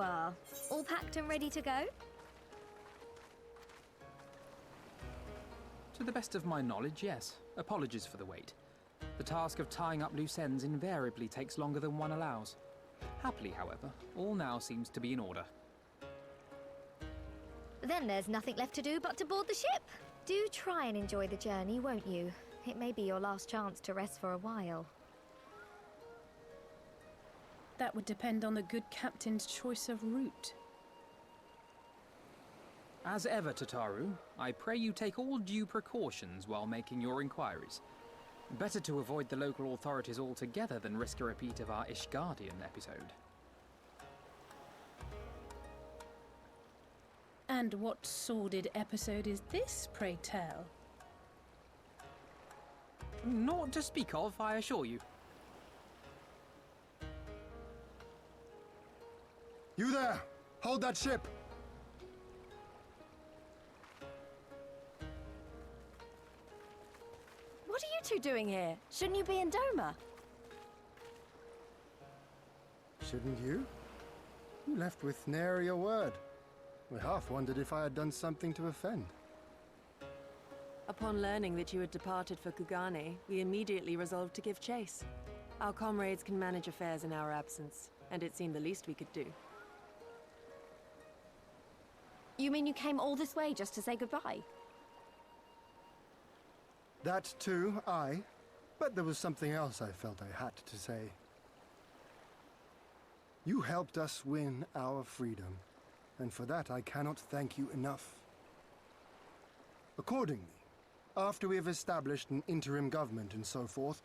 are. All packed and ready to go? To the best of my knowledge, yes. Apologies for the wait. The task of tying up loose ends invariably takes longer than one allows. Happily, however, all now seems to be in order. Then there's nothing left to do but to board the ship. Do try and enjoy the journey, won't you? It may be your last chance to rest for a while. That would depend on the good captain's choice of route. As ever, Tataru, I pray you take all due precautions while making your inquiries. Better to avoid the local authorities altogether than risk a repeat of our Ishgardian episode. And what sordid episode is this, pray tell? Naught to speak of, I assure you. You there! Hold that ship! What are you two doing here? Shouldn't you be in Doma? Shouldn't you? You left with nary a word. I half wondered if I had done something to offend. Upon learning that you had departed for Kugane, we immediately resolved to give chase. Our comrades can manage affairs in our absence, and it seemed the least we could do. You mean you came all this way just to say goodbye? That too, aye. But there was something else I felt I had to say. You helped us win our freedom, and for that I cannot thank you enough. Accordingly, after we have established an interim government and so forth,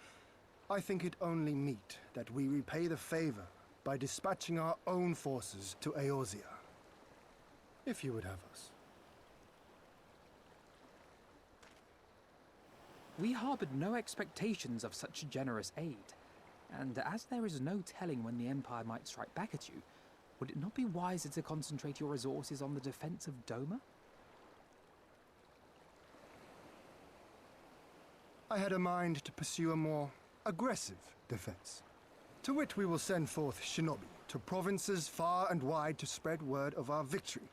I think it only meet that we repay the favor by dispatching our own forces to Eorzea. If you would have us. We harbored no expectations of such generous aid, and as there is no telling when the Empire might strike back at you, would it not be wiser to concentrate your resources on the defense of Doma? I had a mind to pursue a more aggressive defense, to which we will send forth shinobi to provinces far and wide to spread word of our victory,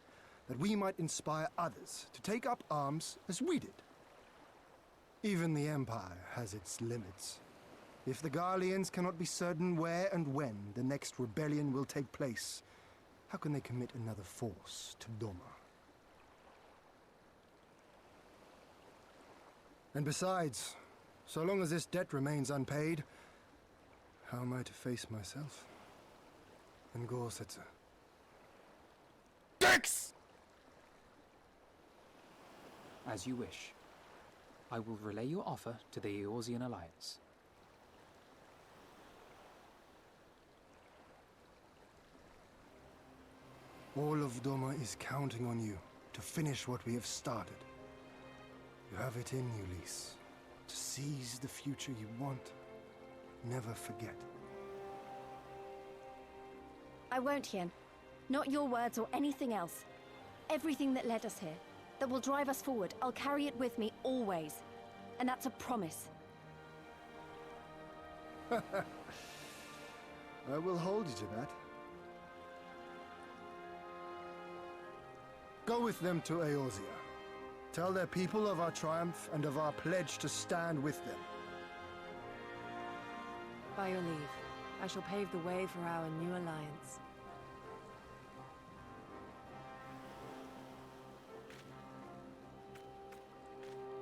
that we might inspire others to take up arms as we did. Even the Empire has its limits. If the Garleans cannot be certain where and when the next rebellion will take place, how can they commit another force to Doma? And besides, so long as this debt remains unpaid, how am I to face myself? And Gorsetzer? Dex! As you wish. I will relay your offer to the Eorzean Alliance. All of Doma is counting on you to finish what we have started. You have it in you, Lys. To seize the future you want. Never forget. I won't, Hien. Not your words or anything else. Everything that led us here, that will drive us forward, I'll carry it with me always. And that's a promise. I will hold you to that. Go with them to Eorzea. Tell their people of our triumph and of our pledge to stand with them. By your leave, I shall pave the way for our new alliance.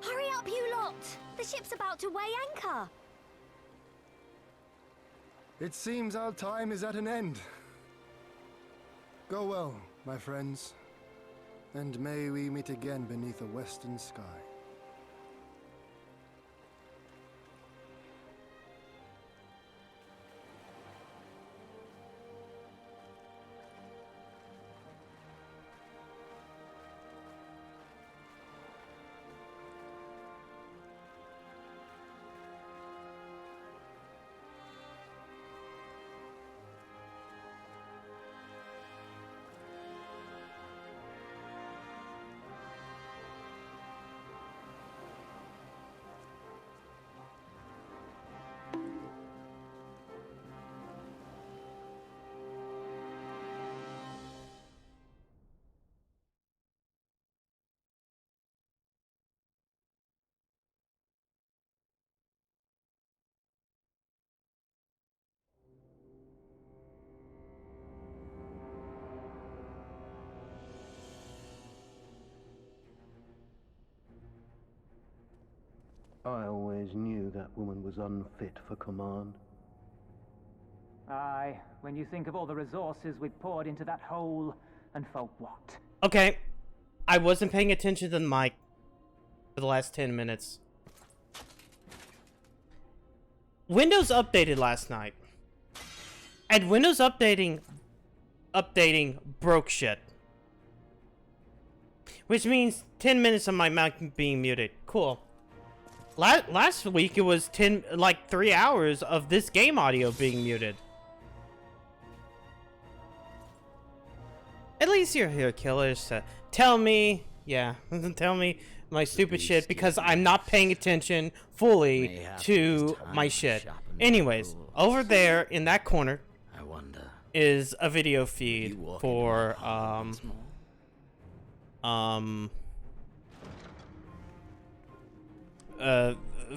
Hurry up, you lot! The ship's about to weigh anchor! It seems our time is at an end. Go well, my friends. And may we meet again beneath a western sky. I always knew that woman was unfit for command. Aye, when you think of all the resources we've poured into that hole, and for what? Okay, I wasn't paying attention to the mic for the last 10 minutes. Windows updated last night. And Windows updating broke shit. Which means 10 minutes of my mic being muted. Cool. Last week it was 3 hours of this game audio being muted. At least you're here, killers. Tell me, yeah, tell me my stupid shit because I'm not paying attention fully to my shit. Anyways, over there in that corner is a video feed for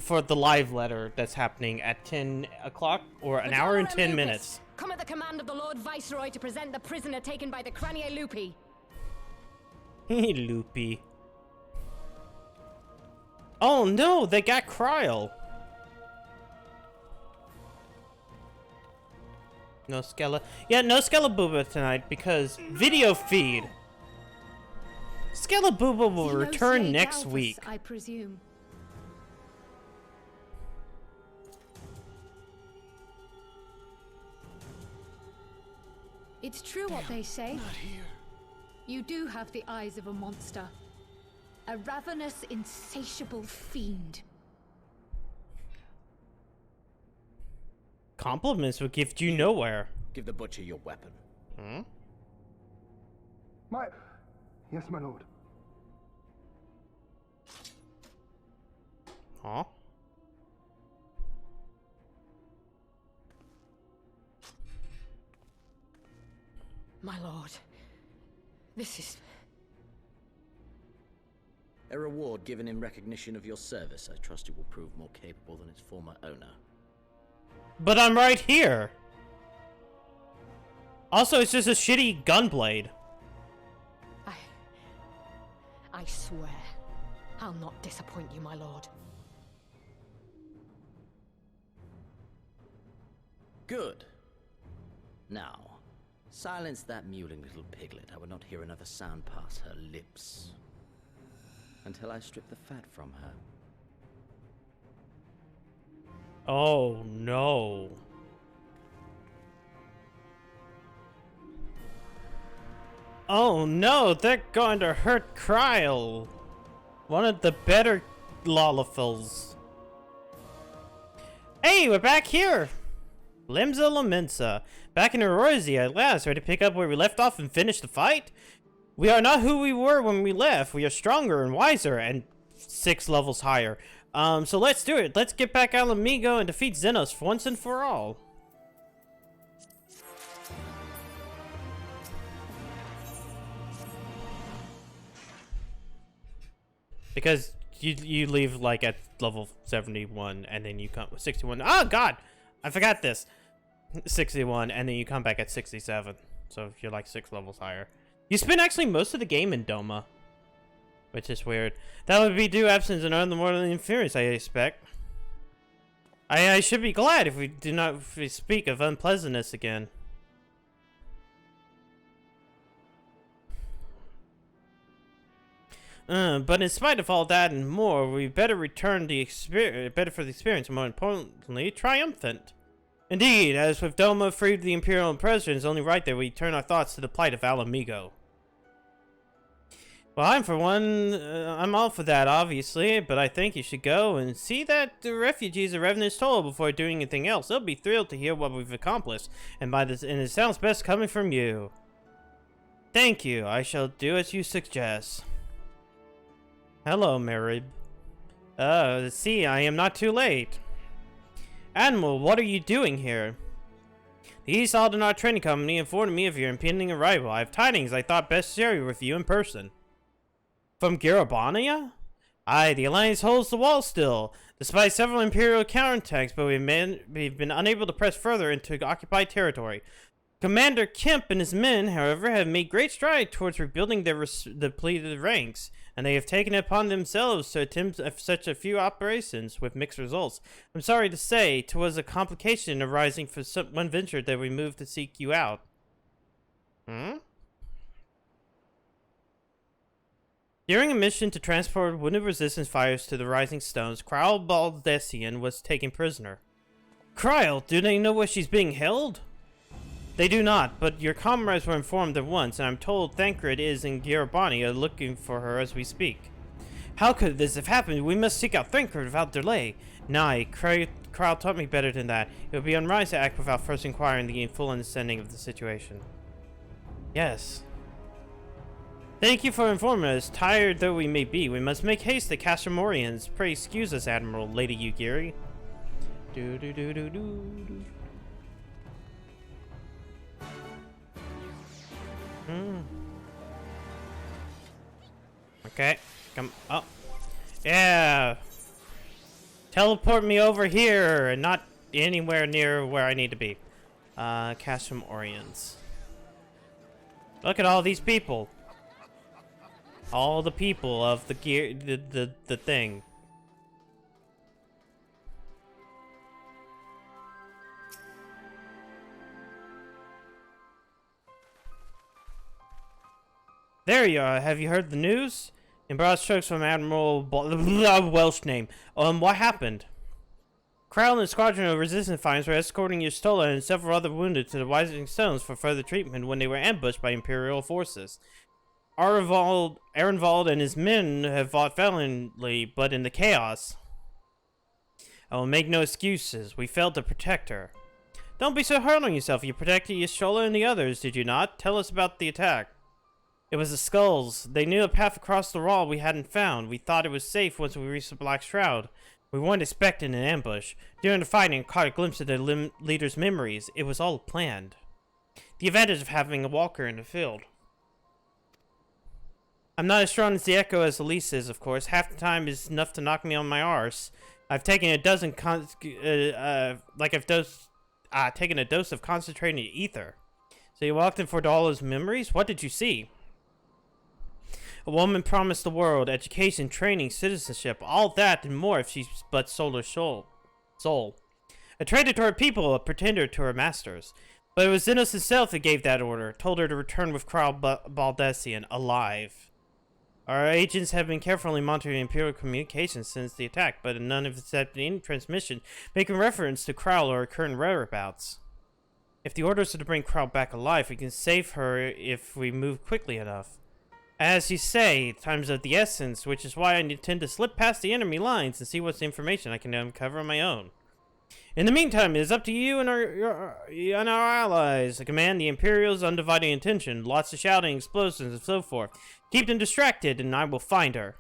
for the live letter that's happening at 10 o'clock or an hour and 10 minutes. Come at the command of the Lord Viceroy to present the prisoner taken by the Cranier Lupi. Loopy. Oh no, they got Kryl. No Skella. Yeah, no Skellabooba tonight because video feed. Skellabooba will return next week. I presume. It's true what they say. Not here. You do have the eyes of a monster. A ravenous, insatiable fiend. Compliments will get you nowhere. Give the butcher your weapon. Hmm? Yes, my lord. Huh? My lord, this is... A reward given in recognition of your service. I trust it will prove more capable than its former owner. But I'm right here. Also, it's just a shitty gunblade. I swear, I'll not disappoint you, my lord. Good. Now, silence that mewling little piglet. I will not hear another sound pass her lips. Until I strip the fat from her. Oh, no. Oh, no, they're going to hurt Kryl. One of the better Lollifils. Hey, we're back here. Limsa Lamensa. Back in Erosia at last, ready to pick up where we left off and finish the fight? We are not who we were when we left. We are stronger and wiser and 6 levels higher. So let's do it. Let's get back Alamigo and defeat Xenos once and for all. Because you leave like at level 71 and then you come 61. Oh god! I forgot this. 61 and then you come back at 67. So you're like 6 levels higher. You spend actually most of the game in Doma. Which is weird. That would be due absence and other more than inferiors, I expect. I should be glad if we do not speak of unpleasantness again. But in spite of all that and more, we better return the experience, better for the experience, and more importantly, triumphant. Indeed, as with Doma freed the Imperial President, it's only right that we turn our thoughts to the plight of Alamigo. Well, I'm all for that, obviously, but I think you should go and see that the refugees are Revenant's toll before doing anything else. They'll be thrilled to hear what we've accomplished, and it sounds best coming from you. Thank you. I shall do as you suggest. Hello, Merib. See, I am not too late. Admiral, what are you doing here? The East Aldenar Training Company informed me of your impending arrival. I have tidings I thought best share with you in person. From Garabania? Aye, the Alliance holds the wall still, despite several Imperial counterattacks, but we've been unable to press further into occupied territory. Commander Kemp and his men, however, have made great strides towards rebuilding their depleted ranks, and they have taken it upon themselves to attempt such a few operations with mixed results. I'm sorry to say, 'twas a complication arising from one venture that we moved to seek you out. During a mission to transport wounded resistance fighters to the Rising Stones, Kryle Baldessian was taken prisoner. Kryle, do they know where she's being held? They do not, but your comrades were informed at once, and I'm told Thancred is in Garabani looking for her as we speak. How could this have happened? We must seek out Thancred without delay. Nay, Kryle taught me better than that. It would be unwise to act without first inquiring the full understanding of the situation. Yes. Thank you for informing us. Tired though we may be, we must make haste to Castramorians. Pray excuse us, Admiral, Lady Yugiri. Okay, come up. Yeah. Teleport me over here and not anywhere near where I need to be. Castramorians. Look at all these people. All the people of the gear, the thing. There you are. Have you heard the news? In broad strokes from Admiral Welsh name. What happened? Kryle and a squadron of resistance fighters were escorting Y'shtola and several other wounded to the Rising Stones for further treatment when they were ambushed by Imperial forces. Arenvald and his men have fought valiantly, but in the chaos. I will make no excuses. We failed to protect her. Don't be so hard on yourself. You protected Y'shtola and the others, did you not? Tell us about the attack. It was the Skulls. They knew a path across the wall we hadn't found. We thought it was safe once we reached the Black Shroud. We weren't expecting an ambush. During the fighting, I caught a glimpse of the leader's memories. It was all planned. The advantage of having a walker in the field. I'm not as strong as the Echo as Elise is, of course. Half the time is enough to knock me on my arse. I've taken a dozen taken a dose of concentrated ether. So you walked in for all those memories? What did you see? A woman promised the world, education, training, citizenship, all that and more if she but sold her soul. A traitor to her people, a pretender to her masters. But it was Xenos himself who gave that order, told her to return with Kryle Baldessian, alive. Our agents have been carefully monitoring Imperial communications since the attack, but none of us had any transmission making reference to Kryle or her current whereabouts. If the orders are to bring Kryle back alive, we can save her if we move quickly enough. As you say, time's of the essence, which is why I intend to slip past the enemy lines and see what information I can uncover on my own. In the meantime, it is up to you and our allies to command the Imperial's undivided attention. Lots of shouting, explosions, and so forth. Keep them distracted, and I will find her.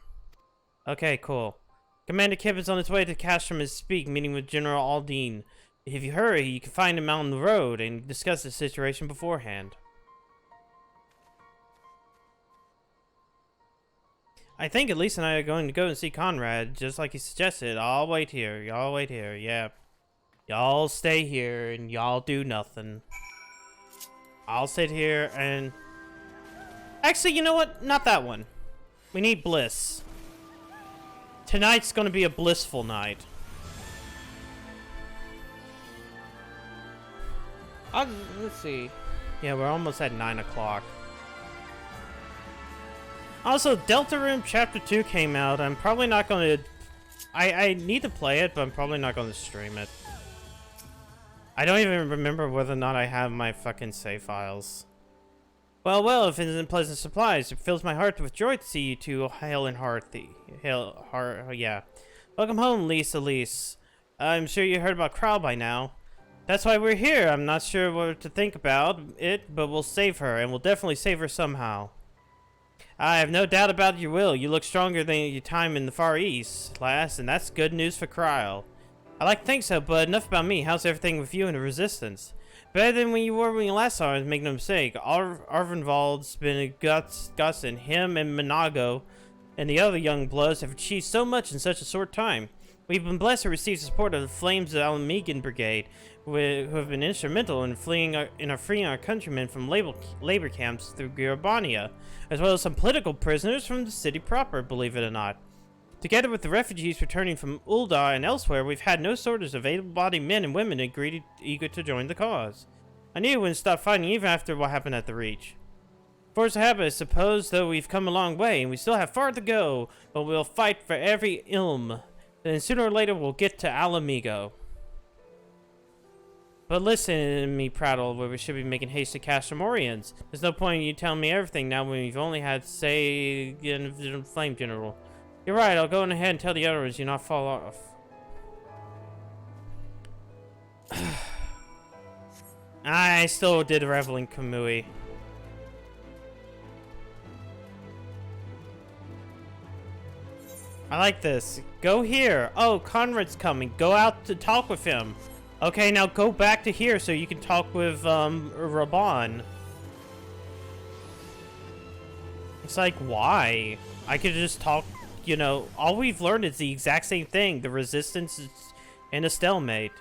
Okay, cool. Commander Kip is on his way to Castrum as speak, meeting with General Aldine. If you hurry, you can find him on the road and discuss the situation beforehand. I think Elise and I are going to go and see Conrad, just like he suggested. I'll wait here. Y'all wait here. Yeah. Y'all stay here and y'all do nothing. I'll sit here and... Actually, you know what? Not that one. We need bliss. Tonight's gonna be a blissful night. Let's see. Yeah, we're almost at 9 o'clock. Also, Deltarune Chapter 2 came out. I'm probably not going to... I need to play it, but I'm probably not going to stream it. I don't even remember whether or not I have my fucking save files. Well, if it isn't pleasant surprise, it fills my heart with joy to see you two hale and hearty. Yeah. Welcome home, Elise. I'm sure you heard about Kryle by now. That's why we're here. I'm not sure what to think about it, but we'll save her, and we'll definitely save her somehow. I have no doubt about your will. You look stronger than your time in the Far East, lass, and that's good news for Kryle. I like to think so, but enough about me. How's everything with you and the Resistance? Better than when you were when you last saw us, make no mistake. Arvenvald's been a guts, and him and Minago and the other young bloods have achieved so much in such a short time. We've been blessed to receive support of the Flames of Alamegan Brigade, who have been instrumental in freeing our countrymen from labor camps through Garbania, as well as some political prisoners from the city proper, believe it or not. Together with the refugees returning from Uldar and elsewhere, we've had no shortage of able-bodied men and women eager to join the cause. I knew you wouldn't stop fighting even after what happened at the Reach. Force of habit, I suppose, though we've come a long way, and we still have far to go, but we'll fight for every ilm. Then sooner or later we'll get to Alamigo. But listen to me prattle where we should be making haste to catch the Morians. There's no point in you telling me everything now when we've only had, say, Flame General. You're right, I'll go on ahead and tell the others you not fall off. I still did revel in Kamui. I like this. Go here. Oh, Conrad's coming. Go out to talk with him. Okay, now go back to here so you can talk with, Raban. It's like, why? I could just talk, you know, all we've learned is the exact same thing. The resistance is in a stalemate.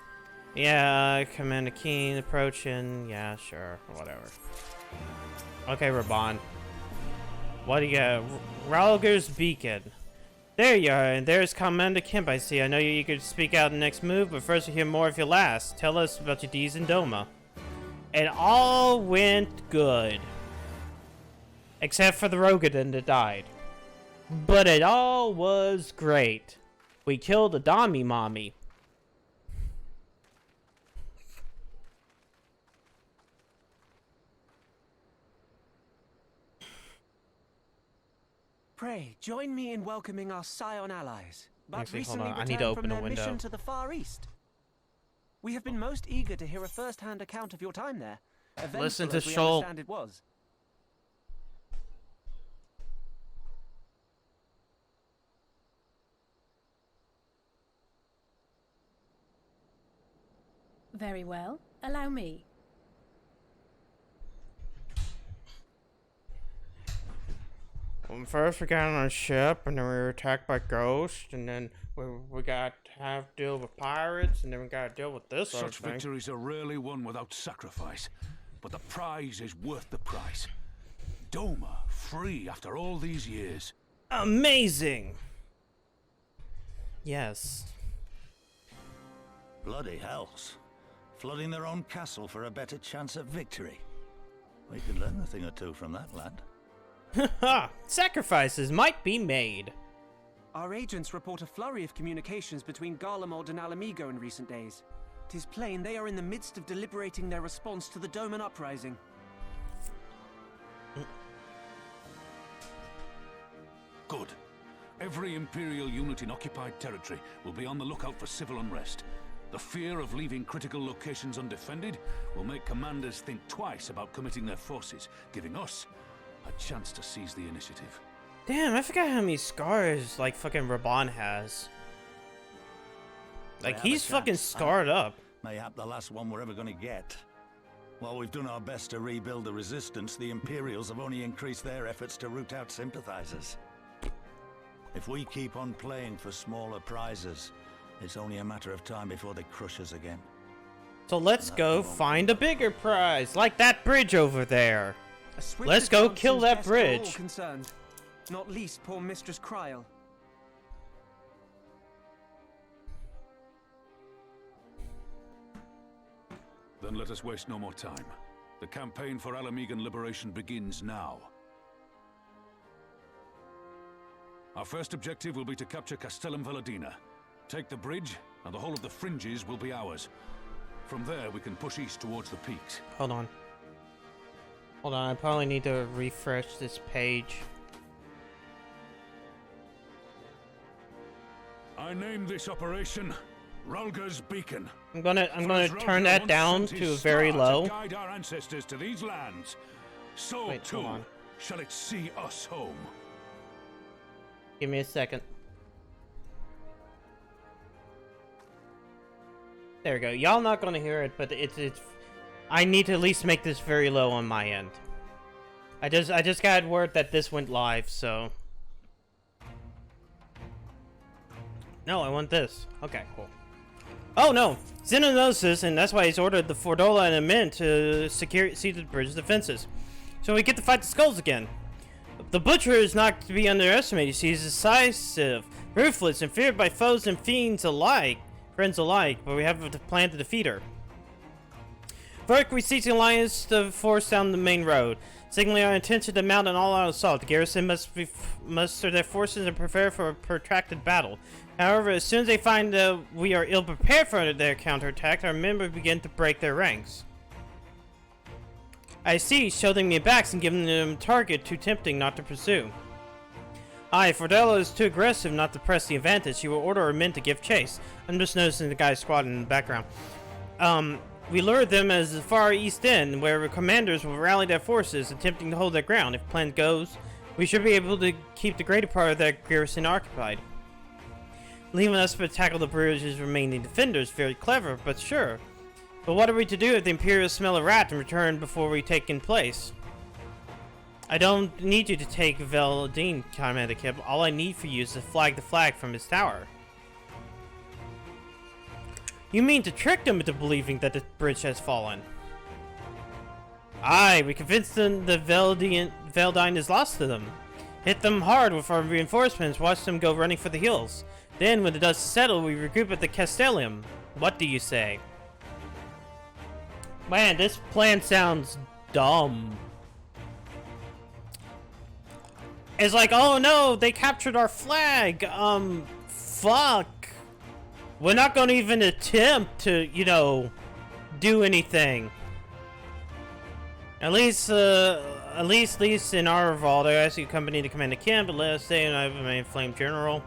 Yeah, Commander Keen approaching. Yeah, sure. Whatever. Okay, Raban. What do you got? Ralger's Beacon. There you are, and there's Commander Kemp, I see. I know you're eager to speak out the next move, but first we'll hear more of your last. Tell us about your deeds in Doma. It all went good. Except for the Rogadin that died. But it all was great. We killed a Dami Mommy. Pray, join me in welcoming our Scion allies, but Actually, recently hold on. I need returned to open from a their window. mission to the Far East. We have been most eager to hear a first-hand account of your time there. Eventful Listen to as we Shoal. understand it was. Very well. Allow me. First we got on a ship, and then we were attacked by ghosts, and then we got to have to deal with pirates, and then we got to deal with this other Such thing. victories are rarely won without sacrifice, but the prize is worth the price. Doma, free after all these years. Amazing! Yes. Bloody hells. Flooding their own castle for a better chance at victory. We could learn a thing or two from that lad. Haha! Sacrifices might be made. Our agents report a flurry of communications between Garlemald and Alamigo in recent days. 'Tis plain they are in the midst of deliberating their response to the Doman uprising. Good. Every Imperial unit in occupied territory will be on the lookout for civil unrest. The fear of leaving critical locations undefended will make commanders think twice about committing their forces, giving us a chance to seize the initiative. Damn, I forgot how many scars, like, fucking Raban has. Like, he's fucking scarred up. Mayhap the last one we're ever gonna get. While we've done our best to rebuild the resistance, the Imperials have only increased their efforts to root out sympathizers. If we keep on playing for smaller prizes, it's only a matter of time before they crush us again. So let's go find a bigger prize, like that bridge over there. A swift Let's go advance kill seems that best for all bridge. concerned, not least poor Mistress Kryl. Then let us waste no more time. The campaign for Alamegan liberation begins now. Our first objective will be to capture Castellum Valadina. Take the bridge, and the whole of the fringes will be ours. From there, we can push east towards the peaks. Hold on. Hold on, I probably need to refresh this page. I named this operation Ralger's Beacon. I'm gonna turn that down to very low. To guide our ancestors to these lands. So Wait, too hold on. shall it see us home. Give me a second. There we go. Y'all not gonna hear it, but it's. I need to at least make this very low on my end. I just got word that this went live, so. No, I want this. Okay, cool. Oh no! Zeno knows this, and that's why he's ordered the Fordola and the men to see the bridge's defenses. So we get to fight the skulls again. The Butcher is not to be underestimated. He's decisive, ruthless, and feared by foes and friends alike, but we have a plan to defeat her. First, we seize the Alliance to force down the main road, signaling our intention to mount an all-out assault. The garrison must muster their forces and prepare for a protracted battle. However, as soon as they find that we are ill-prepared for their counterattack, our men begin to break their ranks. I see, showing me backs and giving them a target too tempting not to pursue. Aye, Fordella is too aggressive not to press the advantage. He will order our men to give chase. I'm just noticing the guy squatting in the background. We lure them as the far east end, where commanders will rally their forces, attempting to hold their ground. If plan goes, we should be able to keep the greater part of that garrison occupied. Leaving us to tackle the bridge's remaining defenders, very clever, but sure. But what are we to do if the Imperials smell a rat and return before we take in place? I don't need you to take Veldine, commented Kib. All I need for you is to flag the flag from his tower. You mean to trick them into believing that the bridge has fallen? Aye, we convinced them that Veldine is lost to them. Hit them hard with our reinforcements, watch them go running for the hills. Then, when the dust is settled, we regroup at the Castellium. What do you say? Man, this plan sounds dumb. It's like, oh no, they captured our flag. Fuck. We're not gonna even attempt to, you know, do anything. At least in our vault, I ask you to accompany the commander camp, but let us stay and I have a flame general.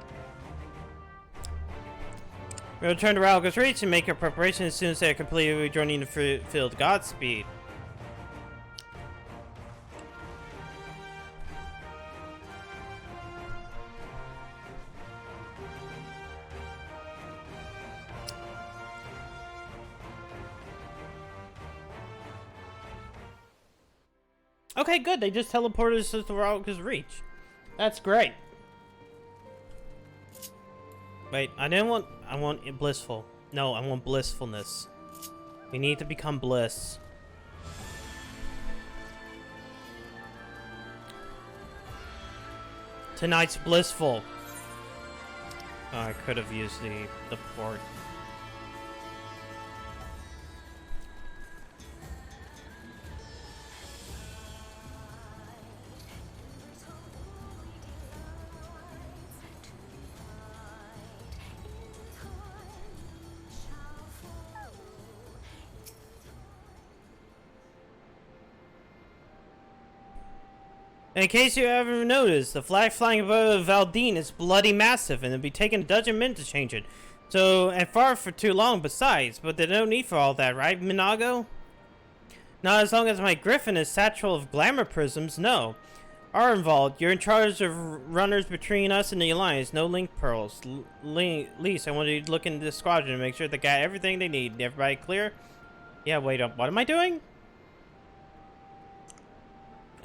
We'll return to Ralga's Reach and make our preparations as soon as they are completed. We're joining the field. Godspeed. Okay, good. They just teleported us to Ralga's Reach. That's great. Wait, I want blissful. No, I want blissfulness. We need to become bliss. Tonight's blissful. Oh, I could have used the port. In case you ever noticed, the flag flying above Valdine is bloody massive, and it'll be taking a dozen men to change it. So, and far for too long besides, but there's no need for all that, right, Minago? Not as long as my griffin is satchel of glamour prisms, no. Are involved. You're in charge of runners between us and the Alliance, no link pearls. Least, I want you to look into the squadron and make sure they got everything they need. Everybody clear? Yeah, wait up. What am I doing?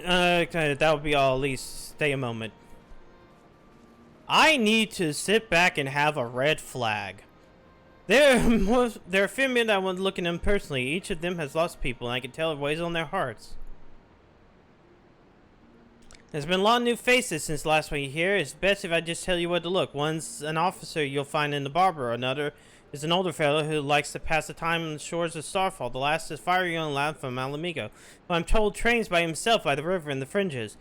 That would be all. At least stay a moment. I need to sit back and have a red flag. There are a few men I want to look at them personally. Each of them has lost people, and I can tell it weighs on their hearts. There's been a lot of new faces since last week here. It's best if I just tell you where to look. One's an officer you'll find in the barber. Another is an older fellow who likes to pass the time on the shores of Starfall. The last is fiery young lad from Alamigo, who I'm told trains by himself by the river in the fringes.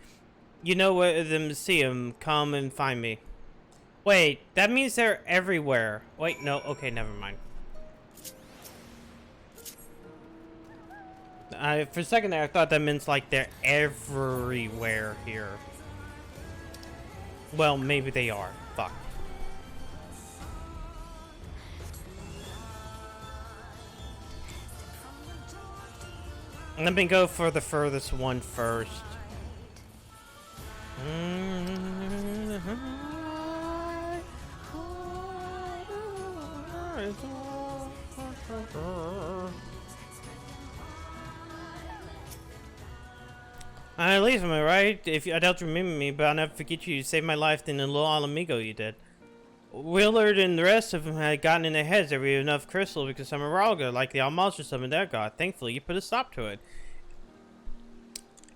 You know where them to see him. Come and find me. Wait, that means they're everywhere. Wait, no. Okay, never mind. For a second there, I thought that meant like they're everywhere here. Well, maybe they are. Fuck. Let me go for the furthest one first. At least, am I right? If I doubt you remember me, but I'll never forget you. You saved my life in the little Alamigo you did. Willard and the rest of them had gotten in their heads there were enough crystal because some Aralga, like the Almonster summoned their god. Thankfully, you put a stop to it.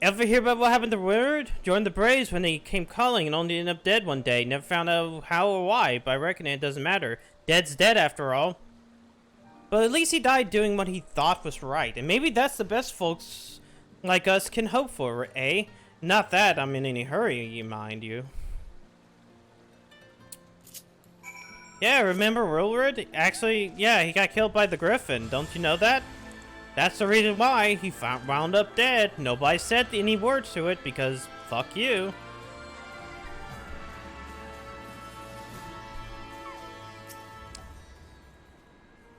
Ever hear about what happened to Willard? Joined the Braves when they came calling and only ended up dead one day. Never found out how or why, but I reckon it doesn't matter. Dead's dead after all. But at least he died doing what he thought was right. And maybe that's the best folks like us can hope for, eh? Not that I'm in any hurry, mind you. Yeah, remember Willard? Actually, yeah, he got killed by the Griffin. Don't you know that? That's the reason why he wound up dead. Nobody said any words to it because fuck you.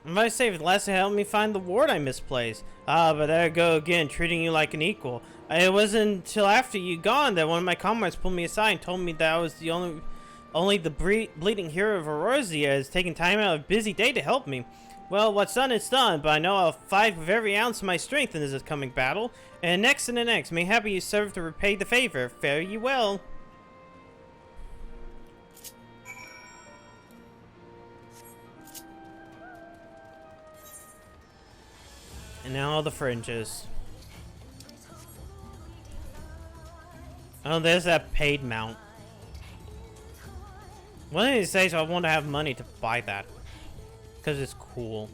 I might say the last helped me find the ward I misplaced. Ah, but there I go again, treating you like an equal. It wasn't until after you gone that one of my comrades pulled me aside and told me that I was the only the bleeding hero of Eorzea has taken time out of a busy day to help me. Well, what's done is done, but I know I'll fight with every ounce of my strength in this coming battle. And next and the next, may happy you serve to repay the favor. Fare ye well. And now all the fringes. Oh, there's that paid mount. One of these days I want to have money to buy that. Because it's cool.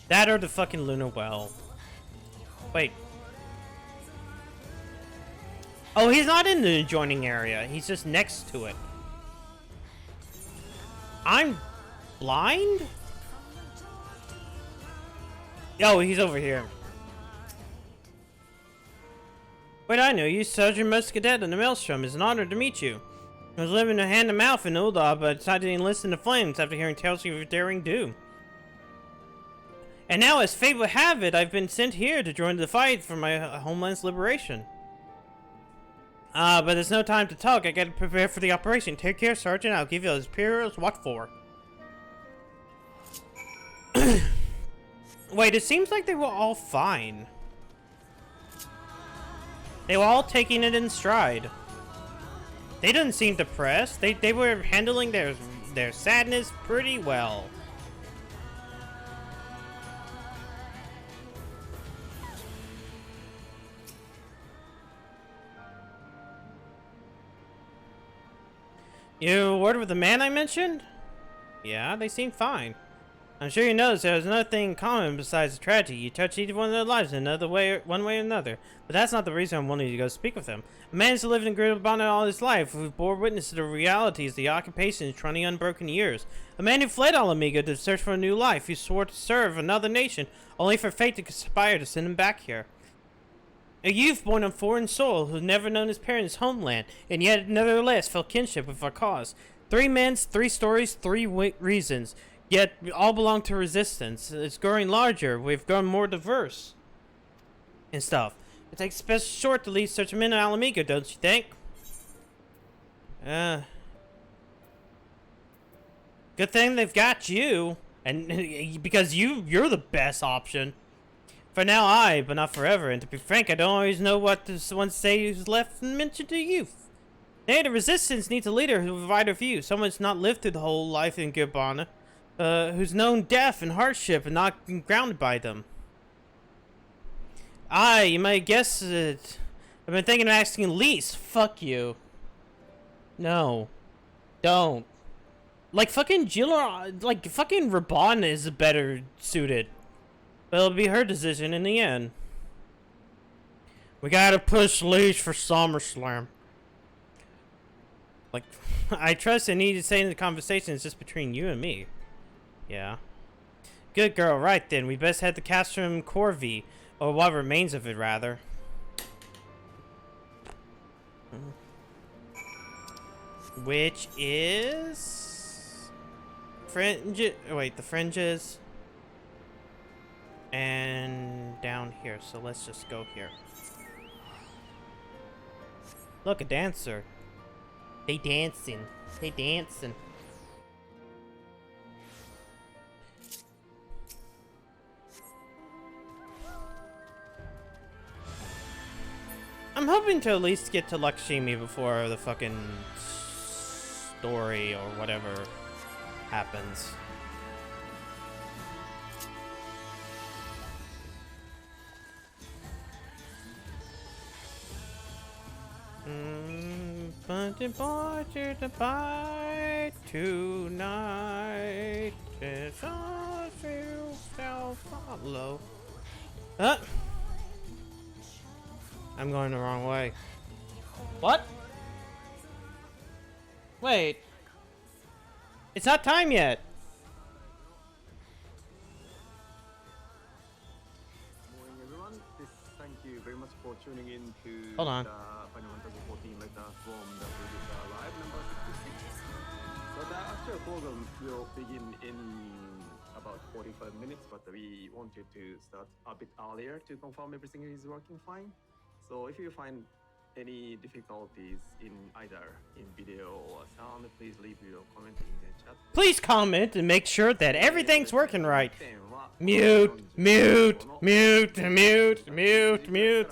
That or the fucking Lunar Well. Wait. Oh, he's not in the adjoining area. He's just next to it. I'm blind? Oh, he's over here. Wait, I know you. Sergeant Muscadet in the Maelstrom. It's an honor to meet you. I was living hand to mouth in Uldar, but decided to enlist in the flames after hearing tales of your daring do. And now, as fate would have it, I've been sent here to join the fight for my homeland's liberation. But there's no time to talk. I gotta prepare for the operation. Take care, Sergeant. I'll give you those Imperials what for. Wait, it seems like they were all fine. They were all taking it in stride. They didn't seem depressed. They were handling their sadness pretty well. You word with the man I mentioned? Yeah, they seem fine. I'm sure you noticed there was nothing common besides the tragedy. You touched each one of their lives in one way or another. But that's not the reason I'm wanting to go speak with them. A man who's lived in great bond all his life, who bore witness to the realities of the occupation's 20 unbroken years. A man who fled Alamiga to search for a new life, who swore to serve another nation, only for fate to conspire to send him back here. A youth born of foreign soil who never known his parents' homeland, and yet nevertheless felt kinship with our cause. 3 men, 3 stories, 3 reasons. Yet all belong to resistance. It's growing larger. We've grown more diverse. And stuff. It takes best short to lead such men in Alamiga, don't you think? Good thing they've got you. And because you're the best option. For now, but not forever. And to be frank, I don't always know what this one say who's left and mentioned to youth. Hey, the resistance needs a leader who will provide a view. Someone who's not lived through the whole life in Girbana. Who's known death and hardship and not grounded by them. You might guess it. I've been thinking of asking Lise. Fuck you. No. Don't. Like fucking fucking Raban is better suited. But it'll be her decision in the end. We gotta push Lise for SummerSlam. Like, I trust I need to say in the conversation is just between you and me. Yeah. Good girl, right then. We best head to Castrum Corvi, or what remains of it, rather. Which is... Wait, the fringes. And down here, so let's just go here. Look, a dancer. They dancing. They dancing. I'm hoping to at least get to Lakshmi before the fucking story or whatever happens. But to the bite tonight. It's all you shall follow. I'm going the wrong way. What? Wait. It's not time yet. Morning, everyone. Thank you very much for tuning in to Hold on. the Final Fantasy 14 letter from the producer live number 66. So the actual program will begin in about 45 minutes, but we wanted to start a bit earlier to confirm everything is working fine. So if you find any difficulties in either in video or sound, please leave your comment in the chat. Please comment and make sure that everything's working right. Mute, mute, mute, mute, mute, mute.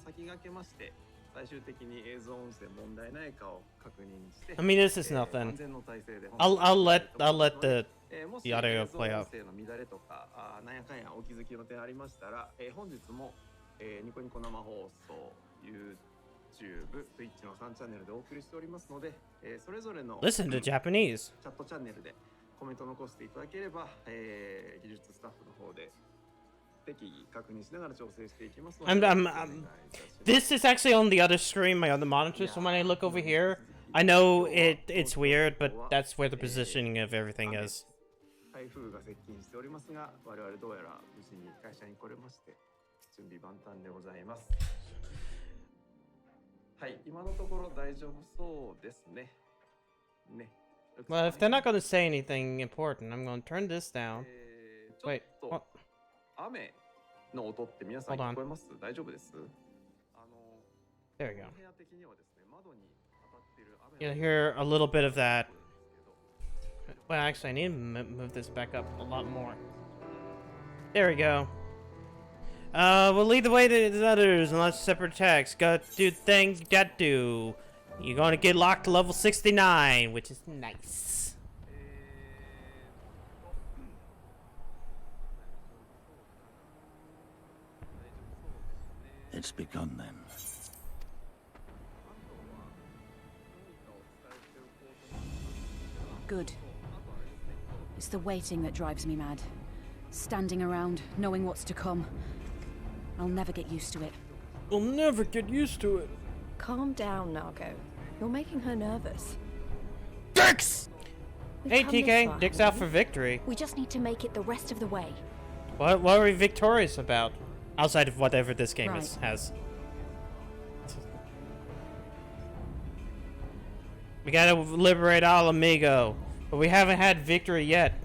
先駆けまして最終的に映像音声問題ないかを確認して I mean, this is nothing. I'll let the audio play out. 映像音声の乱れとかなんやかんやお気づきの点ありましたら、本日も、ニコニコ生放送 YouTube、Twitch の3チャンネルでお送りしておりますので、それぞれの Listen to Japanese. チャットチャンネルでコメント残していただければ、技術スタッフの方で This is actually on the other screen, my other monitor, so when I look over here, I know it's weird, but that's where the positioning of everything is. 台風が接近しておりますが、我々どうやら無事に会社に来れまして、準備万端でございます。はい、今のところ大丈夫そうですね。ね。Well, if they're not going to say anything important, I'm going to turn this down. Wait. What? 雨の音って皆さん聞こえます？大丈夫です？There we go. You'll hear a little bit of that. Well, actually, I need to move this back up a lot more. There we go. We'll lead the way to the others unless separate attacks. Go do things you gotta do. You're gonna get locked to level 69, which is nice. It's begun then. Good. It's the waiting that drives me mad. Standing around, knowing what's to come. I'll never get used to it. We'll never get used to it. Calm down, Nargo. You're making her nervous. Dix! Hey, TK. Dick's out for victory. We just need to make it the rest of the way. What are we victorious about? Outside of whatever this game Right. has. We gotta liberate Al Amigo, but we haven't had victory yet.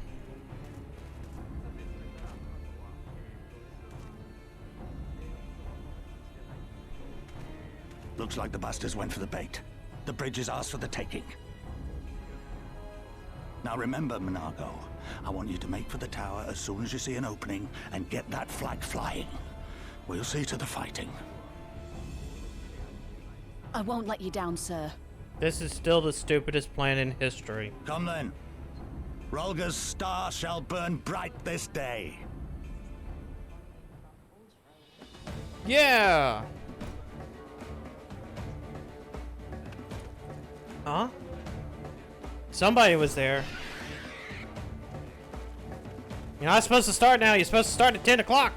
Looks like the bastards went for the bait. The bridge is ours for the taking. Now remember, Monago, I want you to make for the tower as soon as you see an opening and get that flag flying. We'll see to the fighting. I won't let you down, sir. This is still the stupidest plan in history. Come then. Rolga's star shall burn bright this day. Yeah! Huh? Somebody was there. You're not supposed to start now. You're supposed to start at 10 o'clock.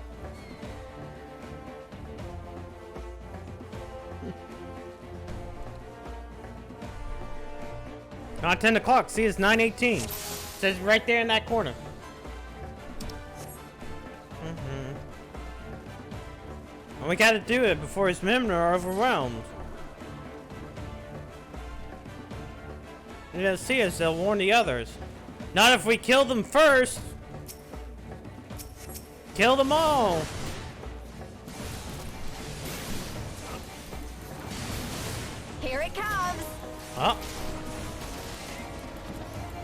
Not 10 o'clock. See, it's 9:18. It says right there in that corner. And we gotta do it before his men are overwhelmed. They don't see us, they'll warn the others. Not if we kill them first. Kill them all. Here it comes. Oh.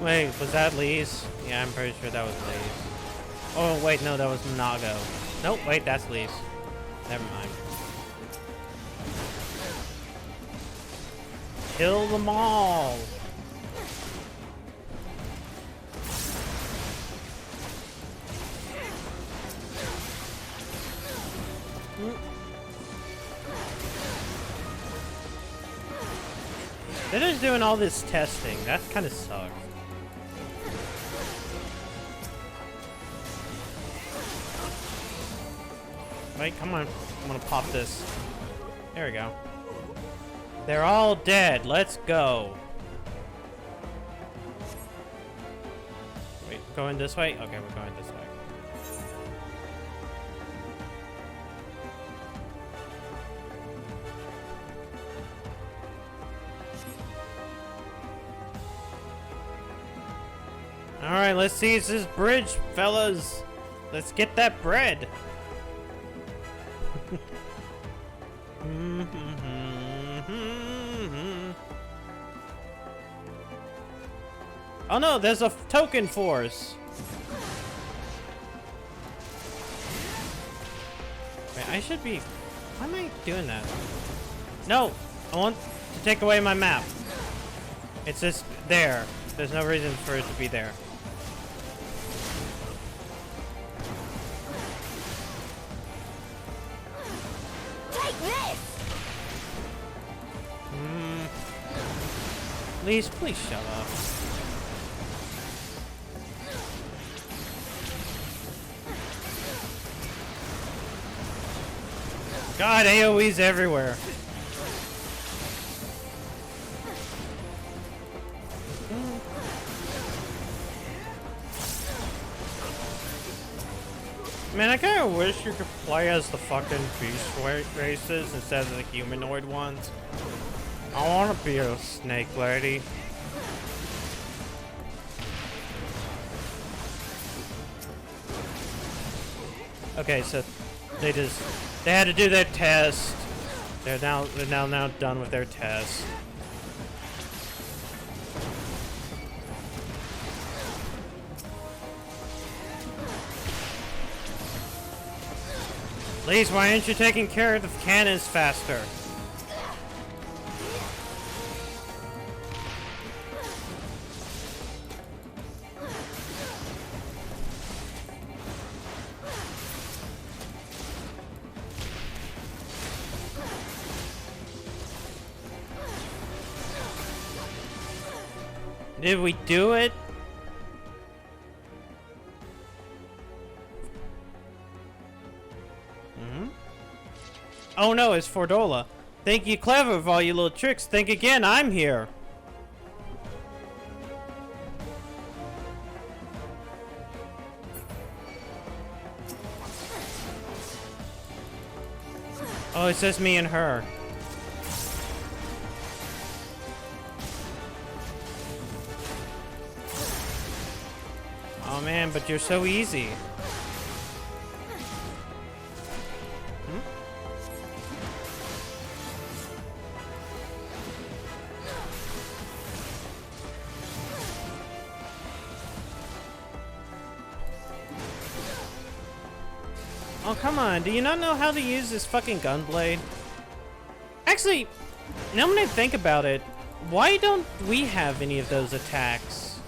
Wait, was that Lee's? Yeah, I'm pretty sure that was Lee's. Oh, wait, no, that was Nago. Nope, wait, that's Lee's. Never mind. Kill them all. They're just doing all this testing. That kind of sucks. Wait, come on. I'm gonna pop this. There we go. They're all dead. Let's go. Wait, going this way? Okay, we're going this way. Alright, let's seize this bridge, fellas. Let's get that bread. Oh no, there's a token force. Wait, I should be... Why am I doing that? No! I want to take away my map. It's just there. There's no reason for it to be there. Take this! Please shut up. God, AoE's everywhere. Man, I kinda wish you could play as the fucking beast races instead of the humanoid ones. I wanna be a snake lady. Okay, so they had to do their test. They're now done with their test. Please, why aren't you taking care of the cannons faster? Did we do it? Oh no, it's Fordola. Think you clever for all your little tricks. Think again, I'm here. Oh, it's just me and her. Oh man, but you're so easy. Oh, come on. Do you not know how to use this fucking gunblade? Actually, now when I think about it, why don't we have any of those attacks?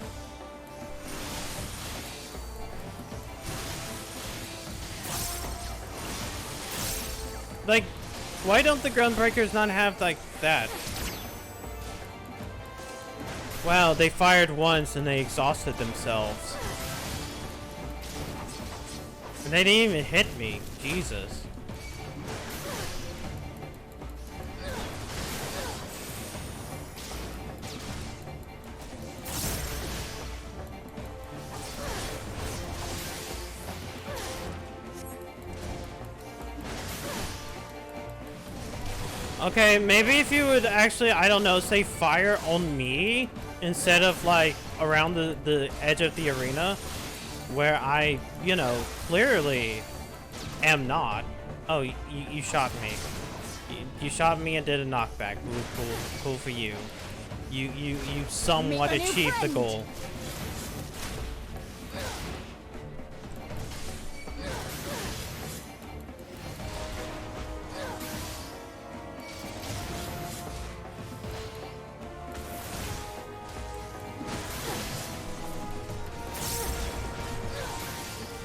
Like, why don't the Gunbreakers not have, like, that? Wow, they fired once and they exhausted themselves. And they didn't even hit me. Jesus. Okay, maybe if you would actually, I don't know, say fire on me instead of like around the edge of the arena where I, you know, clearly am not. Oh, you shot me. You shot me and did a knockback. Cool for you. You somewhat achieved the goal.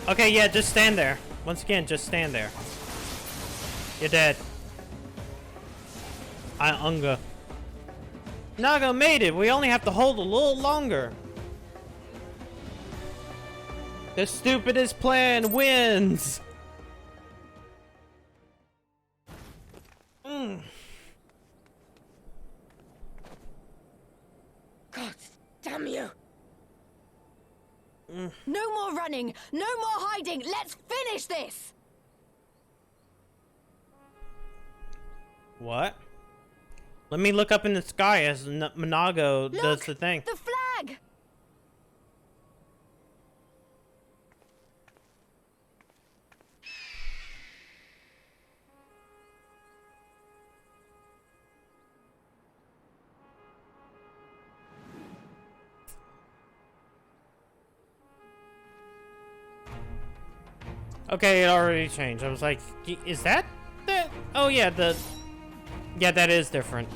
Okay, yeah, just stand there. Once again, just stand there. You're dead. I unga. Naga made it. We only have to hold a little longer. The stupidest plan wins. God damn you! No more running! No more hiding! Let's finish this! What? Let me look up in the sky as Monago does the thing. The flag! Okay, it already changed. I was like, is that? Oh yeah, yeah, that is different.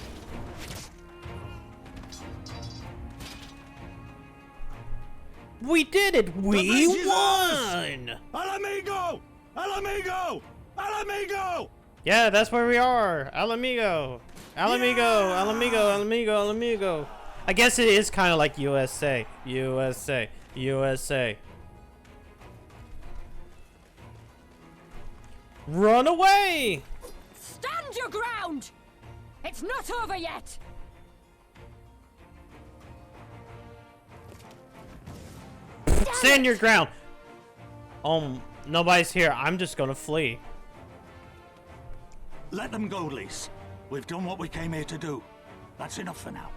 We did it! We won! Al amigo! Al amigo! Al amigo! Yeah, that's where we are. Al amigo. Al amigo. Al amigo. Al amigo. Al amigo. I guess it is kind of like USA. USA. USA. Run away! Stand your ground! It's not over yet! Stand your ground! Nobody's here. I'm just gonna flee. Let them go, Lys. We've done what we came here to do. That's enough for now.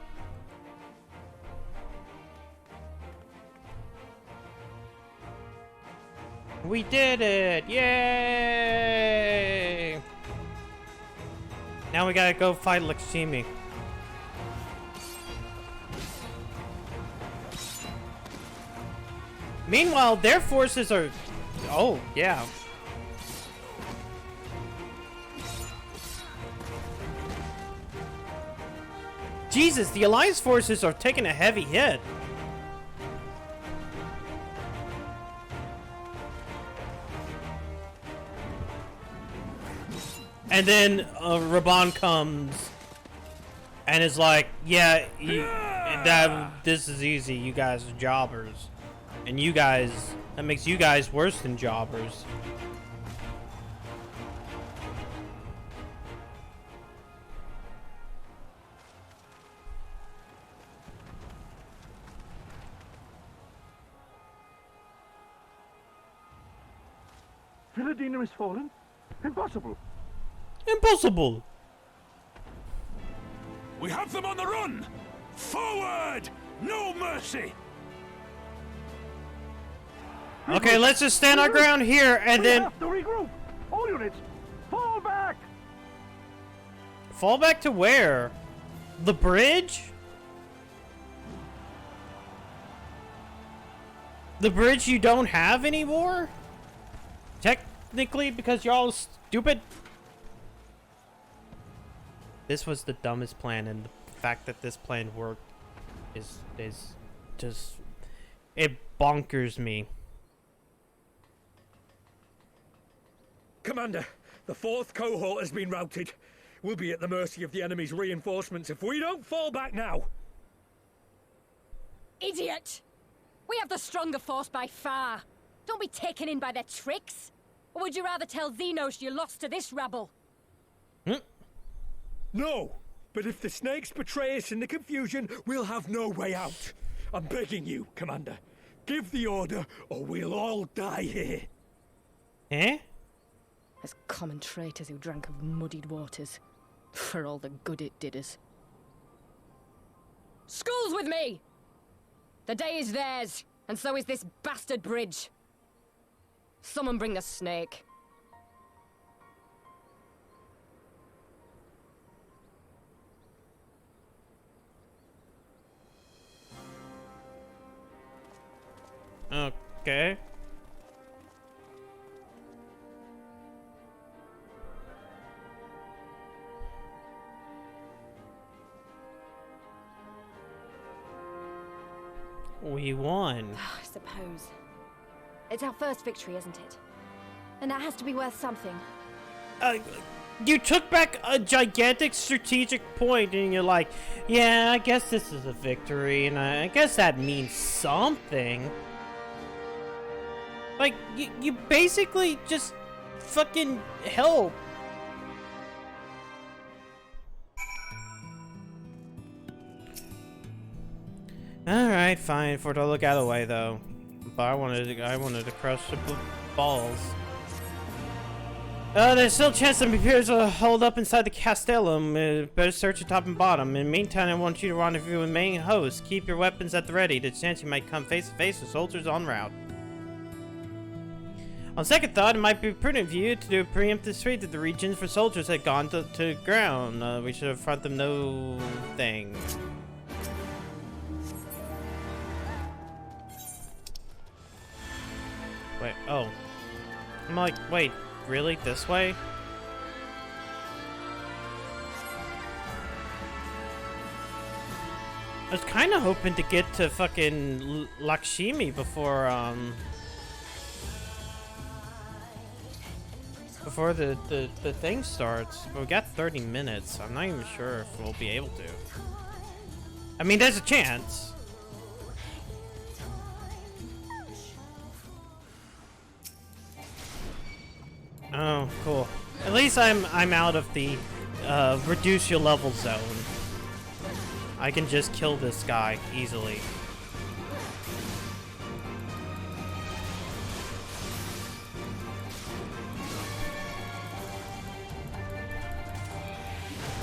We did it! Yay! Now we gotta go fight Lakshmi. Meanwhile, their forces are... Oh, yeah. Jesus, the Alliance forces are taking a heavy hit. And then Raban comes and is like, yeah, this is easy. You guys are jobbers. And you guys, that makes you guys worse than jobbers. Philadina is fallen? Impossible. Impossible. We have them on the run! Forward! No mercy! Okay, let's just stand our ground here and then... We have to regroup! All units, fall back! Fall back to where? The bridge? The bridge you don't have anymore? Technically, because you're all stupid? This was the dumbest plan, and the fact that this plan worked is just... It bonkers me. Commander, the 4th cohort has been routed. We'll be at the mercy of the enemy's reinforcements if we don't fall back now. Idiot! We have the stronger force by far. Don't be taken in by their tricks. Or would you rather tell Xenos you lost to this rabble? No, but if the snakes betray us in the confusion, we'll have no way out. I'm begging you, Commander. Give the order, or we'll all die here. Eh? As common traitors who drank of muddied waters. For all the good it did us. Skulls with me! The day is theirs, and so is this bastard bridge. Someone bring the snake. Okay. We won. I suppose. It's our first victory, isn't it? And that has to be worth something. You took back a gigantic strategic point, and you're like, yeah, I guess this is a victory, and I guess that means something. Like, you basically just fucking help. Alright, fine. For to look out of the way, though. But I wanted to crush the balls. There's still a chance some appears will hold up inside the castellum. Better search the top and bottom. In the meantime, I want you to rendezvous with main host. Keep your weapons at the ready. The chance you might come face to face with soldiers en route. On second thought, it might be prudent of you to do a preemptive sweep to the regions for soldiers that had gone to ground. We should affront them no thing. Wait, oh. I'm like, wait, really? This way? I was kind of hoping to get to fucking Lakshmi before, before the thing starts. But we got 30 minutes. I'm not even sure if we'll be able to. I mean, there's a chance. Oh, cool. At least I'm out of the reduce your level zone. I can just kill this guy easily.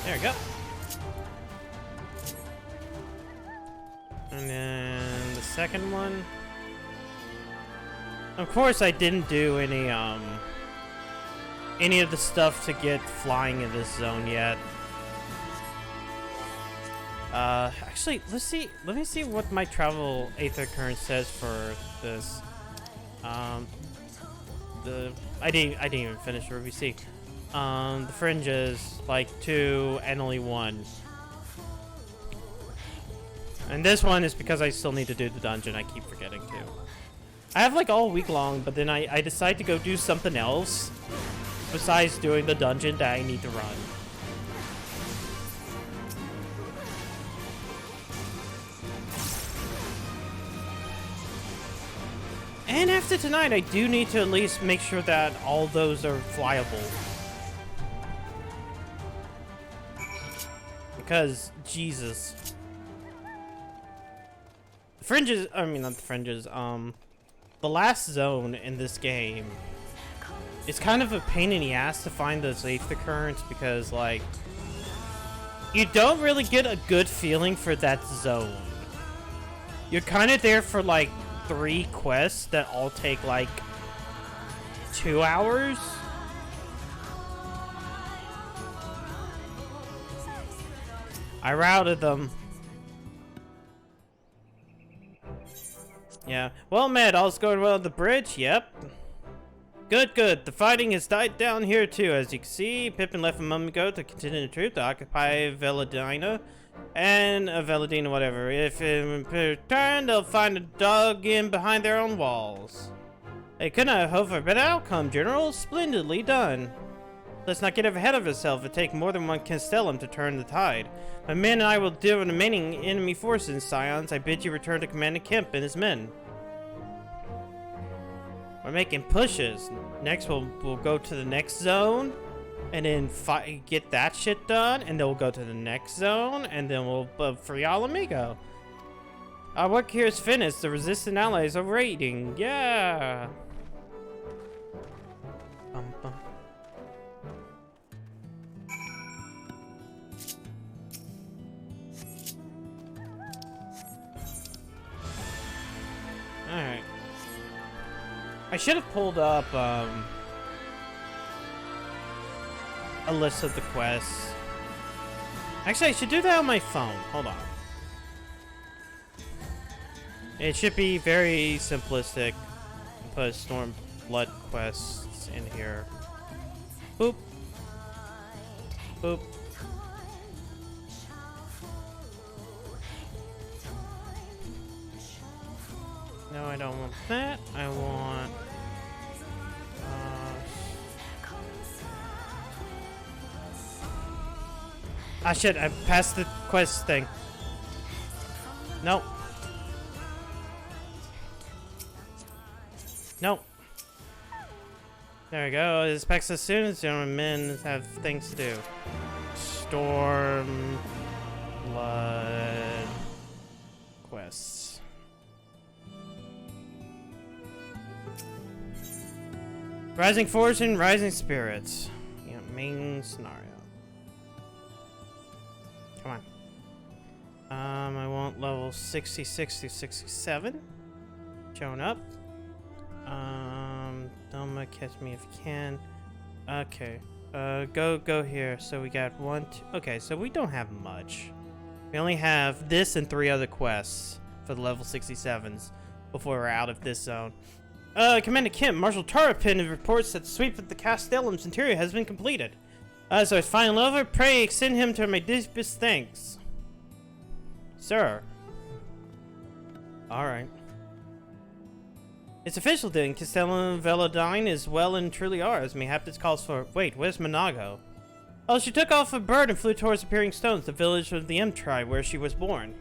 There we go. And then the second one. Of course, I didn't do any of the stuff to get flying in this zone yet. Actually, let me see what my travel Aether Current says for this. I didn't even finish the Ruby C. The fringes, like 2 and only 1. And this one is because I still need to do the dungeon, I keep forgetting to. I have like all week long, but then I decide to go do something else besides doing the dungeon that I need to run. And after tonight, I do need to at least make sure that all those are flyable. Because, Jesus. The fringes, I mean not the fringes, the last zone in this game, it's kind of a pain in the ass to find those Aether Currents because, like, you don't really get a good feeling for that zone. You're kind of there for, like, 3 quests that all take, like, 2 hours. I routed them. Yeah. Well, Matt, all's going well at the bridge? Yep. Good, good. The fighting has died down here, too. As you can see, Pippin left a moment ago to continue the troop to occupy Veladina. And Veladina, whatever. If in return, they'll find a dog in behind their own walls. They could not hope for a better outcome, General. Splendidly done. Let's not get ahead of ourselves. It takes more than one Castellum to turn the tide. My men and I will deal with the remaining enemy forces, Scions. I bid you return to Commander Kemp and his men. We're making pushes. Next, we'll go to the next zone, and then get that shit done, and then we'll go to the next zone, and then we'll free Ala Mhigo. Our work here is finished. The resistant allies are raiding. Yeah. Bum, bum. Alright. I should have pulled up, a list of the quests. Actually, I should do that on my phone. Hold on. It should be very simplistic. Put Storm Blood quests in here. Boop. Boop. No, I don't want that. I want... Ah shit, I passed the quest thing. Nope. Nope. There we go. It expects as soon as gentlemen have things to do. Storm... Blood... Quests. Rising Fortune, Rising Spirits. Yeah, main scenario. Come on. I want level 66 to 67. Showing up. Doma, catch me if you can. Okay. Go here. So we got one, two. Okay, so we don't have much. We only have this and 3 other quests for the level 67s before we're out of this zone. Commander Kim, Marshal Tarapin reports that the sweep of the Castellum's interior has been completed. So it's finally over. Pray extend him to my deepest thanks. Sir. Alright. It's official then. Castellum Veladine is well and truly ours. Mayhap this calls for... Wait, where's Monago? Oh, she took off a bird and flew towards the Peering Stones, the village of the M tribe where she was born.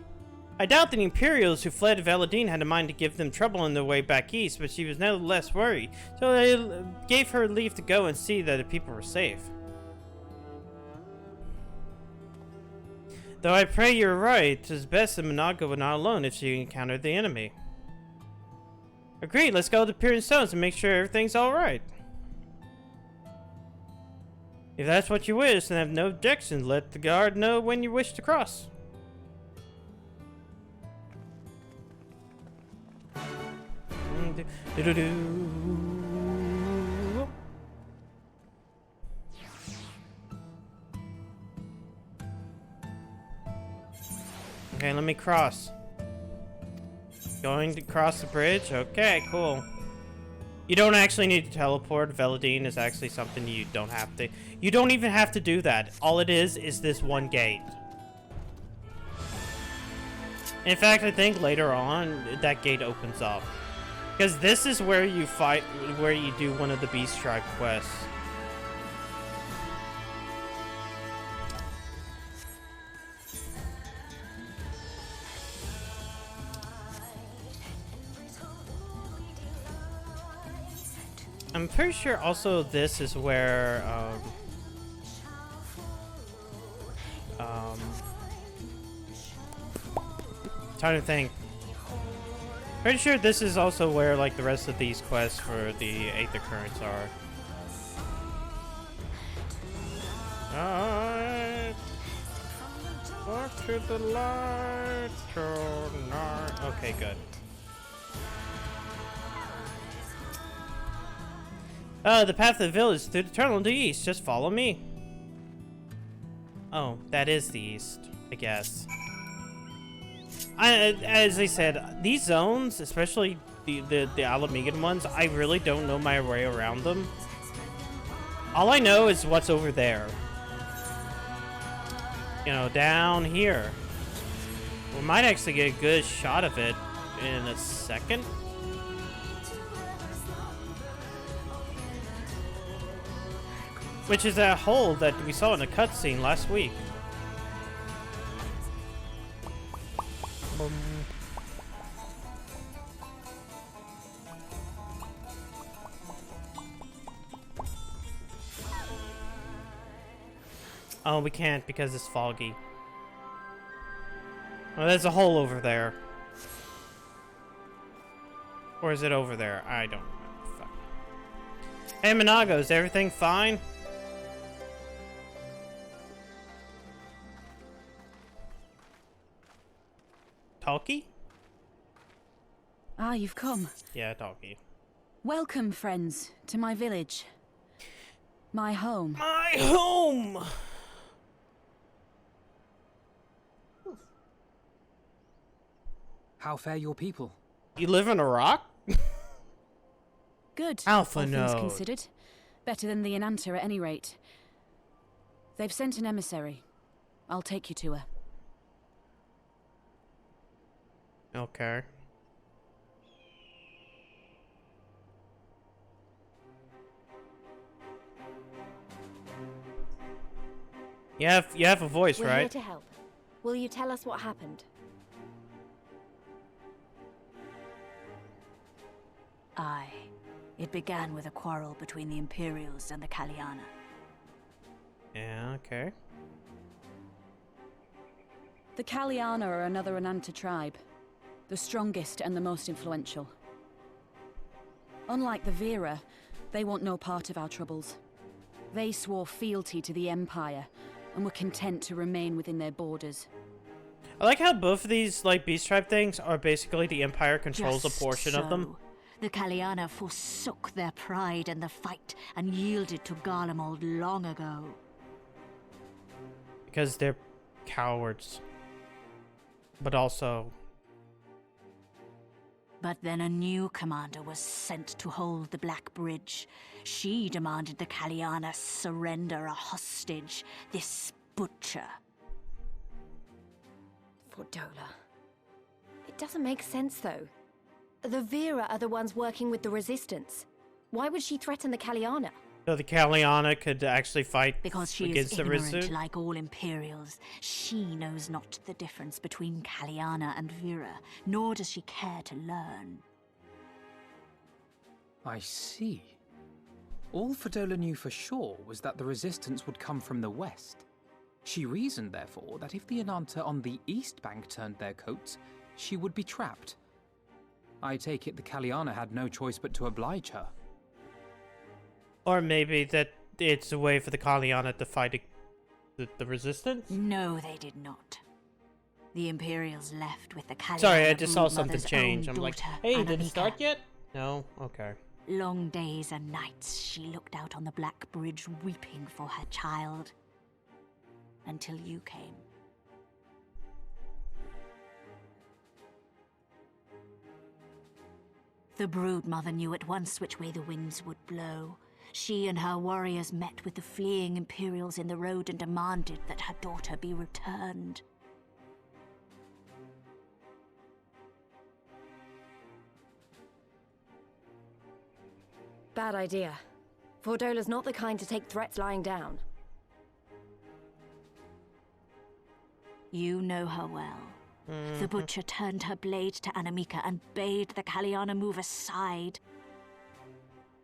I doubt the Imperials who fled Veladine had a mind to give them trouble on their way back east, but she was nevertheless worried, so I gave her leave to go and see that the people were safe. Though I pray you're right, it is best that Monago were not alone if she encountered the enemy. Agreed, let's go to the Peering Stones and make sure everything's alright. If that's what you wish, then I have no objection. Let the guard know when you wish to cross. Okay, let me cross. Going to cross the bridge? Okay, cool. You don't actually need to teleport. Veladine is actually something you don't have to... You don't even have to do that. All it is this one gate. In fact, I think later on, that gate opens up. Because this is where you fight... Where you do one of the Beast Tribe quests. I'm pretty sure also this is where, trying to think. Pretty sure this is also where, like, the rest of these quests for the Aether Currents are. Alright. Walk to the light tonight. Okay, good. The path to the village through the tunnel to the east. Just follow me. Oh, that is the east, I guess. As I said, these zones, especially the Alamegan ones, I really don't know my way around them. All I know is what's over there. You know, down here. We might actually get a good shot of it in a second. Which is that hole that we saw in the cutscene last week. Oh, we can't because it's foggy. Oh, there's a hole over there. Or is it over there? I don't remember. Fuck. Hey, Monago, is everything fine? Talkie? Ah, you've come. Yeah, Talkie. Welcome, friends, to my village. My home. My home! How fare your people? You live in a rock? Good. Alpha all things node. considered. Better than the Enanta at any rate. They've sent an emissary. I'll take you to her. Okay. You have a voice, We're right? here to help. Will you tell us what happened? Aye. It began with a quarrel between the Imperials and the Kaliana. Yeah, okay. The Kaliana are another Ananta tribe. The strongest and the most influential. Unlike the Vera, they want no part of our troubles. They swore fealty to the Empire, and were content to remain within their borders. I like how both of these, like, beast tribe things are basically the Empire controls Just a portion of them. The Kaliana forsook their pride in the fight and yielded to Garlemald long ago. Because they're cowards. But also... But then a new commander was sent to hold the Black Bridge. She demanded the Kaliana surrender a hostage, this butcher. Fordola. It doesn't make sense, though. The Vera are the ones working with the Resistance. Why would she threaten the Kaliana? So the Kaliana could actually fight Because she against is the ignorant, Rizu? like all Imperials. She knows not the difference between Kaliana and Vera, nor does she care to learn. I see. All Fordola knew for sure was that the resistance would come from the west. She reasoned, therefore, that if the Ananta on the east bank turned their coats, she would be trapped. I take it the Kaliana had no choice but to oblige her. Or maybe that it's a way for the Kaliana to fight the resistance? No, they did not. The Imperials left with the Kaliana. Sorry, I just saw something broodmother's change. own I'm like, daughter, hey, did it Anamika. start yet? No? Okay. Long days and nights she looked out on the Black Bridge weeping for her child. Until you came. The broodmother knew at once which way the winds would blow. She and her warriors met with the fleeing Imperials in the road and demanded that her daughter be returned. Bad idea. Fordola's not the kind to take threats lying down. You know her well. The butcher turned her blade to Anamika and bade the Kaliana move aside.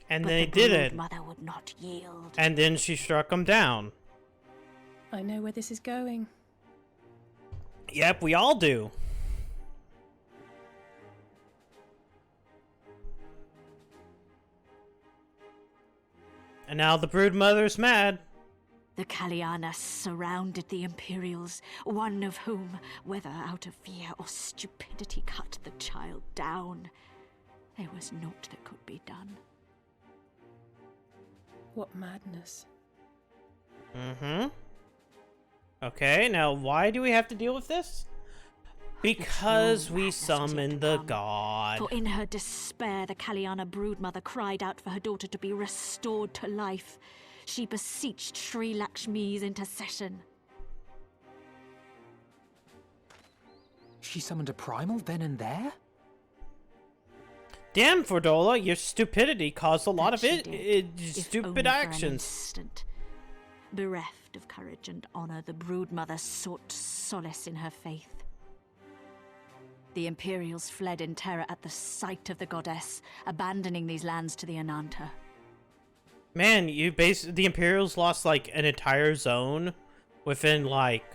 And But they the did it. broodmother would not yield. And then she struck him down. I know where this is going. Yep, we all do. And now the broodmother's mad. The Kaliana surrounded the Imperials, one of whom, whether out of fear or stupidity, cut the child down. There was naught that could be done. What madness. Mm-hmm. Okay, now why do we have to deal with this? Because we summoned the god. For in her despair, the Kaliana broodmother cried out for her daughter to be restored to life. She beseeched Sri Lakshmi's intercession. She summoned a primal then and there? Damn, Fordola, your stupidity caused a lot of If only stupid for an actions. instant. Bereft of courage and honor, the broodmother sought solace in her faith. The Imperials fled in terror at the sight of the goddess, abandoning these lands to the Ananta. Man, the Imperials lost like an entire zone within like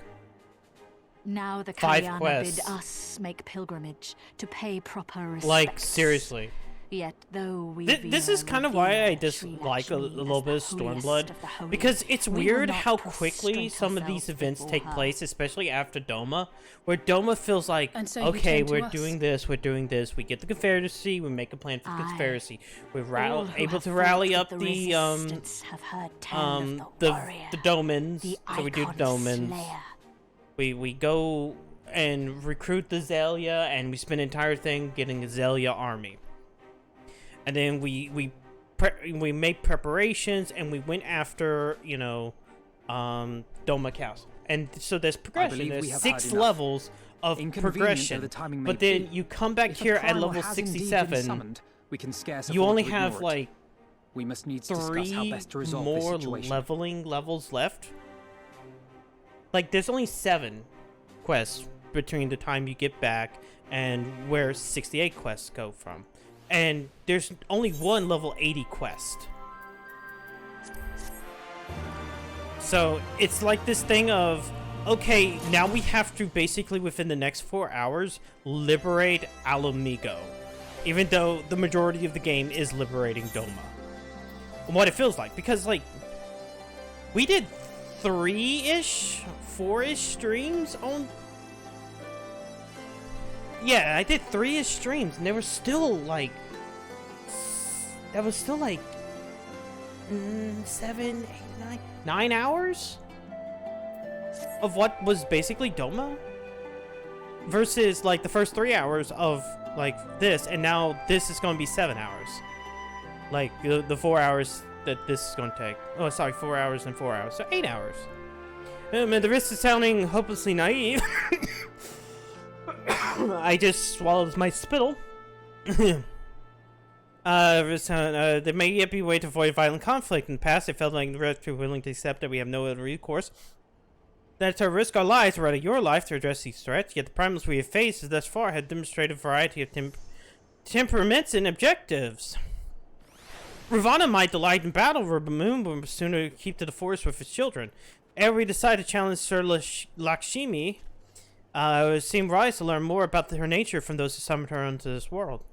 Now the 5 Kaliana quests. bid us make pilgrimage to pay proper respects. Like seriously. Yet though we This is kind of why I dislike a little bit of Stormblood, because it's weird how quickly some of these events take place, especially after Doma, where Doma feels like, And so you okay, came to we're us. doing this, we get the Confederacy, we make a plan for the Aye. Confederacy, we're All who able have to fought rally with up the the resistance have heard tell of the warrior, Domans, the so we do icon Domans. slayer. We go and recruit the Zelia, and we spend an entire thing getting a Zelia army. And then we made preparations, and we went after, you know, Doma Castle. And so there's progression. believe we There's have 6 heard enough. levels of Inconvenient progression. though the timing may But then be, you come back if a here at primal level has indeed been 67. summoned, we can scarce You afford only to have ignore it. like We must needs discuss how 3 best to resolve this more situation. leveling levels left. Like, there's only 7 quests between the time you get back and where 68 quests go from. And there's only one level 80 quest. So it's like this thing of, okay, now we have to basically within the next 4 hours liberate Alamigo. Even though the majority of the game is liberating Doma. What it feels like. Because, like, we did 3-ish, 4-ish streams on... Yeah, I did 3-ish streams, and they were still, like... That was still, like... 7, 8, 9 hours? Of what was basically Doma? Versus, like, the first 3 hours of, like, this, and now this is going to be 7 hours. Like, the 4 hours that this is going to take. Oh, sorry, 4 hours and 4 hours. So 8 hours. Man, the risk is sounding hopelessly naive. I just swallowed my spittle. There may yet be a way to avoid violent conflict. In the past, it felt like the rest were willing to accept that we have no other recourse. That to risk our lives, or rather your life, to address these threats. Yet the problems we have faced thus far have demonstrated a variety of temperaments and objectives. Ravana might delight in battle, but Moon would sooner keep to the forest with his children. Ere we decide to challenge Sir Lakshmi, it would seem wise to learn more about her nature from those who summoned her into this world.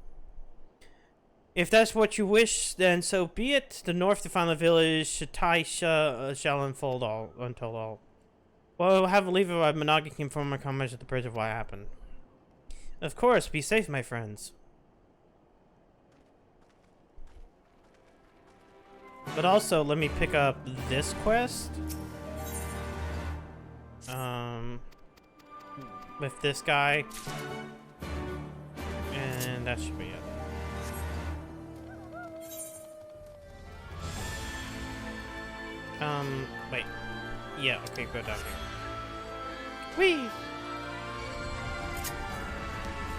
If that's what you wish, then so be it. The north to find the village Shataisha shall unfold until all. Well, we'll have a leave of Managa can inform my comments at the bridge of what happened. Of course, be safe, my friends. But also, let me pick up this quest. With this guy. And that should be it. Wait. Yeah, okay, go down here. Whee!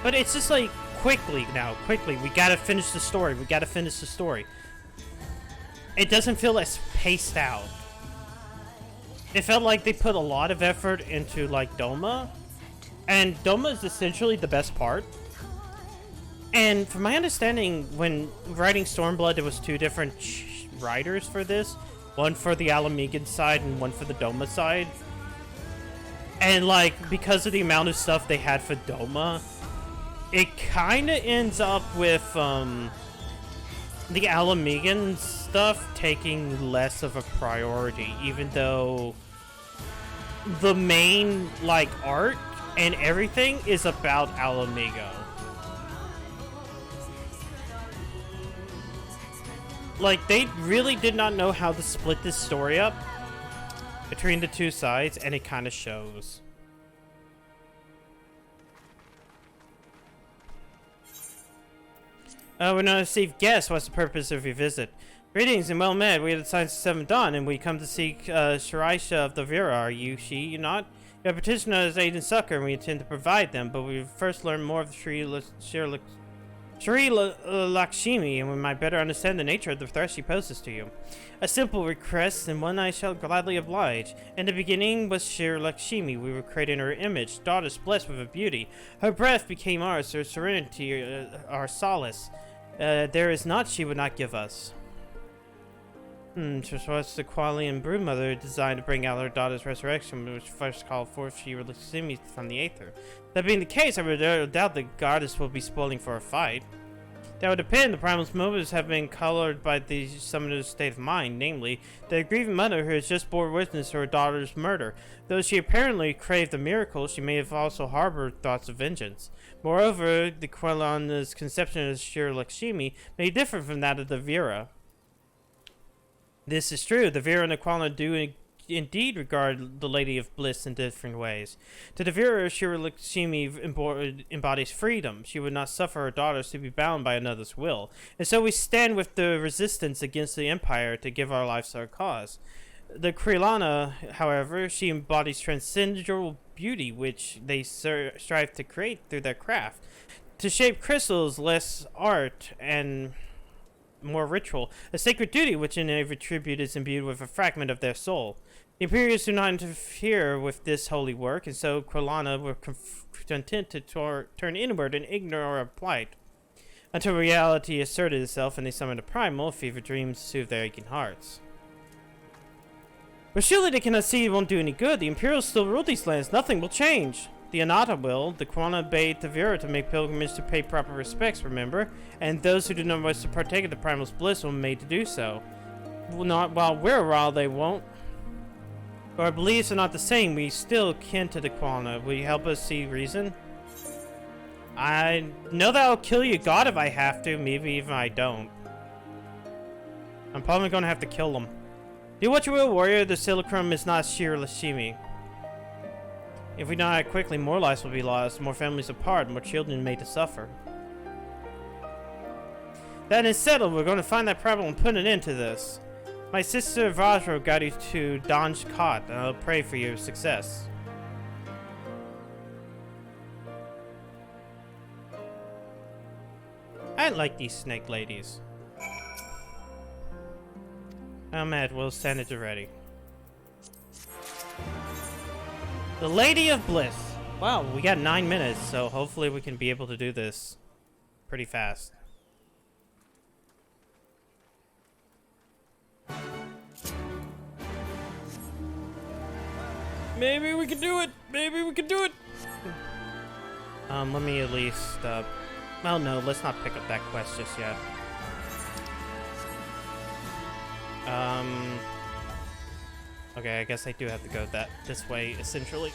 But it's just like, quickly, we gotta finish the story, It doesn't feel as paced out. It felt like they put a lot of effort into, like, Doma. And Doma is essentially the best part. And from my understanding, when writing Stormblood, there was 2 different writers for this. One for the Alamigan side and one for the Doma side. And, like, because of the amount of stuff they had for Doma, it kind of ends up with, the Alamigan stuff taking less of a priority, even though the main, like, art and everything is about Alamigo. Like, they really did not know how to split this story up between the 2 sides, and it kind of shows. We're not a safe guess. What's the purpose of your visit? Greetings and well met. We are the Science of 7 Dawn, and we come to seek Shiraisha of the Vera. Are you she? You not? Your petitioner is aid and succor, and we intend to provide them, but we first learn more of the Shri Lakshmi, and we might better understand the nature of the threat she poses to you. A simple request, and one I shall gladly oblige. In the beginning was Shri Lakshmi. We were created in her image, daughters blessed with her beauty. Her breath became ours, her serenity, our solace. There is naught she would not give us. Just was the Qualian Broodmother designed to bring out her daughter's resurrection, which first called forth Shri Lakshmi from the Aether. That being the case, I would doubt the goddess will be spoiling for a fight. That would depend. The primal's motives have been colored by the summoner's state of mind, namely, the grieving mother who has just bore witness to her daughter's murder. Though she apparently craved a miracle, she may have also harbored thoughts of vengeance. Moreover, the Qualian's conception of Shri Lakshmi may differ from that of the Vera. This is true. The Vera and the Qualian do indeed regard the Lady of Bliss in different ways. To the Vera, Shri Lakshmi embodies freedom. She would not suffer her daughters to be bound by another's will. And so we stand with the resistance against the Empire to give our lives to our cause. The Qualiana, however, she embodies transcendental beauty, which they strive to create through their craft. To shape crystals, less art, and more ritual, a sacred duty which in every tribute is imbued with a fragment of their soul. The Imperials do not interfere with this holy work, and so Kralana were content to turn inward and ignore our plight, until reality asserted itself and they summoned a primal, fever dreams to soothe their aching hearts. But surely they cannot see it won't do any good. The Imperials still rule these lands. Nothing will change. The Anata will. The Kralana bade Tavira to make pilgrimage to pay proper respects, remember? And those who do not wish to partake of the primal's bliss will be made to do so. Not while we're around, they won't. But our beliefs are not the same. We still kin to the Kralana. Will you help us see reason? I know that I'll kill you, God, if I have to. Maybe even I don't. I'm probably gonna have to kill them. Do what you will, warrior. The Silacrum is not sheer Lashimi. If we don't act quickly, more lives will be lost, more families apart, more children made to suffer. That is settled. We're going to find that problem and put an end to this. My sister Vajra got you to Donj Kot, and I'll pray for your success. I like these snake ladies. Ahmed, we'll send it ready. The Lady of Bliss. Wow, we got 9 minutes, so hopefully we can be able to do this pretty fast. Maybe we can do it! Maybe we can do it! Let me at least, well, no, let's not pick up that quest just yet. Okay, I guess I do have to go this way, essentially.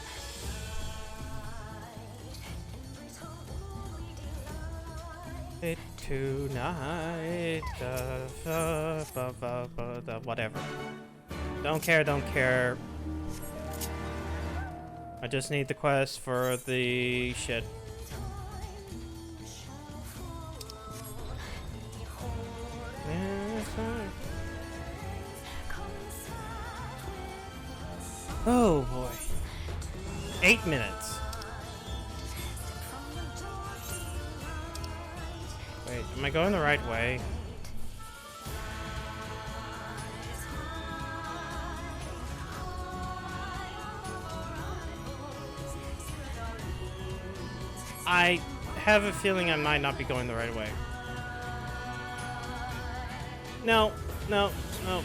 Tonight, whatever. Don't care. I just need the quest for the shit. Oh boy. 8 minutes. Wait, am I going the right way? I have a feeling I might not be going the right way. No,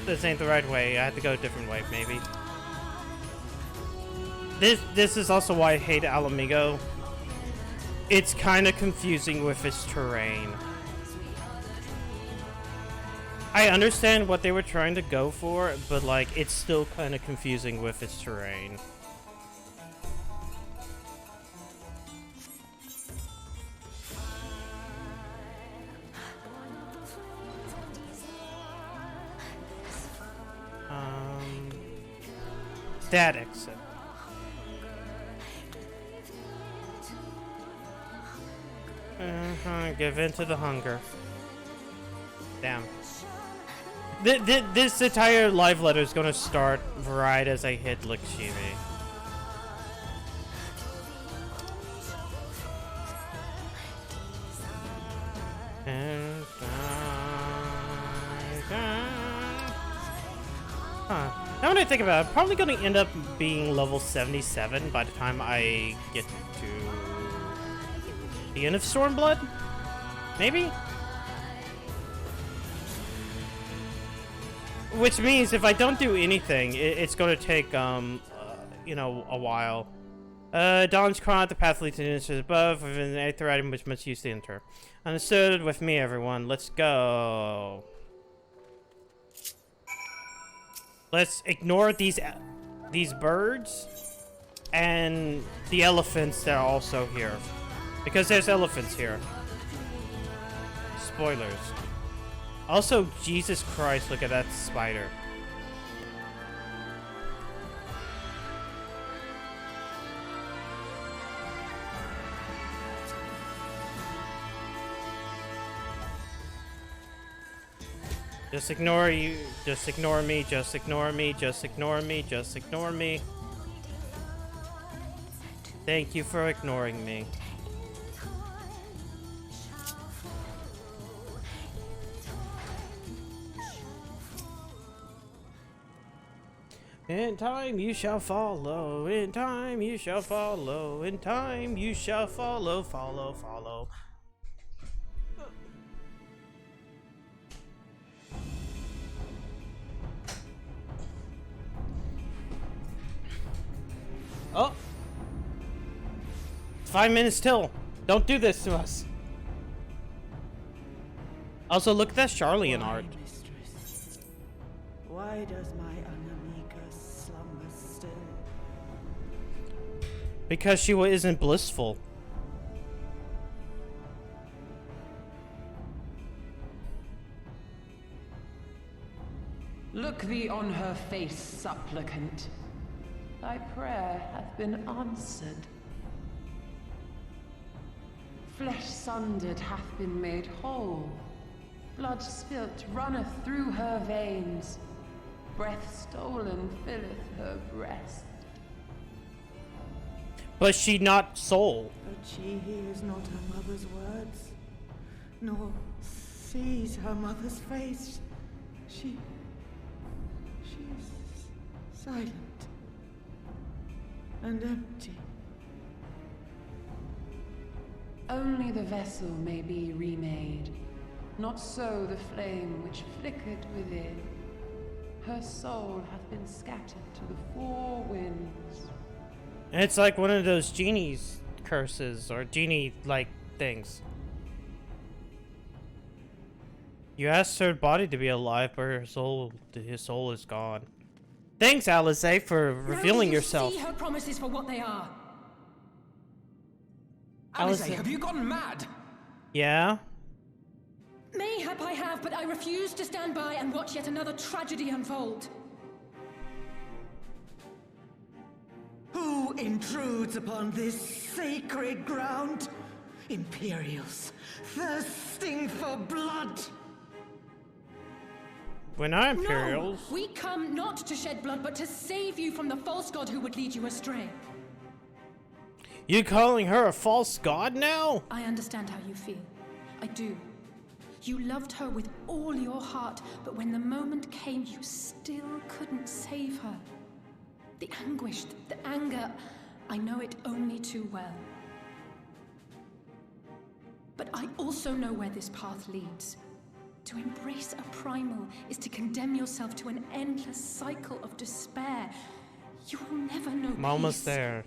this ain't the right way. I have to go a different way, maybe. This is also why I hate Alamigo. It's kind of confusing with its terrain. I understand what they were trying to go for, but like, it's still kind of confusing with its terrain. That exit. Give in to the hunger. Damn. This entire live letter is gonna start right as I hit Lakshmi. Huh. Now when I think about it, I'm probably gonna end up being level 77 by the time I get to the end of Stormblood? Maybe? Which means if I don't do anything, it's going to take, you know, a while. Dawn's Crown, the path leads to the instance above, with an aether item which must use to enter. Understood with me, everyone. Let's go. Let's ignore these birds and the elephants that are also here. Because there's elephants here. Spoilers. Also, Jesus Christ, look at that spider. Just ignore you. Just ignore me. Just ignore me. Just ignore me. Just ignore me. Thank you for ignoring me. In time you shall follow, in time you shall follow, in time you shall follow, follow. Oh! 5 minutes till. Don't do this to us. Also, look at that Charlian art. Mistress, why does my Anamika slumber still? Because she isn't blissful. Look thee on her face, supplicant. Thy prayer hath been answered. Flesh sundered hath been made whole. Blood spilt runneth through her veins. Breath stolen filleth her breast. But she not soul. But she hears not her mother's words, nor sees her mother's face. She's silent and empty. Only the vessel may be remade, not so the flame which flickered within. Her soul hath been scattered to the four winds. And it's like one of those genie's curses, or genie-like things. You asked her body to be alive, but his soul is gone. Thanks, Alice, for revealing yourself. See her promises for what they are. Alice, have you gone mad? Yeah? Mayhap I have, but I refuse to stand by and watch yet another tragedy unfold. Who intrudes upon this sacred ground? Imperials, thirsting for blood. We're not Imperials. No! We come not to shed blood, but to save you from the false god who would lead you astray. You calling her a false god now? I understand how you feel. I do. You loved her with all your heart, but when the moment came, you still couldn't save her. The anguish, the anger, I know it only too well. But I also know where this path leads. To embrace a primal is to condemn yourself to an endless cycle of despair. You will never know I'm almost peace. there.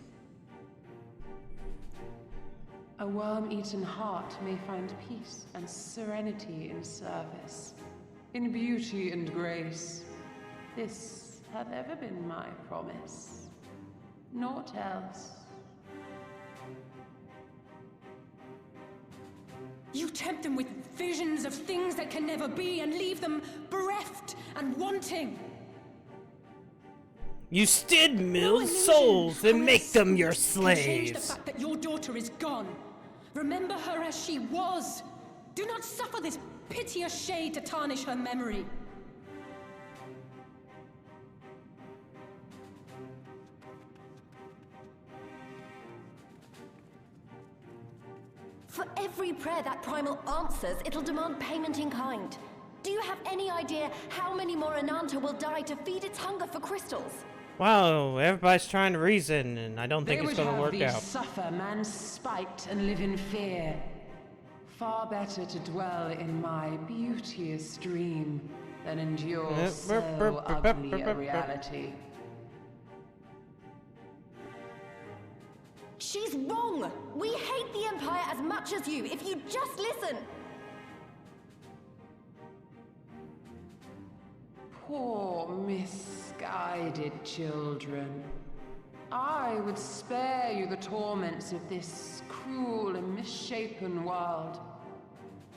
A worm-eaten heart may find peace and serenity in service, in beauty and grace. This hath ever been my promise. Naught else. You tempt them with visions of things that can never be and leave them bereft and wanting. You stid mill souls and make them your Change the slaves. fact that your daughter is gone. Remember her as she was. Do not suffer this piteous shade to tarnish her memory. For every prayer that primal answers, it'll demand payment in kind. Do you have any idea how many more Ananta will die to feed its hunger for crystals? Wow, everybody's trying to reason, and I don't think They it's would gonna have work thee out. suffer man's spite and live in fear. Far better to dwell in my beauteous dream than endure so ugly a reality. She's wrong! We hate the Empire as much as you, if you just listen! Poor misguided children. I would spare you the torments of this cruel and misshapen world.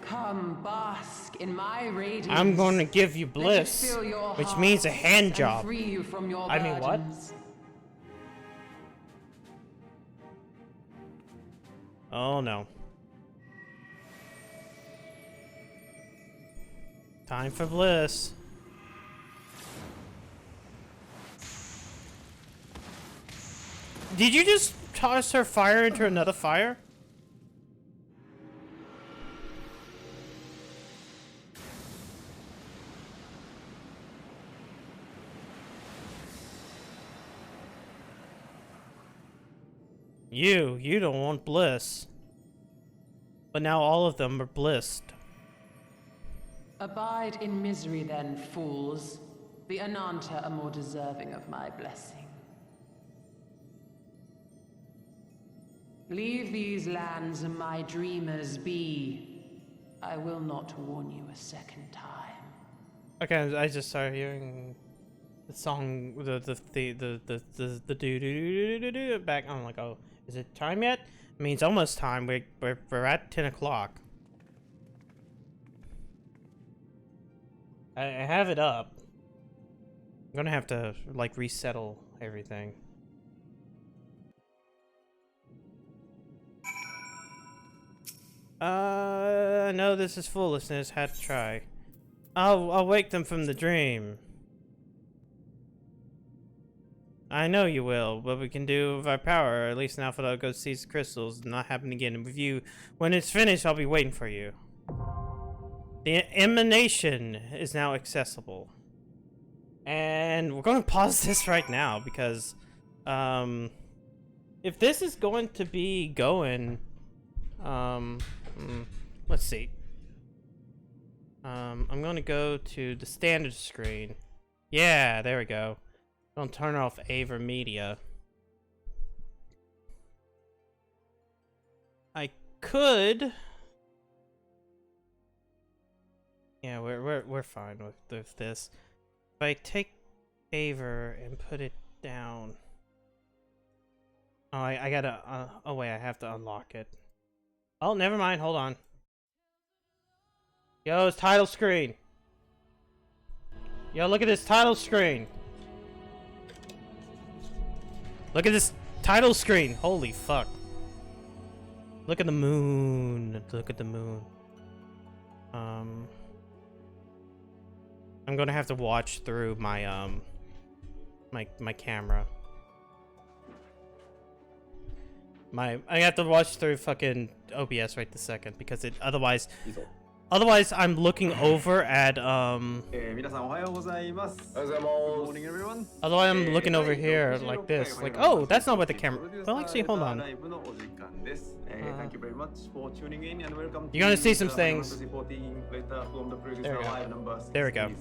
Come bask in my radiance. I'm going to give you Let it bliss, fill your which means a hearts hand and job. free you from your I mean, what? burdens. Oh no. Time for bliss. Did you just toss her fire into another fire? You don't want bliss. But now all of them are blissed. Abide in misery then, fools. The Ananta are more deserving of my blessing. Leave these lands and my dreamers be. I will not warn you a second time. Okay, I just started hearing the song, the do do do do back. I'm like, oh, is it time yet? I mean, it's almost time. We're at 10 o'clock. I have it up. I'm gonna have to like resettle everything. No, this is foolishness. Had to try. I'll wake them from the dream. I know you will. What we can do with our power, at least now for I'll go seize the crystals, not happen again with you. When it's finished, I'll be waiting for you. The emanation is now accessible. And we're going to pause this right now because, if this is going to be going, let's see. I'm going to go to the standard screen. Yeah, there we go. Don't turn off Aver Media. I could. Yeah, we're fine with this. If I take Aver and put it down. Oh, I gotta. Oh wait, I have to unlock it. Oh, never mind. Hold on. Yo, it's title screen. Yo, look at this title screen. Look at this title screen. Holy fuck. Look at the moon. Look at the moon. I'm gonna have to watch through my my camera. I have to watch through fucking OBS right this second because it otherwise I'm looking over at otherwise I'm looking over here like this, like, oh, that's not what the camera. Well, actually, hold on. Thank you very much for tuning in and welcome. You're gonna see some things. There we go.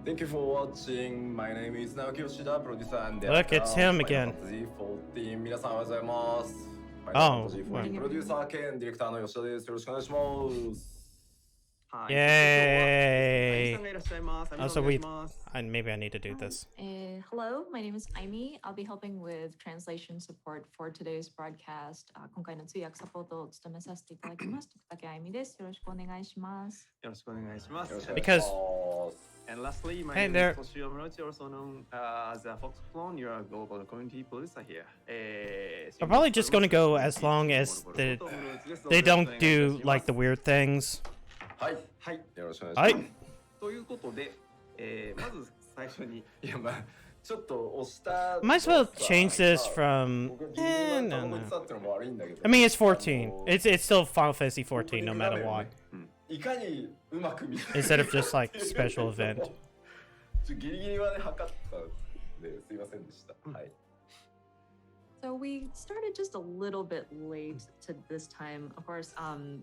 Thank you for watching. My name is Naoki Yoshida, producer and Look, it's him again. Oh, producer兼ディレクターの吉田です。よろしくお願いします。 Yay! Also, maybe I need to do this. Hello, my name is Aimi. I'll be helping with translation support for today's broadcast. 今回の通訳サポートを務めさせていただきます。竹Aimiです。よろしくお願いします。よろしくお願いします。Because And lastly, my hey name there. is Toshio Morochi, also known as Fox Clone. You're a global community producer here. I'm probably just gonna go as long as they don't do like the weird things. はい、はい、よろしくお願いします。ということで、まず最初に、いやまあちょっと押した。Might as well change this from. No. I mean, it's 14. It's still Final Fantasy 14, no matter what. Instead of just like special event. ギリギリはね測ったんですいませんでした。はい。So we started just a little bit late to this time. Of course,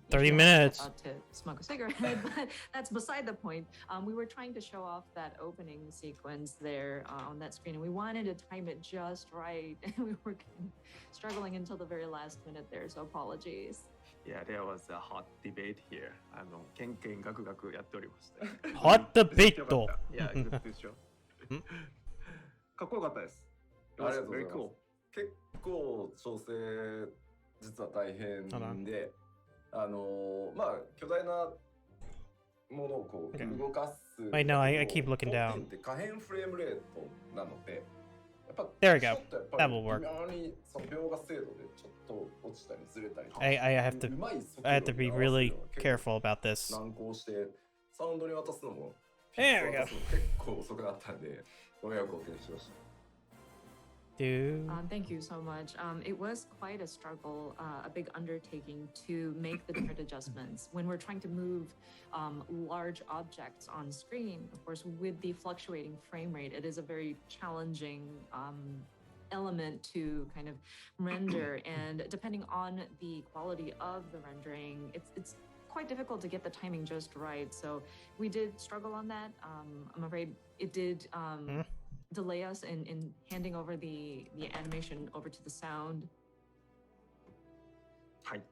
30 minutes. About to smoke a cigarette, but that's beside the point. We were trying to show off that opening sequence there on that screen, and we wanted to time it just right. And we were struggling until the very last minute there, so apologies. Yeah, there was a hot debate here. ケンケンガクガクやっておりました。Hot debate. Yeah, good to show. かっこよかったです。ありがとうございます。結構調整実は大変で、まあ巨大なものをこう動かす。Wait, no, I keep looking down. 可変フレームレートなので、やっぱ There we go. That will work. 微妙にその描画精度でちょっと落ちたりずれたり。I have to be really careful about this. 難航してサウンドに渡すのも There we go. 結構遅くなったんでご迷惑をおかけしました。Thank you so much. It was quite a struggle, a big undertaking to make the different adjustments. When we're trying to move large objects on screen, of course, with the fluctuating frame rate, it is a very challenging element to kind of render, and depending on the quality of the rendering, it's quite difficult to get the timing just right. So we did struggle on that. I'm afraid it did delay us in handing over the animation over to the sound. はい。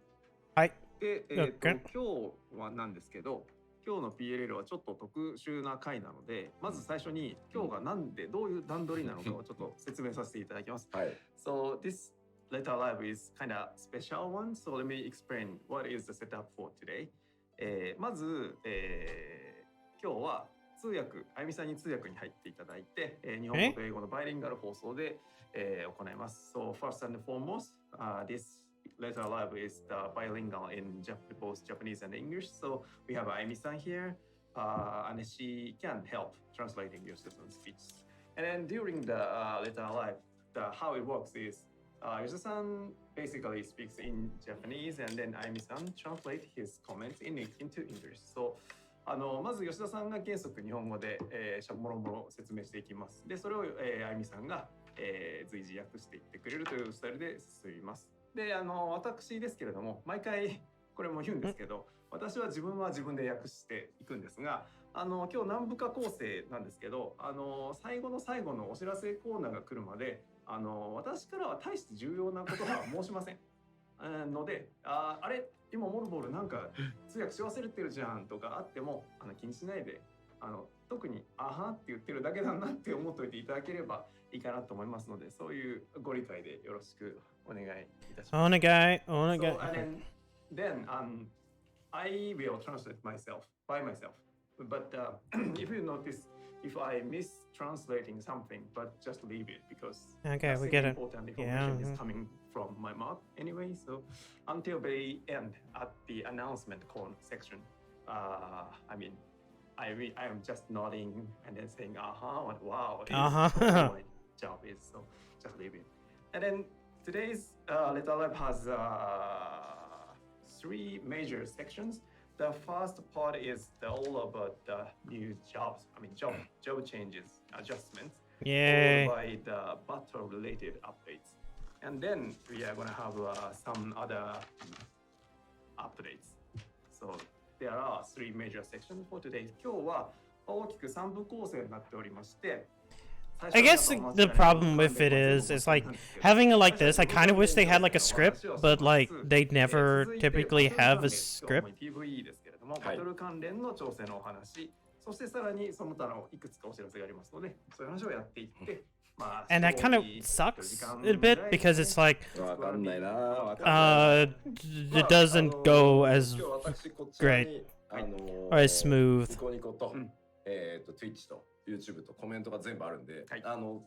はい。で、今日はなんですけど、今日の PLL はちょっと特殊な回なので、まず最初に今日がなんでどういう段取りなのかをちょっと説明させていただきます。はい。So this letter live is kind of special one. So let me explain what is the setup for today. まず、今日は通訳、あゆみさんに通訳に入っていただいて、日本語と英語のバイリンガル放送で、行います。So first and foremost, this letter live is bilingual in both Japanese and English. So we have Ayumi-san here, and she can help translating Yoshida-san's speech. And then during the letter live, how it works is Yoshida-san basically speaks in Japanese, and then Ayumi-san translate his comments into English. So まず吉田さんが原則日本語で、もろもろ説明していきます。で、それを、あゆみさんが、随時訳していってくれるというスタイルで進みます。で、私ですけれども、毎回これも言うんですけど、私は自分で訳していくんですが、今日何部か構成なんですけど、最後の最後のお知らせコーナーが来るまで、私からは大して重要なことは申しません。ので、あれ今モルボールなんか通訳し忘れてるじゃんとかあっても気にしないで特に「あは」って言ってるだけだなって思っておいていただければいいかなと思いますので、そういうご理解でよろしくお願いいたします。お願い。So, then I will translate by myself. But if you notice, if I mistranslating something, but just leave it because we get it. Important information is coming from my mouth anyway. So until very end at the announcement section, I mean, I am just nodding and then saying "aha" and "wow." My job is so just leave it. And then today's Letter Lab has 3 major sections. The first part is all about the new jobs. I mean, job changes, adjustments. Yay. Followed by the battle-related updates. And then we are going to have some other updates. So there are 3 major sections for today. 今日は大きく3部構成になっておりまして、I guess the problem with it is like having it like this. I kind of wish they had like a script, but like they never typically have a script. And that kind of sucks a bit because it's like it doesn't go as great or as smooth. Twitch と YouTube とコメントが全部あるんで、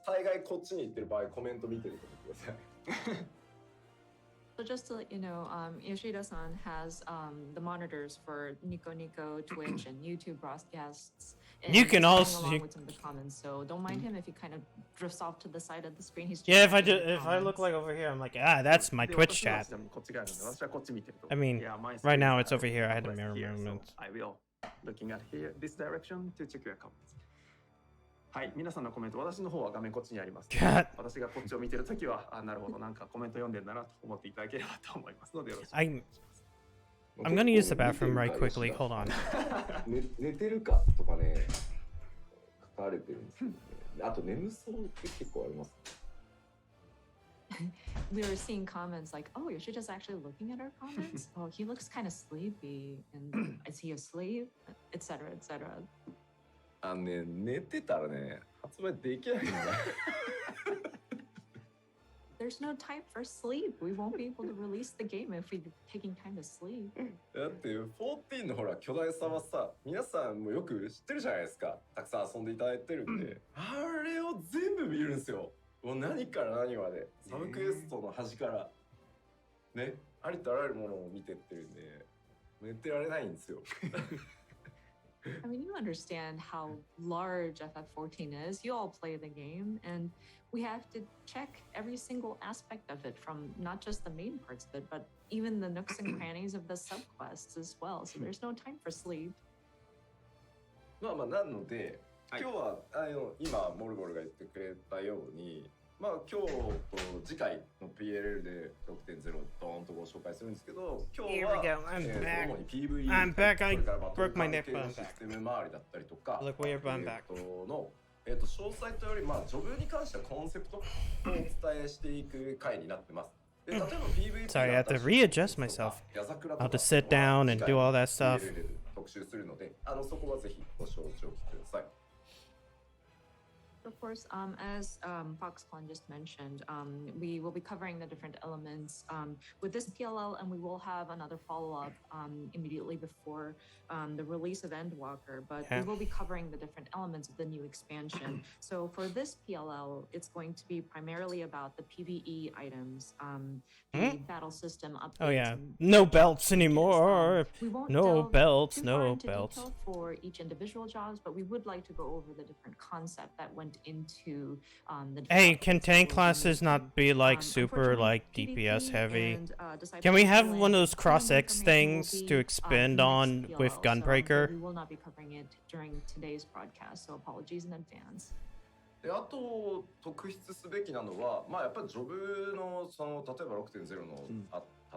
大概こっちに行ってる場合コメント見てると思ってください。So just to let you know, Yoshida-san has the monitors for Nico Nico, Twitch, and YouTube broadcasts. And you can also along with some of the comments, so don't mind him if he kind of drifts off to the side of the screen. He's if I look like over here, I'm like, that's my Twitch chat. I mean, right now it's over here. I had a mirror movement. I will looking at here this direction to check your comments. はい、皆さんのコメント、私の方は画面こっちにあります。私がこっちを見てるときは、なるほど、なんかコメント読んでんだなと思っていただければと思いますので、よろしくお願いします。I'm gonna use the bathroom right quickly. Hold on. 寝てるかとかね、書かれてるんですけどね。あと眠そうって結構あります。We were seeing comments like, "Oh, Yoshida's actually looking at our comments. Oh, he looks kind of sleepy, and is he asleep, etc., etc." 寝てたらね、発売できないんだ。There's no time for sleep. We won't be able to release the game if we're taking time to sleep. だって14のほら巨大さはさ、皆さんもよく知ってるじゃないですか。たくさん遊んでいただいてるんで、あれを全部見るんですよ。もう何から何まで、サブクエストの端からね、ありとあらゆるものを見てってるんで、寝てられないんですよ。I mean, you understand how large FF14 is. You all play the game, and we have to check every single aspect of it, from not just the main parts of it, but even the nooks and crannies of the subquests as well. So there's no time for sleep. まあなので、今日は今モルボルが言ってくれたように、まあ今日と次回の PLL で 6.0 ドーンとご紹介するんですけど、今日 Here は we go. I'm back. 主に PVE I'm back. そ I れからまあ broke my neck, 系 but の I'm シ back. ステム周りだったりとか、 Look where I'm back. の詳細というよりまあジョブに関してはコンセプトをお伝えしていく回になってます。で例えば PVP Sorry, I have to readjust myself. I'll have to sit down and do all that stuff. 特集するので、そこはぜひご承知おきください。Of course, as Foxconn just mentioned, we will be covering the different elements with this PLL, and we will have another follow-up immediately before the release of Endwalker, but we will be covering the different elements of the new expansion. So for this PLL, it's going to be primarily about the PvE items, the battle system updates. Oh yeah, no belts anymore. No belts, no into belts. detail for each individual jobs, but we would like to go over the different concept that went into the Hey, can tank classes not be like super like DPS heavy? Can we have one of those cross X things to expand on with Gunbreaker? We will not be covering it during today's broadcast, so apologies in advance. であと特筆すべきなのは、まあやっぱりジョブのその例えば 6.0 の、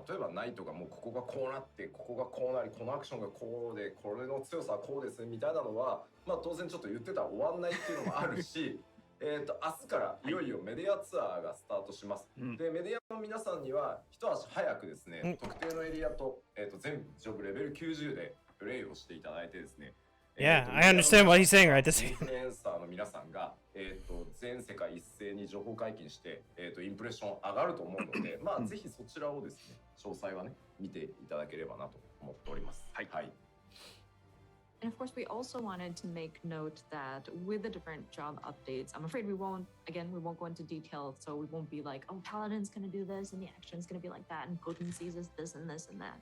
例えばナイトがもうここがこうなってここがこうなりこのアクションがこうでこれの強さはこうですねみたいなのは、まあ当然ちょっと言ってたら終わんないっていうのもあるし明日からいよいよメディアツアーがスタートします、でメディアの皆さんには一足早くですね、特定のエリアと、全部ジョブレベル90でプレイをしていただいてですね、Yeah, I understand what he's saying right this インフルエンサーの皆さんが、全世界一斉に情報解禁して、インプレッション上がると思うので、まあぜひそちらをですね、詳細はね、見ていただければなと思っております。はい。はい。And of course, we also wanted to make note that with the different job updates, I'm afraid we won't go into detail, so we won't be like, oh, Paladin's going to do this, and the action's going to be like that, and potencies is this and this and that.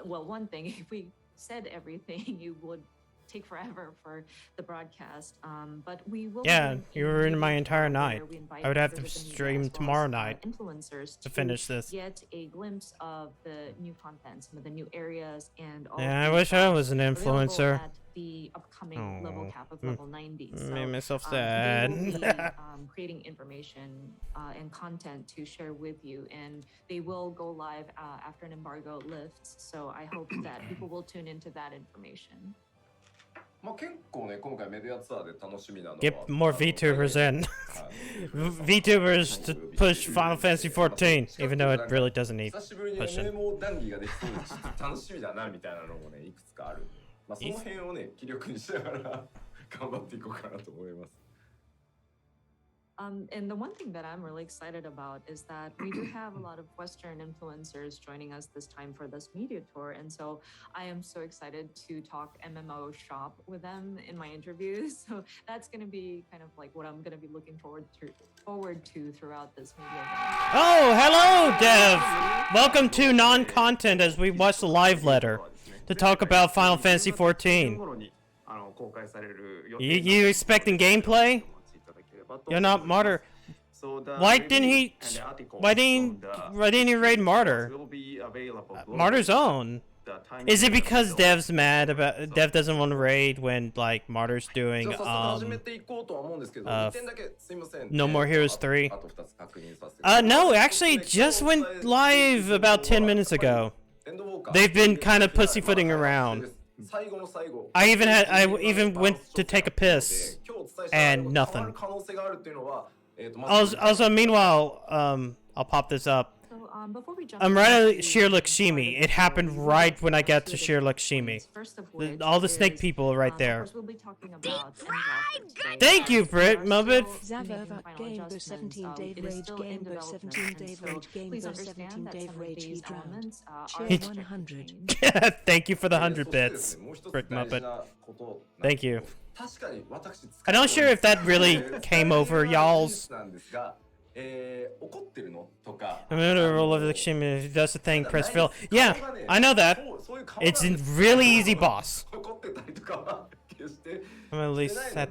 Well, one thing, if we said everything, you would take forever for the broadcast, but we will. Yeah, you were in my entire night. I would have to stream tomorrow night to finish this. Get a glimpse of the new content, some of the new areas, and all. Yeah, I wish I was an influencer. At the upcoming level cap of level 90. So, made myself sad. They will be creating information and content to share with you, and they will go live after an embargo lifts. So I hope that people will tune into that information. まあ結構ね、今回メディアツアーで楽しみなのは Get more VTubers in. VTubers to push Final Fantasy 14, even though it really doesn't need 久しぶりに pushing. MMO 談義ができそうでちょっと楽しみだなみたいなのもね、いくつかあるんで、まあその辺をね、気力にしながら頑張っていこうかなと思います。And the one thing that I'm really excited about is that we do have a lot of Western influencers joining us this time for this media tour. And so I am so excited to talk MMO shop with them in my interviews. So that's going to be kind of like what I'm going to be looking forward to throughout this media event. Oh, hello, Dev! Welcome to non-content as we watch the live letter to talk about Final Fantasy 14. You expecting gameplay? You're not Martyr. Why didn't he raid Martyr? Martyr's own. Is it because Dev's mad about Dev doesn't want to raid when like Martyr's doing No More Heroes 3? No, actually just went live about 10 minutes ago. They've been kind of pussyfooting around. I even went to take a piss and nothing. Also, meanwhile, I'll pop this up. I'm right at Shir Lakshmi. It happened right when I got to Shir Lakshmi. All the snake people are right there. Thank you, Brit Muppet. Game 17 Dave Rage, Game 17 Dave Rage, Game 17 Dave Rage, he drowned. Cheer 100. Thank you for the 100 bits, Brit Muppet. Thank you. I'm not sure if that really came over y'all's. I'm gonna roll over the Lakshmi. If he does the thing, press fill. Yeah, I know that. It's a really easy boss. I'm at least that.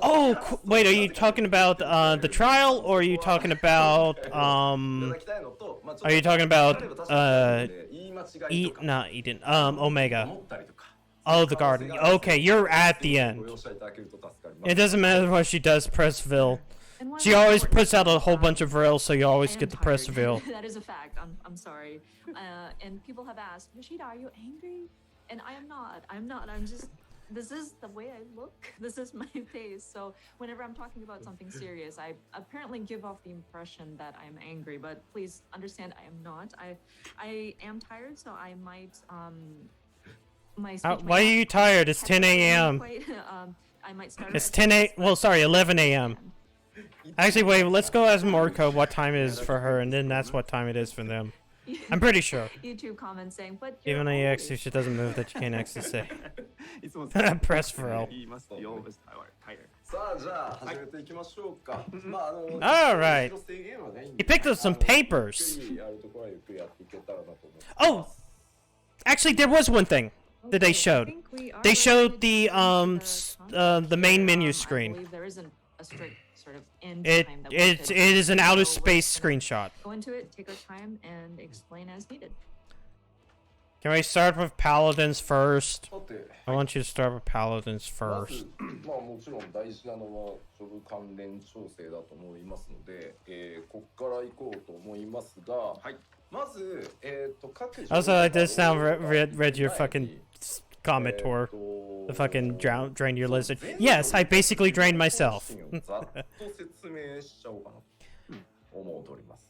Oh, wait, are you talking about the trial, or are you talking about not Eden, Omega? Oh, the garden. Okay, you're at the end. It doesn't matter what she does, press fill. And one She of the always important puts out a things, whole bunch of reels, so you always I am get the press tired. reveal. That is a fact. I'm sorry. And people have asked, Yoshida, are you angry? And I am not. I'm not. I'm just. This is the way I look. This is my face. So whenever I'm talking about something serious, I apparently give off the impression that I'm angry. But please understand, I am not. I am tired, so I might my speech Why are you tired? It's 10 a.m. I might start. It's 10 a. Well, sorry, 11 a.m. Actually, wait. Let's go ask Moriko what time it is for her, and then that's what time it is for them. I'm pretty sure. YouTube comment saying, but you're Even though you always actually she doesn't move, that you can't actually say. いつも Press for all. 言います。You're always tired. さあじゃあ始めていきましょうか。まあAll right. He picked up some papers. Oh, actually, there was one thing that they showed. They showed the main menu I screen. believe there isn't a strict sort of end It time that we it could it is an outer go with. space screenshot. Go into it, take our time, and explain as needed. Can we start with paladins first? I want you to start with paladins ま first. ずまあもちろん大事なのはジョブ関連調整だと思いますので、ここから行こうと思いますが、はい。まず各 Also, I just now read your fucking comment, Tor. The fucking drain your lizard. Yes, I basically drained myself. ざっと説明しちゃおうかなと思っております。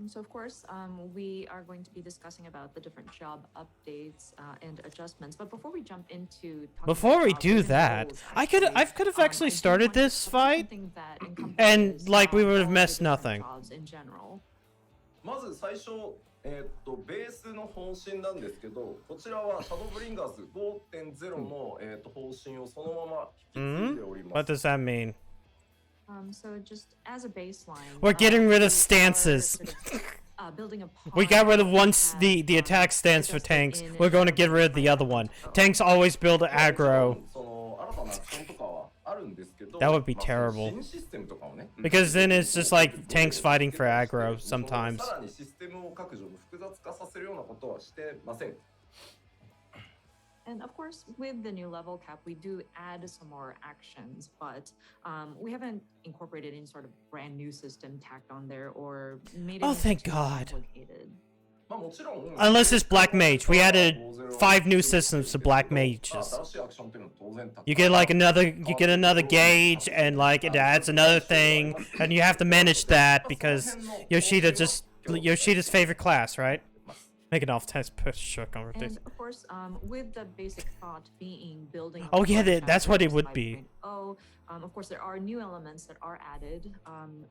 So of course, we are going to be discussing about the different job updates and adjustments. But before we jump into Before we do that, I could have actually started this fight, and like we would have missed nothing. jobs in general. まず最初ベースの方針なんですけど、こちらはシャドーブリンガーズ 5.0 の方針をそのまま引き継いでおります。 What does that mean? So just as a baseline, We're getting rid of stances. Building a We got rid of the attack stance for tanks. We're going to get rid of the other one. Tanks always build aggro. その新たなアクションとかはあるんですけど、 That would be terrible. 新システムとかをね、 Because then it's just like tanks fighting for aggro sometimes. さらにシステムを各ジョブ複雑化させるようなことはしてません。 And of course, with the new level cap, we do add some more actions, but we haven't incorporated any sort of brand new system tacked on there or made it Oh, thank too God. complicated. まあもちろん Unless it's Black Mage. We added 5 new systems to Black Mages. 新しいアクションっていうのは当然たくさん You get like another gauge, and like it adds another thing, and you have to manage that because Yoshida's favorite class, right? Make an off-test push shook on And of course, with the basic thought being building. Oh, yeah, up that's what it chapters would be. 5.0, of course, there are new elements that are added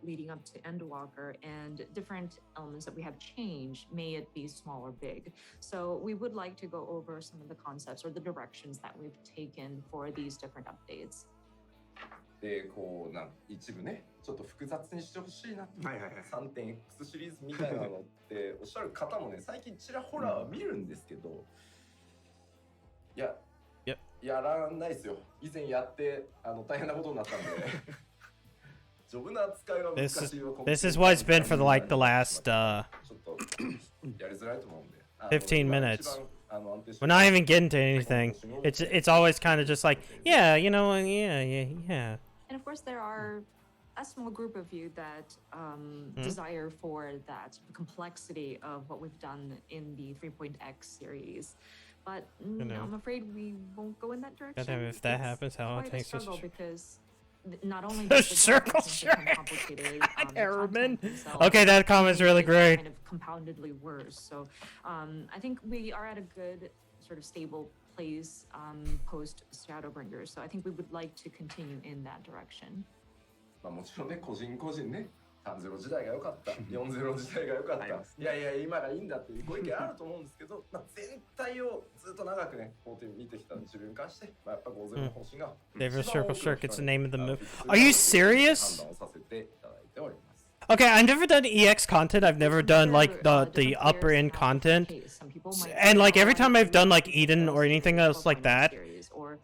leading up to Endwalker, and different elements that we have changed, may it be small or big. So we would like to go over some of the concepts or the directions that we've taken for these different updates. でこう一部ねちょっと複雑にしてほしいな、3.x シリーズみたいなのっておっしゃる方もね最近ちらほら見るんですけど、いや、やらないですよ。以前やって大変なことになったんでジョブの扱いは難しいわ。 This is what it's been for like the last ちょっとやりづらいと思うんで15 minutes. We're not even getting to anything. It's always kind of just like, yeah, you know, yeah. And of course, there are a small group of you that desire for that complexity of what we've done in the 3.x series. But I'm afraid we won't go in that direction. Goddamn, if that happens, how Quite a tanks struggle just... because not only does the circle become complicated, Airman. Okay, that comment's really great. Kind of compoundedly worse. So I think we are at a good sort of stable place post Shadowbringers. So I think we would like to continue in that direction. まあもちろんね個人個人ね3-0時代が良かった、4-0時代が良かった、いやいや今がいいんだっていうご意見あると思うんですけど、まあ全体をずっと長くねこう見てきた自分からして、まあやっぱ5-0の方針が David Circle Circuit's the name of the move. Are you serious? 判断をさせていただいております。 Okay, I've never done EX content. I've never done like the upper end content. And like every time I've done like Eden or anything else like that,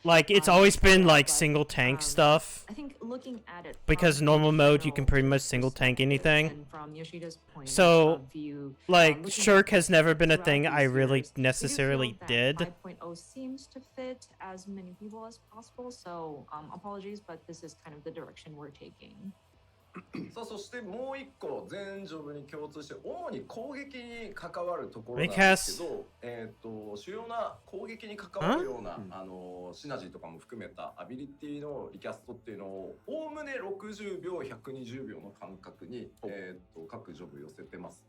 like it's always been like single tank stuff. I think looking looking at it because from normal a mode you can general pretty much single tank anything. and from Yoshida's point So, of view, like, looking Shirk at has never been a throughout thing these I really years, necessarily we feel did. that 5.0 seems to fit as many people as possible, so apologies, but this is kind of the direction we're taking. さあそしてもう一個全ジョブに共通して主に攻撃に関わるところなんですけど、主要な攻撃に関わるようなシナジーとかも含めたアビリティのリキャストっていうのをおおむね60秒120秒の間隔に各ジョブ寄せてます。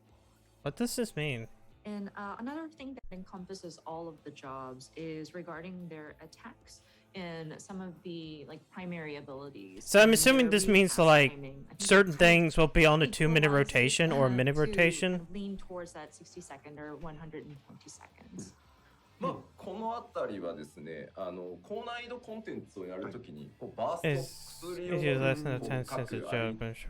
What does this mean? And another thing that encompasses all of the jobs is regarding their attacks and some of the like primary abilities. So I'm assuming this means like certain things will be on a 2-minute rotation or a minute rotation. Lean towards that 60 second or 120 seconds. まあこのあたりはですね、高難易度コンテンツをやるときにバースト薬を各ジ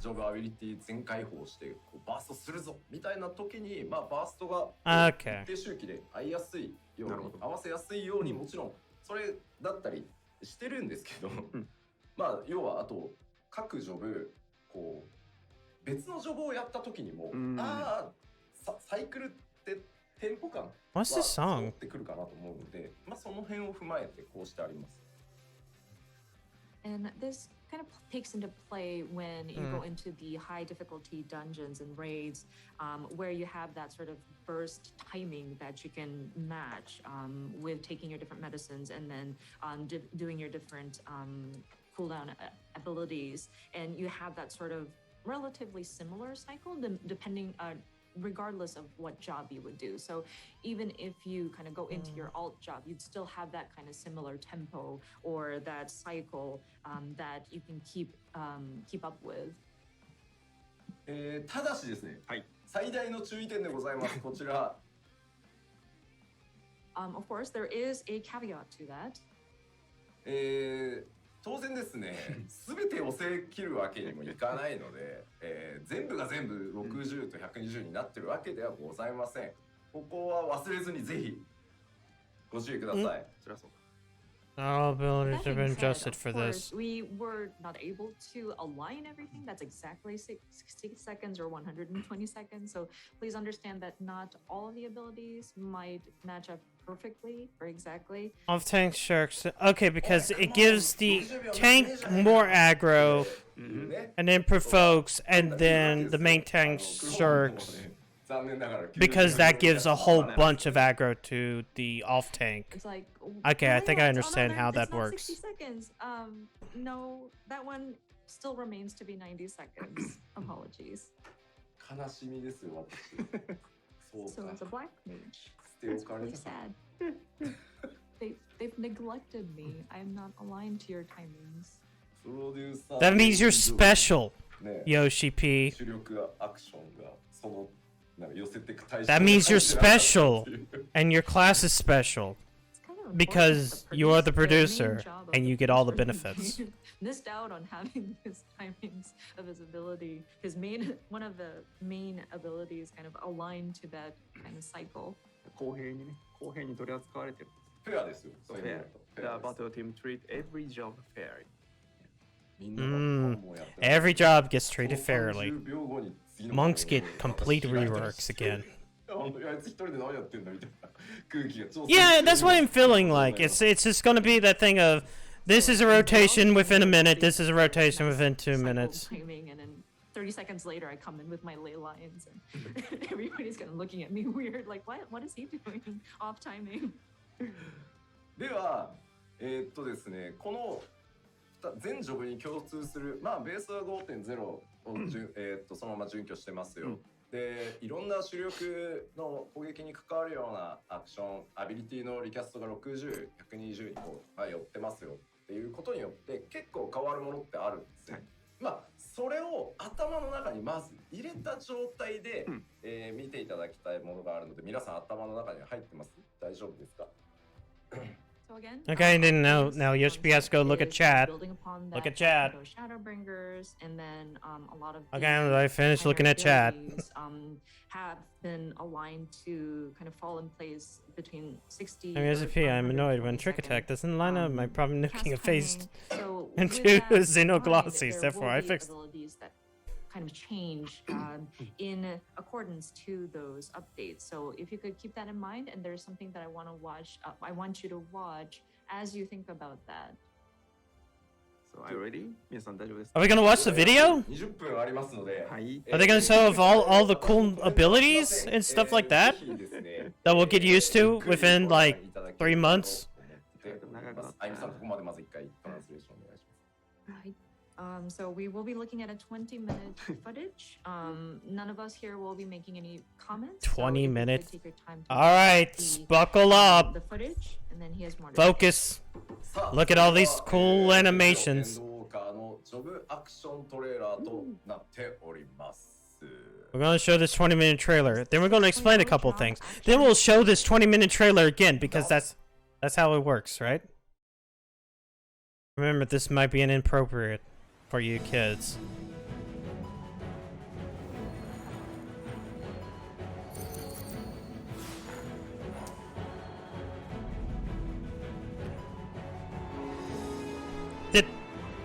ョブアビリティ全開放してバーストするぞみたいなときに、まあバーストが一定周期で合いやすいように合わせやすいようにもちろんそれだったりしてるんですけど、まあ要はあと各ジョブこう別のジョブをやったときにも、サイクルってテンポ感 What's this song? ってくるかなと思うので、まあその辺を踏まえてこうしてあります。 And this kind of takes into play when you go into the high difficulty dungeons and raids, where you have that sort of burst timing that you can match with taking your different medicines and then doing your different cooldown abilities. And you have that sort of relatively similar cycle depending regardless of what job you would do. So even if you kind of go into your alt job, you'd still have that kind of similar tempo or that cycle that you can keep up with. ただしですね、最大の注意点でございます。こちら。Of course, there is a caveat to that. 当然ですね、すべてを押せ切るわけにもいかないので、全部が全部60と120になってるわけではございません。ここは忘れずにぜひご注意ください。All abilities have been adjusted for this. We were not able to align everything that's exactly 60 seconds or 120 seconds. So please understand that not all of the abilities might match up perfectly or exactly. Off tank sharks. Okay, because it gives the tank more aggro and then provokes, and then the main tank sharks. Because that gives a whole bunch of aggro to the off tank. It's like, okay, I think I understand how that it's not works. 60 seconds. No, that one still remains to be 90 seconds. Apologies. 悲しみですよ、私。So as a black mage, it's really sad. They've neglected me. I am not aligned to your timings. That means you're special, Yoshi P. That means you're special, and your class is special, because you are the producer, and you get all the benefits. Missed out on having his timings of his ability. One of the main abilities kind of aligned to that kind of cycle. 公平に取り扱われてる。フェアですよ。Fair. The battle team treat every job fairly. Every job gets treated fairly. Monks get complete reworks again. Yeah, that's what I'm feeling like. It's just gonna be that thing of, this is a rotation within a minute, this is a rotation within 2 minutes. Timing, and then 30 seconds later I come in with my ley lines and everybody's kind of looking at me weird, like what is he doing? Off timing. では、ですね、この全ジョブに共通する、まあベースは 5.0 をそのまま準拠してますよ。で、いろんな主力の攻撃に関わるようなアクション、アビリティのリキャストが60、120にこう、寄ってますよっていうことによって結構変わるものってあるんですね。まあそれを頭の中にまず入れた状態で、見ていただきたいものがあるので、皆さん頭の中に入ってます？大丈夫ですか？ So again. Okay, then now Yoshi has to go look at chat. Look at chat. Those Shadowbringers, and then a lot of Okay, I finished looking at chat. Have been aligned to kind of fall in place between 60. I'm SCP, I'm annoyed when Trick Attack doesn't line up my problem nuking a face So into with that Xenoglossies, there therefore will I be fixed. abilities that kind of change in accordance to those updates. So if you could keep that in mind, and there's something that I want to watch, I want you to watch as you think about that. So are you ready? 皆さん大丈夫ですか? Are we gonna watch the video? 20分ありますので、 Are they gonna show off all the cool abilities and stuff like that? That we'll get used to within like 3 months? あゆみさん、ここまでまず一回トランスレーションお願いします。 Right. So we will be looking at a 20-minute footage. None of us here will be making any comments. 20 minutes. Alright, buckle up. The footage, and then he has more to Focus. Look at all these cool animations. We're gonna show this 20-minute trailer. Then we're gonna explain a couple things. Then we'll show this 20-minute trailer again because that's how it works, right? Remember, this might be inappropriate for you kids.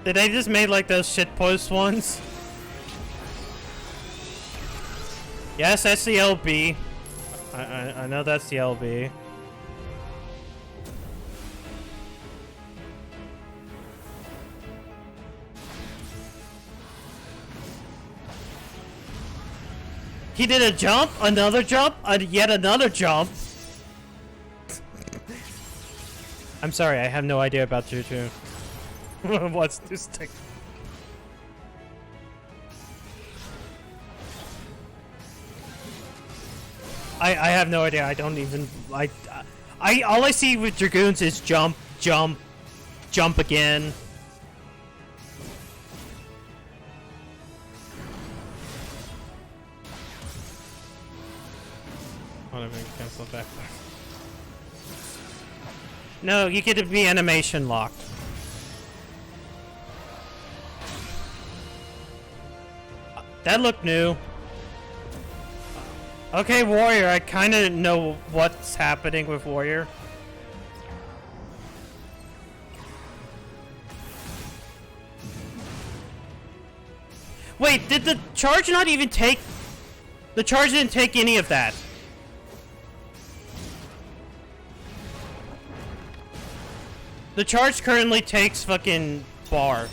Did they just make like those shitpost ones? Yes, that's the LB. I know that's the LB. He did a jump, another jump, yet another jump. I'm sorry, I have no idea about Juju. What's this thing? I have no idea. I don't even all I see with Dragoons is jump, jump, jump again. Cancel back. No, you get to be animation locked. That looked new. Okay, Warrior, I kind of know what's happening with Warrior. Wait, did the charge not even take... The charge didn't take any of that. The charge currently takes fucking bar.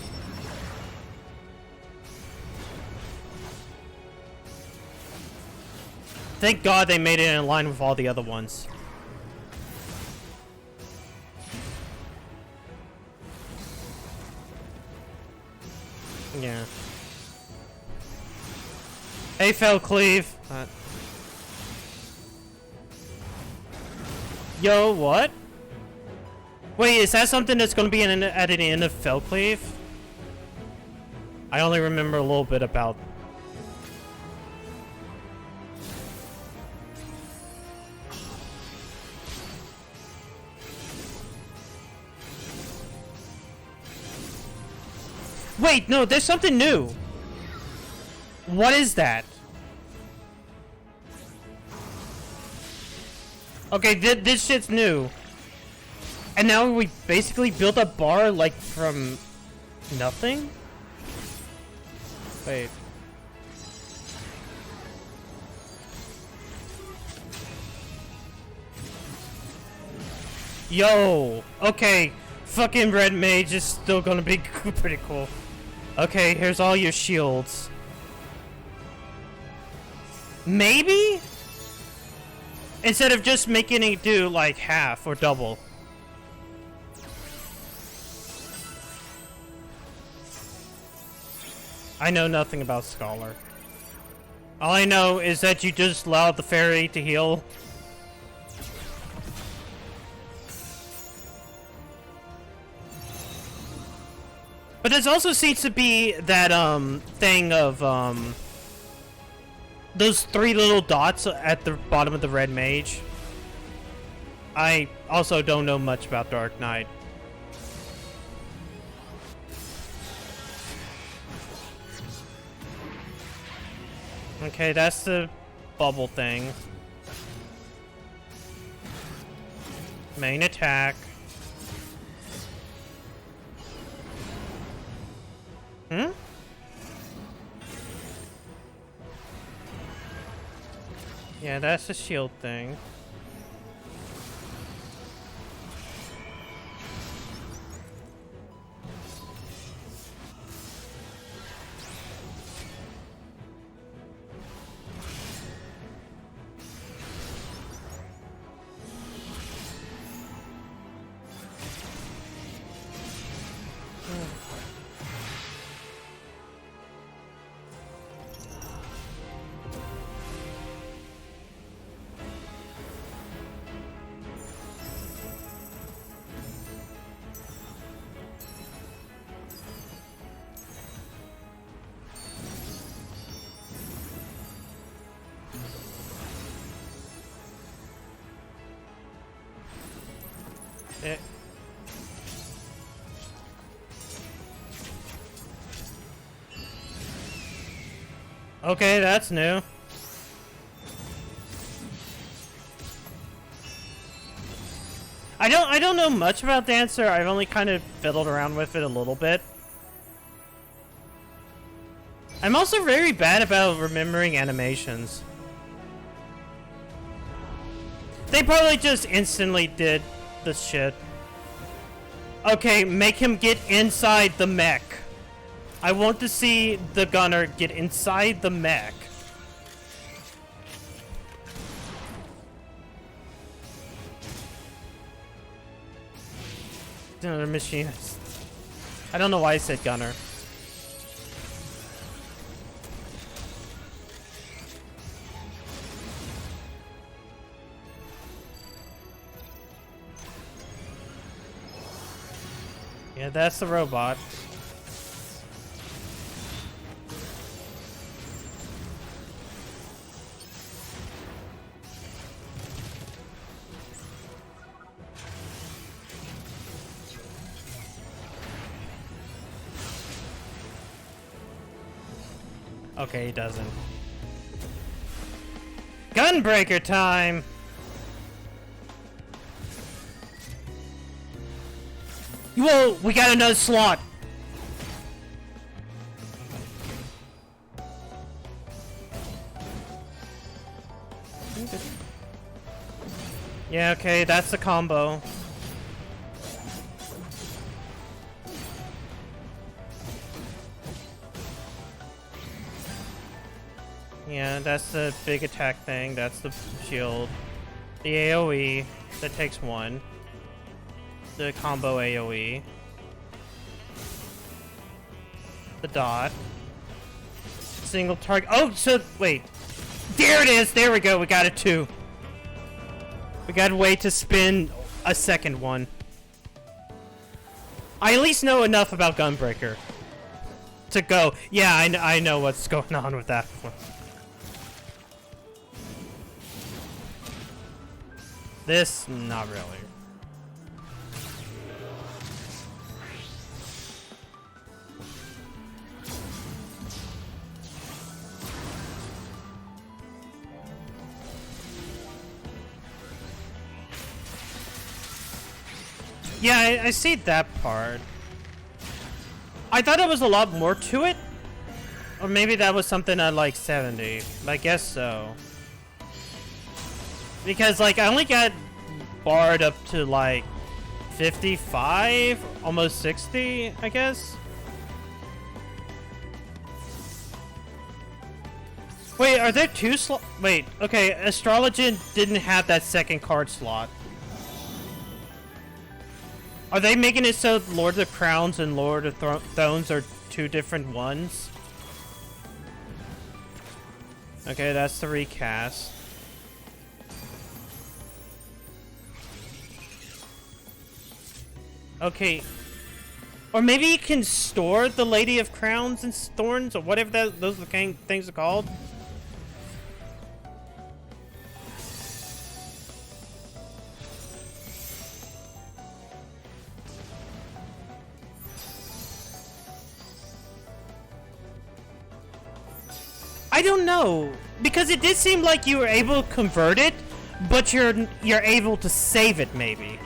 Thank God they made it in line with all the other ones. Yeah. Hey, Fell Cleave. Yo, what? Wait, is that something that's going to be at the end of Fellcleave? I only remember a little bit about... Wait, no, there's something new. What is that? Okay, this shit's new. And now we basically built a bar, like, from nothing? Wait. Yo! Okay, fucking Red Mage is still gonna be pretty cool. Okay, here's all your shields. Maybe? Instead of just making it do, like, half or double. I know nothing about Scholar. All I know is that you just allowed the fairy to heal. But there also seems to be that thing of those 3 little dots at the bottom of the Red Mage. I also don't know much about Dark Knight. Okay, that's the bubble thing. Main attack. Hmm? Yeah, that's the shield thing. Okay, that's new. I don't know much about Dancer. I've only kind of fiddled around with it a little bit. I'm also very bad about remembering animations. They probably just instantly did the shit. Okay, make him get inside the mech. I want to see the gunner get inside the mech. Another machinist. I don't know why I said gunner. Yeah, that's the robot. Okay, he doesn't. Gunbreaker time! Whoa, we got another slot! Yeah, okay, that's the combo. Yeah, that's the big attack thing. That's the shield. The AoE, that takes one. The combo AoE. The dot. Single target. Oh, so, wait. There it is! There we go, we got it too. We got a way to spin a second one. I at least know enough about Gunbreaker to go, yeah, I know what's going on with that one. This, not really. Yeah, I see that part. I thought there was a lot more to it. Or maybe that was something at like 70. I guess so. Because, like, I only got barred up to, like, 55? Almost 60, I guess? Wait, are there two slots? Wait, okay, Astrologian didn't have that second card slot. Are they making it so Lord of Crowns and Lord of Thrones are two different ones? Okay, that's the recast. Okay. Or maybe you can store the Lady of Crowns and Thorns, or whatever those things are called. I don't know, because it did seem like you were able to convert it, but you're able to save it maybe.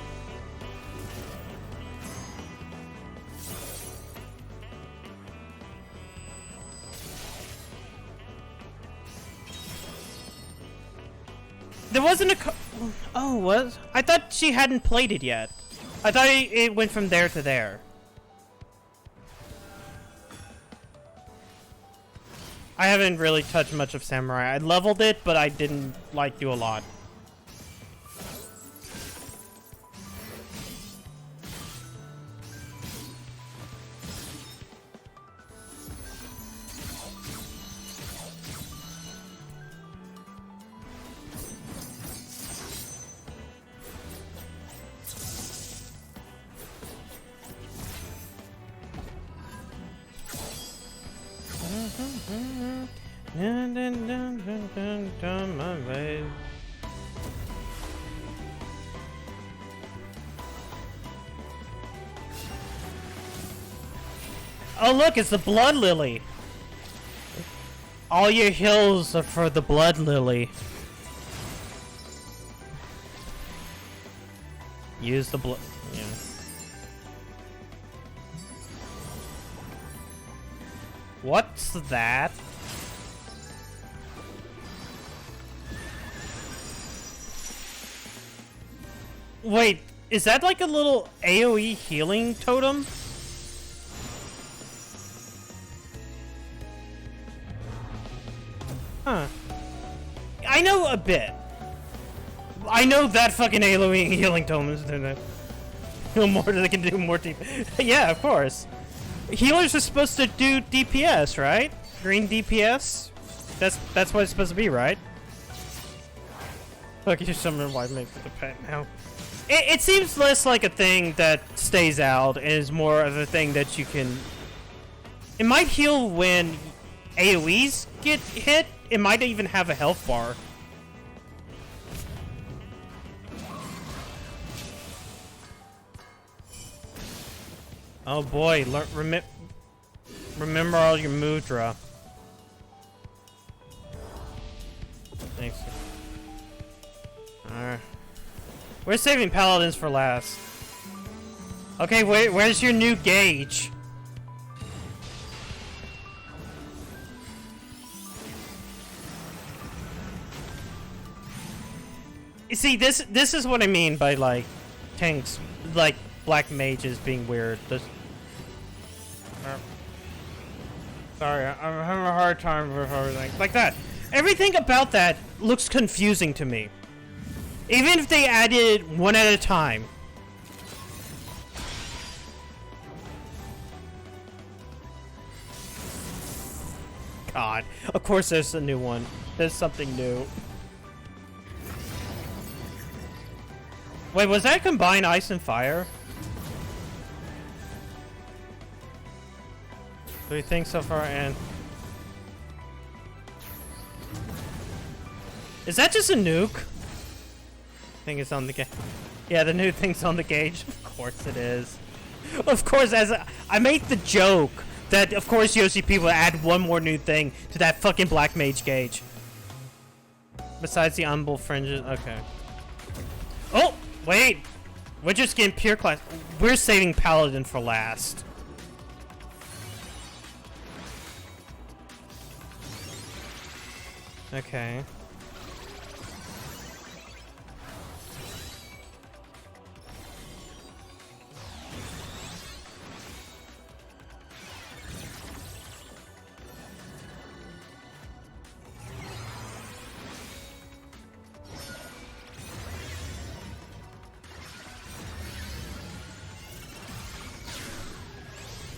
There wasn't a oh, what? I thought she hadn't played it yet. I thought it went from there to there. I haven't really touched much of Samurai. I leveled it, but I didn't, like, do a lot. My way. Oh look, it's the blood lily. All your heals are for the blood lily. Use the blood. Yeah. What's that? Wait, is that like a little AoE healing totem? Huh. I know a bit. I know that fucking AoE healing totem is doing that. More they can do more deep. Yeah, of course. Healers are supposed to do DPS, right? Green DPS? That's what it's supposed to be, right? Look, you summon white make for the pet now. It seems less like a thing that stays out and is more of a thing that you can... It might heal when AoEs get hit. It might even have a health bar. Oh boy, remember all your mudra. Thanks. Alright. We're saving paladins for last. Okay, where's your new gauge? You see, this is what I mean by, like, tanks, like, black mages being weird. Sorry, I'm having a hard time with everything. Like that. Everything about that looks confusing to me. Even if they added one at a time. God. Of course there's a new one. There's something new. Wait, was that combined ice and fire? Three things so far, and... Is that just a nuke? I think it's on the gauge. Yeah, the new thing's on the gauge. Of course it is. Of course, I made the joke that, of course, Yoshi people add one more new thing to that fucking black mage gauge. Besides the umbral fringes. Okay. Oh! Wait! We're just getting pure class. We're saving paladin for last. Okay.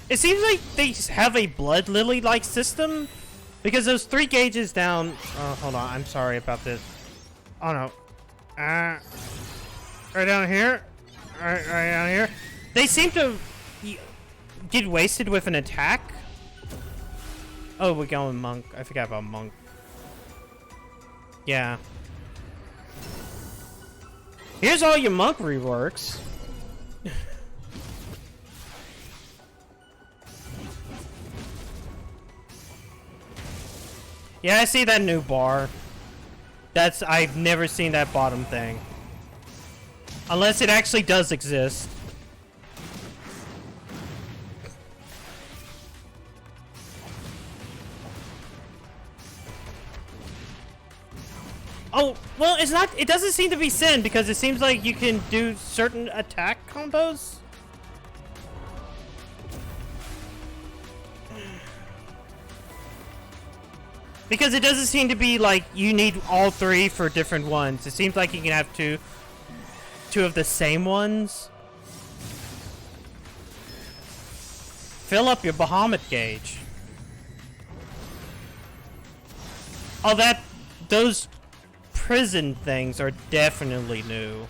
It seems like they have a blood lily-like system. Because those 3 gauges down... Oh, hold on. I'm sorry about this. Oh, no. Right down here. Right down here. They seem to get wasted with an attack. Oh, we're going monk. I forgot about monk. Yeah. Here's all your monk reworks. Yeah, I see that new bar. I've never seen that bottom thing. Unless it actually does exist. Oh, well, it's not, it doesn't seem to be sin because it seems like you can do certain attack combos. Because it doesn't seem to be like you need all three for different ones. It seems like you can have two of the same ones. Fill up your Bahamut gauge. Oh, those prison things are definitely new.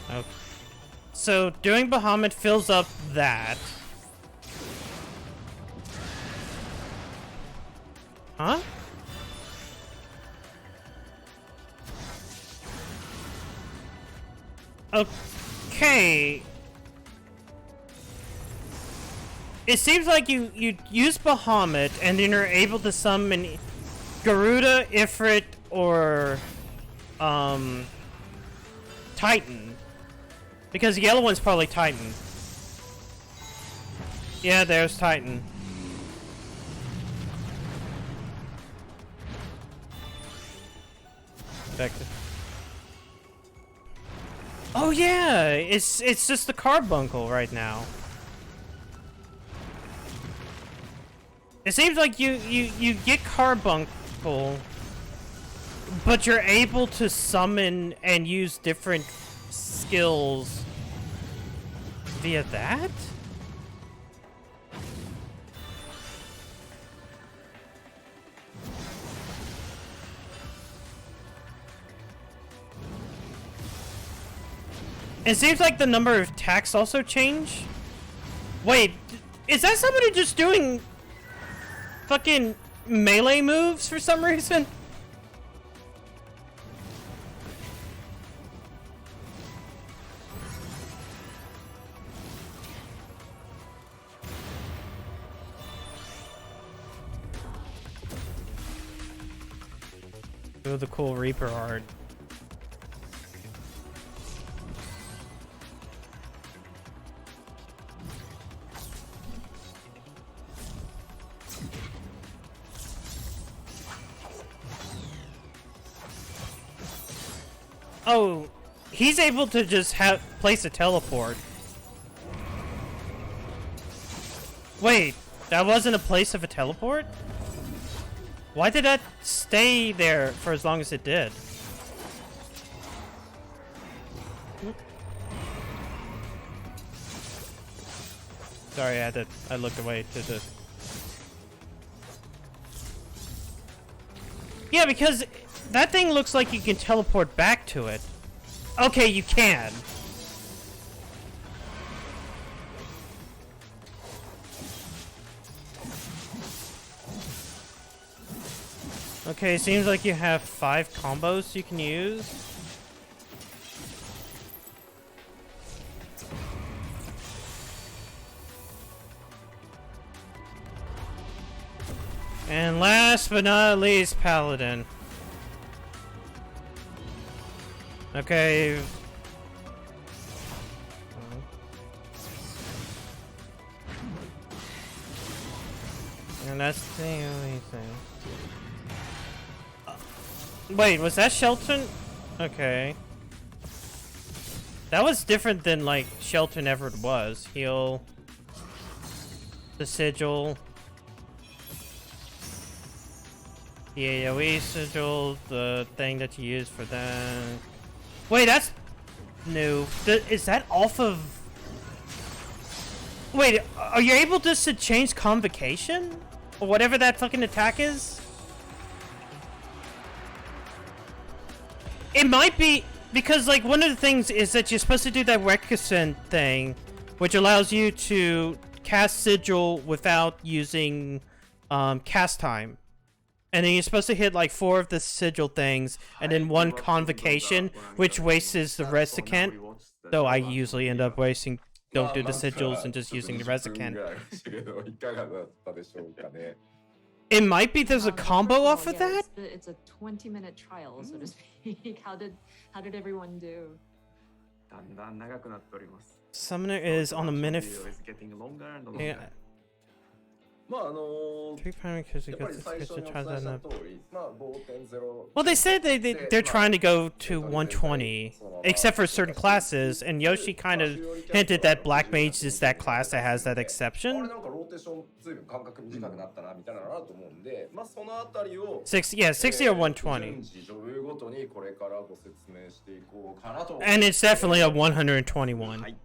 Okay. So doing Bahamut fills up that. Huh? Okay. It seems like you use Bahamut and then you're able to summon Garuda, Ifrit, or Titan. Because the yellow one's probably Titan. Yeah, there's Titan. Oh yeah, it's just the carbuncle right now. It seems like you get carbuncle, but you're able to summon and use different skills via that? It seems like the number of attacks also change. Wait, is that somebody just doing fucking melee moves for some reason? Do the cool Reaper art. Oh, he's able to just place a teleport. Wait, that wasn't a place of a teleport? Why did that stay there for as long as it did? Sorry, I looked away to the... Yeah, because that thing looks like you can teleport back to it. Okay, you can. Okay, seems like you have 5 combos you can use. And last but not least, Paladin. Okay. And that's the only thing. Wait, was that Shelton? Okay. That was different than, like, Shelton ever was. Heal. The Sigil. The AoE Sigil. The thing that you use for that. Wait, that's new. Is that off of... Wait, are you able just to change Convocation? Or whatever that fucking attack is? It might be... Because, like, one of the things is that you're supposed to do that Requisite thing, which allows you to cast Sigil without using cast time. And then you're supposed to hit, like, 4 of the Sigil things, and then 1 Convocation, which wastes the Resicant. Though I usually end up wasting don't do the sigils and just using the Resident. It might be there's a combo off of that? It's a 20-minute trial, so to speak. How did everyone do? Summoner is on a minute. Yeah. 3 primary because it goes to try that. Well, they said they're trying to go to 120, except for certain classes, and Yoshi kind of hinted that Black Mage is that class that has that exception. 60 or 120. And it's definitely a 121.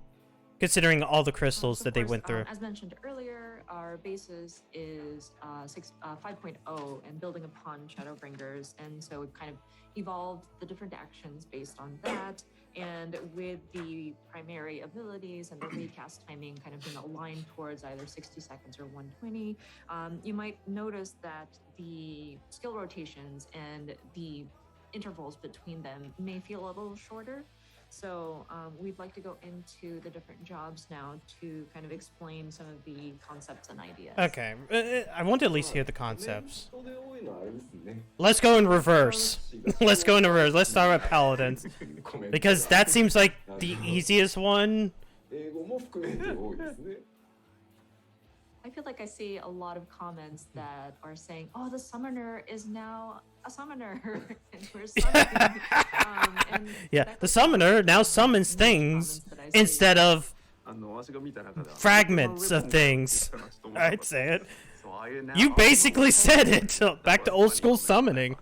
Considering all the crystals that they went through. As mentioned earlier, our basis is 5.0 and building upon Shadowbringers, and so we've kind of evolved the different actions based on that, and with the primary abilities and the recast timing kind of being aligned towards either 60 seconds or 120, you might notice that the skill rotations and the intervals between them may feel a little shorter. So we'd like to go into the different jobs now to kind of explain some of the concepts and ideas. Okay, I want to at least hear the concepts. Let's go in reverse. Let's go in reverse. Let's start with Paladins. Because that seems like the easiest one. I feel like I see a lot of comments that are saying, oh, the summoner is now a summoner. And we're summoning. Yeah, the summoner now summons things instead of fragments of things. I'd say it. You basically said it. So back to old school summoning.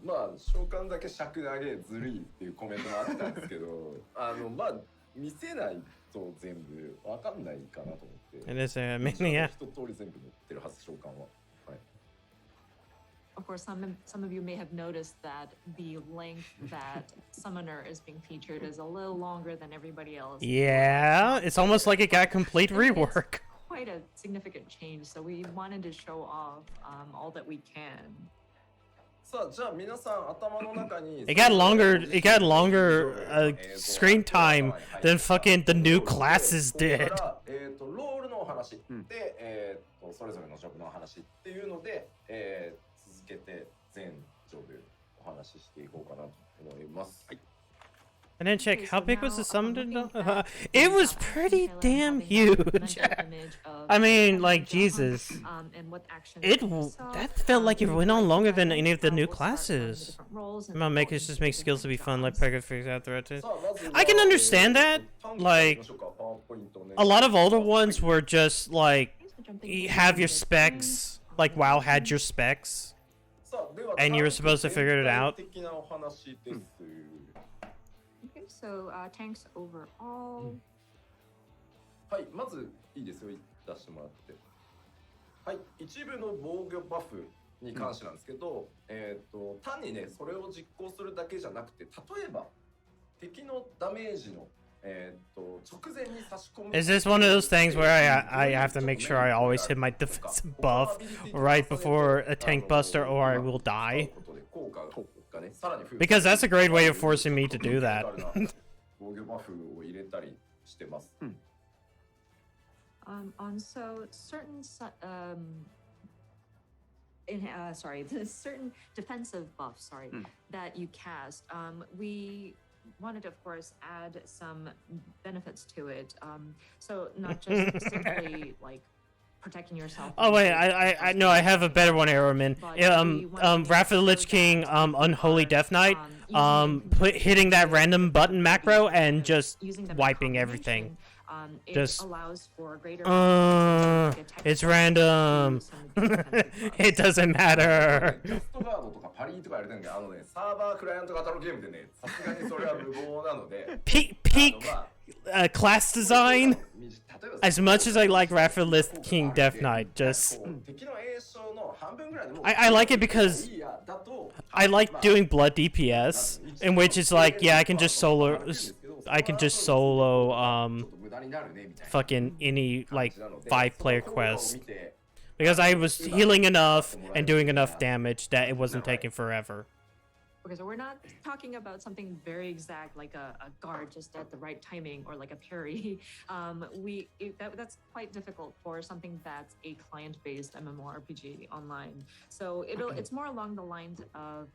まあ召喚だけ尺投げずるいっていうコメントもあったんですけど、まあ見せないと全部わかんないかなと思って。It is a mania. 一通り全部載ってるはず召喚は。はい。Of course, some of you may have noticed that the length that Summoner is being featured is a little longer than everybody else. Yeah, it's almost like it got complete rework. Quite a significant change, so we wanted to show off all that we can. It got longer screen time than fucking the new classes did. ロールのお話で、それぞれのジョブのお話っていうので、続けて全ジョブお話ししていこうかなと思います。はい。 And then check, how big was the summon? It was pretty damn huge. I mean, like, Jesus. That felt like it went on longer than any of the new classes. Come on, just make skills to be fun, let Pega figure out the rotation. I can understand that. Like, a lot of older ones were just, like, you have your specs, like WoW had your specs, and you were supposed to figure it out. So, tanks overall. はい、まずいいですよ、出してもらって。はい、一部の防御バフに関してなんですけど、単にね、それを実行するだけじゃなくて、例えば敵のダメージの直前に差し込む。Is this one of those things where I have to make sure I always hit my defensive buff right before a tank buster, or I will die? Because that's a great way of forcing me to do that. So certain the certain defensive buffs, that you cast, we wanted to, of course, add some benefits to it. So not just simply like protecting yourself. Oh wait, I know I have a better one, Arrowman. Wrath of the Lich King, Unholy Death Knight, hitting that random button macro and just wiping everything. Just allows for greater it's random. It doesn't matter. Peak class design. As much as I like Wrath of the Lich King Death Knight, just I like it because I like doing blood DPS, in which it's like, yeah, I can just solo fucking any like 5-player quest, because I was healing enough and doing enough damage that it wasn't taking forever. Okay, so we're not talking about something very exact like a guard just at the right timing or like a parry. That's quite difficult for something that's a client-based MMORPG online. So it's more along the lines of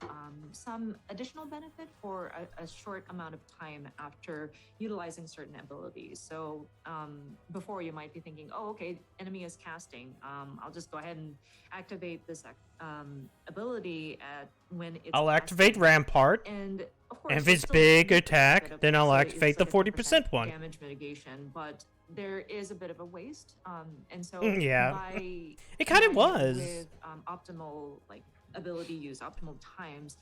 some additional benefit for a short amount of time after utilizing certain abilities. So before you might be thinking, oh, okay, enemy is casting. I'll just go ahead and activate this ability when it's I'll activate Rampart, and of course, and if it's big attack, then I'll activate the 40% one. Damage mitigation, but there is a bit of a waste, and so yeah, it kind of was. With optimal ability use, optimal times,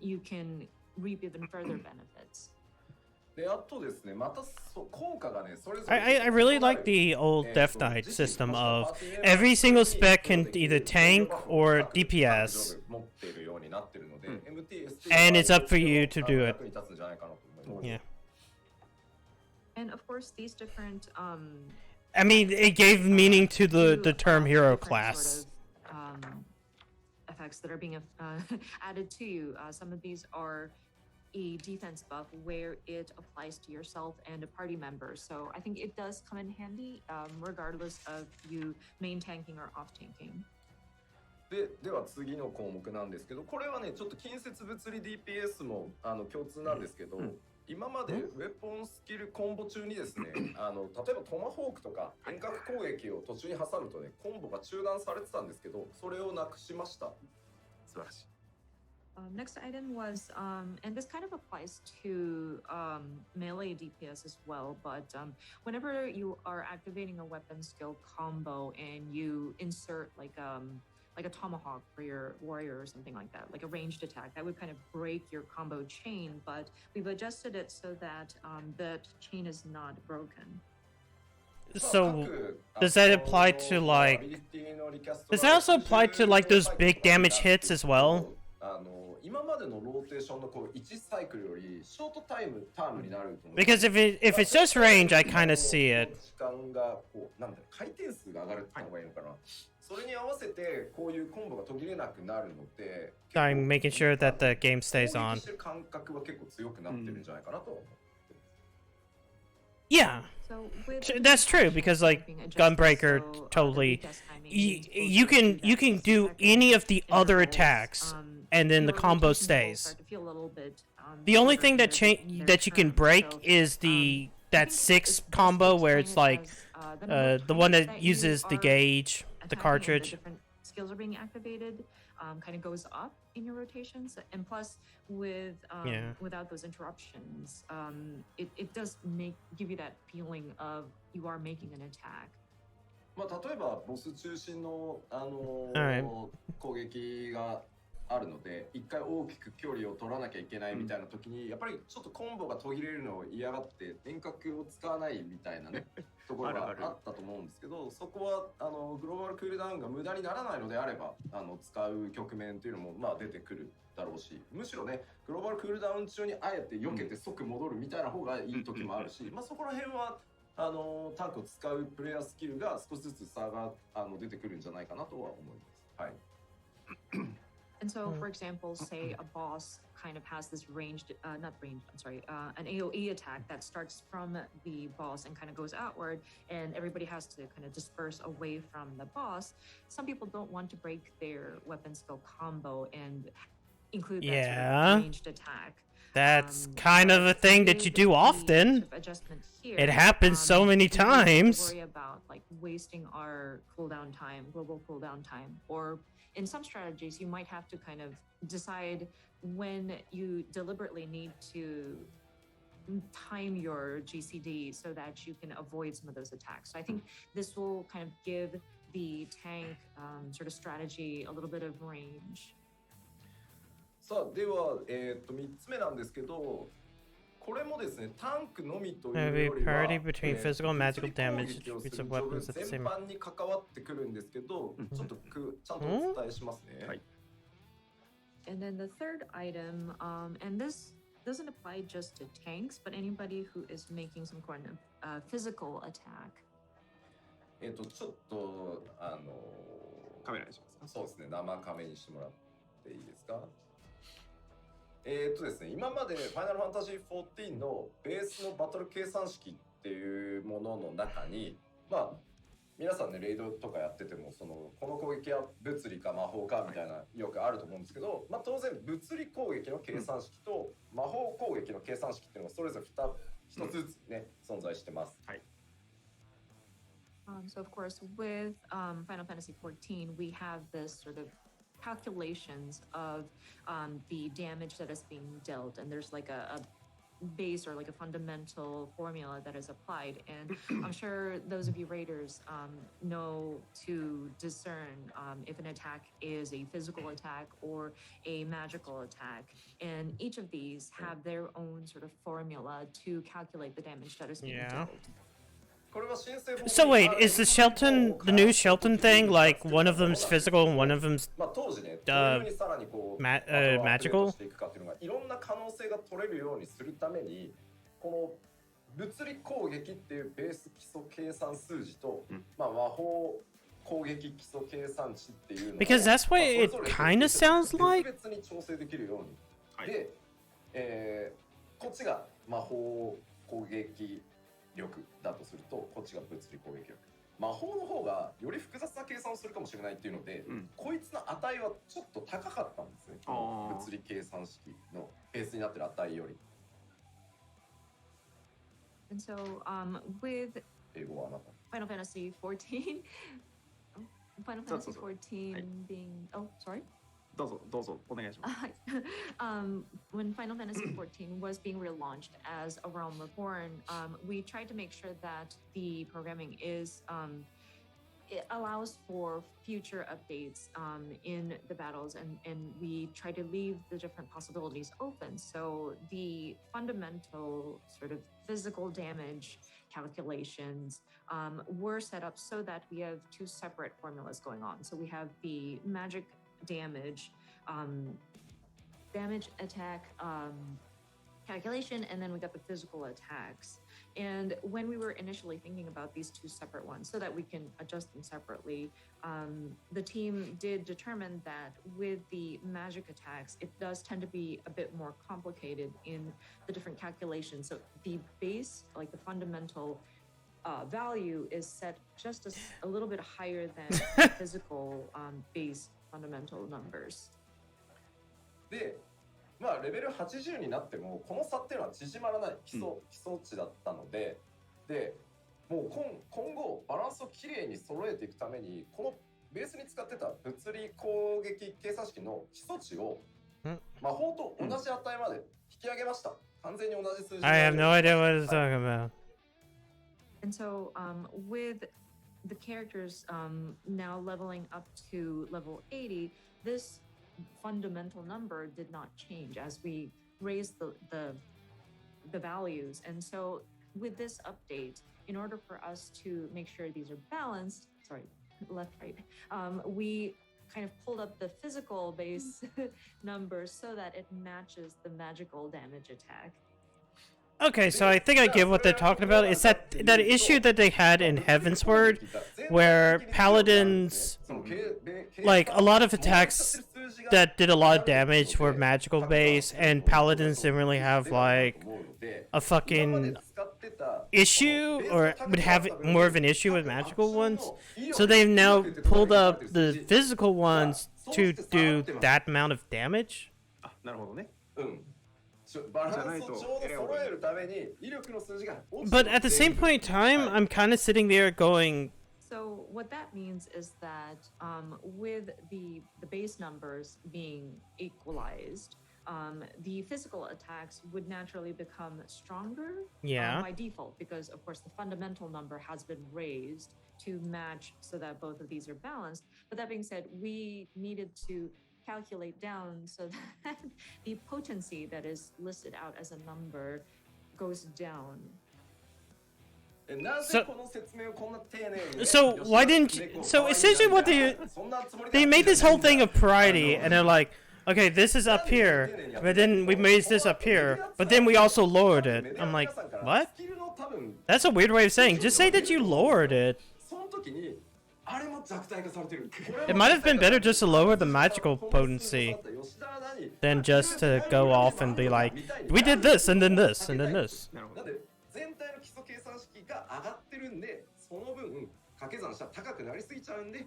you can reap even further benefits. I really like the old Death Knight system of every single spec can either tank or DPS, and it's up for you to do it. Yeah. And of course, these different. I mean, it gave meaning to the term hero class. Sort of, effects that are being added to you. Some of these are a defense buff where it applies to yourself and a party member. So I think it does come in handy, regardless of you main tanking or off tanking. では次の項目なんですけど、これはねちょっと近接物理 DPS も共通なんですけど、今までウェポンスキルコンボ中にですね、例えばトマホークとか遠隔攻撃を途中に挟むとね、コンボが中断されてたんですけど、それをなくしました。素晴らしい。Next item was, and this kind of applies to melee DPS as well, but whenever you are activating a weapon skill combo and you insert like a tomahawk for your warrior or something like that, like a ranged attack, that would kind of break your combo chain, but we've adjusted it so that that chain is not broken. So, does that apply to does that also apply to those big damage hits as well? 今までのローテーションの1サイクルよりショートタームになると思う。Because if it's just range, I kind of see it. 時間が回転数が上がるって方がいいのかな。それに合わせてこういうコンボが途切れなくなるので。I'm making sure that the game stays on. 感覚は結構強くなってるんじゃないかなと思う。Yeah, that's true because Gunbreaker totally you can do any of the other attacks and then the combo stays. The only thing that you can break is that 6 combo where it's the one that uses the gauge, the cartridge. Different skills are being activated. Kind of goes up in your rotations, and plus without those interruptions, it does give you that feeling of you are making an attack. まあ例えばボス中心の攻撃があるので、一回大きく距離を取らなきゃいけないみたいな時に、やっぱりちょっとコンボが途切れるのを嫌がって遠隔を使わないみたいなねところがあったと思うんですけど、そこはグローバルクールダウンが無駄にならないのであれば使う局面というのもまあ出てくるだろうし、むしろねグローバルクールダウン中にあえて避けて即戻るみたいな方がいい時もあるし、まあそこら辺はタンクを使うプレイヤースキルが少しずつ差が出てくるんじゃないかなとは思います。はい。And so, for example, say a boss kind of has this an AoE attack that starts from the boss and kind of goes outward, and everybody has to kind of disperse away from the boss. Some people don't want to break their weapon skill combo and include that sort of ranged attack. That's kind of a thing that you do often. It happens so many times. Worry about wasting our cooldown time, global cooldown time, or in some strategies, you might have to kind of decide when you deliberately need to time your GCD so that you can avoid some of those attacks. So I think this will kind of give the tank sort of strategy a little bit of range. さあでは3つ目なんですけど、これもですねタンクのみというよりはparity between physical and magical damage with of weapons at the same 全般に関わってくるんですけど、ちょっとちゃんとお伝えしますね。はい。And then the third item, and this doesn't apply just to tanks, but anybody who is making some kind of physical attack. ちょっとカメラにしますか。そうですね、生カメにしてもらっていいですか。ですね、今までファイナルファンタジー14のベースのバトル計算式っていうものの中に、まあ皆さんねレイドとかやっててもこの攻撃は物理か魔法かみたいなよくあると思うんですけど、まあ当然物理攻撃の計算式と魔法攻撃の計算式っていうのがそれぞれ一つずつね、存在してます。はい。So of course, with Final Fantasy XIV, we have this sort of calculations of the damage that is being dealt, and there's like a base or like a fundamental formula that is applied. And I'm sure those of you raiders know to discern if an attack is a physical attack or a magical attack. And each of these have their own sort of formula to calculate the damage that is being dealt. So wait, is the new Shelton thing, like one of them's physical and one of them's magical? いろんな可能性が取れるようにするために、この物理攻撃っていうベース基礎計算数字と、まあ魔法攻撃基礎計算値っていうのを Because that's what it kind of sounds like. 別々に調整できるように。で、こっちが魔法攻撃力だとすると、こっちが物理攻撃力。魔法の方がより複雑な計算をするかもしれないっていうので、こいつの値はちょっと高かったんですね。物理計算式のベースになってる値より。And so, with Final Fantasy XIV, Final Fantasy XIV being sorry. どうぞお願いします。When Final Fantasy XIV was being relaunched as A Realm Reborn, we tried to make sure that the programming is it allows for future updates in the battles, and we try to leave the different possibilities open. So the fundamental sort of physical damage calculations were set up so that we have two separate formulas going on. So we have the magic damage attack calculation, and then we got the physical attacks. And when we were initially thinking about these two separate ones so that we can adjust them separately, the team did determine that with the magic attacks, it does tend to be a bit more complicated in the different calculations. So the base, like the fundamental value, is set just a little bit higher than physical base fundamental numbers. で、まあレベル80になってもこの差っていうのは縮まらない基礎値だったので、で、もう今後バランスをきれいに揃えていくためにこのベースに使ってた物理攻撃計算式の基礎値を魔法と同じ値まで引き上げました。完全に同じ数字。I have no idea what it's talking about. And so, with the characters now leveling up to level 80, this fundamental number did not change as we raised the values. And so with this update, in order for us to make sure these are balanced, left, right, we kind of pulled up the physical base numbers so that it matches the magical damage attack. Okay, so I think I get what they're talking about. It's that issue that they had in Heavensward, where paladins, like a lot of attacks that did a lot of damage were magical base, and paladins didn't really have like a fucking issue, or would have more of an issue with magical ones. So they've now pulled up the physical ones to do that amount of damage. But at the same point in time, I'm kind of sitting there going... So what that means is that with the base numbers being equalized, the physical attacks would naturally become stronger by default, because of course the fundamental number has been raised to match so that both of these are balanced. But that being said, we needed to calculate down so that the potency that is listed out as a number goes down. So why didn't you, so essentially what they made this whole thing of priority, and they're like, okay, this is up here, but then we raised this up here, but then we also lowered it. I'm like, what? That's a weird way of saying. Just say that you lowered it. It might have been better just to lower the magical potency. than just to go off and be like, we did this and then this and then this. なんで全体の基礎計算式が上がってるんで、その分掛け算したら高くなりすぎちゃうんで。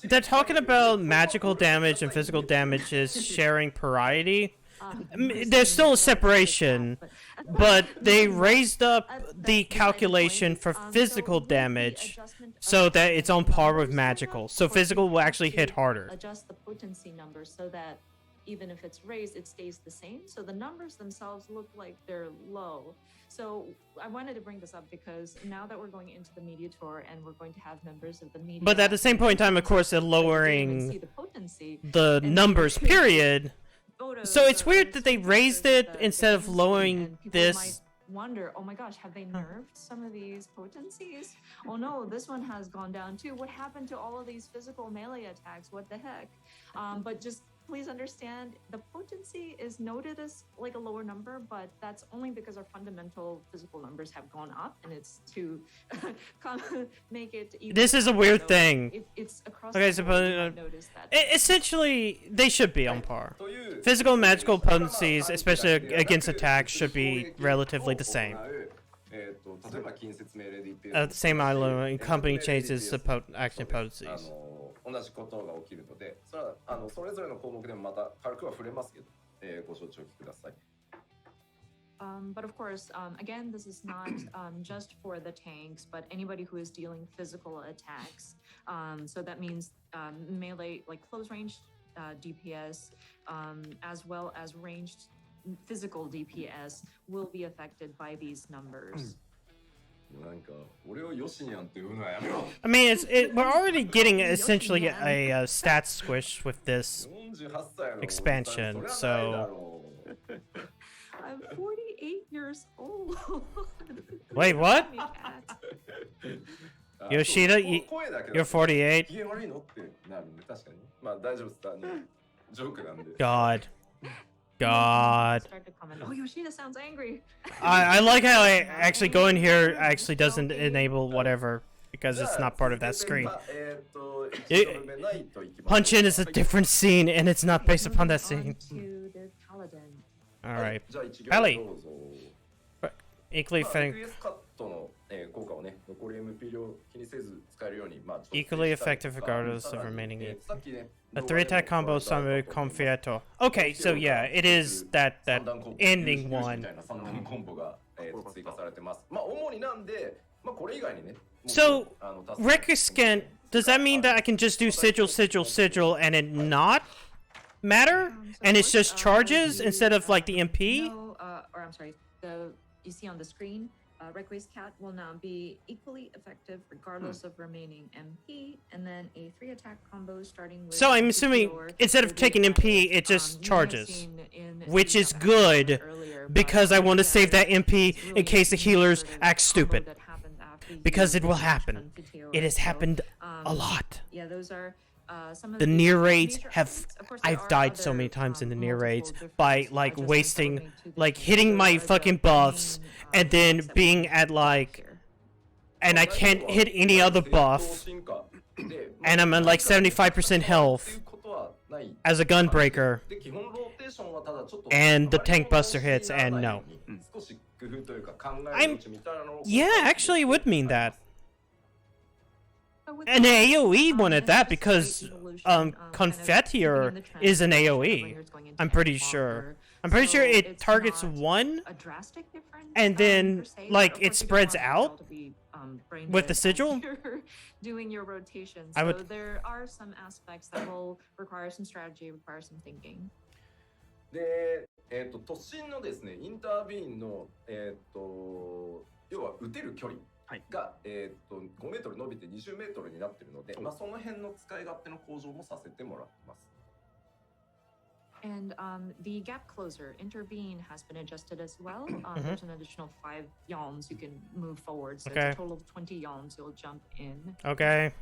They're talking about magical damage and physical damage is sharing parity. There's still a separation, but they raised up the calculation for physical damage so that it's on par with magical. So physical will actually hit harder. Adjust the potency number so that even if it's raised, it stays the same. So the numbers themselves look like they're low. So I wanted to bring this up because now that we're going into the media tour and we're going to have members of the media. But at the same point in time, of course, they're lowering the numbers, period. So it's weird that they raised it instead of lowering this. Wonder, oh my gosh, have they nerfed some of these potencies? Oh no, this one has gone down too. What happened to all of these physical melee attacks? What the heck? But just please understand, the potency is noted as like a lower number, but that's only because our fundamental physical numbers have gone up, and it's to make it even. This is a weird thing. It's across Okay, the board, you so might notice that. essentially, they should be on par. Physical and magical potencies, especially against attacks, should be relatively the same. At the same island, company changes the action potencies. 同じことが起きるので、それはそれぞれの項目でもまた軽くは触れますけど、ご承知おきください。But of course, again, this is not just for the tanks, but anybody who is dealing physical attacks. So that means melee, like close range DPS, as well as ranged physical DPS, will be affected by these numbers. I mean, we're already getting essentially a stat squish with this expansion, so. I'm 48 years old. Wait, what? Yoshida, you're 48? God. God. Oh, Yoshida sounds angry. I like how I actually go in here actually doesn't enable whatever because it's not part of that screen. Punch In is a different scene and it's not based upon that scene. Alright. Ellie! Equally effective regardless of remaining it. A 3-attack combo Samu Confierto. Okay, so yeah, it is that ending one. So, Recuscant, does that mean that I can just do sigil and it not matter? And it's just charges instead of like the MP? No, or I'm sorry, you see on the screen, Requiescat will now be equally effective regardless of remaining MP, and then a 3-attack combo starting with. So I'm assuming instead of taking MP, it just charges, which is good because I want to save that MP in case the healers act stupid. Because it will happen. It has happened a lot. Yeah, those are. The near raids have. I've died so many times in the near raids by like wasting, like hitting my fucking buffs and then being at like, and I can't hit any other buff, and I'm at like 75% health as a gunbreaker, and the tank buster hits, and no. Yeah, actually, it would mean that. An AoE one at that, because Confetier is an AoE. I'm pretty sure. I'm pretty sure it targets one, and then like it spreads out with the sigil. Doing your rotation, I so would. There are some aspects that will require some strategy, require some thinking. で、突進のですね、インタービーンの要は撃てる距離が5メートル伸びて20メートルになってるので、まあその辺の使い勝手の向上もさせてもらってます。And the gap closer, intervene, has been adjusted as well. Mhm. There's an additional 5 yalms you can move forward, so Okay. it's a total of 20 yalms you'll jump in. Okay.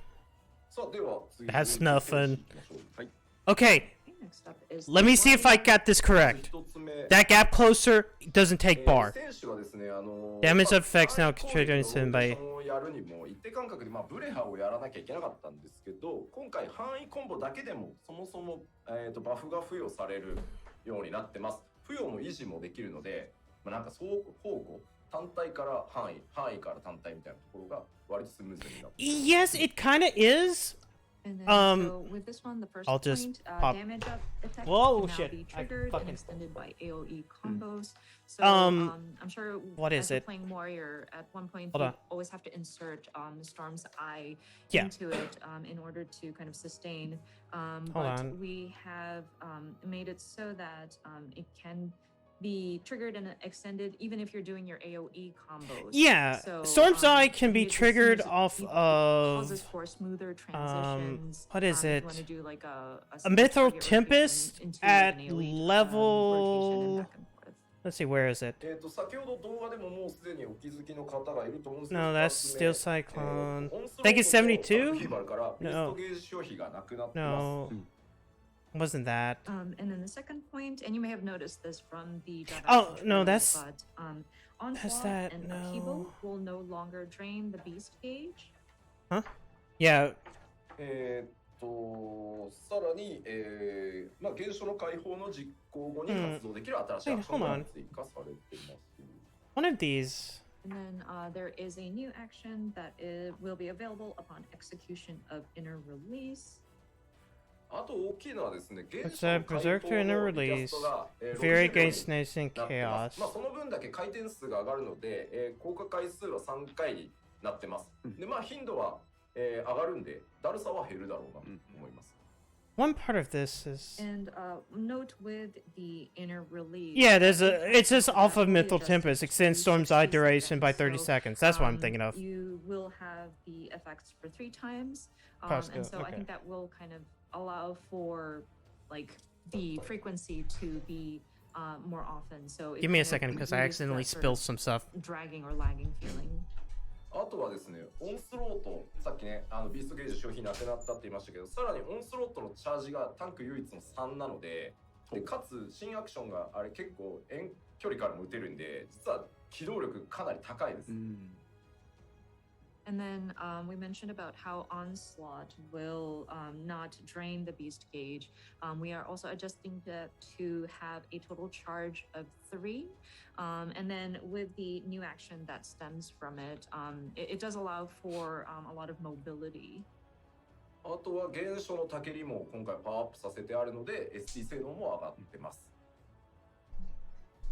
さあでは次 That's nothing. はい。 Okay. Next up is Let me see if I got this correct. That gap closer doesn't take bar. 選手はですね、 Damage effects now triggered by. やるにも一定感覚でブレハをやらなきゃいけなかったんですけど、今回範囲コンボだけでもそもそも、バフが付与されるようになってます。付与も維持もできるので、なんか相互単体から範囲から単体みたいなところが割とスムーズになって。Yes, it kind of is. And then, so with this one, the first I'll just point, pop. damage up effect Whoa, can now shit. be I triggered and fucking- extended by AoE combos. So Um, I'm sure what as is you're it? playing warrior, at one point Hold you on. always have to insert Storm's Eye Yeah. into it in order to kind of sustain. Hold But on. we have made it so that it can be triggered and extended even if you're doing your AoE combos. Yeah, So, Storm's Eye can be it triggered smooths- off it of causes for smoother transitions. what is if it? You want to do like a Mithril single target Tempest rotation into at an AoE, rotation level. and back and forth. Let's see, where is it? 先ほど動画でももうすでにお気づきの方がいると思うんですけど、 No, that's 二つ目 Steel Cyclone. オンスロ I think ー it's トと 72? フィーバルからビース No. トゲージ消費がなくなってます。 No. Wasn't that? And then the second point, and you may have noticed this from the Java Oh, tutorial, no, that's- but that's Onslaught that, and no. Upheaval will no longer drain the beast gauge. Huh? Yeah. さらに、現象の解放の実行後に発動できる新しいアクションが追加されています。One of these. And then there is a new action that will be available upon execution of inner release. あと大きいのはですね、 What's that? Berserker in a release. Very against Nice and Chaos. その分だけ回転数が上がるので、効果回数は3回になってます。で、頻度は、上がるんで、だるさは減るだろうなと思います。 One part of this is. And note with the inner release. Yeah, it says off of Mithril Tempest, extends Storm's Eye duration by 30 seconds. That's what I'm thinking of. You will have the effects for 3 times. Costco, And so I okay. think that will kind of allow for like the frequency to be more often. So it Give me a kind of second because I relieves that accidentally sort spilled of some stuff. dragging or lagging feeling. あとはですね、オンスロート、さっきね、ビーストゲージ消費なくなったって言いましたけど、さらにオンスロートのチャージがタンク唯一の3なので、かつ新アクションがあれ結構遠距離からも打てるんで、実は機動力かなり高いです。And then we mentioned about how Onslaught will not drain the beast gauge. We are also adjusting that to have a total charge of 3. And then with the new action that stems from it, it does allow for a lot of mobility. あとは原初のたけりも今回パワーアップさせてあるので ST 性能も上がってます。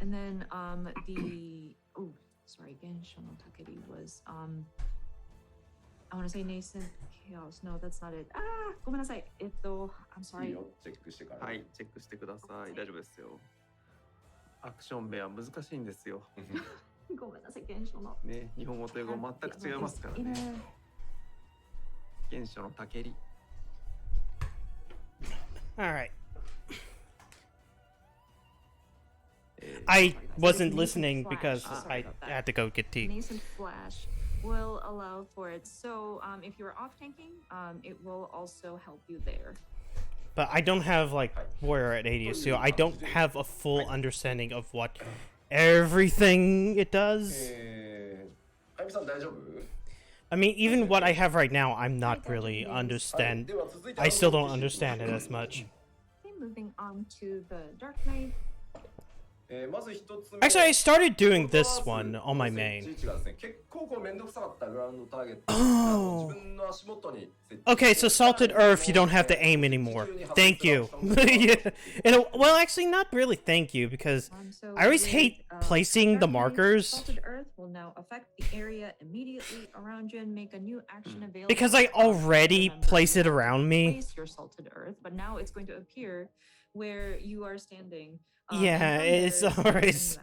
And then sorry, Gensho no Takeri was I want to say nascent chaos. No, that's not it. ごめんなさい。I'm sorry. いいよ、チェックしてから。はい、チェックしてください。大丈夫ですよ。アクション名は難しいんですよ。ごめんなさい、原初の。ね、日本語と英語全く違いますからね。原初のたけり。All right. I wasn't listening because I had to go get tea. Nascent Flash will allow for it. So if you're off tanking, it will also help you there. But I don't have like Warrior at 80, so I don't have a full understanding of what everything it does. I mean, even what I have right now, I'm not really understand. I still don't understand it as much. Okay, moving on to the Dark Knight. Actually, I started doing this one on my main. Oh. Okay, so Salted Earth, you don't have to aim anymore. Thank you. Yeah. Well, actually, not really thank you, because I always hate placing the markers. Salted Earth will now affect the area immediately around you and make a new action available. Because I already place it around me. Place your Salted Earth, but now it's going to appear where you are standing. Yeah, it's always.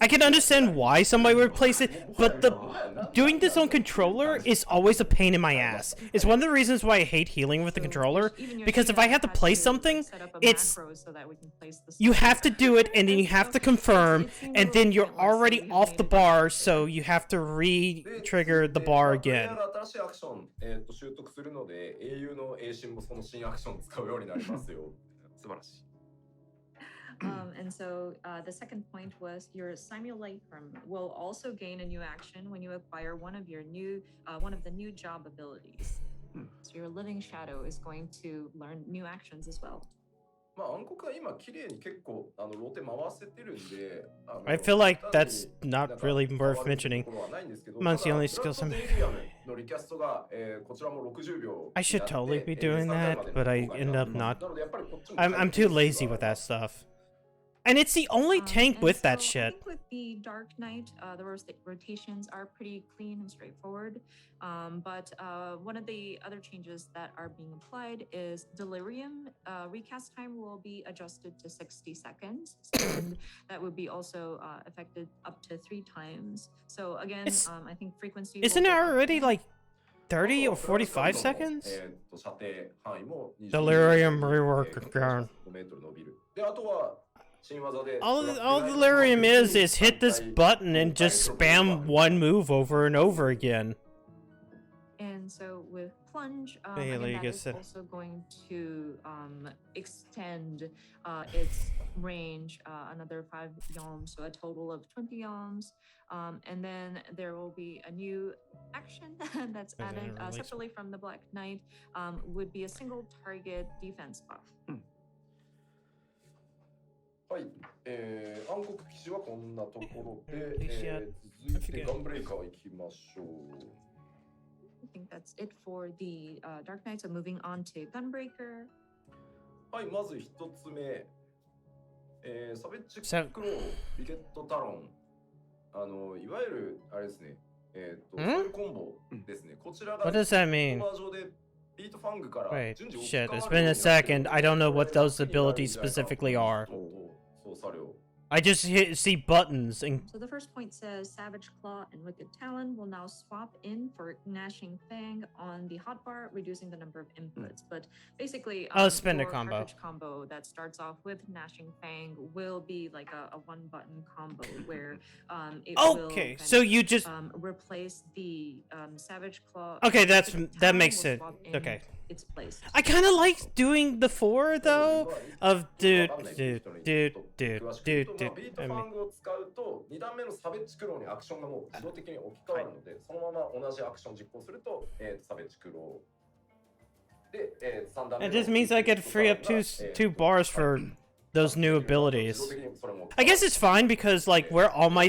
I can understand why somebody would place it, but doing this on controller is always a pain in my ass. It's one of the reasons why I hate healing with the controller, because if I have to place something, it's you have to do it and then you have to confirm, and then you're already off the bar, so you have to re-trigger the bar again. And so the second point was your simulacrum will also gain a new action when you acquire one of the new job abilities. So your living shadow is going to learn new actions as well. I feel like that's not really worth mentioning. Amongst the only skills I'm... I should totally be doing that, but I end up not. I'm too lazy with that stuff. And it's the only tank with that shit. I think with the Dark Knight, the rotations are pretty clean and straightforward. But one of the other changes that are being applied is Delirium. Recast time will be adjusted to 60 seconds. And that would be also affected up to 3 times. So again, I think frequency... Isn't it already like 30 or 45 seconds? Delirium rework ground. All Delirium is hit this button and just spam one move over and over again. And so with Plunge, again, that is also going to extend its range another 5 yalms, so a total of 20 yalms. And then there will be a new action that's added separately from the Black Knight, would be a single target defense buff. はい、暗黒騎士はこんなところで、続いてガンブレイカー行きましょう。I think that's it for the Dark Knight. So moving on to Gunbreaker. はい、まず一つ目、サベッジクロー、ビケットタロン、いわゆるあれですね、ソイルコンボですね。こちらが What does that mean? Wait, shit, it's been a second. I don't know what those abilities specifically are. I just see buttons and... So the first point says Savage Claw and Wicked Talon will now swap in for Gnashing Fang on the hotbar, reducing the number of inputs. But basically, spin a combo. Combo that starts off with Gnashing Fang will be like a one-button combo where it will so you just replace the Savage Claw. Okay, that makes sense. Okay. Its place. I kind of like doing the 4 though of dude. I mean, ファングを使うと2段目のサベッジクローにアクションがもう自動的に置き換わるので、そのまま同じアクション実行すると、サベッジクローで、3段目 It just means I get free up two bars for those new abilities. I guess it's fine because like where all my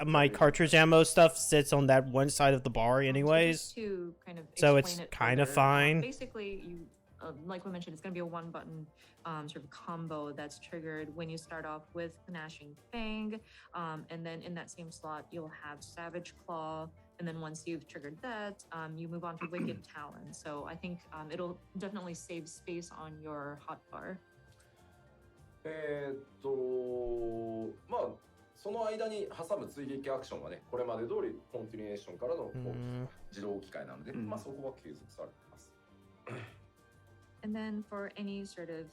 my cartridge ammo stuff sits on that one side of the bar anyways. So it's kind of fine. Basically, you like we mentioned, it's going to be a one-button sort of combo that's triggered when you start off with Gnashing Fang, and then in that same slot you'll have Savage Claw, and then once you've triggered that, you move on to Wicked Talon. So I think it'll definitely save space on your hotbar. まあその間に挟む追撃アクションはね、これまで通りコンティニュエーションからの自動置き換えなので、まあそこは継続されています。And then for any sort of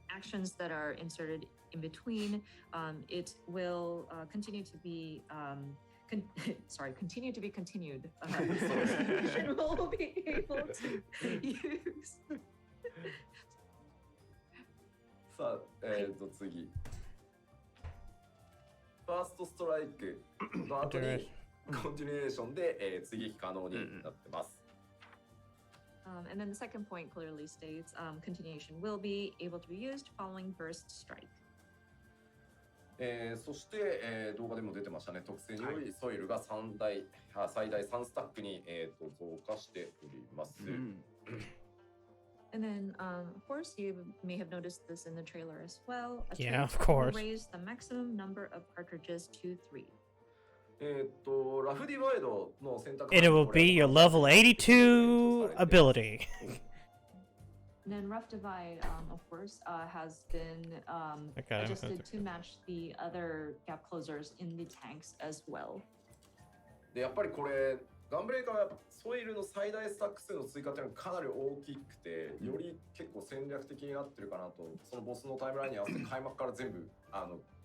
actions that are inserted in between, it will continue to be continue to be continued. It will be able to use. さあ、次。ファーストストライクの後にコンティニュエーションで、追撃可能になってます。And then the second point clearly states continuation will be able to be used following burst strike. そして、動画でも出てましたね、特性によりソイルが最大3スタックに、増加しております。And then, of course, you may have noticed this in the trailer as well. Yeah, of course. Raise the maximum number of cartridges to 3. And it will be your level 82 ability. And then Rough Divide, of course, has been adjusted to match the other gap closers in the tanks as well. で、やっぱりこれガンブレイカーはソイルの最大スタック数の追加っていうのがかなり大きくて、より結構戦略的になってるかなと、そのボスのタイムラインに合わせて開幕から全部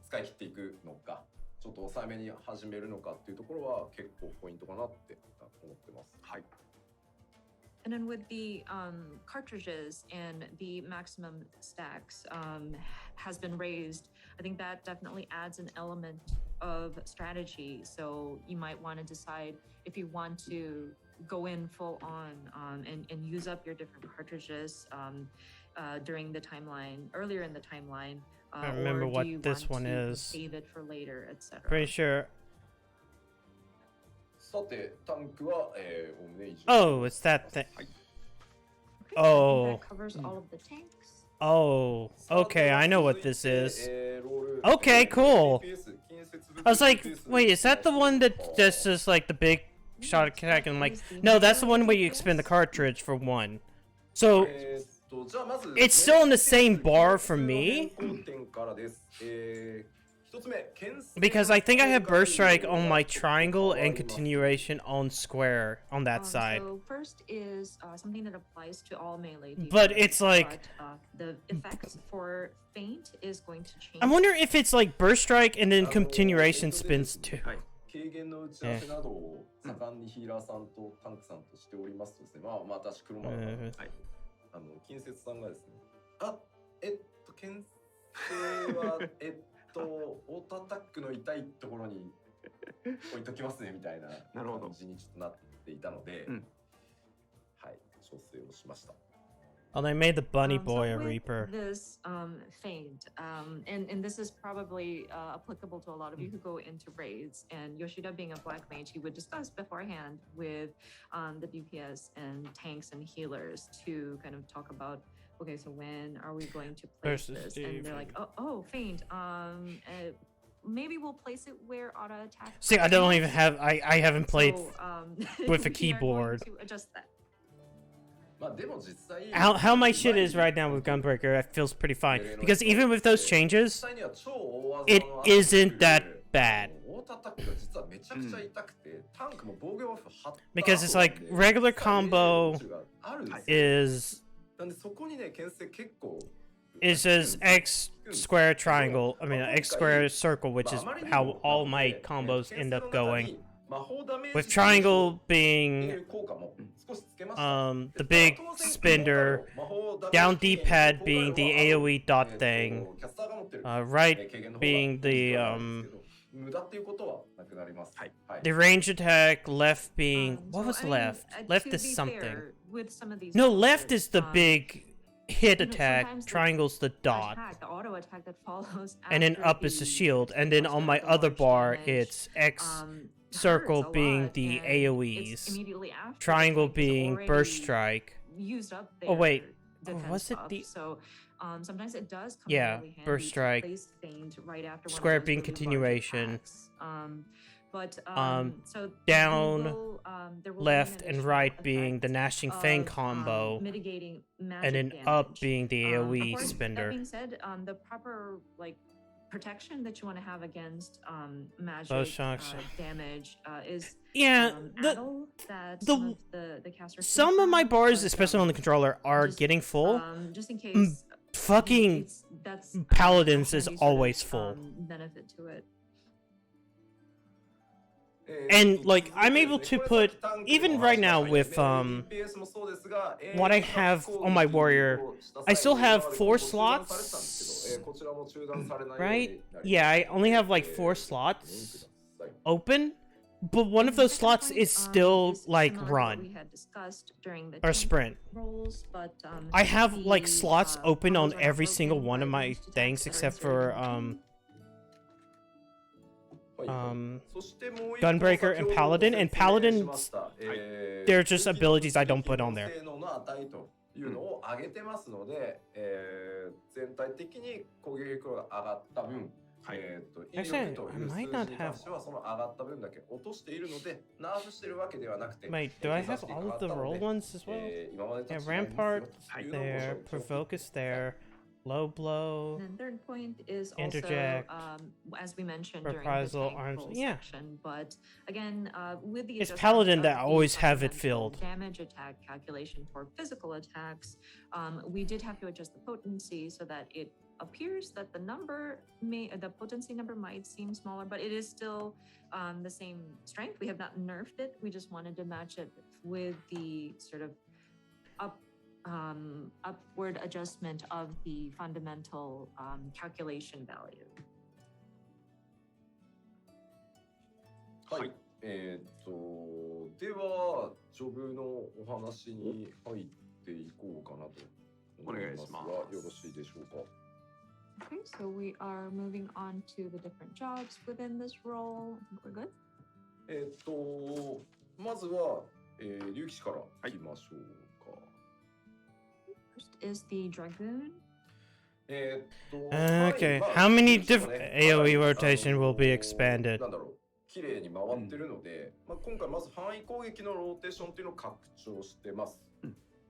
使い切っていくのか、ちょっと抑えめに始めるのかっていうところは結構ポイントかなって思ってます。はい。And then with the cartridges and the maximum stacks has been raised, I think that definitely adds an element of strategy. So you might want to decide if you want to go in full on and use up your different cartridges during the timeline, earlier in the timeline. I remember or do what you this want one to is. save it for later, etc. Pretty sure. さて、タンクは、おおむね以上。 Oh, it's that thing. Oh. That covers all of the tanks. Oh. Okay, I know what this is. Okay, cool. I was like, wait, is that the one that's just like the big shot attack? And I'm like, no, that's the one where you expend the cartridge for one. So it's still in the same bar for me. Because I think I have Burst Strike on my triangle and continuation on square on that side. So first is something that applies to all melee defense, But it's like... but, the effects for feint is going to change. I wonder if it's like Burst Strike and then continuation spins too. 軽減の打ち合わせなどを盛んにヒーラーさんとタンクさんとしておりますとですね、まあ私車の近接さんがですね、牽制はオートアタックの痛いところに置いときますねみたいな感じにちょっとなっていたので、はい、調整をしました。 Oh, they made the bunny boy so a with reaper. This feint, and this is probably applicable to a lot of you who go into raids. And Yoshida, being a black mage, he would discuss beforehand with the DPS and tanks and healers to kind of talk about, okay, so when are we going to place this? And they're like, oh, feint. Maybe we'll place it where auto attack. See, I don't even have. I haven't played with a we are keyboard. going to adjust that. How my shit is right now with Gunbreaker, it feels pretty fine. Because even with those changes, it isn't that bad. Because it's like regular combo is just X square triangle. I mean X square circle, which is how all my combos end up going. With triangle being the big spinner, down D-pad being the AoE dot thing, right being the range attack, left being what was left? Left is something. No, left is the big hit attack, triangle's the dot, and then up is the shield, and then on my other bar it's X circle being the AoEs, triangle being burst strike. Oh wait, was it the? So sometimes it does come really handy burst strike. Right after square being continuation. So down, left, and right being the Gnashing Fang combo, and then up being the AoE spinner. That being said, the proper protection that you want to have against magic damage is some of my bars, especially on the controller, are getting full. Just in case, fucking paladins is always full. Benefit to it. And like I'm able to put even right now with what I have on my warrior, I still have 4 slots, right? Yeah, I only have like 4 slots open, but one of those slots is still like run or sprint. I have like slots open on every single one of my things except for Gunbreaker and Paladin, and Paladins, they're just abilities I don't put on there. Actually, I might not have... Wait, do I have all of the roll ones as well? Yeah, Rampart there, Provoke is there, Low Blow, and third point is Interject, also, as we mentioned Reprisal, during the Arms, section, but again, with the it's Paladin that always have it filled. Damage attack calculation for physical attacks, we did have to adjust the potency so that it appears that the potency number might seem smaller, but it is still the same strength. We have not nerfed it. We just wanted to match it with the sort of upward adjustment of the fundamental calculation value. はい。では、ジョブのお話に入っていこうかなと思いますが、よろしいでしょうか。Okay, so we are moving on to the different jobs within this role. I think we're good. まずは、竜騎士からいきましょうか。First is the Dragoon. Okay, how many different AoE rotation will be expanded? なんだろう、綺麗に回ってるので、今回まず範囲攻撃のローテーションっていうのを拡張してます。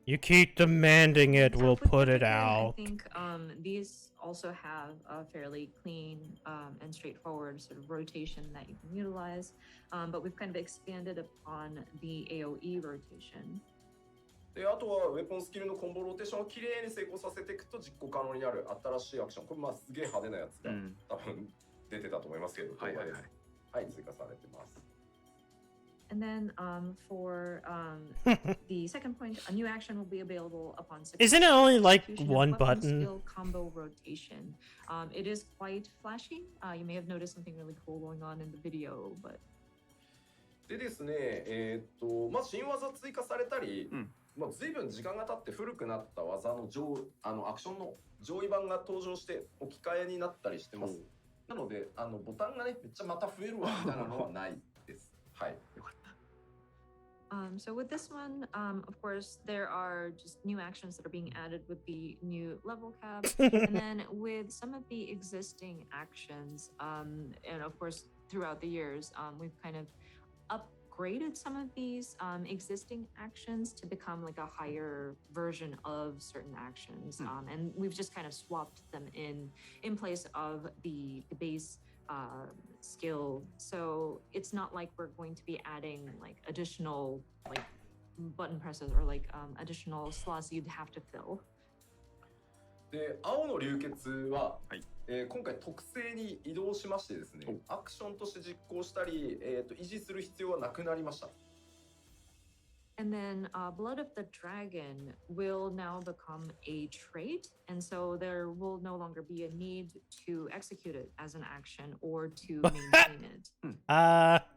You keep demanding it, we'll put it out. I think these also have a fairly clean and straightforward sort of rotation that you can utilize, but we've kind of expanded upon the AoE rotation. で、あとはウェポンスキルのコンボローテーションをきれいに成功させていくと実行可能になる新しいアクション。これすげえ派手なやつが、多分出てたと思いますけど、はい、追加されてます。And then for the second point, a new action will be available upon Isn't it only like one weapon button? Skill combo rotation. It is quite flashy. You may have noticed something really cool going on in the video, but でですね、新技追加されたり、随分時間が経って古くなった技のアクションの上位版が登場して置き換えになったりしてます。なので、ボタンがね、めっちゃまた増えるわみたいなのはないです。はい。よかった。So with this one, of course, there are just new actions that are being added with the new level cap. And then with some of the existing actions, and of course, throughout the years, we've kind of upgraded some of these existing actions to become like a higher version of certain actions. And we've just kind of swapped them in place of the base skill. So it's not like we're going to be adding like additional like button presses or like additional slots you'd have to fill. で、青の流血は、今回特性に移動しましてですね、アクションとして実行したり、維持する必要はなくなりました。And then Blood of the Dragon will now become a trait, and so there will no longer be a need to execute it as an action or to maintain it.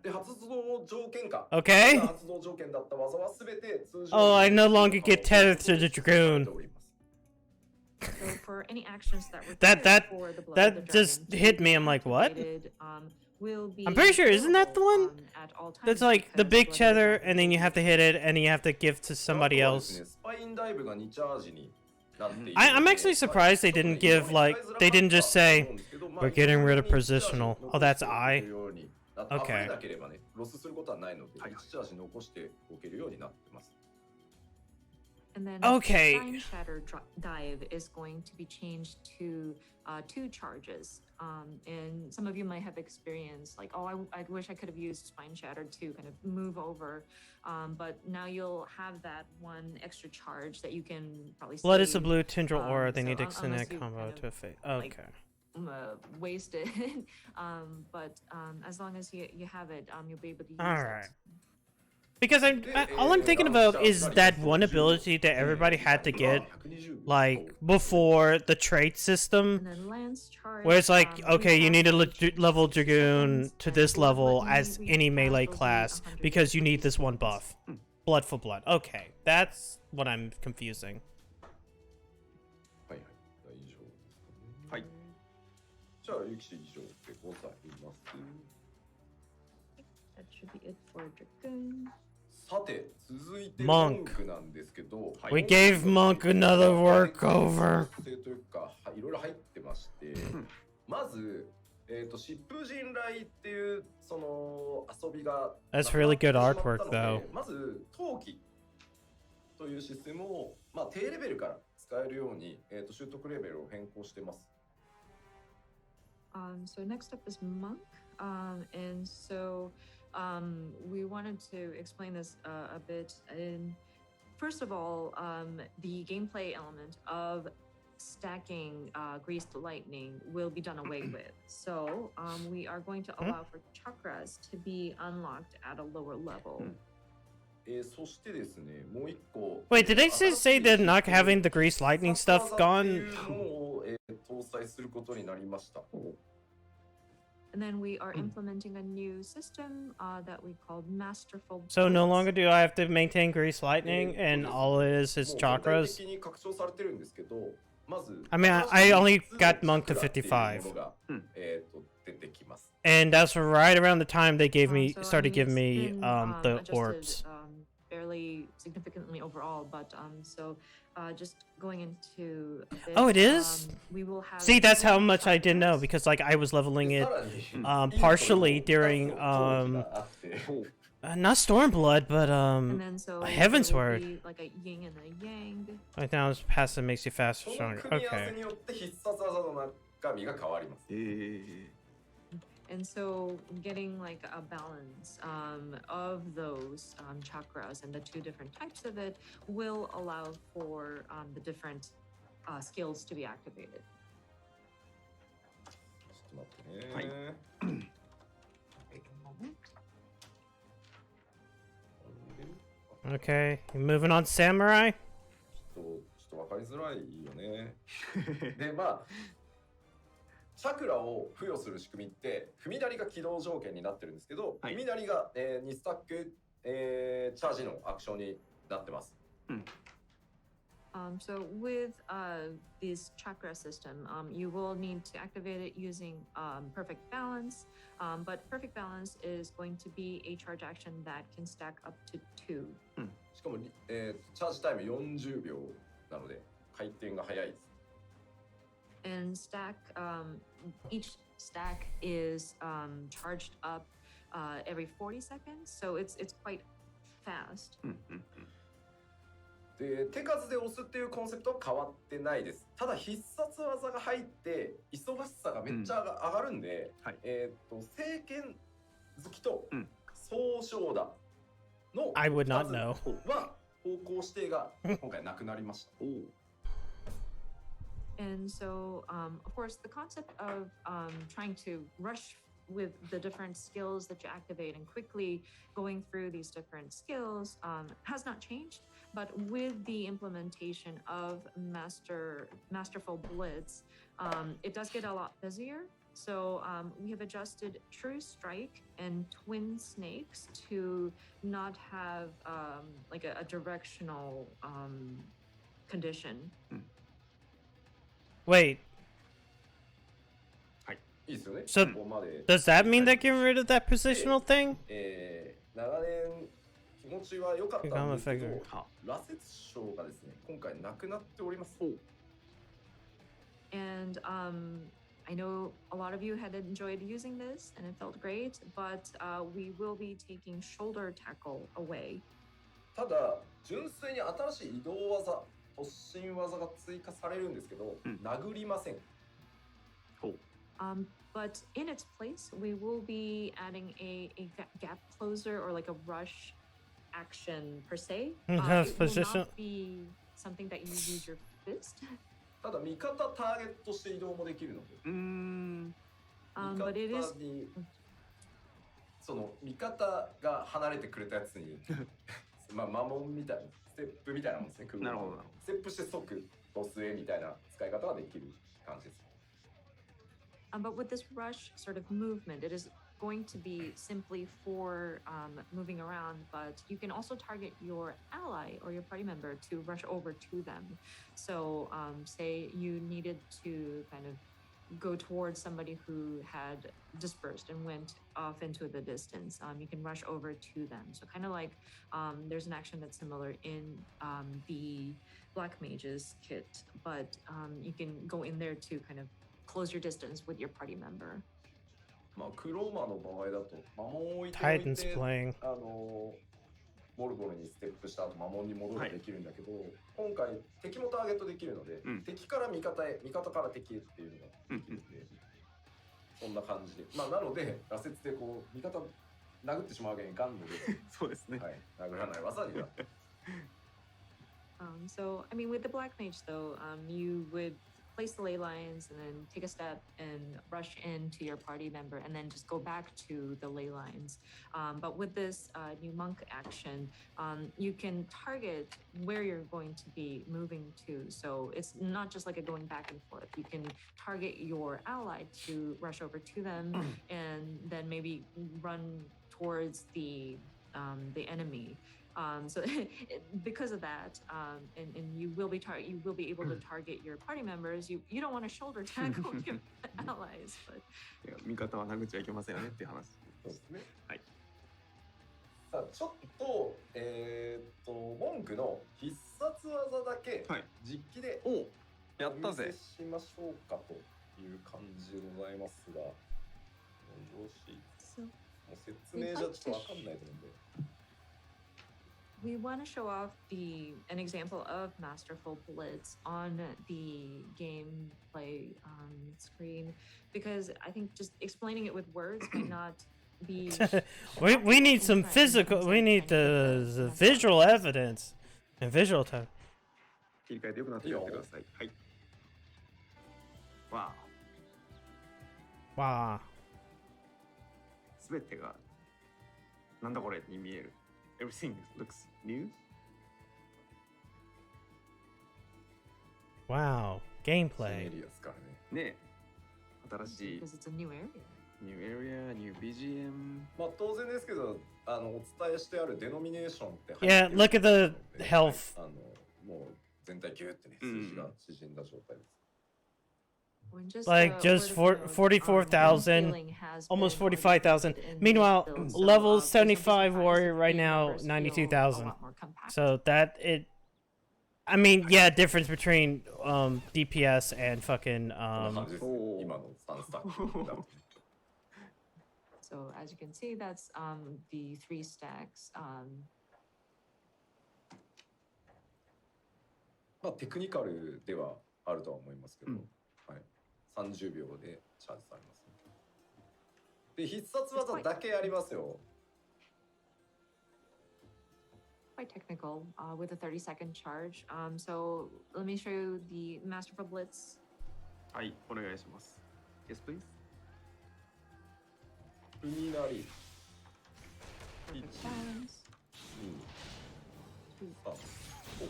で、発動条件か。Okay. 発動条件だった技はすべて通常。Oh, I no longer get tethered to the Dragoon. So for any actions that for the Blood of the just hit me. I'm like, what? Will be I'm pretty sure, isn't that the one? That's like the big cheddar, and then you have to hit it, and you have to give to somebody else. I'm actually surprised they didn't give, like, they didn't just say, we're getting rid of positional. Oh, that's I? Okay. And then okay. Spine Shatter Dive is going to be changed to 2 charges. And some of you might have experienced like, oh, I wish I could have used Spine Shatter to kind of move over. But now you'll have that 1 extra charge that you can probably Blood save. is a blue tendril aura. They So need to extend that you combo kind of, to a fate. Okay. Waste it. But as long as you have it, you'll be able to use Alright. it. Because all I'm thinking about is that one ability that everybody had to get, like, before the trait system, where it's like, okay, you need a level Dragoon to this level as any melee class, because you need this 1 buff. Blood for blood. Okay, that's what I'm confusing. That should be it for Dragoon. Monk. We gave Monk another workover. いろいろ入ってまして、まず、疾風陣雷っていうその遊びが That's really good artwork, though. まず陶器というシステムを低レベルから使えるように習得レベルを変更してます。So next up is Monk, and so. We wanted to explain this a bit. First of all, the gameplay element of stacking Greased Lightning will be done away with. So we are going to allow for chakras to be unlocked at a lower level. そしてですね、もう一個。 Wait, did they say they're not having the grease lightning stuff gone? 搭載することになりました。 And then we are implementing a new system that we called Masterful. So no longer do I have to maintain grease lightning, and all it is chakras. I mean, I only got monk to 55. And that's right around the time they gave me started giving me the orbs. Fairly significantly overall, but so just going into a bit, Oh, it is? we will have. See, that's how much I didn't know, because like I was leveling it partially during not Stormblood, but and then so Heaven's there will Word. be like a yin and a yang. Right now, it's passive makes you faster, stronger. Okay. And so getting like a balance of those chakras and the two different types of it will allow for the different skills to be activated. Okay, you moving on, Samurai? ちょっと分かりづらいよね。で、まあ、チャクラを付与する仕組みって踏みなりが起動条件になってるんですけど、踏みなりが、2スタック、チャージのアクションになってます。So with this chakra system, you will need to activate it using perfect balance, but perfect balance is going to be a charge action that can stack up to 2. しかも、チャージタイム40秒なので回転が早いです。And stack, each stack is charged up every 40 seconds, so it's quite fast. で、手数で押すっていうコンセプトは変わってないです。ただ必殺技が入って忙しさがめっちゃ上がるんで、聖剣好きと総称打の I would not know. は方向指定が今回なくなりました。And so, of course, the concept of trying to rush with the different skills that you activate and quickly going through these different skills has not changed. But with the implementation of Masterful Blitz, it does get a lot busier. So we have adjusted True Strike and Twin Snakes to not have like a directional condition. Wait. So does that mean they're getting rid of that positional thing? 長年気持ちは良かったんですけど、羅刹章がですね、今回なくなっております。And I know a lot of you had enjoyed using this and it felt great, but we will be taking shoulder tackle away. ただ純粋に新しい移動技、突進技が追加されるんですけど、殴りません。But in its place, we will be adding a gap closer or like a rush action per se. It will not be something that you use your fist. ただ味方ターゲットして移動もできるので。But it is その味方が離れてくれたやつにまあ魔文みたいなステップみたいなもんですね。なるほど。ステップして即ボスへみたいな使い方ができる感じです。But with this rush sort of movement, it is going to be simply for moving around, but you can also target your ally or your party member to rush over to them. So say you needed to kind of go towards somebody who had dispersed and went off into the distance. You can rush over to them. So kind of like there's an action that's similar in the Black Mage's kit, but you can go in there to kind of close your distance with your party member. まあクローマの場合だと魔文を置いて Titan's playing. モルゴルにステップした後魔文に戻るできるんだけど、今回敵もターゲットできるので、敵から味方へ、味方から敵へっていうのができるので、そんな感じで、まあなので羅刹でこう味方殴ってしまうわけにいかんので、そうですね。はい、殴らない技には。So I mean, with the Black Mage though, you would place the ley lines and then take a step and rush into your party member and then just go back to the ley lines. But with this new monk action, you can target where you're going to be moving to. So it's not just like a going back and forth. You can target your ally to rush over to them and then maybe run towards the enemy. So because of that, and you will be able to target your party members. You don't want to shoulder tackle your allies, but 味方は殴っちゃいけませんよねっていう話。そうですね。はい。さあちょっと文句の必殺技だけ実機でやったぜ。お見せしましょうかという感じでございますが、よろしいですか。もう説明じゃちょっとわかんないと思うんで。we want to show off an example of Masterful Blitz on the gameplay screen because I think just explaining it with words might not be. we need some physical. We need the visual evidence and visual time. 切り替えてよくなってやってください。はい。わあ。わあ。すべてがなんだこれに見える。Everything looks new. Wow, gameplay. ね、新しい。Because it's a new area. New area, new BGM. まあ当然ですけど、お伝えしてあるデノミネーションって。Yeah, look at the health. もう全体ギューってね、数字が縮んだ状態です。Like just 44,000, almost 45,000. Meanwhile, level 75 warrior right now 92,000. So that it, I mean, yeah, difference between DPS and fucking So as you can see, that's the 3 stacks. まあテクニカルではあるとは思いますけど。はい。30秒でチャージされます、ね。で、必殺技だけありますよ。Quite technical with a 30-second charge. So let me show you the Masterful Blitz. はい、お願いします。Yes, please. 海なり。1、2、3。こ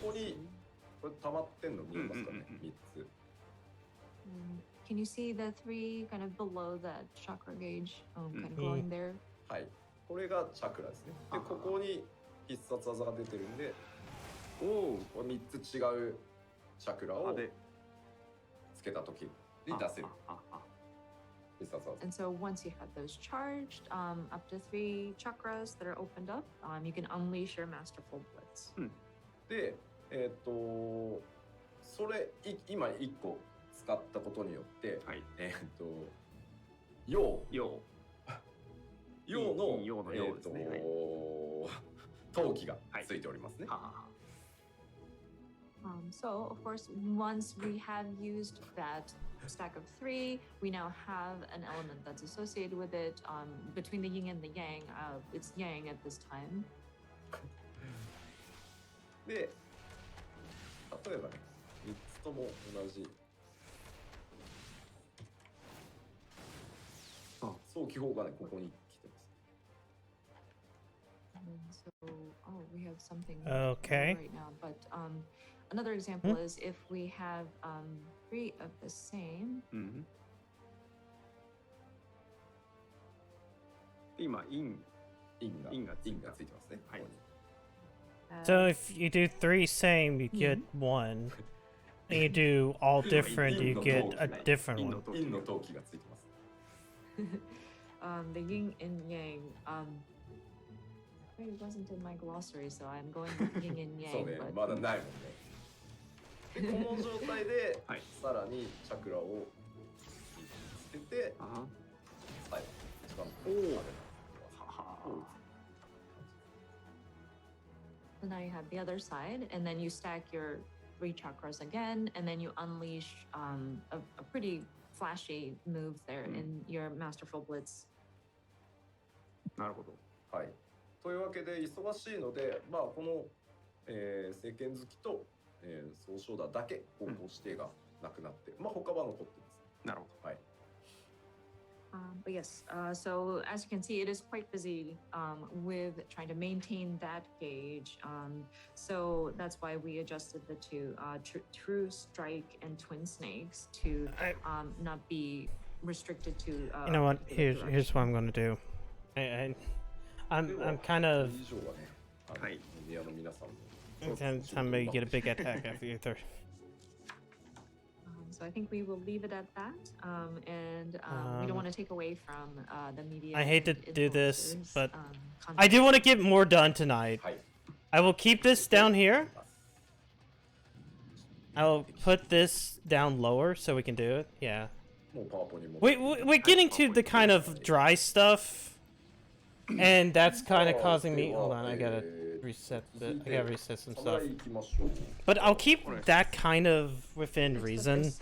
こにこれ溜まってんの見えますかね、3つ。Can you see the 3 kind of below that chakra gauge kind of glowing there? はい。これがチャクラですね。で、ここに必殺技が出てるんで、これ3つ違うチャクラをつけた時に出せる。必殺技。And so once you have those charged, up to 3 chakras that are opened up, you can unleash your Masterful Blitz. で、それ今1個使ったことによって、陽の陶器がついておりますね。So of course, once we have used that stack of 3, we now have an element that's associated with it. Between the yin and the yang, it's yang at this time. で、例えばね、3つとも同じ。早期砲がね、ここに来てます。So, we have something okay right now. But another example is if we have 3 of the same. 今、インがついてますね。はい。So if you do 3 same, you get 1. And you do all different, you get a different one. インの陶器がついてます。The yin and yang. It wasn't in my glossary, so I'm going with yin and yang. そうね、まだないもんね。で、この状態で、さらにチャクラをつけて、最後、一番上まで。So now you have the other side, and then you stack your 3 chakras again, and then you unleash a pretty flashy move there in your Masterful Blitz. なるほど。はい。というわけで忙しいので、まあこの、聖剣好きと、総称打だけ方向指定がなくなって、まあ他は残ってます。なるほど。はい。But yes, so as you can see, it is quite busy with trying to maintain that gauge. So that's why we adjusted the two True Strike and Twin Snakes to not be restricted to. You know what? Here's what I'm going to do. I'm kind of. Time to get a big attack after your third. So I think we will leave it at that, and we don't want to take away from the media. I hate to do this, but I do want to get more done tonight. I will keep this down here. I will put this down lower so we can do it. Yeah. We're getting to the kind of dry stuff, and that's kind of causing me. Hold on, I gotta reset some stuff. But I'll keep that kind of within reason.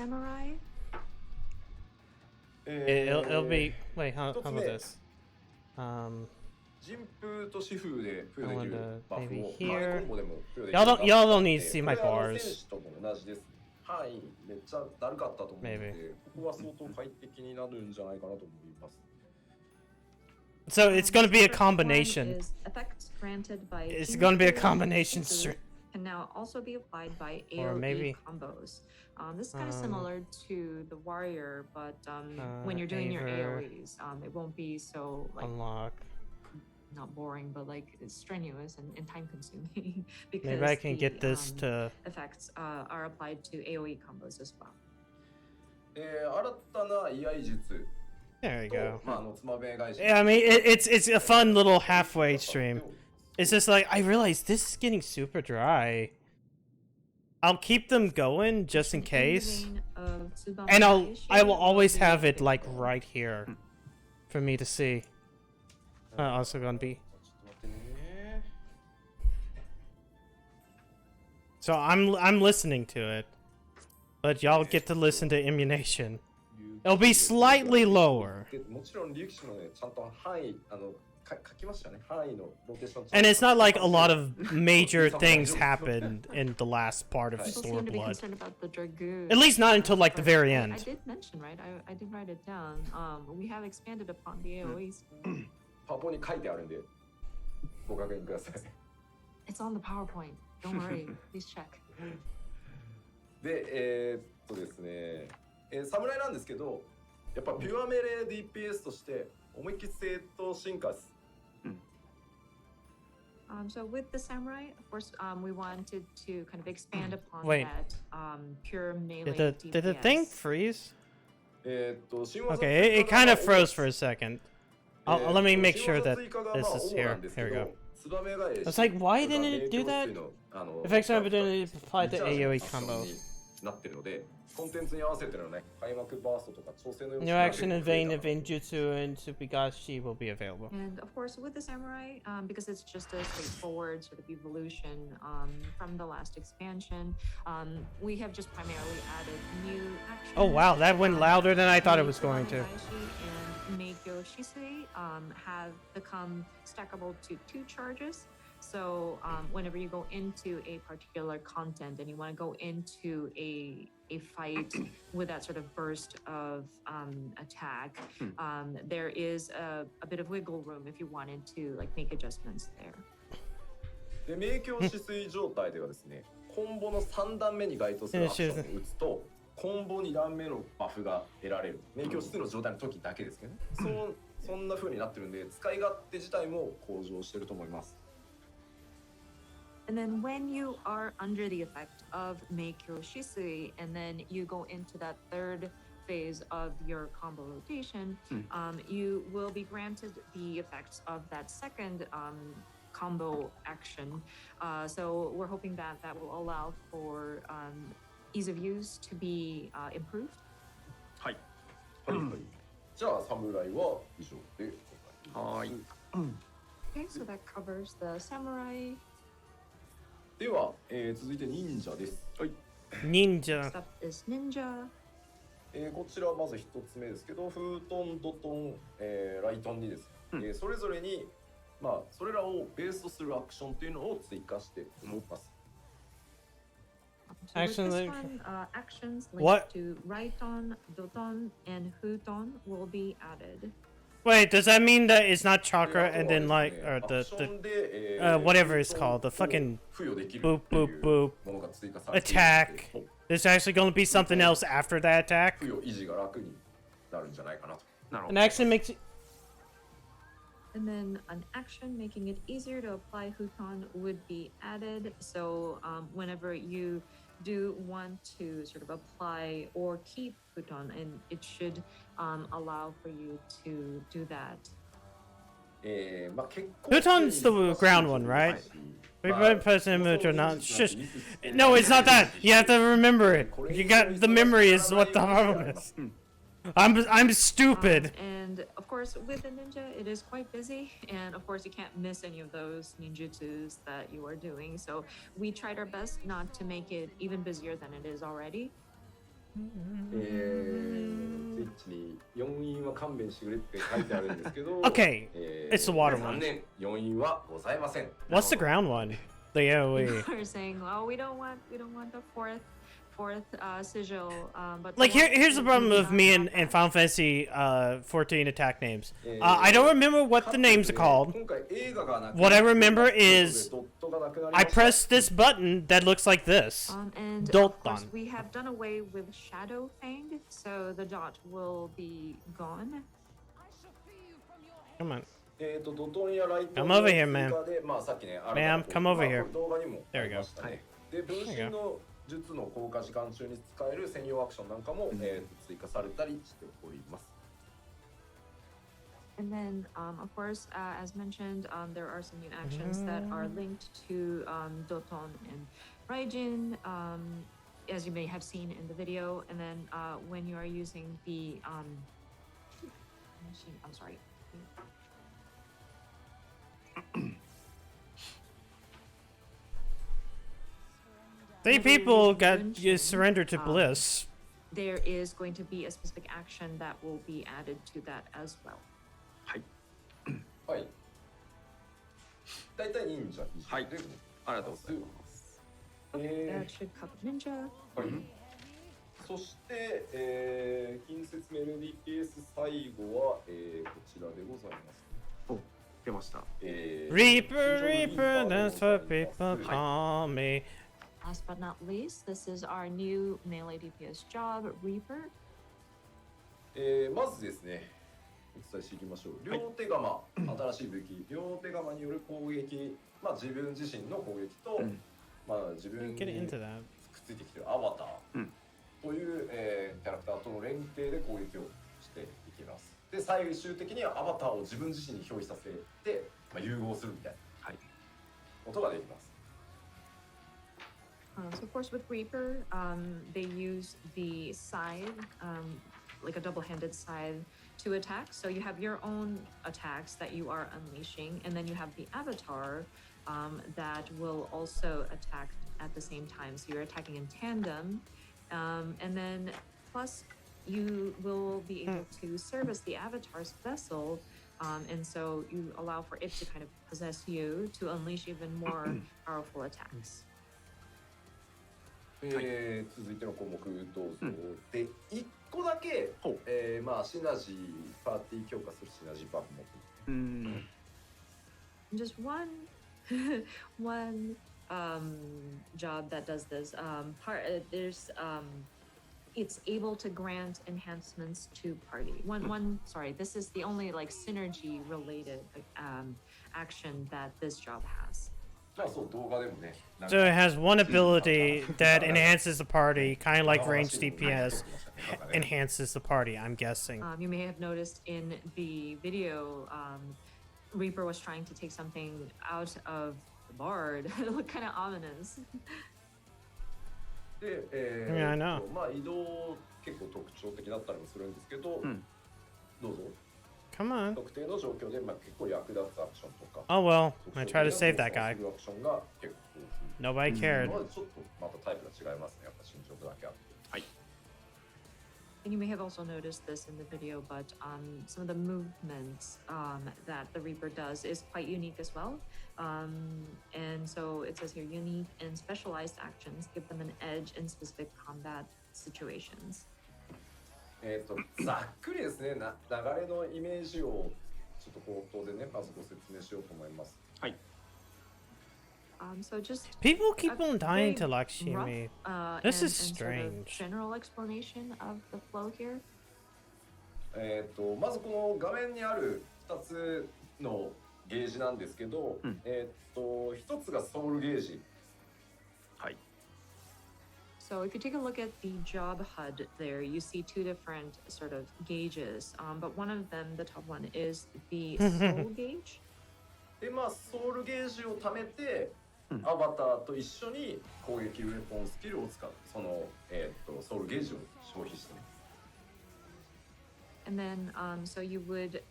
It'll be. Wait, how about this? Maybe here. Y'all don't need to see my bars. Maybe. So it's going to be a combination. It's going to be a combination stream. Can now also be applied by Or AoE maybe- combos. This is kind of similar to the warrior, but when you're doing your Aver. AoEs, it won't be so like Unlock. not boring, but like it's strenuous and time consuming because Maybe I can the, get this to. effects are applied to AoE combos as well. 新たな居合術 There you go. まあつまべ返し Yeah, I mean, it's a fun little halfway stream. It's just like, I realize this is getting super dry. I'll keep them going just in case. And I will always have it like right here for me to see. Also gonna be. So I'm listening to it. But y'all get to listen to Immunation. It'll be slightly lower. もちろん竜騎士のねちゃんと範囲書きましたね範囲のローテーション And it's not like a lot of major things happened in the last part of People seem to be Storeblood. concerned about the dragoon. At least not until like the very I end. did mention, right? I did write it down. We have expanded upon the AoEs. パポに書いてあるんでご確認ください It's on the PowerPoint. Don't worry. Please check. でですね、侍なんですけどやっぱピュアメレー DPS として思いっきり正当進化です So with the samurai, of course, we wanted to kind of expand upon Wait. that pure melee Did the thing DPS. freeze? 新技 Okay, it kind of froze for a second. Let me make sure that this is here. Here we go. ツバメ返し I was like, why didn't it do that? あの Effects opportunity applied to リチャージの AoE アクション combos. になってるのでコンテンツに合わせてのね開幕バーストとか調整の New action in Vein of Injutsu and Tsubigashi will be available. And of course, with the samurai, because it's just a straightforward sort of evolution from the last expansion, we have just primarily added new action. Oh wow, that went louder than I thought it was going to. And Meikyo Shisui have become stackable to 2 charges. So whenever you go into a particular content and you want to go into a fight with that sort of burst of attack, there is a bit of wiggle room if you wanted to like make adjustments there. で明鏡止水状態ではですねコンボの3段目に該当するアクションを打つとコンボ2段目のバフが得られる明鏡止水の状態の時だけですけどねそんな風になってるんで使い勝手自体も向上してると思います And then when you are under the effect of Meikyo Shisui, and then you go into that third phase of your combo rotation, you will be granted the effects of that second combo action. So we're hoping that that will allow for ease of use to be improved. はいはいはいじゃあ侍は以上でございます Okay, so that covers the samurai. では、続いて忍者です。はい。Ninja. Next up is ninja. こちらまず一つ目ですけど、フートン、ドトン、ライトンにですね、それぞれにまあそれらをベースとするアクションというのを追加しております。Action this link. one, actions linked What? to Raiton, Doton, and Huton will be added. Wait, does that mean that it's not chakra and then like, or the whatever it's called, the fucking boop boop boop attack? There's actually going to be something else after that attack. An action makes it. And then an action making it easier to apply Huton would be added. So whenever you do want to sort of apply or keep Huton, and it should allow for you to do that. Huton's the ground one, right? No, it's not that. You have to remember it. You got the memory is what the problem is. I'm stupid. And of course, with a ninja, it is quite busy, and of course, you can't miss any of those ninjutsus that you are doing. So we tried our best not to make it even busier than it is already. Okay, it's the water one. What's the ground one? The AoE. We're saying, well, we don't want the fourth sigil. But Like here's the problem with me and Final Fantasy 14 attack names. I don't remember what the names are called. What I remember is I press this button that looks like this. And of course, we have done away with Shadow Fang, so the dot will be gone. Come on. Come over here, ma'am. Ma'am, come over here. There we go. There you go. 術の効果時間中に使える専用アクションなんかも、追加されたりしております。 And then, of course, as mentioned, there are some new actions that are linked to Doton and Raijin, as you may have seen in the video. And then when you are using the machine, I'm sorry. Three people got surrendered to bliss. There is going to be a specific action that will be added to that as well. はい。大体忍者以上で、ありがとうございます。That should cover ninja. はい。そして、近接メロディケース最後は、こちらでございます。お、出ました。Reaper, Reaper, that's what people call me. Last but not least, this is our new melee DPS job, Reaper. まずですね、お伝えしていきましょう。両手釜、新しい武器、両手釜による攻撃、まあ自分自身の攻撃と、まあ自分にくっついてきているアバターという、キャラクターとの連携で攻撃をしていきます。で、最終的にはアバターを自分自身に表示させて、まあ、融合するみたいなことができます。So of course with Reaper, they use the scythe, like a double-handed scythe, to attack. So you have your own attacks that you are unleashing, and then you have the avatar that will also attack at the same time. So you're attacking in tandem, and then plus you will be able to service the avatar's vessel, and so you allow for it to kind of possess you to unleash even more powerful attacks. 続いての項目どうぞ。で、1個だけ、まあシナジーパーティー強化するシナジーバフ持っている。Just one job that does this. It's able to grant enhancements to party. Sorry, this is the only like synergy related action that this job has. So it has one ability that enhances the party, kind of like ranged DPS enhances the party, I'm guessing. You may have noticed in the video, Reaper was trying to take something out of the Bard. It looked kind of ominous. で、Yeah, I know. まあ移動結構特徴的だったりもするんですけど、どうぞ。 Come on. 特定の状況でまあ結構役立つアクションとか。Oh well, I tried to save that guy. アクションが結構 Nobody cared. ちょっとまたタイプが違いますね。やっぱ進捗だけあって。はい。And you may have also noticed this in the video, but some of the movements that the Reaper does is quite unique as well. And so it says here, unique and specialized actions give them an edge in specific combat situations. ざっくりですね、流れのイメージをちょっと口頭でね、まずご説明しようと思います。はい。So just people keep on dying to rough, Lakshmi. This is and strange. Sort of general explanation of the flow here. まずこの画面にある2つのゲージなんですけど、1つがソウルゲージ。はい。So if you take a look at the job HUD there, you see two different sort of gauges, but one of them, the top one, is the soul gauge. で、まあソウルゲージを貯めて、アバターと一緒に攻撃ウェポンスキルを使う。そのソウルゲージを消費してね。And then, so you would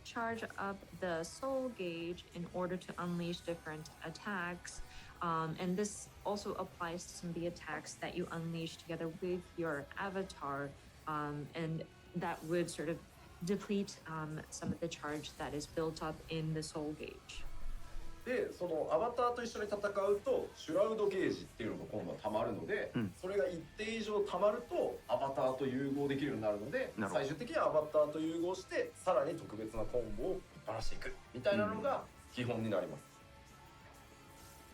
charge up the soul gauge in order to unleash different attacks. And this also applies to some of the attacks that you unleash together with your avatar. And that would sort of deplete some of the charge that is built up in the soul gauge. で、そのアバターと一緒に戦うとシュラウドゲージっていうのが今度は溜まるので、それが一定以上溜まるとアバターと融合できるようになるので、最終的にはアバターと融合してさらに特別なコンボを引っ張らしていくみたいなのが基本になります。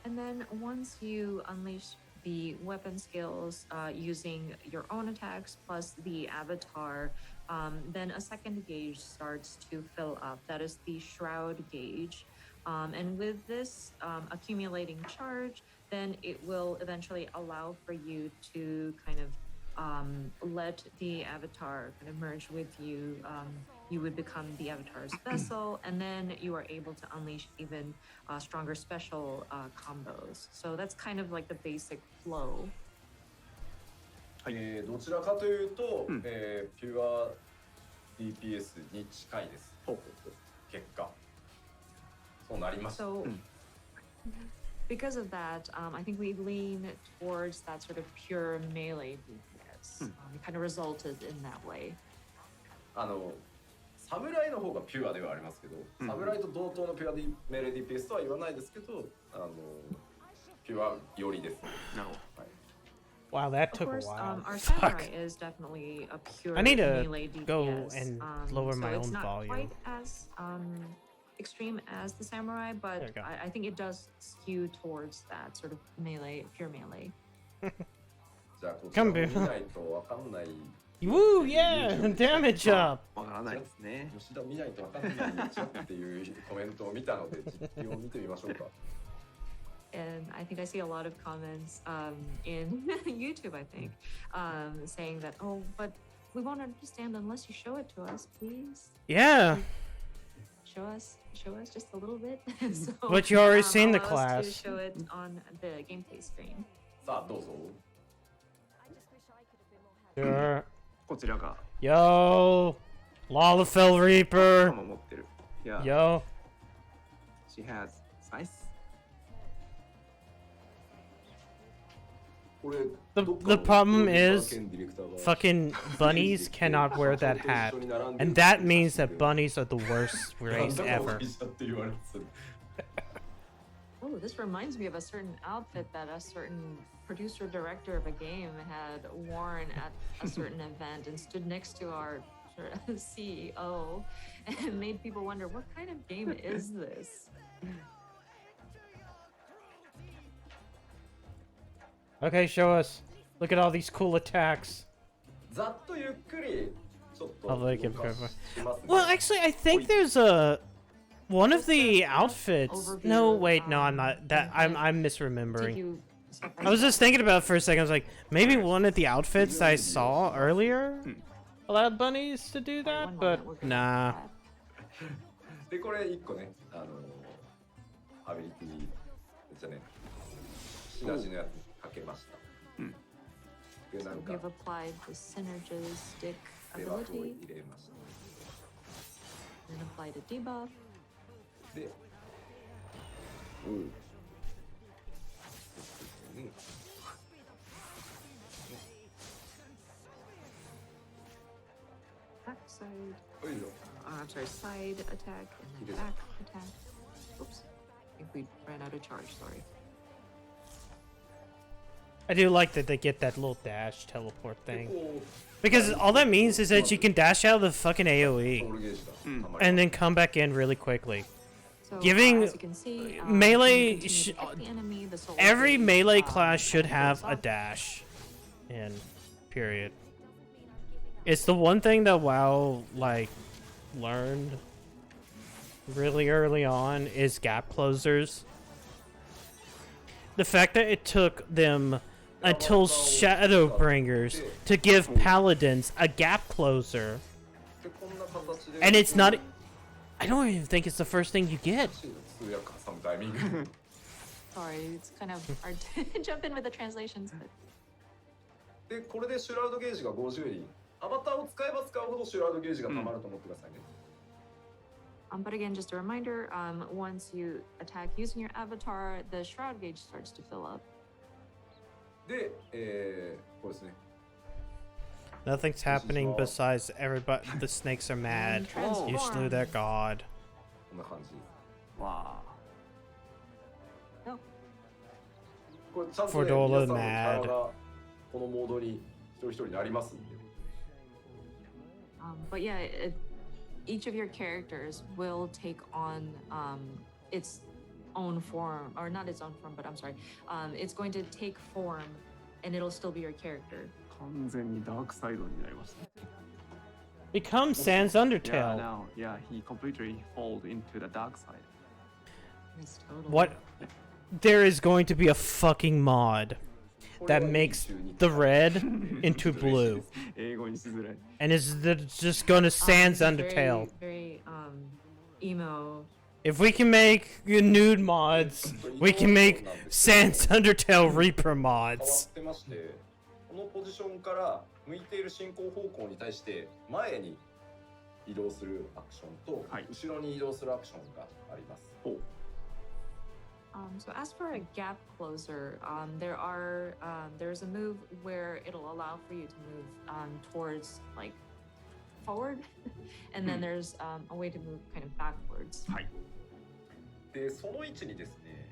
And then once you unleash the weapon skills using your own attacks plus the avatar, then a second gauge starts to fill up. That is the shroud gauge. And with this accumulating charge, then it will eventually allow for you to kind of let the avatar kind of merge with you. You would become the avatar's vessel, and then you are able to unleash even stronger special combos. So that's kind of like the basic flow. どちらかというと、ピュア DPS に近いです。結果。そうなります。So, because of that, I think we lean towards that sort of pure melee DPS. It kind of resulted in that way. 侍の方がピュアではありますけど、侍と同等のピュアメレディペースとは言わないですけど、ピュアよりです。なるほど。はい。Wow, that took course, a while. Our Fuck. samurai is definitely a pure I need to melee DPS. go and lower so my it's own not volume. quite as extreme as the samurai, but I think it does skew towards that sort of melee, pure melee. Come here. Woo, yeah, damage up. わからないですね。吉田見ないとわかんないっていうコメントを見たので実況を見てみましょうか。And I think I see a lot of comments in YouTube, I think, saying that, oh, but we won't understand unless you show it to us, please. Yeah. Show us just a little bit. So, but you already seen the allow us class. to show it on the gameplay screen. さあどうぞ。Sure. こちらが。Yo, Lalafell Reaper. Yo. She has size. The problem is, fucking bunnies cannot wear that hat, and that means that bunnies are the worst race ever. Oh, this reminds me of a certain outfit that a certain producer director of a game had worn at a certain event and stood next to our CEO and made people wonder, what kind of game is this? Okay, show us. Look at all these cool attacks. I'll like it. Well, actually, I think there's a one of the outfits. No, wait, no, I'm not. I'm misremembering. I was just thinking about it for a second. I was like, maybe one of the outfits I saw earlier allowed bunnies to do that, but nah. でこれ1個ね、アビリティじゃね、品地のやつかけました。でなんか You've applied the synergistic デバフを ability 入れました。 and applied a debuff. で、Side. よいしょ I'm sorry, side attack and then back attack. Oops. I think we ran out of charge, sorry. I do like that they get that little dash teleport thing. Because all that means is that you can dash out of the fucking AoE. And then come back in really quickly. So, Giving as you can see, melee... when you continue to hit the enemy, the soul every gauge, melee class should goes have a up. dash. In. Period. It's the one thing that WoW, like, learned really early on is gap closers. The fact that it took them until Shadowbringers to give Paladins a gap closer. And it's not... I don't even think it's the first thing you get. Sorry, it's kind of hard to jump in with the translations, but... でこれでシュラウドゲージが50にアバターを使えば使うほどシュラウドゲージが溜まると思ってくださいね。But again, just a reminder, once you attack using your avatar, the shroud gauge starts to fill up. で、これですね。 Nothing's happening besides everybody. The snakes are mad. You slew their god. こんな感じ。わあ。No. これちゃんと、ね、 Fordola 皆さんのキャラ mad. がこのモードに一人一人なりますんで。But yeah, each of your characters will take on its own form, or not its own form, but I'm sorry, it's going to take form, and it'll still be your character. 完全にダークサイドになりました。 Become Sans Undertale. Yeah, now, yeah, he completely fall into the dark side. Yes, totally. What? There is going to be a fucking mod that makes the red into blue. 英語にしづらい。 And is just gonna Sans Undertale. Very emo. If we can make nude mods, we can make Sans Undertale Reaper 変わっ mods. てまして、このポジションから向いている進行方向に対して前に移動するアクションと、後ろに移動するアクションがあります。 So as for a gap closer, there's a move where it'll allow for you to move towards like forward, and then there's a way to move kind of backwards. で、その位置にですね、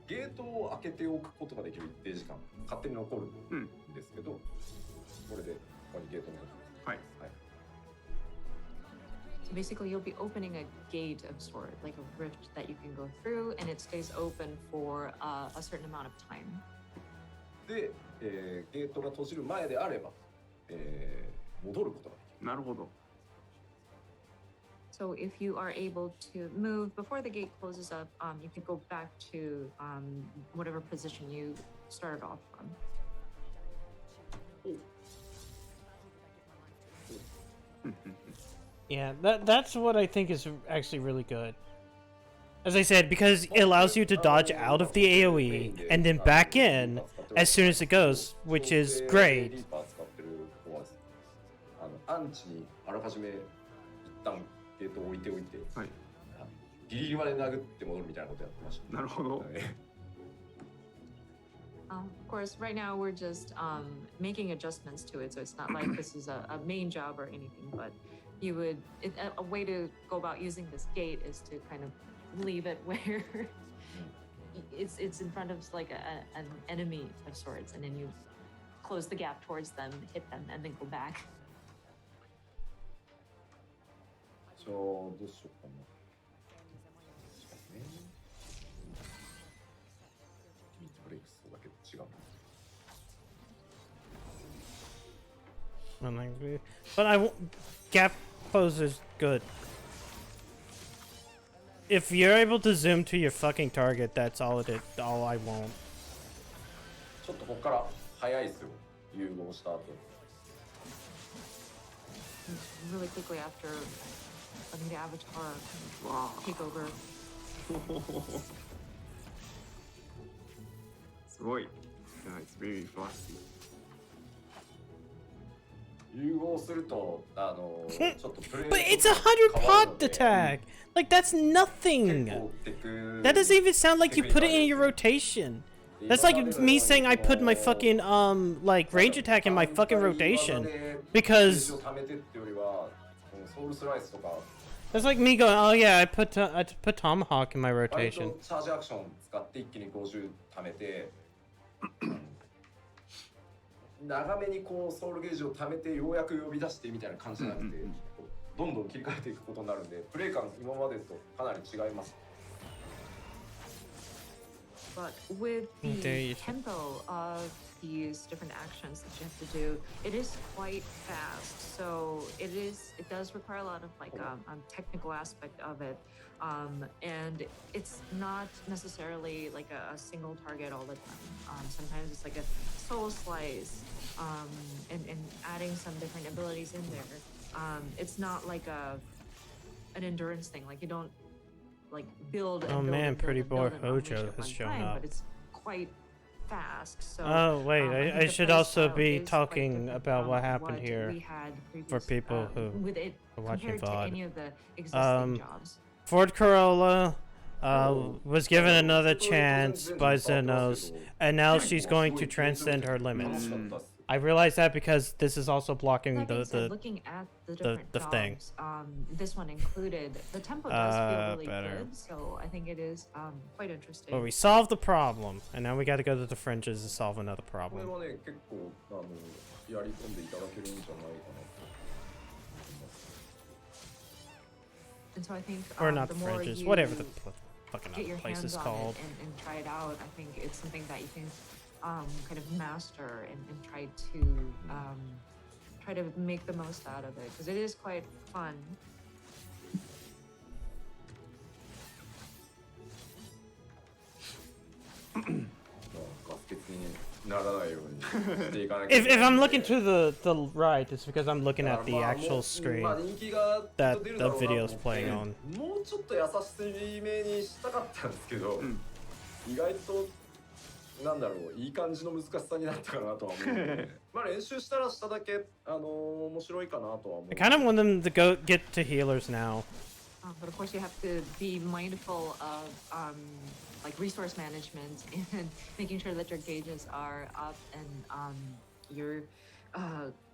ゲートを開けておくことができる一定時間勝手に残るんですけど、これでここにゲートのはい。 So basically, you'll be opening a gate of sort, like a rift that you can go through, and it stays open for a certain amount of time. で、ゲートが閉じる前であれば、戻ることができる。なるほど。 So if you are able to move before the gate closes up, you can go back to whatever position you started off from. Yeah, that's what I think is actually really good. As I said, because it allows you to dodge out of the AoE and then back in as soon as it goes, which is great. アンチにあらかじめ一旦ゲートを置いておいて、ギリギリまで殴って戻るみたいなことやってました。なるほど。Of course, right now we're just making adjustments to it, so it's not like this is a main job or anything, but you would, a way to go about using this gate is to kind of leave it where it's in front of like an enemy of sorts, and then you close the gap towards them, hit them, and then go back. じゃあどうしようかな。ミートブレイクスだけど違う。But gap close is good. If you're able to zoom to your fucking target, that's all all I want. ちょっとここから早いですよ。融合した後。Really quickly after letting the avatar take over. すごい。Yeah, it's very flashy. 融合するとちょっとプレイ But it's 100 pot attack! Like, that's nothing! That doesn't even sound like you put it in your rotation. That's like me saying I put my fucking, like, range attack in my fucking rotation. Because... ソウルスライスとか That's like me going, oh yeah, I put Tomahawk in my 割 rotation. とチャージアクション使って一気に50貯めて長めにこうソウルゲージを貯めてようやく呼び出してみたいな感じじゃなくて、どんどん切り替えていくことになるんでプレイ感今までとかなり違います。 But with the tempo of these different actions that you have to do, it is quite fast. So it does require a lot of like technical aspect of it, and it's not necessarily like a single target all the time. Sometimes it's like a soul slice, and adding some different abilities in there. It's not like an endurance thing. Like you don't like build. Oh man, Pretty Boy Hojo has shown up. But it's quite fast. So, oh wait, I should also be talking about what happened here for people who are watching VOD. Ford Corolla was given another chance by Xenos, and now she's going to transcend her limits. I realize that because this is also blocking looking at the different thing. This one included. The tempo does feel really good, so I think it is quite interesting. Well, we solved the problem, and now we got to go to the fringes and solve another problem. And so I think or not the fringes, whatever the fucking get your place hands is on called. It and try it out. I think it's something that you can kind of master and try to make the most out of it because it is quite fun. If I'm looking to the right, it's because I'm looking at the actual screen that the video's playing on. もうちょっと優しめにしたかったんですけど、意外となんだろう、いい感じの難しさになったかなとは思うので、まあ練習したらしただけ面白いかなとは思う。I kind of want them to get to healers now. But of course, you have to be mindful of like resource management and making sure that your gauges are up and you're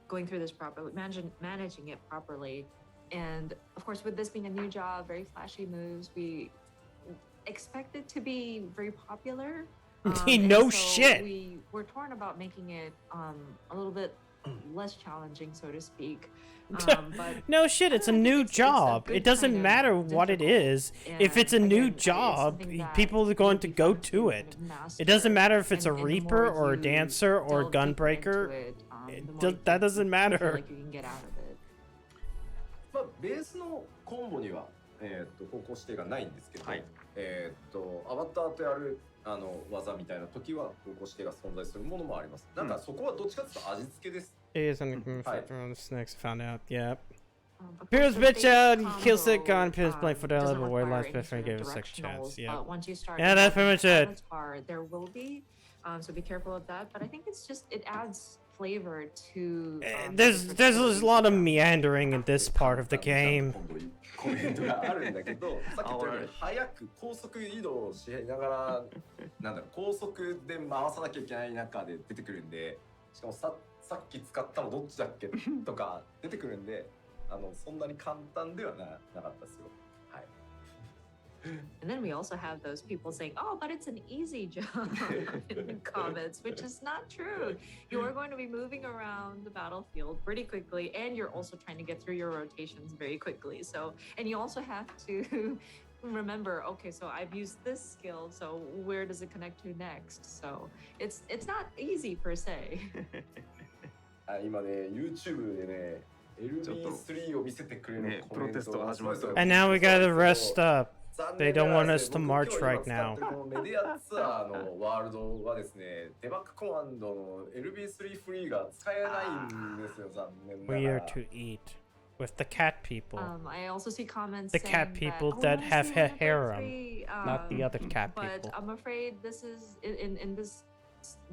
going through this properly, managing it properly. And of course, with this being a new job, very flashy moves, we expect it to be very popular. No so shit. We were torn about making it a little bit less challenging, so to speak. But no shit, it's a new job. It doesn't matter what it is. If it's a new job, people are going to go to it. It doesn't matter if it's a Reaper or a Dancer or a Gunbreaker. That doesn't matter. まあベースのコンボには方向指定がないんですけど、アバターとやる技みたいな時は方向指定が存在するものもあります。なんかそこはどっちかというと味付けです。Is on the snacks found out. Yep. Pierce bitch out. He kills it. Gone. Pierce playing for the level where last best friend gave a second chance. Yeah. Yeah, that's pretty much it. There will be, so be careful of that. But I think it's just it adds flavor to. There's a lot of meandering in this part of the game. コメントがあるんだけど、さっき言ったように早く高速移動しながらなんだろう高速で回さなきゃいけない中で出てくるんで、しかもさっき使ったのどっちだっけとか出てくるんで、そんなに簡単ではなかったですよ。はい。And then we also have those people saying, "Oh, but it's an easy job" in the comments, which is not true. You are going to be moving around the battlefield pretty quickly, and you're also trying to get through your rotations very quickly. So, and you also have to remember, okay, so I've used this skill, so where does it connect to next? So it's not easy per se. 今ね YouTube でね LB3 を見せてくれるコメントが始まる。 And now we gotta rest up. They don't want us to march right now. メディアツアーのワールドはですね、デバッグコマンドの LB3 フリーが使えないんですよ、残念ながら。We are to eat with the cat people. I also see comments the cat people that have a harem, not the other cat people. But I'm afraid this is in this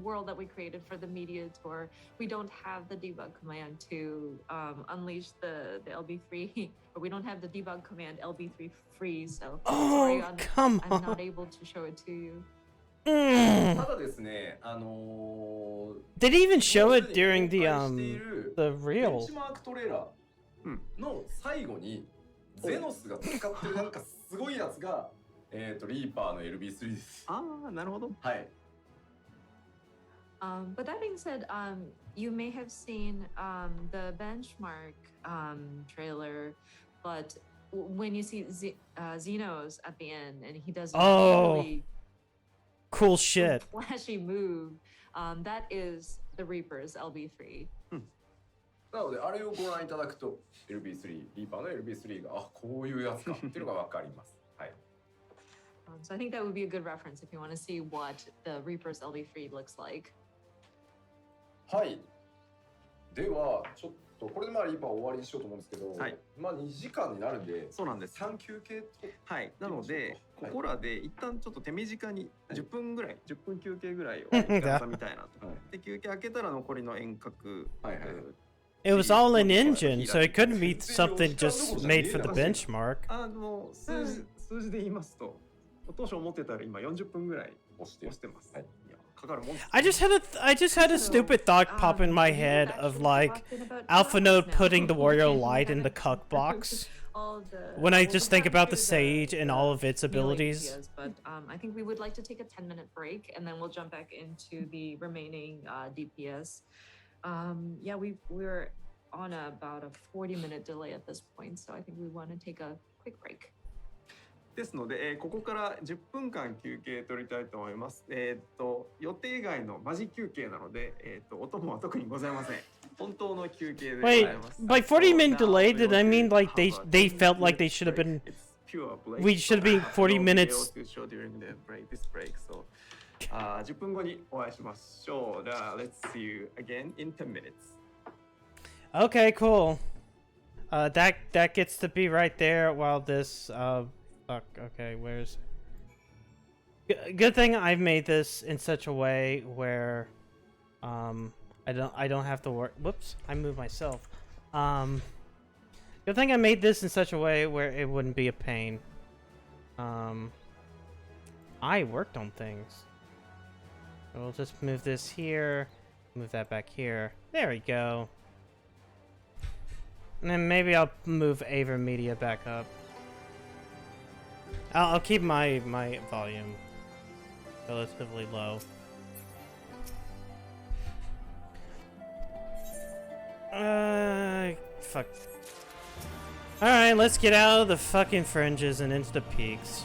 world that we created for the media tour, we don't have the debug command to unleash the LB3, or we don't have the debug command LB3 freeze. So sorry, I'm not able to show it to you. Did he even show it during the real? の最後にゼノスが使ってるなんかすごいやつがリーパーの LB3 です。ああ、なるほど。はい。But that being said, you may have seen the benchmark trailer, but when you see Xenos at the end and he does a really cool shit, flashy move, that is the Reaper's LB3. なのであれをご覧いただくと LB3 リーパーの LB3 があこういうやつかっていうのがわかります。はい。So I think that would be a good reference if you want to see what the Reaper's LB3 looks like. はい。ではちょっとこれでまあリーパー終わりにしようと思うんですけど、はい、まあ2時間になるんで、そうなんです。3休憩と。はい。なのでここらで一旦ちょっと手短に10分ぐらい、10分休憩ぐらいをやったみたいなと。で休憩開けたら残りの遠隔。はいはい。It was all in engine, so it couldn't be something just made for the benchmark. 数字で言いますと、当初思ってたら今40分ぐらい押してます。はい。I just had a stupid thought pop in my head of like Alpha Node putting the Warrior Light in the cuck box. When I just think about the Sage and all of its abilities. But I think we would like to take a 10-minute break and then we'll jump back into the remaining DPS. Yeah, we're on about a 40-minute delay at this point, so I think we want to take a quick break. ですので、ここから10分間休憩取りたいと思います。予定外のマジ休憩なので、お供は特にございません。本当の休憩でございます。Wait, by 40-minute delay, did I mean like they felt like they should have been? We should have been 40 minutes. 10分後にお会いしましょう。Let's see you again in 10 minutes. Okay, cool. That gets to be right there while this fuck, okay, where's... Good thing I've made this in such a way where, I don't have to work... Whoops, I moved myself. Good thing I made this in such a way where it wouldn't be a pain. I worked on things. We'll just move this here, move that back here. There we go. And then maybe I'll move Aver Media back up. I'll keep my volume relatively low. Fuck. Alright, let's get out of the fucking fringes and into the peaks.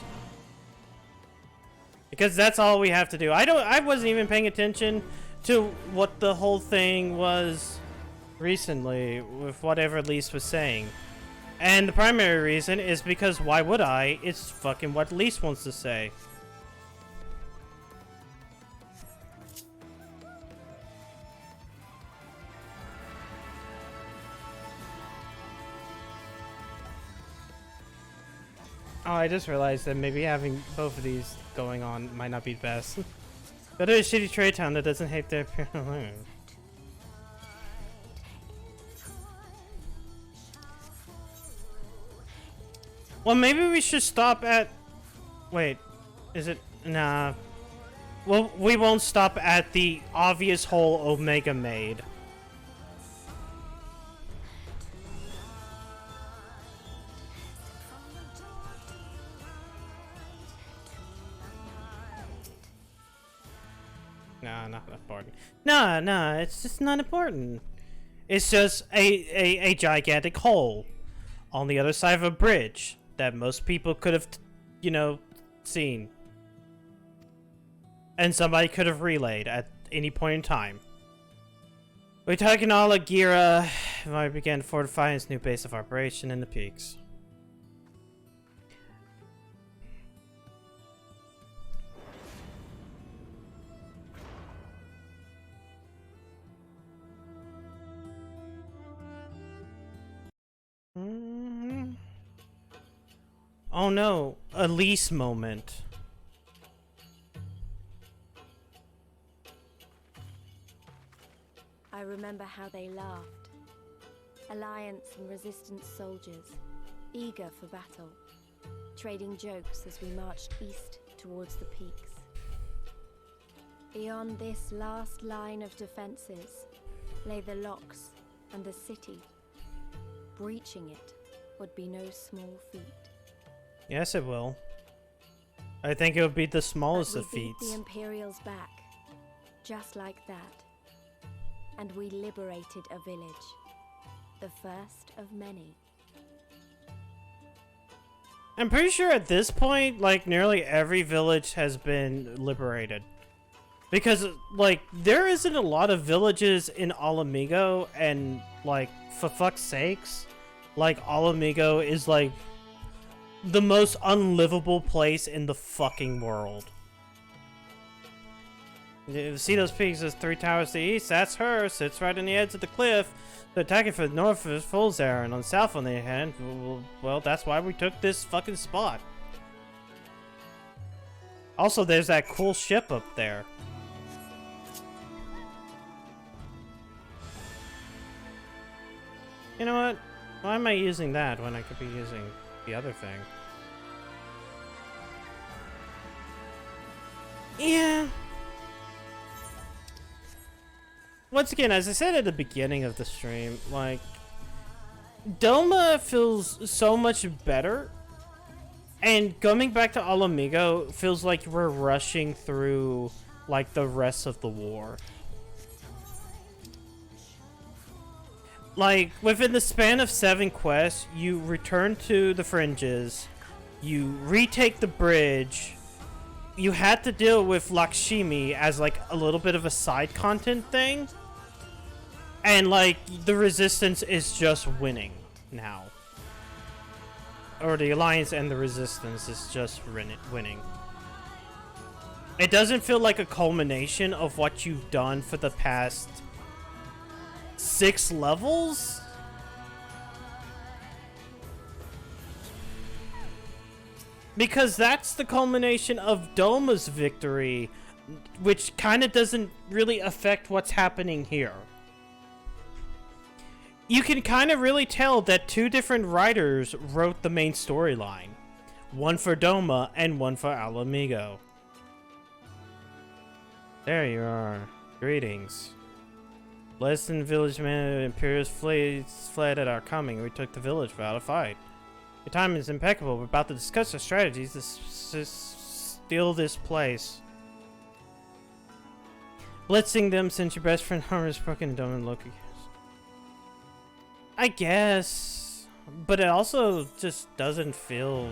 Because that's all we have to do. I wasn't even paying attention to what the whole thing was recently with whatever Lise was saying. And the primary reason is because why would I? It's fucking what Lise wants to say. Oh, I just realized that maybe having both of these going on might not be best. Go to a shitty trade town that doesn't hate their parent. Well, maybe we should stop at... Wait, is it... Nah. Well, we won't stop at the obvious hole Omega made. Nah, not important. Nah, it's just not important. It's just a gigantic hole on the other side of a bridge that most people could have, you know, seen. And somebody could have relayed at any point in time. We're talking all Agira when I began fortifying its new base of operation in the peaks. Oh no, Elise moment. I remember how they laughed. Alliance and Resistance soldiers, eager for battle, trading jokes as we marched east towards the peaks. Beyond this last line of defenses lay the locks and the city, breaching it would be no small feat. Yes, it will. I think it would be the smallest of But we beat feats. the Imperials back, just like that. And we liberated a village, the first of many. I'm pretty sure at this point, like, nearly every village has been liberated. Because, like, there isn't a lot of villages in Alamigo, and, like, for fuck's sakes, like, Alamigo is, like, the most unlivable place in the fucking world. You see those peaks, there's 3 towers to the east, that's her, sits right on the edge of the cliff. The attacking for the north is fool's there, and on the south on the other hand, well, that's why we took this fucking spot. Also, there's that cool ship up there. You know what? Why am I using that when I could be using the other thing? Yeah. Once again, as I said at the beginning of the stream, like, Doma feels so much better, and coming back to Alamigo feels like we're rushing through, like, the rest of the war. Like, within the span of 7 quests, you return to the Fringes, you retake the bridge, you had to deal with Lakshmi as, like, a little bit of a side content thing. And, like, the Resistance is just winning now. Or the Alliance and the Resistance is just winning. It doesn't feel like a culmination of what you've done for the past 6 levels? Because that's the culmination of Doma's victory, which kind of doesn't really affect what's happening here. You can kind of really tell that 2 different writers wrote the main storyline. One for Doma and one for Alamigo. There you are. Greetings. Less than village man, Imperials fled at our coming. We took the village without a fight. Your timing is impeccable. We're about to discuss our strategies to steal this place. Blitzing them since your best friend Homer is broken Doma and Loki. I guess, but it also just doesn't feel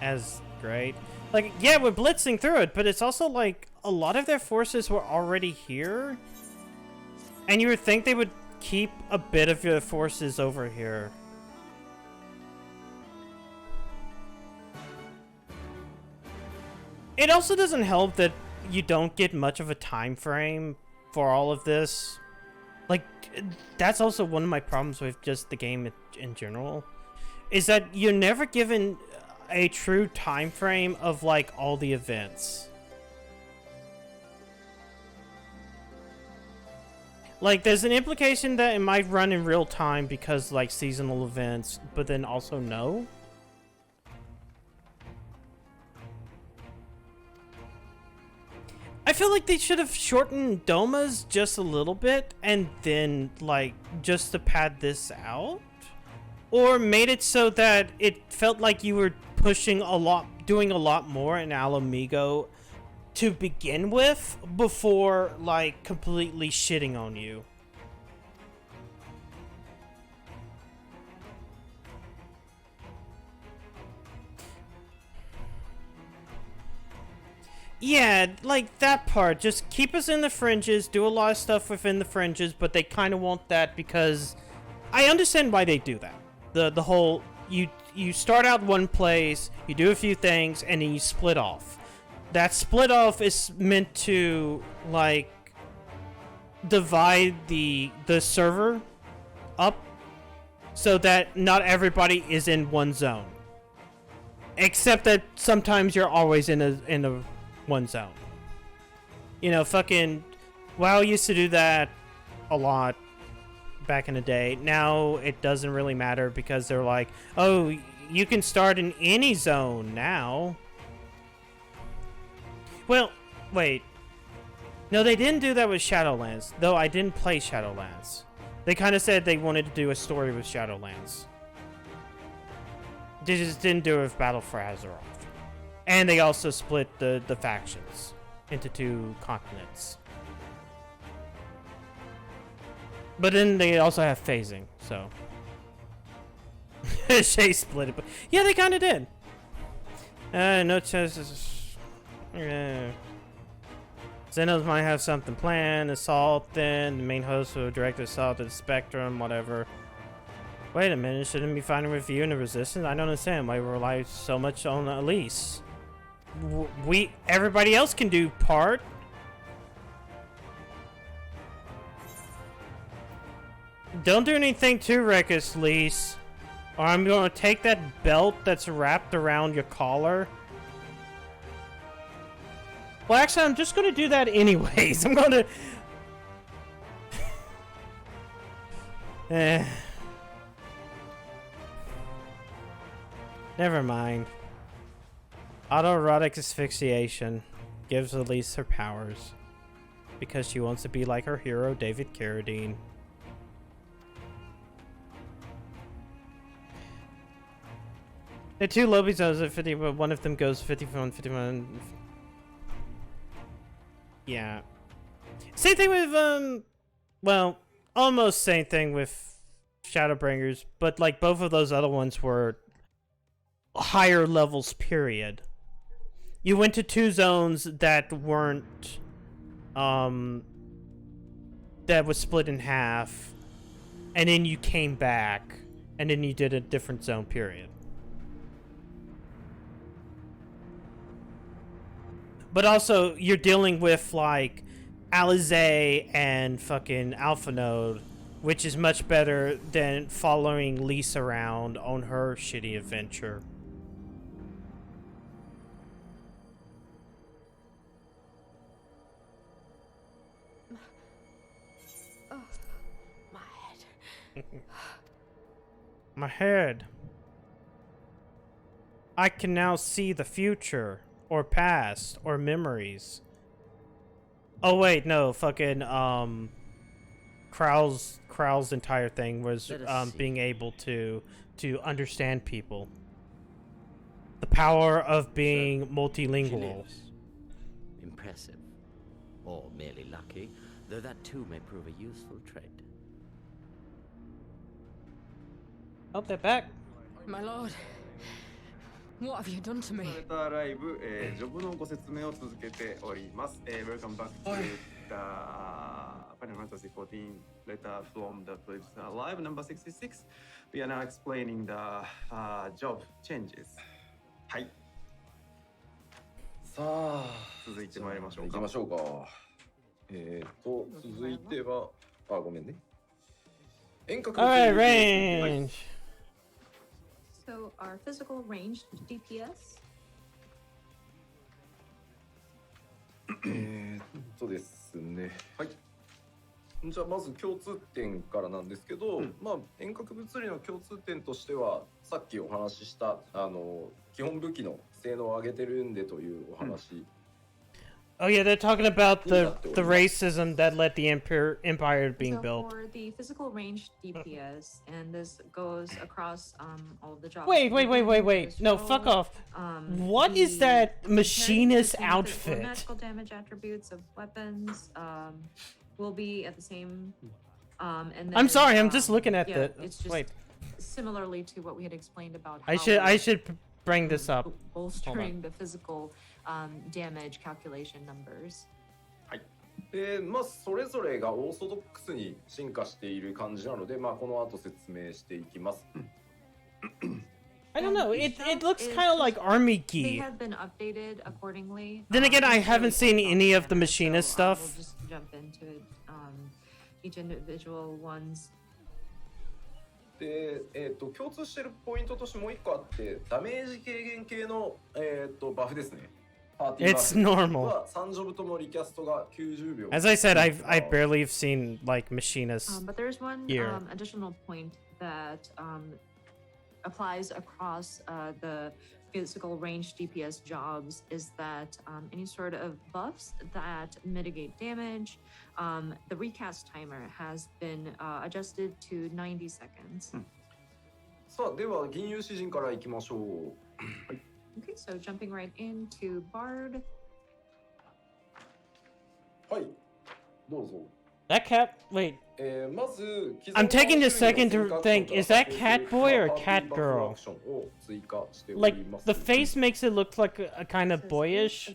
as great. Like, yeah, we're blitzing through it, but it's also like a lot of their forces were already here, and you would think they would keep a bit of your forces over here. It also doesn't help that you don't get much of a time frame for all of this. Like, that's also one of my problems with just the game in general, is that you're never given a true time frame of, like, all the events. Like, there's an implication that it might run in real time because, like, seasonal events, but then also no. I feel like they should have shortened Doma's just a little bit and then, like, just to pad this out. Or made it so that it felt like you were pushing a lot, doing a lot more in Alamigo to begin with before, like, completely shitting on you. Yeah, like, that part. Just keep us in the fringes, do a lot of stuff within the fringes, but they kind of want that because I understand why they do that. The whole, you start out one place, you do a few things, and then you split off. That split off is meant to, like, divide the server up so that not everybody is in one zone. Except that sometimes you're always in a one zone. You know, fucking WoW used to do that a lot back in the day. Now it doesn't really matter because they're like, oh, you can start in any zone now. Well, wait. No, they didn't do that with Shadowlands, though I didn't play Shadowlands. They kind of said they wanted to do a story with Shadowlands. They just didn't do it with Battle for Azeroth. And they also split the factions into 2 continents. But then they also have phasing, so. Shay split it, but yeah, they kind of did. No chances. Xenos might have something planned. Assault, then the main host will direct assault at the Spectrum, whatever. Wait a minute, shouldn't we be fighting with you and the Resistance? I don't understand why we rely so much on Elise. Everybody else can do part. Don't do anything too reckless, Elise. Or I'm gonna take that belt that's wrapped around your collar. Well, actually, I'm just gonna do that anyways. I'm gonna... Never mind. Autoerotic asphyxiation gives Elise her powers. Because she wants to be like her hero, David Carradine. The 2 lobby zones at 50, but one of them goes 51, 51. Yeah. Same thing with, well, almost same thing with Shadowbringers, but like both of those other ones were higher levels, period. You went to 2 zones that weren't, that was split in half, and then you came back, and then you did a different zone, period. But also, you're dealing with, like, Alizé and fucking Alpha Node, which is much better than following Lisa around on her shitty adventure. Oh, my head. My head. I can now see the future. Or past, or memories. Oh wait, no, fucking Krau's entire thing was being able to understand people. The power of being multilingual. Impressive. Or merely lucky, though that too may prove a useful trait. Oh, they're back. My lord. What have you done to me? ライブ、ジョブのご説明を続けております。Welcome back to the Final Fantasy XIV letter from the live number 66. We are now explaining the job changes. はい。さあ、続いてまいりましょうか。行きましょうか。続いては、あ、ごめんね。遠隔 Alright, range. So our physical ranged DPS. ですね。はい。じゃあまず共通点からなんですけど、まあ遠隔物理の共通点としてはさっきお話しした基本武器の性能を上げてるんでというお話。Oh yeah, they're talking about the racism that led the empire being built. For the physical range DPS, and this goes across all of the jobs. Wait. No, fuck off. What is that machinist outfit? Magical damage attributes of weapons will be at the same. And then, I'm sorry, I'm just looking at the. It's just wait. Similarly to what we had explained about. I should bring this up. Bolstering the physical damage calculation numbers. はい。で、まあそれぞれがオーソドックスに進化している感じなので、まあこの後説明していきます。I don't know. It looks kind of like army They gear. have been updated accordingly. Then again, I haven't seen any of the machinist stuff. We'll just jump into it, each individual ones. で、共通しているポイントとしてもう一個あって、ダメージ軽減系のバフですね。It's normal. 3ジョブともリキャストが90秒。As I said, I barely have seen like machinist But there's one gear. Additional point that applies across the physical range DPS jobs is that any sort of buffs that mitigate damage, the recast timer has been adjusted to 90 seconds. さあ、では銀融詩人からいきましょう。Okay, so jumping right into Bard. はい、どうぞ。 That cat. Wait. まず、 I'm taking a second to think. Is that cat boy or cat girl? Like the face makes it look like a kind of boyish,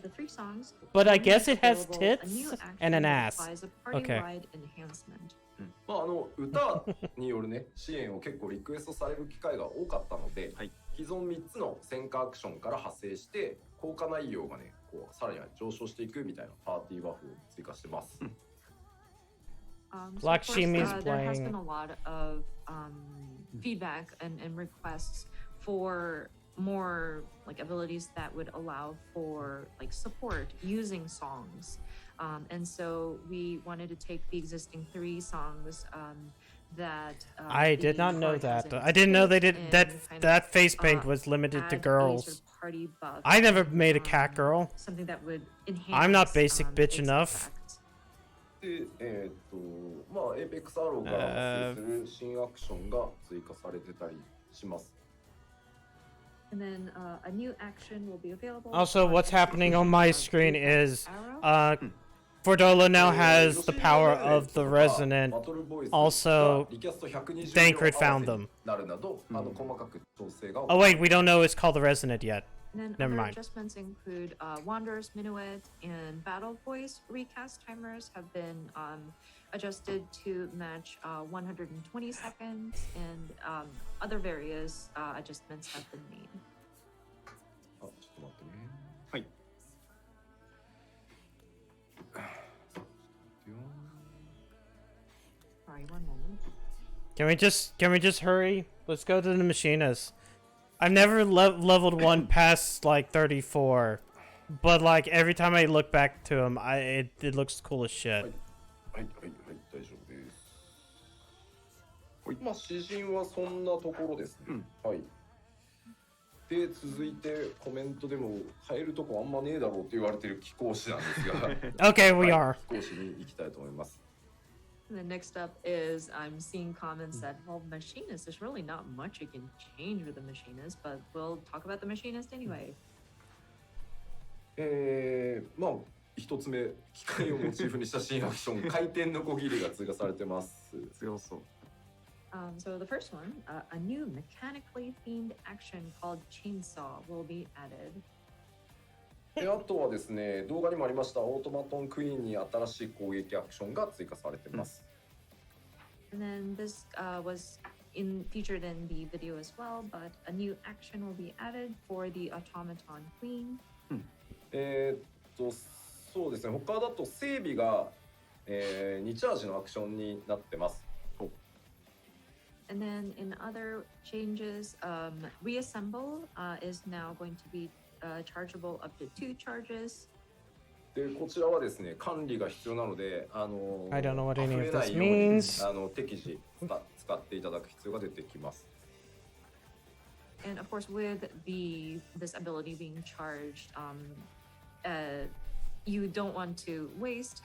but I guess it has tits and an ass. Okay. まあ歌によるね支援を結構リクエストされる機会が多かったので、既存3つの戦火アクションから派生して効果内容がねこうさらに上昇していくみたいなパーティーバフを追加してます。Like she means there has playing. been a lot of feedback and requests for more like abilities that would allow for like support using songs. And so we wanted to take the existing 3 songs that I did not know that. I didn't know they did that face paint was limited to girls. I never made a cat girl. Something that would enhance, I'm not basic bitch enough. で、まあエーペックスアローから発生する新アクションが追加されてたりします。 And then a new action will be available. Also, what's happening on my screen is Fordola now has the power of the resonant. Also, Thancred found them. Oh wait, we don't know it's called the resonant yet. And then Never other mind. adjustments include Wanderer's Minuet and Battle Voice recast timers have been adjusted to match 120 seconds, and other various adjustments have been made. あ、ちょっと待ってね。はい。Sorry, one moment. Can we just hurry? Let's go to the machinists. I've never leveled one past like 34, but like every time I look back to him, it looks cool as shit. はい、はい、はい、大丈夫です。まあ詩人はそんなところですね。はい。で続いてコメントでも変えるとこあんまねえだろうって言われてる貴公子なんですが。Okay, we are. 貴公子に行きたいと思います。 And then next up is I'm seeing comments that, well, machinist, there's really not much you can change with the machinist, but we'll talk about the machinist anyway. まあ一つ目機械をモチーフにした新アクション回転のこぎりが追加されてます。強そう。So the first one, a new mechanically themed action called Chainsaw will be added. であとはですね、動画にもありましたオートマトンクイーンに新しい攻撃アクションが追加されてます。And then this was featured in the video as well, but a new action will be added for the automaton queen. そうですね、他だと整備が、2チャージのアクションになってます。And then in other changes, reassemble is now going to be chargeable up to 2 charges. でこちらはですね、管理が必要なので、I don't know what any of this 溢れないように means. 適時使っていただく必要が出てきます。And of course, with this ability being charged, you don't want to waste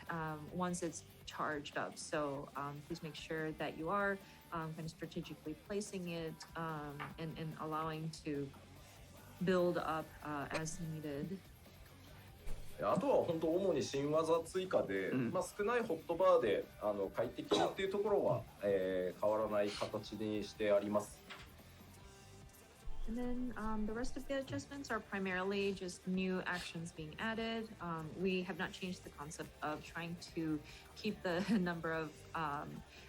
once it's charged up. So please make sure that you are kind of strategically placing it and allowing to build up as needed. あとは本当主に新技追加で、まあ少ないホットバーで快適っていうところは、変わらない形にしてあります。And then the rest of the adjustments are primarily just new actions being added. We have not changed the concept of trying to keep the number of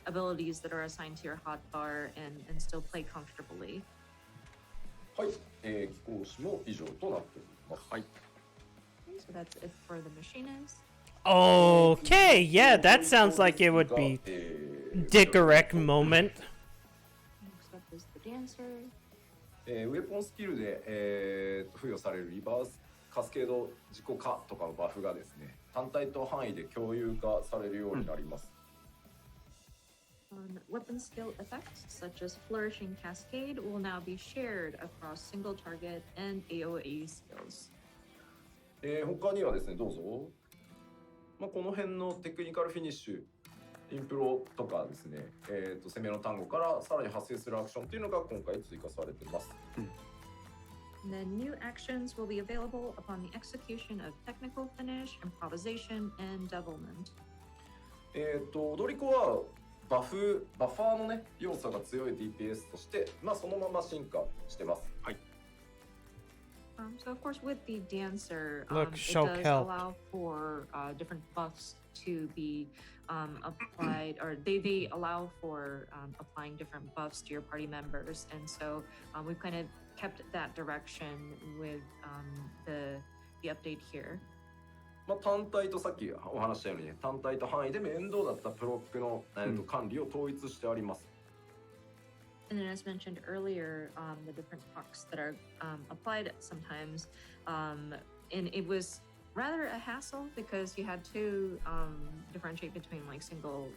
abilities that are assigned to your hotbar and still play comfortably. はい、貴公子も以上となっております。はい。So that's it for the machinist. Okay, yeah, that sounds like it would be Dickorek moment. Next up is the dancer. ウェポンスキルで、付与されるリバースカスケード自己化とかのバフがですね、単体と範囲で共有化されるようになります。Weapon skill effects such as Flourishing Cascade will now be shared across single target and AoE skills. 他にはですね、どうぞ。この辺のテクニカルフィニッシュ、インプロとかですね、攻めの単語からさらに発生するアクションっていうのが今回追加されています。And then new actions will be available upon the execution of technical finish, improvisation, and devilment. 踊り子はバファーのね要素が強い DPS として、そのまま進化してます。はい。So of course with the dancer, Look, it show does help. allow for different buffs to be applied, or they allow for applying different buffs to your party members, and so we've kind of kept that direction with the update here. 単体とさっきお話したようにね、単体と範囲で面倒だったプロックの、管理を統一してあります。And then, as mentioned earlier, the different talks that are applied sometimes, and it was rather a hassle because you had to differentiate between like single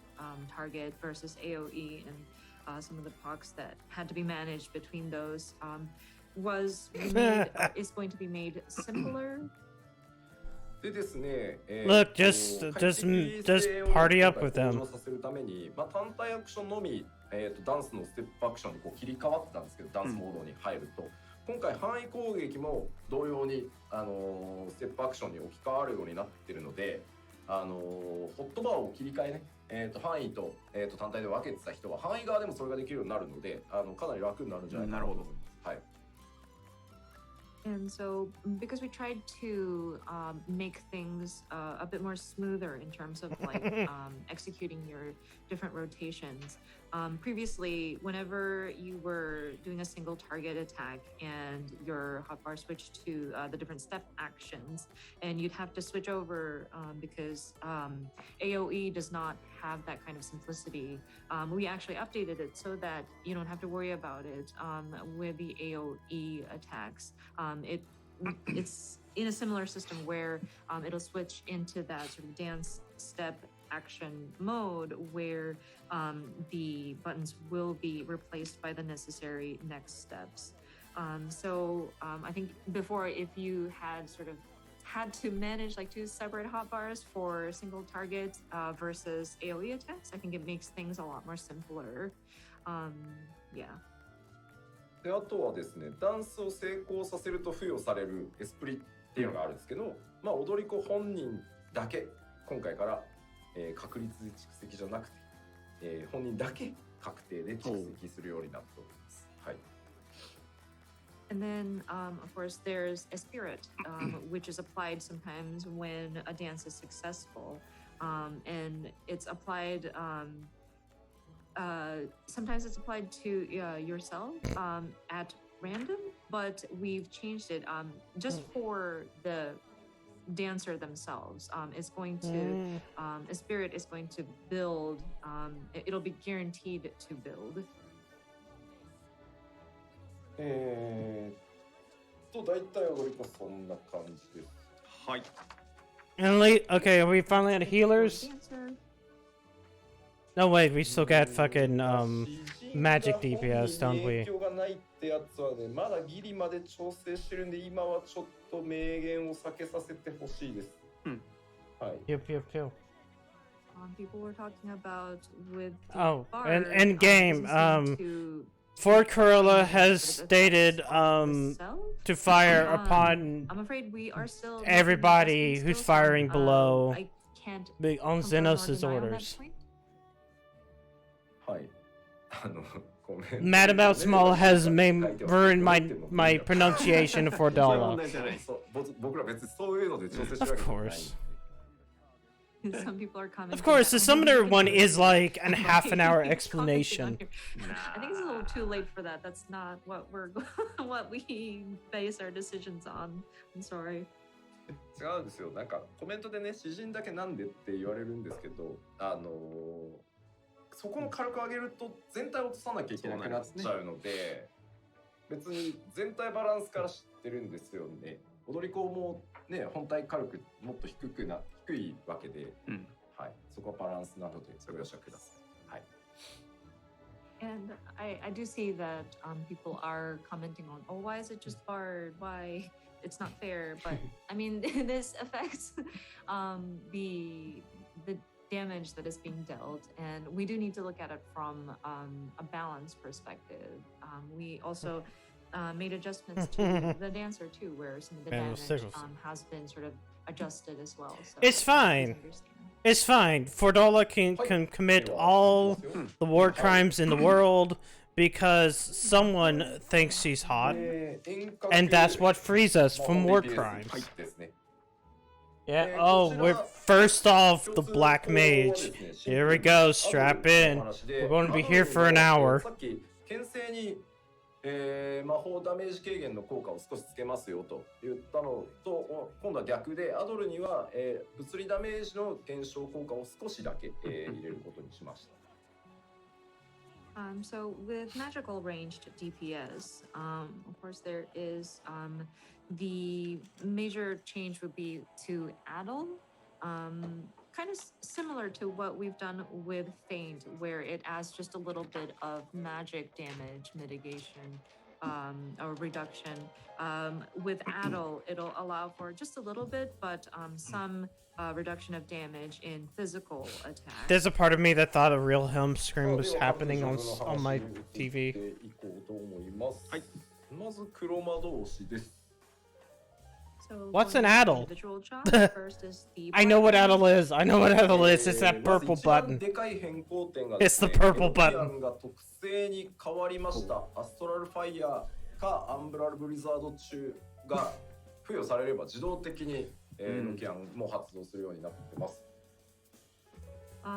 target versus AoE, and some of the talks that had to be managed between those was made, is going to be made simpler. でですね、Look, just party up with them. させるために、単体アクションのみ、ダンスのステップアクションにこう切り替わってたんですけど、ダンスモードに入ると、今回範囲攻撃も同様に、ステップアクションに置き換わるようになってるので、ホットバーを切り替えね、範囲と、単体で分けてた人は範囲側でもそれができるようになるので、かなり楽になるんじゃないかなと思います。はい。And so, because we tried to make things a bit more smoother in terms of like executing your different rotations, previously, whenever you were doing a single target attack and your hotbar switched to the different step actions, and you'd have to switch over because AoE does not have that kind of simplicity. We actually updated it so that you don't have to worry about it with the AoE attacks. It's in a similar system where it'll switch into that sort of dance step action mode where the buttons will be replaced by the necessary next steps. So I think before, if you had had to manage like two separate hotbars for single target versus AoE attacks, I think it makes things a lot more simpler. Yeah. であとはですね、ダンスを成功させると付与されるエスプリっていうのがあるんですけど、踊り子本人だけ今回から、確率で蓄積じゃなくて、本人だけ確定で蓄積するようになっております。はい。And then, of course, there's a spirit, which is applied sometimes when a dance is successful, and it's applied. Sometimes it's applied to yourself at random, but we've changed it just for the dancer themselves. It's going to a spirit is going to build. It'll be guaranteed to build. 大体踊り子そんな感じです。はい。And okay, are we finally at healers? No, wait, we still got fucking magic DPS, don't we? 影響がないってやつはね、まだギリまで調整してるんで、今はちょっと明言を避けさせてほしいです。はい。Yep. People were talking about with and end game. Fort Corolla has stated to fire upon I'm afraid we are still everybody who's firing below on Xenos' orders. Madam Outsmall has ruined my pronunciation for Dala. Of course. Some people are commenting. Of course, the summoner one is like a half an hour explanation. I think it's a little too late for that. That's not what what we base our decisions on. I'm sorry. 違うんですよ。なんかコメントでね、詩人だけなんでって言われるんですけど、そこの軽く上げると全体を落とさなきゃいけなくなっちゃうので、別に全体バランスから知ってるんですよね。踊り子もね、本体軽くもっと低いわけで、はい、そこはバランスなのでご容赦ください。はい。And I do see that people are commenting on, oh, why is it just barred? Why? It's not fair. But I mean, this affects the damage that is being dealt, and we do need to look at it from a balance perspective. We also made adjustments to the dancer too, where some of the damage has been sort of adjusted as well. So it's fine. It's fine. Fordola can commit all the war crimes in the world because someone thinks she's hot, and that's what frees us from war crimes. Yeah, oh, we're first off the Black Mage. Here we go, strap in. We're going to be here for an hour. 魔法ダメージ軽減の効果を少しつけますよと言ったのと、今度は逆でアドルには、物理ダメージの減少効果を少しだけ、入れることにしました。So with magical ranged DPS, of course there is the major change would be to Adel, kind of similar to what we've done with Feint, where it adds just a little bit of magic damage mitigation or reduction. With Adel, it'll allow for just a little bit, but some reduction of damage in physical attacks. There's a part of me that thought a real Helm scream was happening on my TV. What's an Adel? I know what Adel is. I know what Adel is. It's that purple button. It's the purple button. 付与されれば自動的にノキアンも発動するようになってます。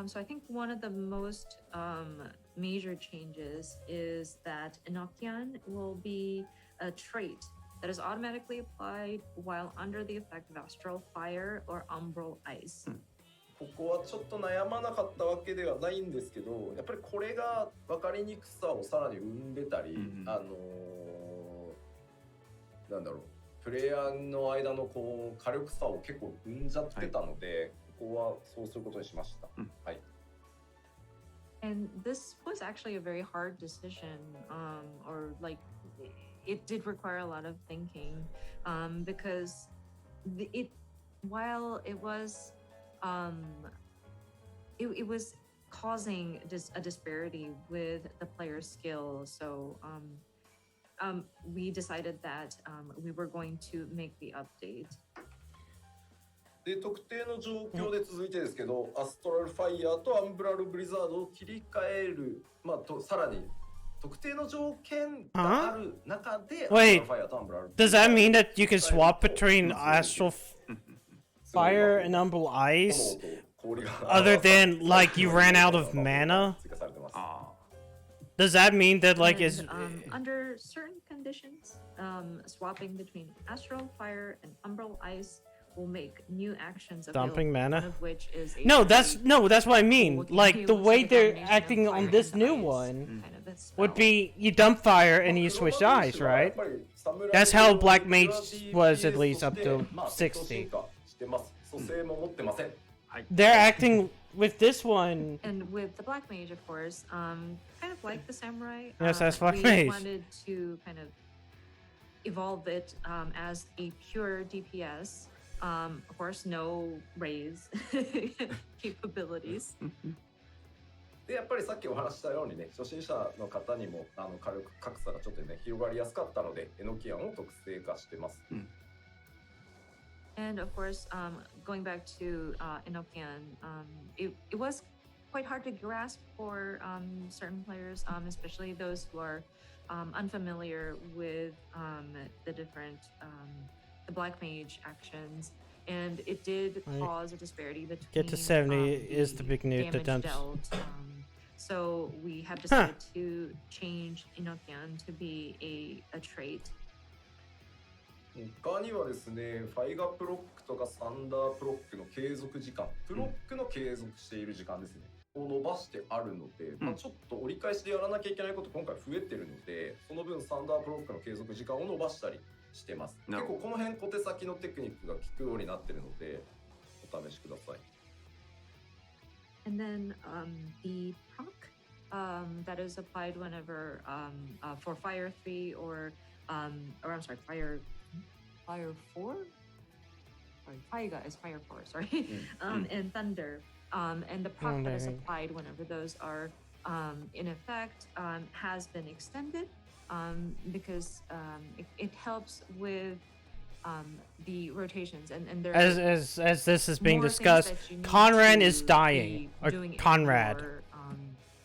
So I think one of the most major changes is that Enochian will be a trait that is automatically applied while under the effect of astral fire or umbral ice. ここはちょっと悩まなかったわけではないんですけど、やっぱりこれが分かりにくさをさらに生んでたり、なんだろう、プレイヤーの間のこう火力差を結構生んじゃってたので、ここはそうすることにしました。はい。And this was actually a very hard decision, or like it did require a lot of thinking, because while it was it was causing a disparity with the player's skill. So we decided that we were going to make the update. で特定の状況で続いてですけど、アストラルファイヤーとアンブラルブリザードを切り替える、さらに特定の条件がある中で、Wait, does that mean that you can swap between astral fire and umbral ice, other than like you ran out of mana? Does that mean that like is under certain conditions, swapping between astral fire and umbral ice will make new actions available, dumping mana? One of which is that's what I mean. Like the way they're acting on this new one would be you dump fire and you switch ice, right? That's how Black Mage was at least up to 60. They're acting with this one. And with the Black Mage, of course, kind of like the Samurai. Yes, that's Black we Mage. Wanted to kind of evolve it as a pure DPS. Of course, no raise capabilities. でやっぱりさっきお話したようにね、初心者の方にも火力格差がちょっとね広がりやすかったので、エノキアンを特性化してます。And of course, going back to Enochian, it was quite hard to grasp for certain players, especially those who are unfamiliar with the different the Black Mage actions, and it did cause a disparity between get to 70 is the big new the dumps. So we have decided to change Enochian to be a trait. 他にはですね、ファイガプロックとかサンダープロックの継続時間、プロックの継続している時間ですね、を伸ばしてあるので、ちょっと折り返しでやらなきゃいけないこと今回増えてるので、その分サンダープロックの継続時間を伸ばしたりしてます。結構この辺小手先のテクニックが効くようになってるので、お試しください。And then the proc that is applied whenever for Fire 3 or I'm sorry, Fire 4. Sorry, Faiga is Fire 4. Sorry, and Thunder. And the proc that is applied whenever those are in effect has been extended because it helps with the rotations and there as this is being discussed, Conrad is dying, or Conrad.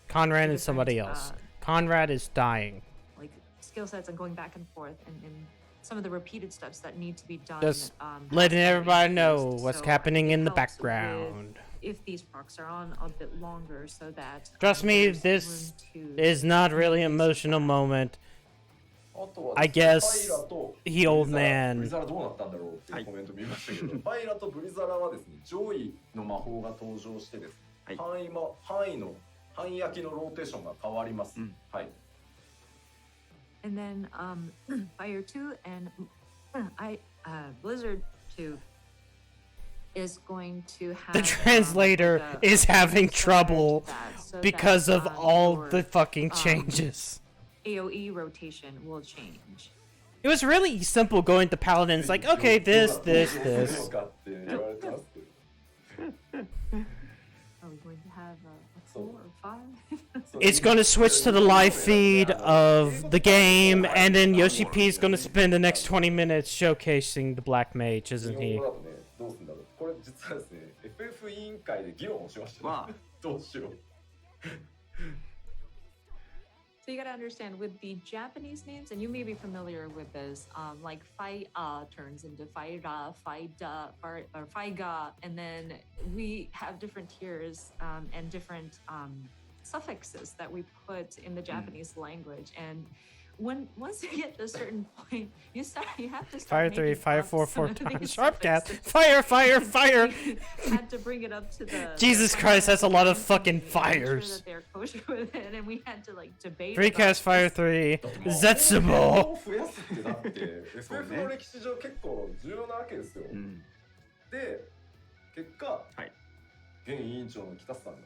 Conrad is somebody else. Conrad is dying. Like skill sets and going back and forth and some of the repeated steps that need to be done. Just letting everybody know what's happening in the background. If these procs are on a bit longer, so that trust me, this is not really an emotional moment. I guess he old man. ブリザラどうなったんだろうっていうコメント見ましたけど、ファイラとブリザラはですね、上位の魔法が登場してですね、範囲焼きのローテーションが変わります。はい。And then Fire 2 and Blizzard 2 is going to have the translator is having trouble because of all the fucking changes. AoE rotation will change. It was really simple going to Paladins, like, okay, this. Are we going to have a 4 or 5? It's going to switch to the live feed of the game, and then Yoshi P is going to spend the next 20 minutes showcasing the Black Mage, isn't he? これ実はですね、FF 委員会で議論をしました。どうしよう。So you gotta understand with the Japanese names, and you may be familiar with this, like Fai-a turns into Fai-ra, Fai-da, or Fai-ga, and then we have different tiers and different suffixes that we put in the Japanese language. And once you get to a certain point, you have to start Fire 3, Fire 4, 4 times. times. Sharp cast. Fire, fire, fire. Had to bring it up to the. Jesus Christ, that's a lot of fucking Sure fires. that they're kosher with it, and we had to like debate. 3 cast Fire 3. Zetsubo. FF の歴史上結構重要なわけですよ。で、結果、現委員長の北さんが、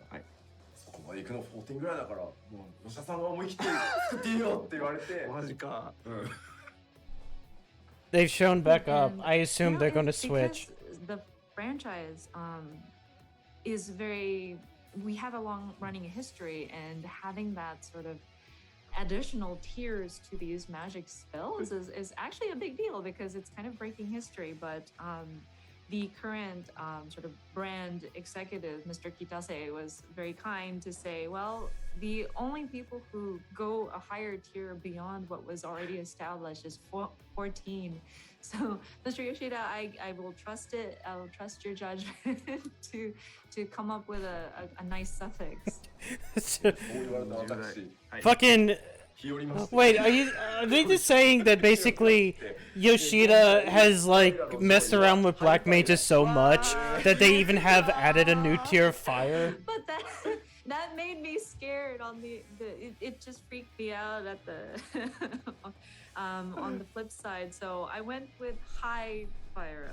そこまで行くの14ぐらいだから、もう吉田さんは思い切って作っていいよって言われて、マジか。They've shown back up. I assume they're going to switch. The franchise is very. We have a long running history, and having that sort of additional tiers to these magic spells is actually a big deal because it's kind of breaking history. But the current sort of brand executive, Mr. Kitase, was very kind to say, well, the only people who go a higher tier beyond what was already established is 14. So, Mr. Yoshida, I will trust it. I will trust your judgment to come up with a nice suffix. Fucking. Wait, are they just saying that basically Yoshida has like messed around with black mages so much that they even have added a new tier of fire? But that made me scared. It just freaked me out at the on the flip side. So I went with high fire.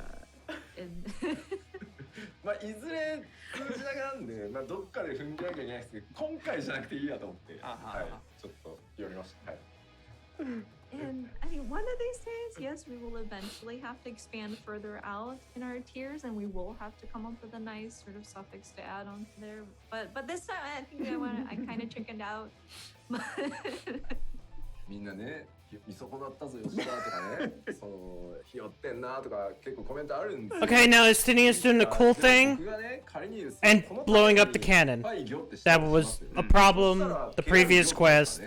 まあいずれ数字だけなんで、まあどっかで踏んでなきゃいけないですけど、今回じゃなくていいやと思って、はい、ちょっと寄りました。はい。And I mean, one of these days, yes, we will eventually have to expand further out in our tiers, and we will have to come up with a nice sort of suffix to add on there. But this time, I think I kind of chickened out. みんなね、見損なったぞ吉田とかね、そのひよってんなとか結構コメントあるんですよ。Okay, now Estinian's doing the cool thing and blowing up the cannon. That was a problem the previous quest.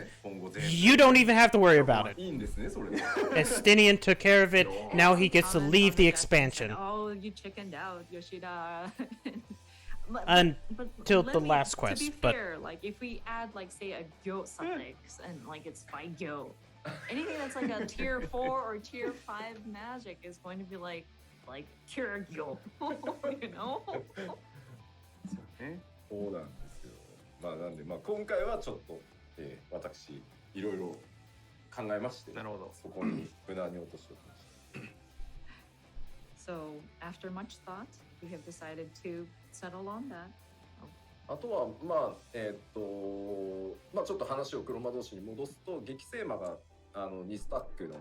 You don't even have to worry about it. Estinian took care of it. Now he gets to leave the expansion. Oh, you chickened out, Yoshida. Until the last quest. To be fair, like if we add like say a gyo suffix and like it's by gyo, anything that's like a tier 4 or tier 5 magic is going to be like cure gyo, you know? そうなんですよ。まあなんでまあ今回はちょっと、私いろいろ考えまして、なるほど。そこに無難に落としておきました。So after much thought, we have decided to settle on that. あとはまあまあちょっと話を黒魔導士に戻すと、激星魔が2スタックの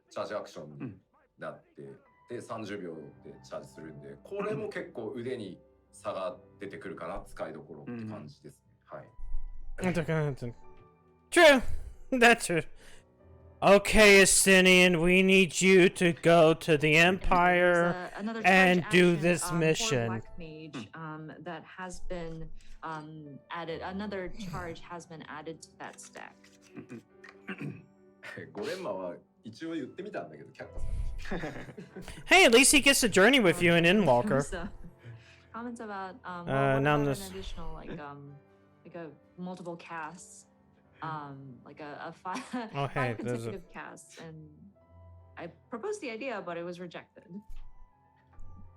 チャージアクションになって、で30秒でチャージするんで、これも結構腕に差が出てくるかな、使いどころって感じですね。はい。True. That's true. Okay, Asinian, we need you to go to the Empire and do this mission. Black Mage, that has been added. Another charge has been added to that stack. ゴレンマは一応言ってみたんだけど、却下されました。 Hey, at least he gets to journey with you in Endwalker. Comments about now an this additional like a multiple casts, like a five, Oh, hey, five there's a- consecutive casts, and I proposed the idea, but it was rejected.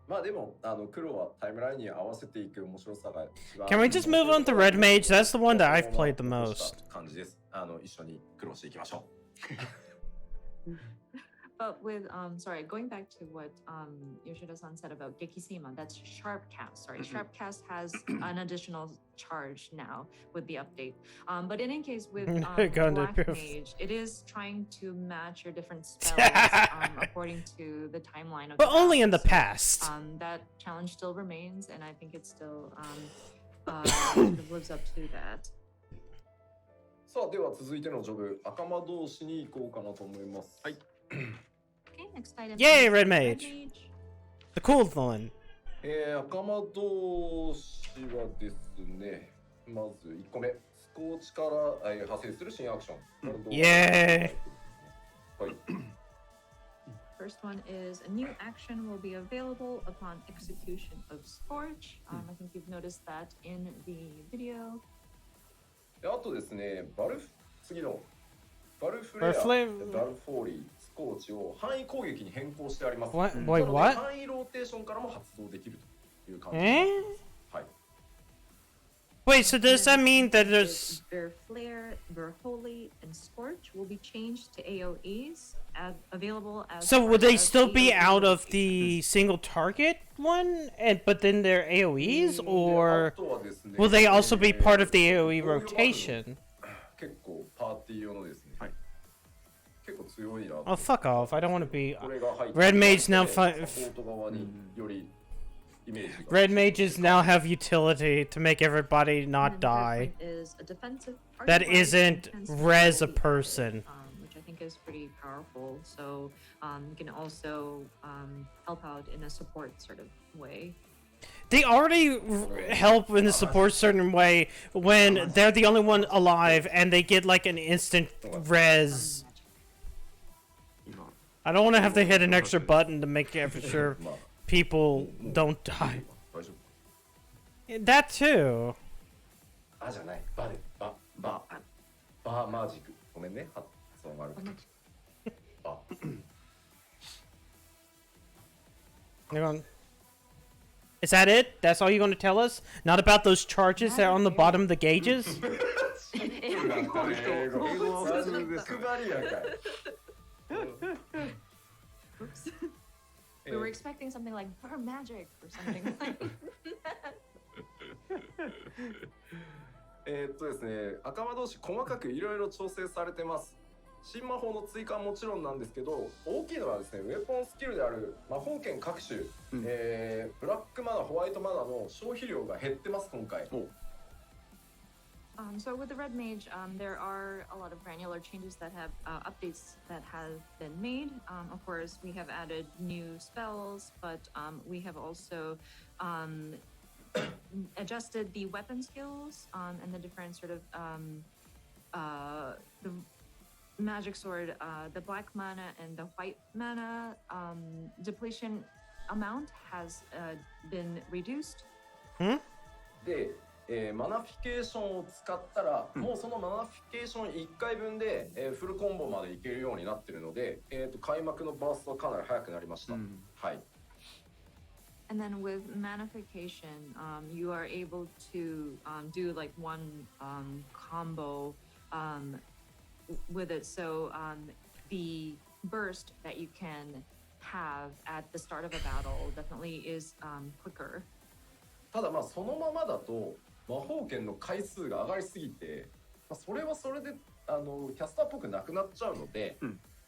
まあでも黒はタイムラインに合わせていく面白さが一番。 Can we just move on to Red Mage? That's the one that I've played the most. 感じです。一緒に苦労していきましょう。But with sorry, going back to what Yoshida-san said about Gekisima, that's Sharp Cast. Sorry, Sharp Cast has an additional charge now with the update. But in any case, with Black Mage, it is trying to match your different spells according to the timeline of. But only in the battle. past. So, that challenge still remains, and I think it still sort of lives up to that. さあでは続いてのジョブ、赤魔同士に行こうかなと思います。はい。Okay, next item. Yay, is Red Mage. The cool one. 赤魔同士はですね、まず1個目、スコーチから派生する新アクション。イエーイ。はい。 First one is a new action will be available upon execution of Scorch. I think you've noticed that in the video. あとですね、次のバルフレア、ダルフォーリー、スコーチを範囲攻撃に変更してあります。What? Wait, what? 範囲ローテーションからも発動できるという感じです。はい。Wait, so does that mean that there's... Their Flare, their Holy, and Scorch will be changed to AoEs, available as... So would they still be out of the single target one, but then they're AoEs, or will they also be part of the AoE rotation? 結構パーティー用のですね。はい。結構強いな。Oh, fuck off. I don't want to be... Red Mage now... Red mages now have utility to make everybody not die. That isn't res a person. Which I think is pretty powerful. So you can also help out in a support sort of way. They already help in the support certain way when they're the only one alive and they get like an instant res. I don't want to have to hit an extra button to make sure people don't die. That too. あじゃない。バーマジック。ごめんね。発音悪くて。バ。Hang on. Is that it? That's all you're going to tell us? Not about those charges that are on the bottom of the gauges? Oops. We were expecting something like burr magic or something like that. ですね、赤魔同士細かくいろいろ調整されてます。新魔法の追加はもちろんなんですけど、大きいのはですね、ウェポンスキルである魔法剣各種、ブラックマナ、ホワイトマナの消費量が減ってます今回。So with the Red Mage, there are a lot of granular changes that have updates that have been made. Of course, we have added new spells, but we have also adjusted the weapon skills and the different sort of the magic sword, the black mana and the white mana depletion amount has been reduced. でマナフィケーションを使ったら、もうそのマナフィケーション1回分で、フルコンボまでいけるようになってるので、開幕のバーストはかなり早くなりました。はい。And then with manification, you are able to do like one combo with it. So the burst that you can have at the start of a battle definitely is quicker. ただまあそのままだと魔法剣の回数が上がりすぎて、まあ、それはそれでキャスターっぽくなくなっちゃうので、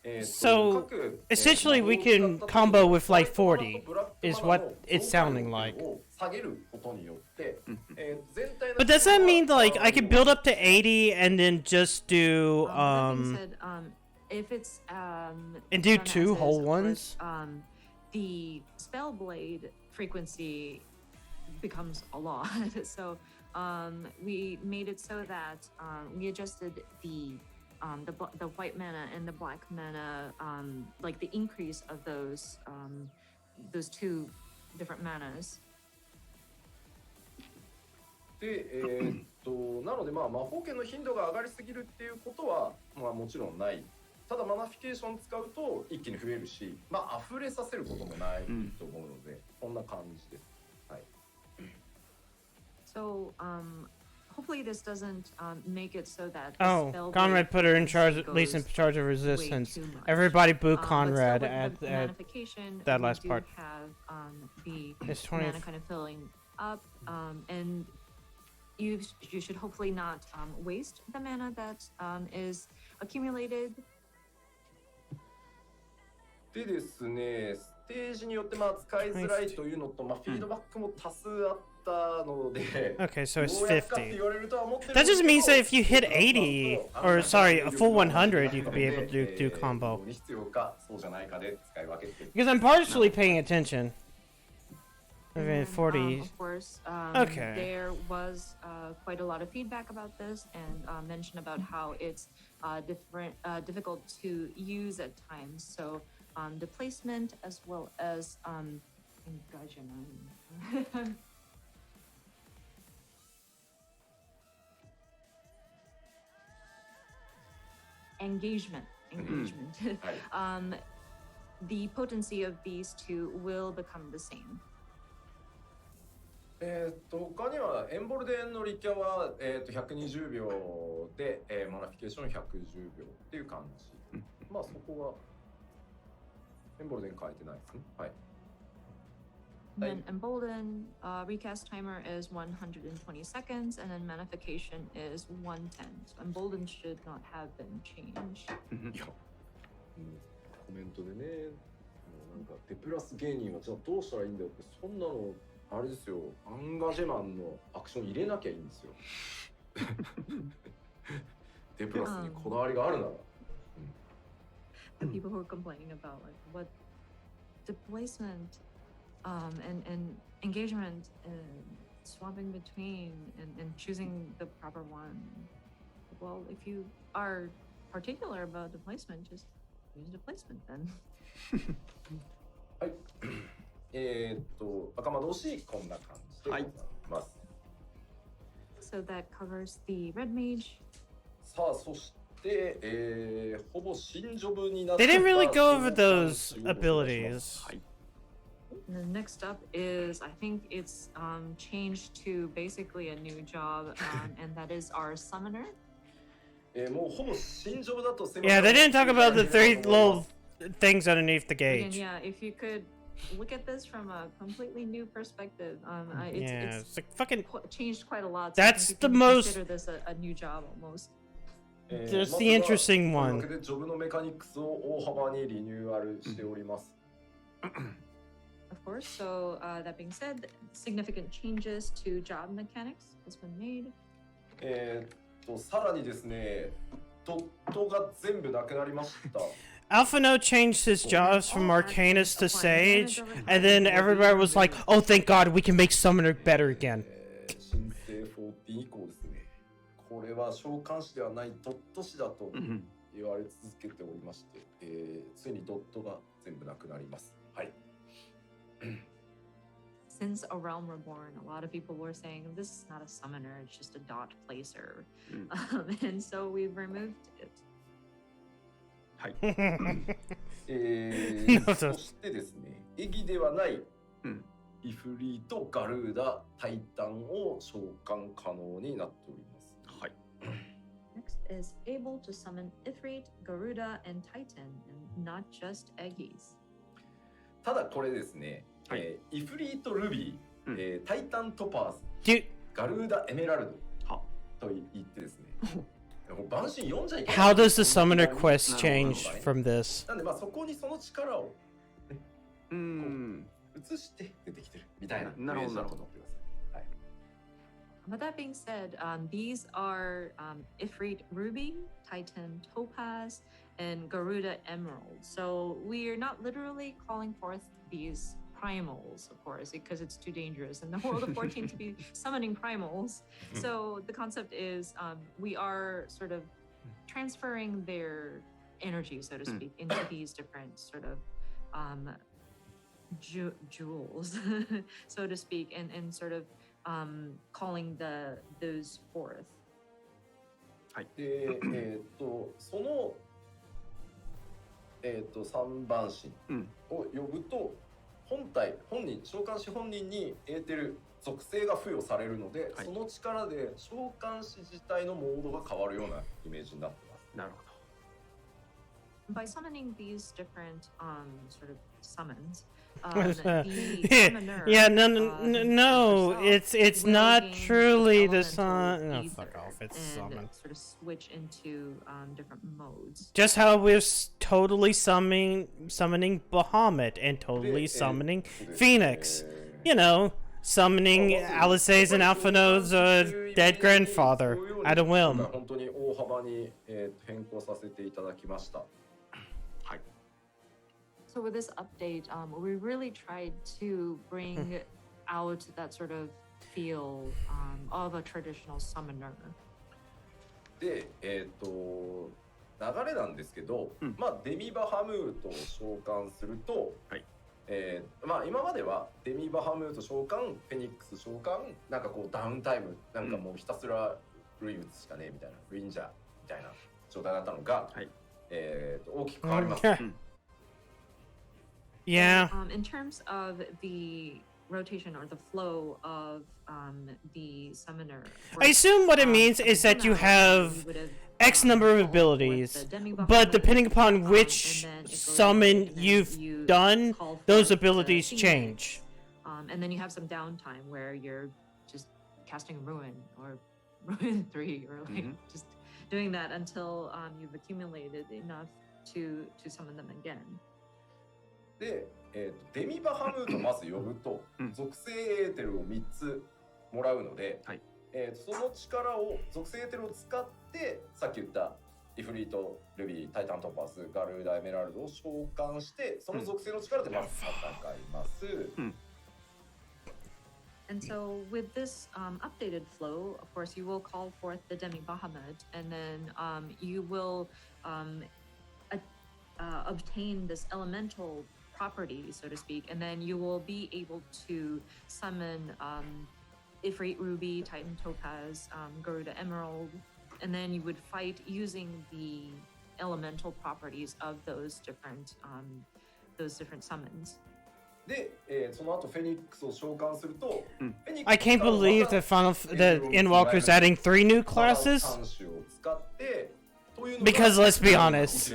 So essentially, we can combo with like 40, is what it's sounding like. But does that mean like I could build up to 80 and then just do That being said, if it's and do done two as whole is, of ones? course, the spell blade frequency becomes a lot. So we made it so that we adjusted the white mana and the black mana, like the increase of those two different manas. で、なのでまあ魔法剣の頻度が上がりすぎるっていうことはまあもちろんない。ただマナフィケーション使うと一気に増えるし、まあ溢れさせることもないと思うので、こんな感じです。はい。So hopefully this doesn't make it so that Oh, Conrad put her in charge, at least in charge of resistance. Everybody boo Conrad at that last part. Have the It's 20. mana kind of filling up, and you should hopefully not waste the mana that is accumulated. でですね、ステージによってまあ使いづらいというのと、まあフィードバックも多数あったので、 Okay, so it's 50. That just means that if you hit 80, or sorry, a full 100, you could be able to do combo. 必要かそうじゃないかで使い分けて。 Because I'm partially paying attention. Okay, 40. Of course, Okay. there was quite a lot of feedback about this and mention about how it's difficult to use at times. So the placement as well as engagement. The potency of these two will become the same. 他にはエンボルデンのリキャは、120秒で、マナフィケーション110秒っていう感じ。まあそこはエンボルデン変えてないですね。はい。Then embolden recast timer is 120 seconds, and then manification is 110. So embolden should not have been changed. いや、コメントでね、なんかデプラス芸人はじゃあどうしたらいいんだよって、そんなのあれですよ、アンガジェマンのアクション入れなきゃいいんですよ。デプラスにこだわりがあるなら。The people who are complaining about like what the placement and engagement and swapping between and choosing the proper one. Well, if you are particular about the placement, just use the placement then. はい。赤魔導士こんな感じでございます。So that covers the red mage. さあ、そして、ほぼ新ジョブになった。 They didn't really go over those abilities. And then next up is, I think it's changed to basically a new job, and that is our summoner. もうほぼ新ジョブだと。 Yeah, they didn't talk about the 3 little things underneath the Again, gauge. yeah, if you could look at this from a completely new perspective, it's like fucking changed quite a lot. So that's the most. Consider this a new job almost. That's the interesting one. ジョブのメカニクスを大幅にリニューアルしております。 Of course. So that being said, significant changes to job mechanics has been made. さらにですね、ドットが全部なくなりました。 Alphino changed his jobs from Arcanist to Sage, and then everybody was like, "Oh, thank God, we can make Summoner better again." 新生14以降ですね。これは召喚士ではないドット士だと言われ続けておりまして、ついにドットが全部なくなります。はい。Since A Realm Reborn, a lot of people were saying this is not a summoner; it's just a dot placer, and so we've removed it. はい。そしてですね、エギではない、イフリーとガルーダ、タイタンを召喚可能になっております。はい。Next is able to summon Ifrit, Garuda, and Titan, and not just Eggies. ただこれですね、イフリーとルビタイタントパーズ、ガルーダエメラルドと言ってですね。万神読んじゃいけない。 How does the summoner quest change from this? なんでそこにその力を移して出てきてるみたいなイメージだと思ってください。But that being said, these are Ifrit Ruby, Titan Topaz, and Garuda Emerald. So we're not literally calling forth these primals, of course, because it's too dangerous in the world of 14 to be summoning primals. So the concept is we are sort of transferring their energy, so to speak, into these different sort of jewels, so to speak, and sort of calling those forth. で、その三番神を呼ぶと、本人召喚師本人にエーテル属性が付与されるので、その力で召喚師自体のモードが変わるようなイメージになってます。なるほど。By summoning these different sort of summons, yeah, no, it's not truly the sun. No, fuck off, it's summon. Sort of switch into different modes. Just how we're totally summoning Bahamut and totally summoning Phoenix. You know, summoning Alisae's and Alphino's dead grandfather at a whim. 本当に大幅に変更させていただきました。So with this update, we really tried to bring out that sort of feel of a traditional summoner. で、流れなんですけど、デミバハムートを召喚すると、今まではデミバハムート召喚、フェニックス召喚、なんかこうダウンタイム、なんかもうひたすらルイ打つしかねえみたいな、ルインジャーみたいな状態だったのが、大きく変わります。Yeah. In terms of the rotation or the flow of the summoner, I assume what it means is that you have X number of abilities, but depending upon which summon you've done, those abilities change. And then you have some downtime where you're just casting Ruin or Ruin 3 or like just doing that until you've accumulated enough to summon them again. で、デミバハムートをまず呼ぶと、属性エーテルを3つもらうので、その力を属性エーテルを使ってさっき言ったイフリート、ルビー、タイタントパス、ガルーダ、エメラルドを召喚してその属性の力でまず戦います。And so with this updated flow, of course, you will call forth the Demi Bahamut, and then you will obtain this elemental property, so to speak, and then you will be able to summon Ifrit Ruby, Titan Topaz, Garuda Emerald, and then you would fight using the elemental properties of those different summons. で、その後フェニックスを召喚すると、I can't believe that Endwalker's adding 3 new classes. Because let's be honest,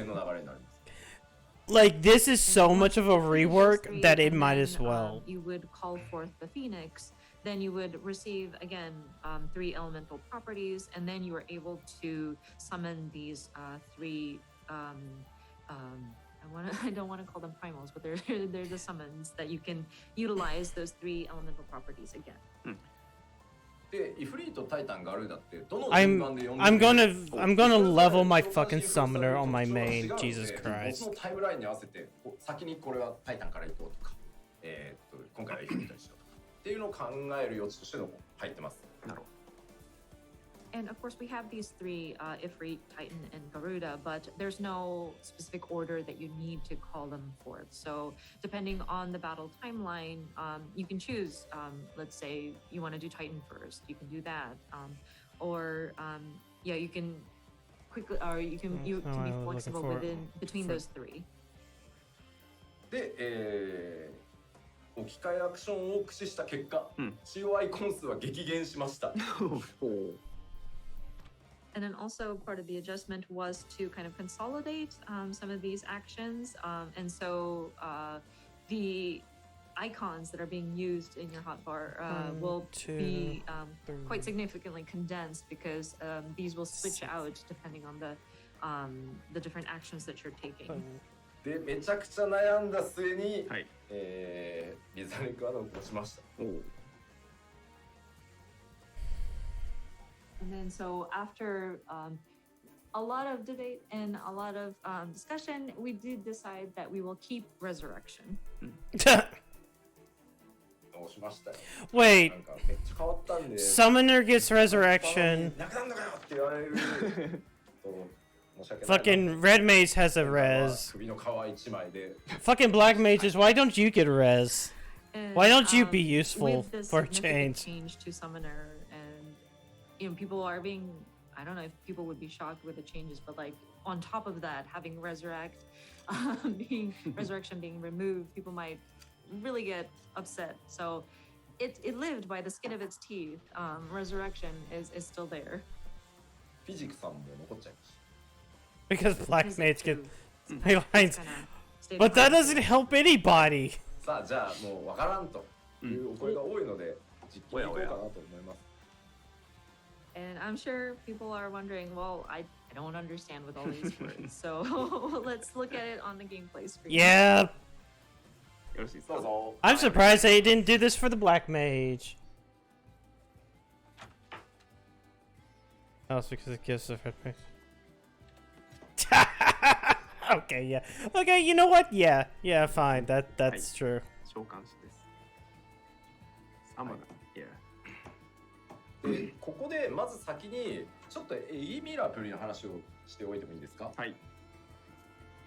like this is so much of a rework that it might as well. You would call forth the Phoenix, then you would receive again 3 elemental properties, and then you were able to summon these 3 I don't want to call them primals, but they're the summons that you can utilize those 3 elemental properties again. で、イフリート、タイタン、ガルーダってどの I'm gonna level my fucking summoner on my main. Jesus Christ. そのタイムラインに合わせて先にこれはタイタンから行こうとか、今回はイフリートにしようとかっていうのを考える余地としての入ってます。なるほど。And of course, we have these 3 Ifrit, Titan, and Garuda, but there's no specific order that you need to call them forth. So depending on the battle timeline, you can choose, let's say you want to do Titan first, you can do that. Or you can quickly, or you can be flexible between those 3. で、置き換えアクションを駆使した結果、COI コン数は激減しました。And then also part of the adjustment was to kind of consolidate some of these actions. And so the icons that are being used in your hotbar will 2, be quite 3. significantly condensed because these will switch out depending on the different actions that you're taking. でめちゃくちゃ悩んだ末に、リザレクは残しました。And then so after a lot of debate and a lot of discussion, we did decide that we will keep resurrection. Wait, Summoner gets resurrection. Fucking Red Mage has a res. Fucking Black Mages, why don't you get a res? And, Why don't you be useful with this for a significant change? to Summoner, and people are being, I don't know if people would be shocked with the changes, but like on top of that, having resurrection being removed, people might really get upset. So it lived by the skin of its teeth. Resurrection is still there. Because Black Mage get lines. But that doesn't help anybody. さあじゃあもうわからんというお声が多いので実験いこうかなと思います。 And I'm sure people are wondering, well, I don't understand with all these words. So let's look at it on the gameplay screen. Yeah. I'm surprised they didn't do this for the Black Mage. Oh, it's because it gives the Red Mage. Okay, yeah. Okay, you know what? Yeah, fine. That's true. 召喚師です。サマナ、でここでまず先にちょっとエイミラプリの話をしておいてもいいですか？はい。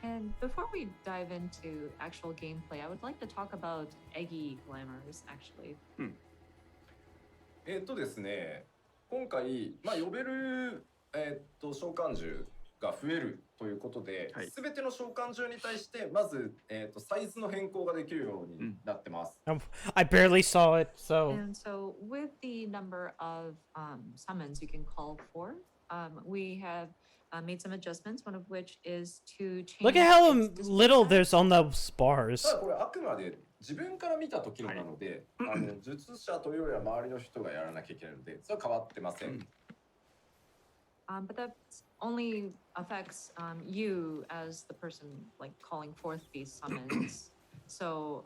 And before we dive into actual gameplay, I would like to talk about Eggy glamours, actually. ですね、今回、呼べる、召喚獣が増えるということで、すべての召喚獣に対してまず、サイズの変更ができるようになってます。I barely saw it, so. And so with the number of summons you can call for, we have made some adjustments, one of which is to change. Look at how little there's on those bars. ただこれあくまで自分から見た時のなので、術者というよりは周りの人がやらなきゃいけないので、それは変わってません。But that only affects you as the person like calling forth these summons. So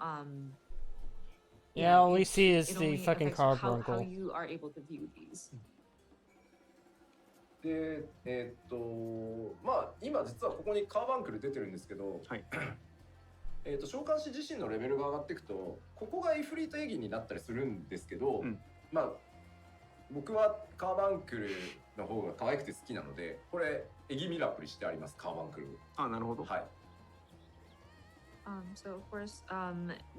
yeah, all we see is it the only fucking affects how carbuncle. you are able to view these. で、今実はここにカーバンクル出てるんですけど、召喚師自身のレベルが上がっていくと、ここがイフリートエギになったりするんですけど、僕はカーバンクルの方が可愛くて好きなので、これエギミラプリしてあります、カーバンクル。あ、なるほど。はい。So of course,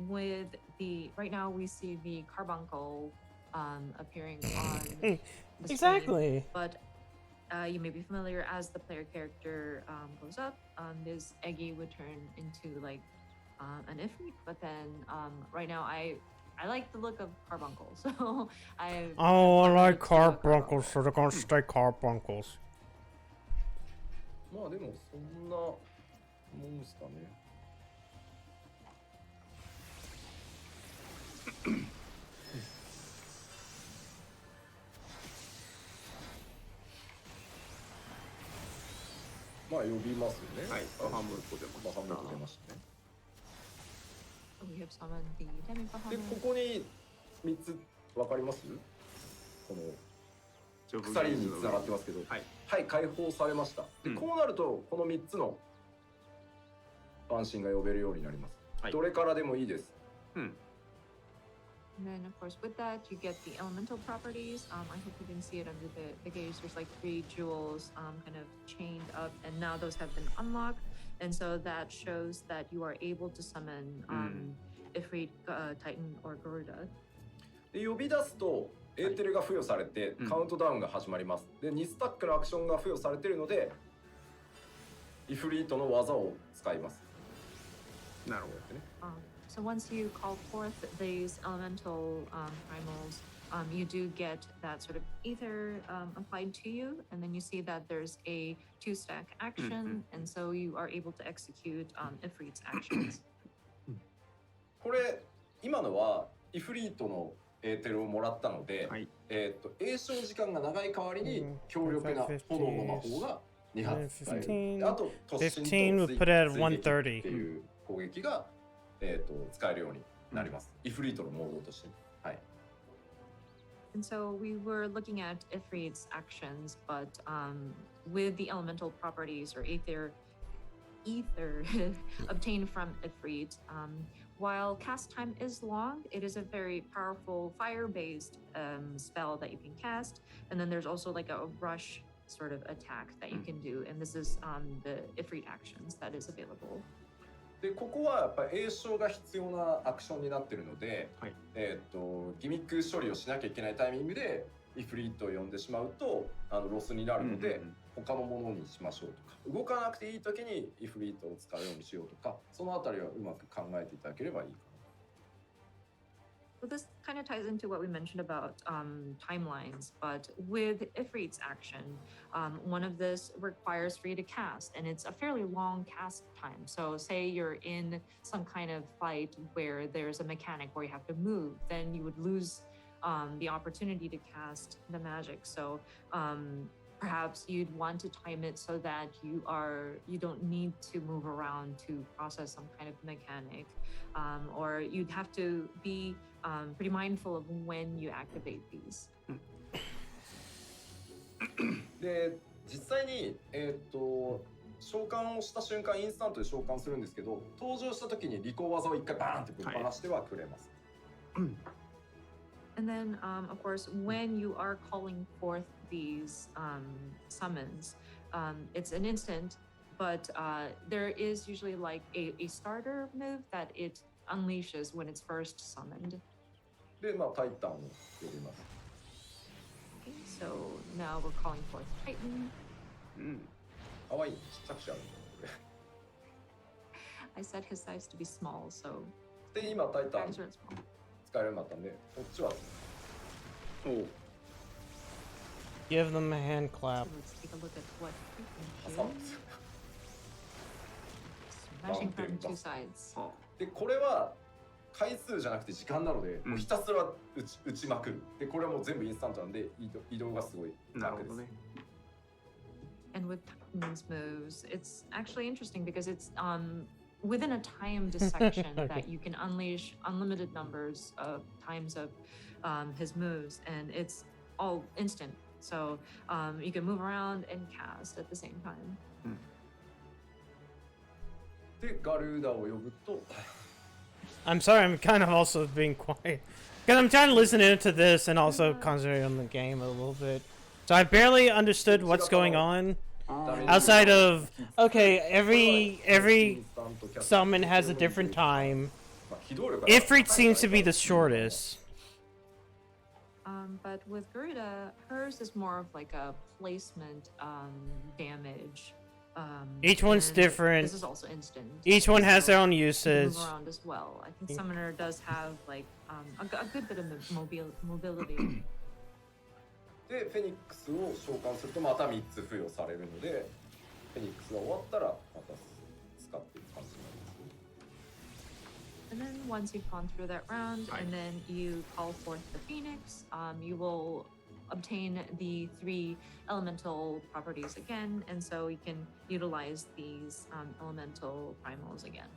with the right now we see the carbuncle appearing on the Exactly. screen, but you may be familiar as the player character goes up, this Eggy would turn into like an Ifrit, but then right now I like the look of carbuncle, so I like carbuncles, so they're gonna stay carbuncles. まあでもそんなもんですかね。まあ呼びますよね。はい。半分と出ました。半分と出ましたね。We have summoned the Demi で、ここに3つ分かります？この鎖に繋がってますけど、はい、解放されました。で、こうなるとこの3つの万神が呼べるようになります。どれからでもいいです。And then, of course, with that, you get the elemental properties. I hope you can see it under the gauge. There's like 3 jewels kind of chained up, and now those have been unlocked. And so that shows that you are able to summon Ifrit, Titan, or Garuda. で、呼び出すと、エーテルが付与されて、カウントダウンが始まります。で、2スタックのアクションが付与されているので、イフリートの技を使います。なるほどね。So once you call forth these elemental primals, you do get that sort of ether applied to you, and then you see that there's a 2-stack action, and so you are able to execute Ifrit's actions. これ今のはイフリートのエーテルをもらったので、詠唱時間が長い代わりに強力な炎の魔法が2発使える。あと突進と追撃っていう攻撃が、使えるようになります。イフリートのモードとして。はい。And so we were looking at Ifrit's actions, but with the elemental properties or ether obtained from Ifrit, while cast time is long, it is a very powerful fire-based spell that you can cast. And then there's also like a rush sort of attack that you can do. And this is the Ifrit actions that is available. でここはやっぱり詠唱が必要なアクションになっているので、ギミック処理をしなきゃいけないタイミングでイフリートを呼んでしまうとロスになるので、他のものにしましょうとか、動かなくていい時にイフリートを使うようにしようとか、そのあたりはうまく考えていただければいいかな。So this kind of ties into what we mentioned about timelines, but with Ifrit's action, one of this requires for you to cast, and it's a fairly long cast time. So say you're in some kind of fight where there's a mechanic where you have to move, then you would lose the opportunity to cast the magic. So perhaps you'd want to time it so that you don't need to move around to process some kind of mechanic, or you'd have to be pretty mindful of when you activate these. で実際に召喚をした瞬間インスタントで召喚するんですけど、登場した時に利口技を一回バーンってぶっ放してはくれます。And then, of course, when you are calling forth these summons, it's an instant, but there is usually like a starter move that it unleashes when it's first summoned. で、まあ、タイタンを呼びます。Okay, so now we're calling forth Titan. かわいい、ちっちゃくしちゃう。I set his size to be small, so. で、今タイタン使えるようになったんで、こっちは。Give them a hand clap. So let's take a look at what he can do. Smashing from two sides. で、これは回数じゃなくて時間なので、もうひたすら打ちまくる。で、これはもう全部インスタントなんで移動がすごい楽です。And with Titan's moves, it's actually interesting because it's within a timed section that you can unleash unlimited numbers of times of his moves, and it's all instant. So you can move around and cast at the same time. で、ガルーダを呼ぶと。I'm sorry, I'm kind of also being quiet. Because I'm trying to listen into this and also concentrate on the game a little bit. So I barely understood what's going on. Outside of, okay, every summon has a different time. Ifrit seems to be the shortest. But with Garuda, hers is more of like a placement damage. Each one's different. This is also instant. Each one has their own usage. Move around as well. I think Summoner does have like a good bit of mobility. で、フェニックスを召喚するとまた3つ付与されるので、フェニックスが終わったらまた使っていく感じになります。And then once you've gone through that round, and then you call forth the Phoenix, you will obtain the 3 elemental properties again, and so you can utilize these elemental primals again.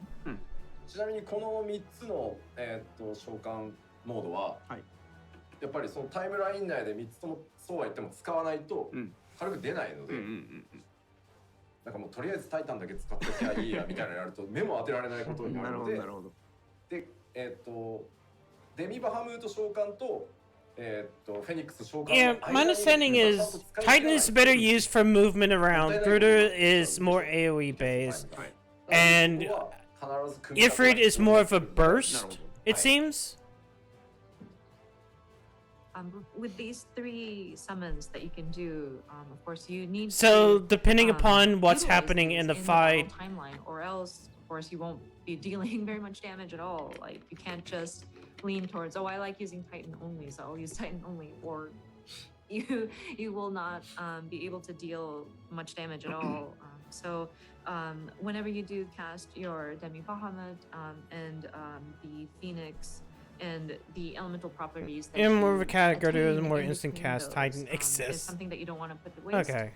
ちなみにこの3つの、召喚モードは、やっぱりそのタイムライン内で3つともそうは言っても使わないと軽く出ないので、なんかもうとりあえずタイタンだけ使ってきゃいいやみたいなのやると目も当てられないことになるので、で、デミバハムート召喚とフェニックス召喚。Yeah, my understanding is Titan is better used for movement around. Garuda is more AoE based, and Ifrit is more of a burst. It seems. With these 3 summons that you can do, of course, you need so to, depending upon what's happening in the fight, timeline, or else, of course, you won't be dealing very much damage at all. Like you can't just lean towards, oh, I like using Titan only, so I'll use Titan only, or you will not be able to deal much damage at all. So whenever you do cast your Demi Bahamut and the Phoenix and the elemental properties that In more of you a category, attain more in instant between cast those, Titan is exists. something that you don't want to put to waste. Okay.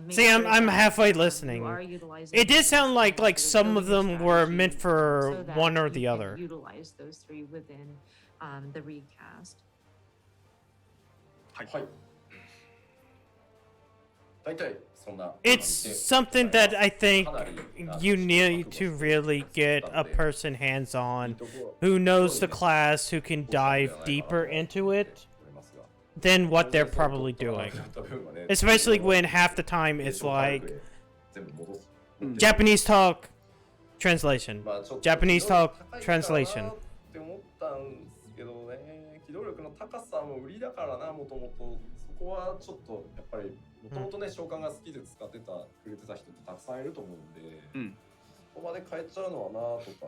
Make See, sure I'm that, halfway you listening. are utilizing It did those sound like times for some of building them your were strategy, meant for so that one or you the can other. Utilize those three within the recast. はい。大体そんな It's something that I think you need to really get a person hands-on who knows the class, who can dive deeper into it than what they're probably doing. Especially when half the time it's like Japanese talk, translation. Japanese talk, translation. って思ったんですけどね、機動力の高さも売りだからな、もともとそこはちょっとやっぱりもともとね召喚が好きで使ってたくれてた人ってたくさんいると思うんで、そこまで変えちゃうのはなとか、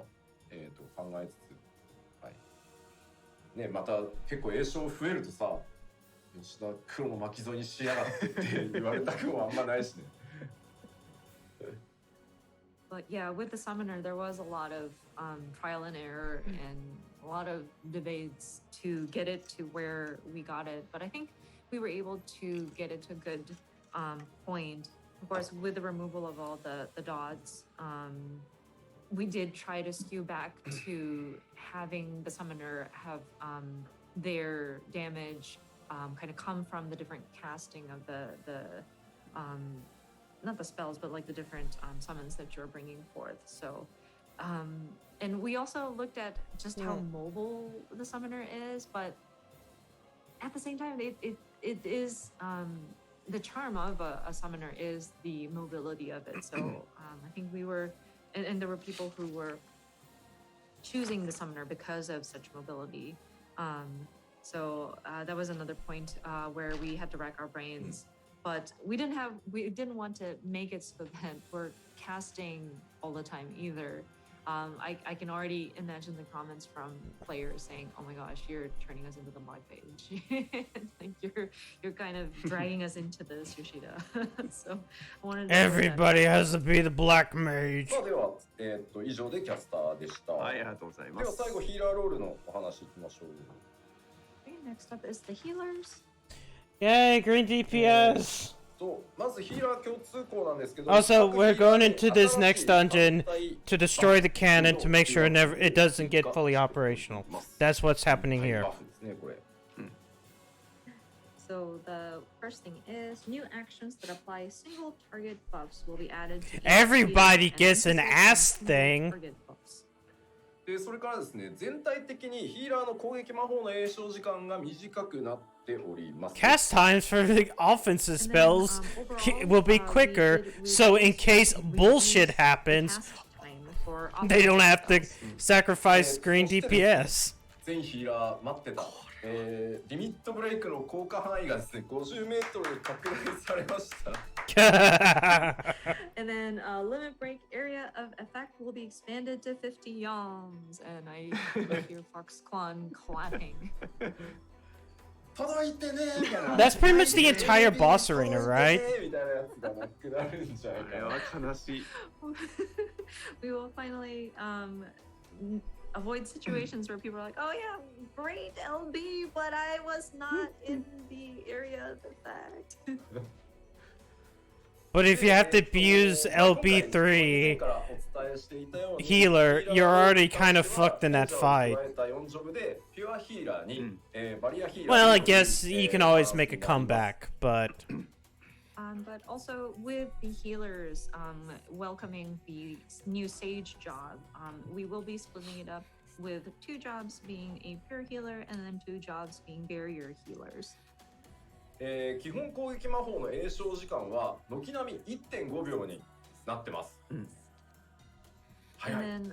考えつつ、はいね、また結構栄翔増えるとさ、吉田黒の巻き添えにしやがってって言われたくもあんまないしね。But yeah, with the summoner, there was a lot of trial and error and a lot of debates to get it to where we got it. But I think we were able to get it to a good point. Of course, with the removal of all the dots, we did try to skew back to having the summoner have their damage kind of come from the different casting of the not the spells, but like the different summons that you're bringing forth. So, and we also looked at just how mobile the summoner is, but at the same time, it is the charm of a summoner is the mobility of it. So I think we were, and there were people who were choosing the summoner because of such mobility. So that was another point where we had to rack our brains. But we didn't want to make it so that we're casting all the time either. I can already imagine the comments from players saying, "Oh my gosh, you're turning us into the mod page. Like you're kind of dragging us into this, Yoshida." So I wanted to Everybody has to be the black mage. では、以上でキャスターでした。はい、ありがとうございます。では最後ヒーラーロールのお話いきましょう。Okay, next up is the healers. Yay, green DPS! Also, we're going into this next dungeon to destroy the cannon to make sure it doesn't get fully operational. That's what's happening here. So the first thing is new actions that apply single target buffs will be added to Everybody gets an ass thing. でそれからですね、全体的にヒーラーの攻撃魔法の詠唱時間が短くなっております。Cast times for the offensive spells will be quicker, so in case bullshit happens, they don't have to sacrifice green DPS. 全ヒーラー待ってた。リミットブレイクの効果範囲がですね、50メートルに拡大されました。And then limit break area of effect will be expanded to 50 yalms. And I hear Foxclaw clapping. That's pretty much the entire boss arena, right? We will finally avoid situations where people are like, "Oh yeah, great LB, but I was not in the area of effect." But if you have to use LB3 healer, you're already kind of fucked in that fight. Well, I guess you can always make a comeback, but... But also with the healers welcoming the new Sage job, we will be splitting it up with 2 jobs being a pure healer and then 2 jobs being barrier healers. 基本攻撃魔法の詠唱時間は軒並み 1.5 秒になってます。And then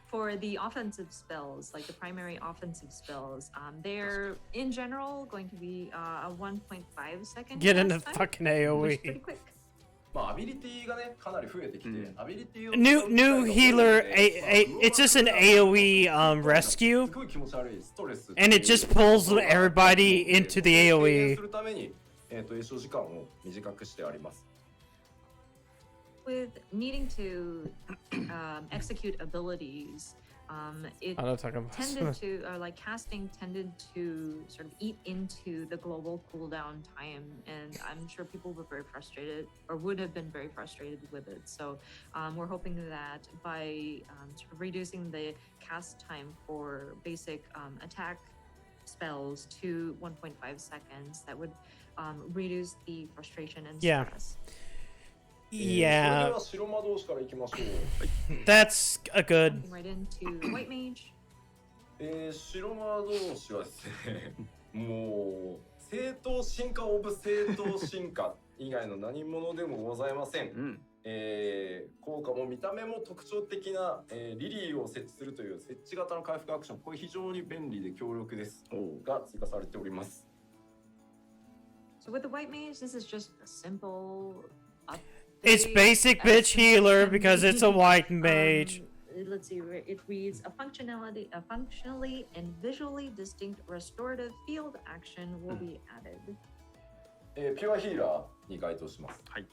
for the offensive spells, like the primary offensive spells, they're in general going to be a 1.5 second. Get into fucking AoE. New healer, it's just an AoE rescue, and it just pulls everybody into the AoE. With needing to execute abilities, It tended to, like casting tended to sort of eat into the global cooldown time, and I'm sure people were very frustrated, or would have been very frustrated with it. So we're hoping that by sort of reducing the cast time for basic attack spells to 1.5 seconds, that would reduce the frustration and stress. Yeah. That's a good. Right into the White Mage. 白魔同士はですね、もう正当進化オブ正当進化以外の何者でもございません。効果も見た目も特徴的な、リリーを設置するという設置型の回復アクション、これ非常に便利で強力ですが追加されております。So with the White Mage, this is just a simple It's basic bitch healer because it's a white mage. Let's see, it reads a functionally and visually distinct restorative field action will be added. ピュアヒーラーに該当します。はい。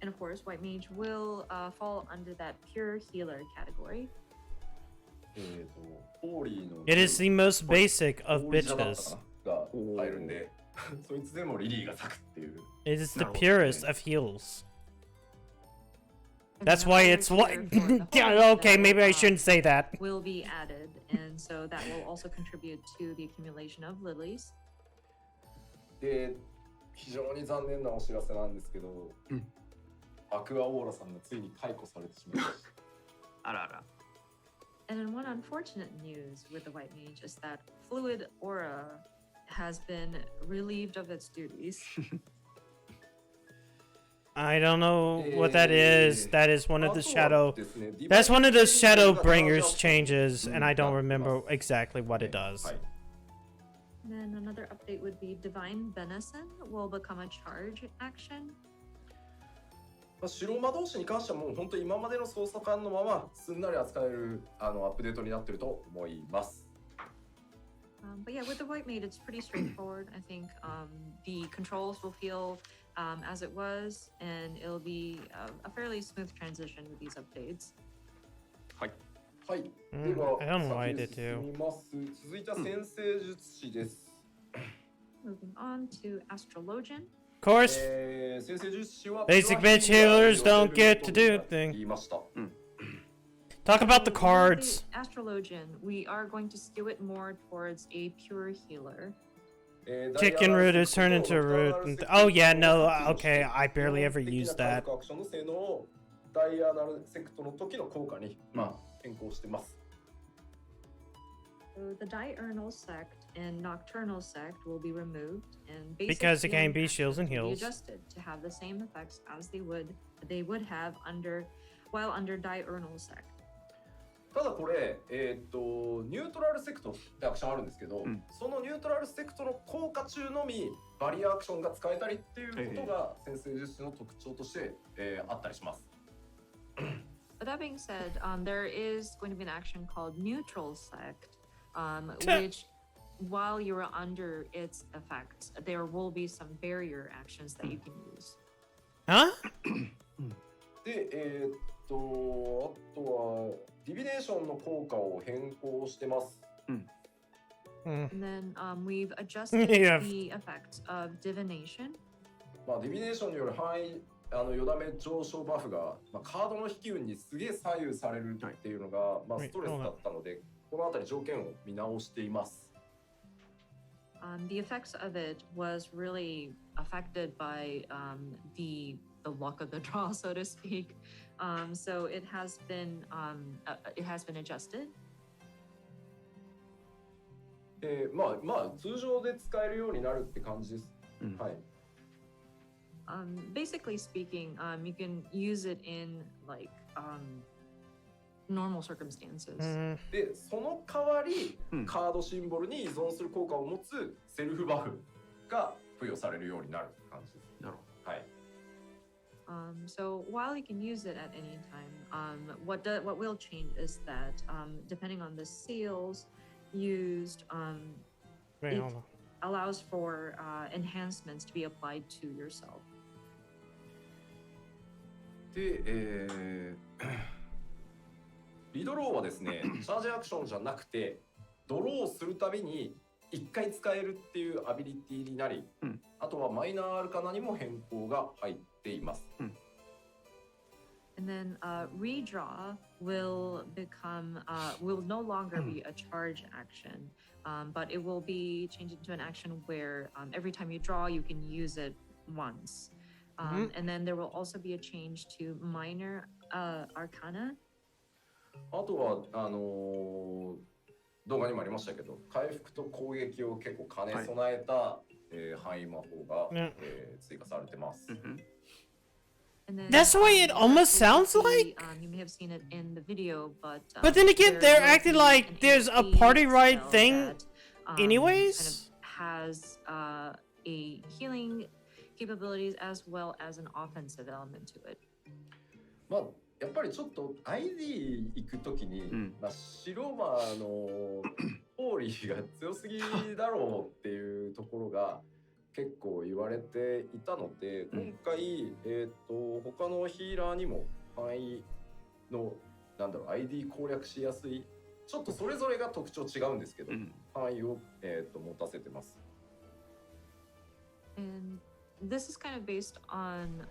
And of course, White Mage will fall under that pure healer category. It is the most basic of bitches. が入るんで、そいつでもリリーが咲くっていう。It is the purest of heals. That's why it's what. Okay, maybe I shouldn't say that. Will be added, and so that will also contribute to the accumulation of lilies. で、非常に残念なお知らせなんですけど、アクアオーラさんがついに解雇されてしまいました。あらあら。And then one unfortunate news with the White Mage is that Fluid Aura has been relieved of its duties. I don't know what that is. That is one of the shadow. That's one of the Shadow Bringers changes, and I don't remember exactly what it does. And then another update would be Divine Benison will become a charge action. 白魔導士に関してはもう本当に今までの操作感のまますんなり扱えるアップデートになっていると思います。But yeah, with the White Mage, it's pretty straightforward. I think the controls will feel as it was, and it'll be a fairly smooth transition with these updates. はい。はい。 I don't know why I did too. 続いては先生術師です。Moving on to Astrologian. Of course. Basic bitch healers don't get to do things. Talk about the cards. The Astrologian, we are going to skew it more towards a pure healer. Chicken root is turned into a root. Oh yeah, no, okay, I barely ever use that. So the diurnal sect and nocturnal sect will be removed, and because it can be shields and heals. Be adjusted to have the same effects as they would have while under diurnal sect. ただこれ、ニュートラルセクトってアクションあるんですけど、そのニュートラルセクトの効果中のみバリアアクションが使えたりっていうことが先生術師の特徴として、あったりします。But that being said, there is going to be an action called neutral sect, which while you're under its effects, there will be some barrier actions that you can use. Huh? で、あとはディビネーションの効果を変更してます。And then we've adjusted the effects of divination. まあディビネーションによる範囲よだめ上昇バフが、カードの引き運にすげえ左右されるっていうのが、ストレスだったので、このあたり条件を見直しています。The effects of it was really affected by the luck of the draw, so to speak. So it has been adjusted. まあ通常で使えるようになるって感じです。はい。Basically speaking, you can use it in like normal circumstances. で、その代わり、カードシンボルに依存する効果を持つセルフバフが付与されるようになる感じです。なるほど。はい。So while you can use it at any time, what will change is that depending on the seals used, it allows for enhancements to be applied to yourself. で、リドローはですね、チャージアクションじゃなくて、ドローするたびに1回使えるっていうアビリティになり、あとはマイナーアルカナにも変更が入っています。And then redraw will become will no longer be a charge action, but it will be changed into an action where every time you draw, you can use it once. And then there will also be a change to minor arcana. あとは動画にもありましたけど、回復と攻撃を結構兼ね備えた、範囲魔法が、追加されてます。That's the way it almost sounds like. You may have seen it in the video, but then again, they're acting like there's a party ride thing, anyways. Kind of has a healing capabilities as well as an offensive element to it. まあやっぱりちょっと ID 行くときに、まあ白魔のホーリーが強すぎだろうっていうところが。結構言われていたので、今回、他のヒーラーにも範囲のID 攻略しやすい、ちょっとそれぞれが特徴違うんですけど、範囲を、持たせてます。And this is kind of based on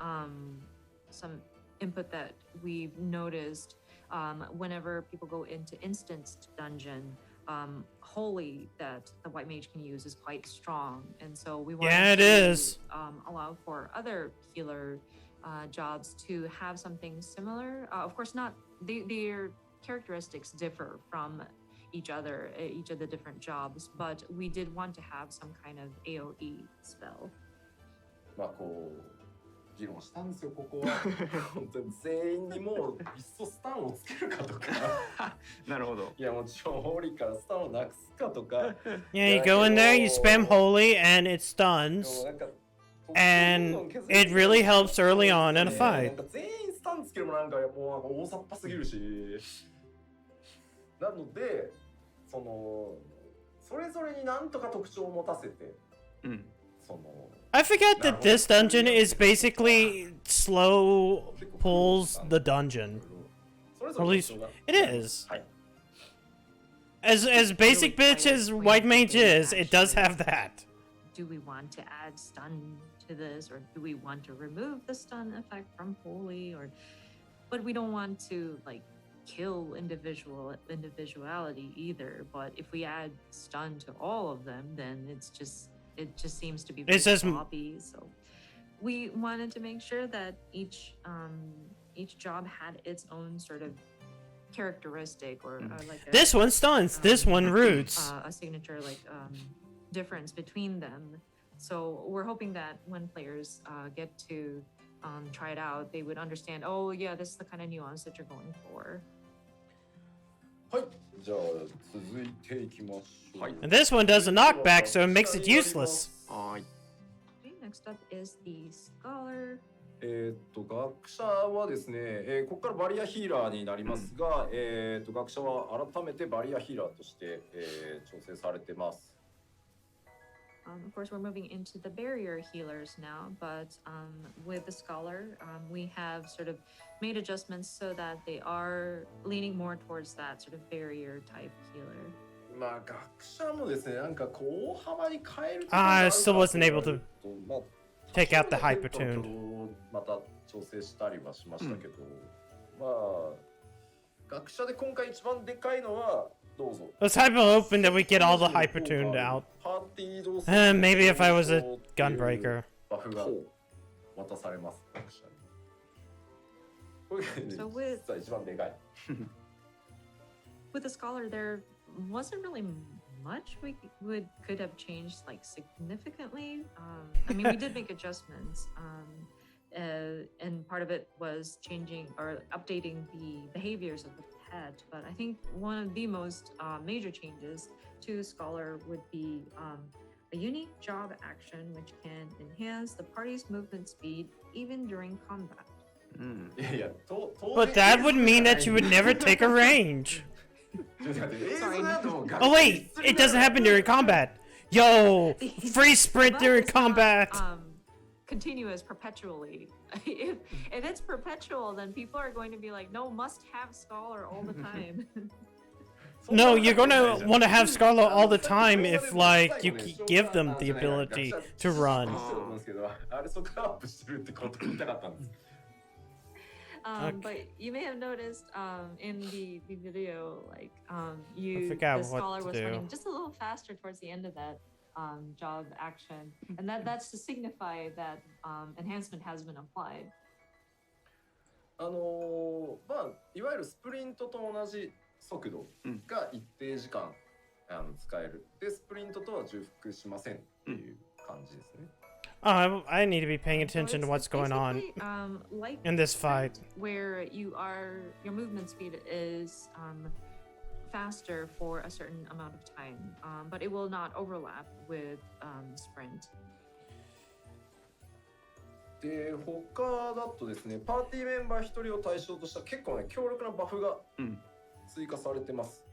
some input that we've noticed whenever people go into instanced dungeon. Holy that the white mage can use is quite strong, and so we want to allow for other healer jobs to have something similar. Of course, not their characteristics differ from each other, each of the different jobs, but we did want to have some kind of AOE spell. まあこう議論したんですよ、ここは。本当に全員にもういっそスタンをつけるかとか。なるほど。いやもちろんホーリーからスタンをなくすかとか。Yeah, you go in there, you spam holy, and it stuns, and it really helps early on in a fight. 全員スタンつけるもなんかもう大雑把すぎるし。なのでそれぞれになんとか特徴を持たせて、I forget that this dungeon is basically slow pulls the dungeon. Or at least it is. As basic bitch as White Mage is, it does have that. Do we want to add stun to this, or do we want to remove the stun effect from Holy, or but we don't want to like kill individuality either. But if we add stun to all of them, then it just seems to be very sloppy. So we wanted to make sure that each job had its own sort of characteristic, or like this one stuns, this one roots, a signature like difference between them. So we're hoping that when players get to try it out, they would understand, oh yeah, this is the kind of nuance that you're going for. And this one does a knockback, so it makes it useless. Next up is the Scholar. 学者はですね、ここからバリアヒーラーになりますが、学者は改めてバリアヒーラーとして、調整されてます。Of course, we're moving into the barrier healers now, but with the Scholar, we have sort of made adjustments so that they are leaning more towards that sort of barrier type healer. まあ学者もですね、なんかこう大幅に変える。I still wasn't able to take out the hypertuned. また調整したりはしましたけど、まあ学者で今回一番でかいのは。Let's hyper open that we get all the hypertuned out. Maybe if I was a gunbreaker. So with the Scholar, there wasn't really much we could have changed like significantly. I mean, we did make adjustments. And part of it was changing or updating the behaviors of the pet. But I think one of the most major changes to Scholar would be a unique job action which can enhance the party's movement speed even during combat. But that would mean that you would never take a range. Oh wait, it doesn't happen during combat. Yo, free sprint during combat. continuous perpetually. If it's perpetual, then people are going to be like, no, must have scholar all the time. No, you're gonna want to have Scarlet all the time if, like, you give them the ability to run. But you may have noticed in the video, like I the forgot what scholar to was do. running just a little faster towards the end of that job action, and that's to signify that enhancement has been applied. まあいわゆるスプリントと同じ速度が一定時間使える。でスプリントとは重複しませんっていう感じですね。Oh, I need to be paying attention to what's going on Like in this fight. Where your movement speed is faster for a certain amount of time, but it will not overlap with sprint. で他だとですね、パーティーメンバー1人を対象とした結構ね強力なバフが追加されてます。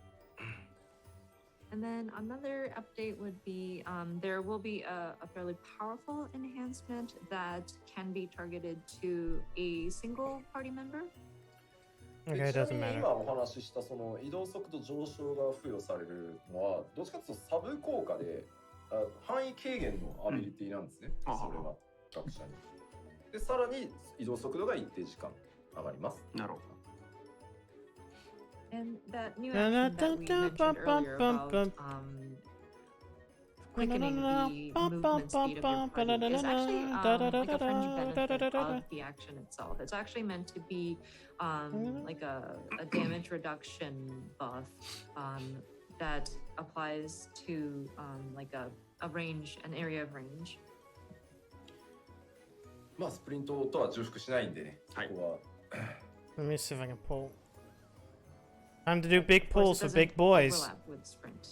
And then another update would be there will be a fairly powerful enhancement that can be targeted to a single party member. Okay, it doesn't matter. 今お話ししたその移動速度上昇が付与されるのはどっちかというとサブ効果で範囲軽減のアビリティなんですね。それは学者に。でさらに移動速度が一定時間上がります。なるほど。And that new action that we mentioned earlier about quickening the movement speed of your party is actually like a fringe benefit of the action itself. It's actually meant to be like a damage reduction buff that applies to like a range, an area of range. まあスプリントとは重複しないんでね。ここは。Let me see if I can pull. Time to do big pulls for big boys.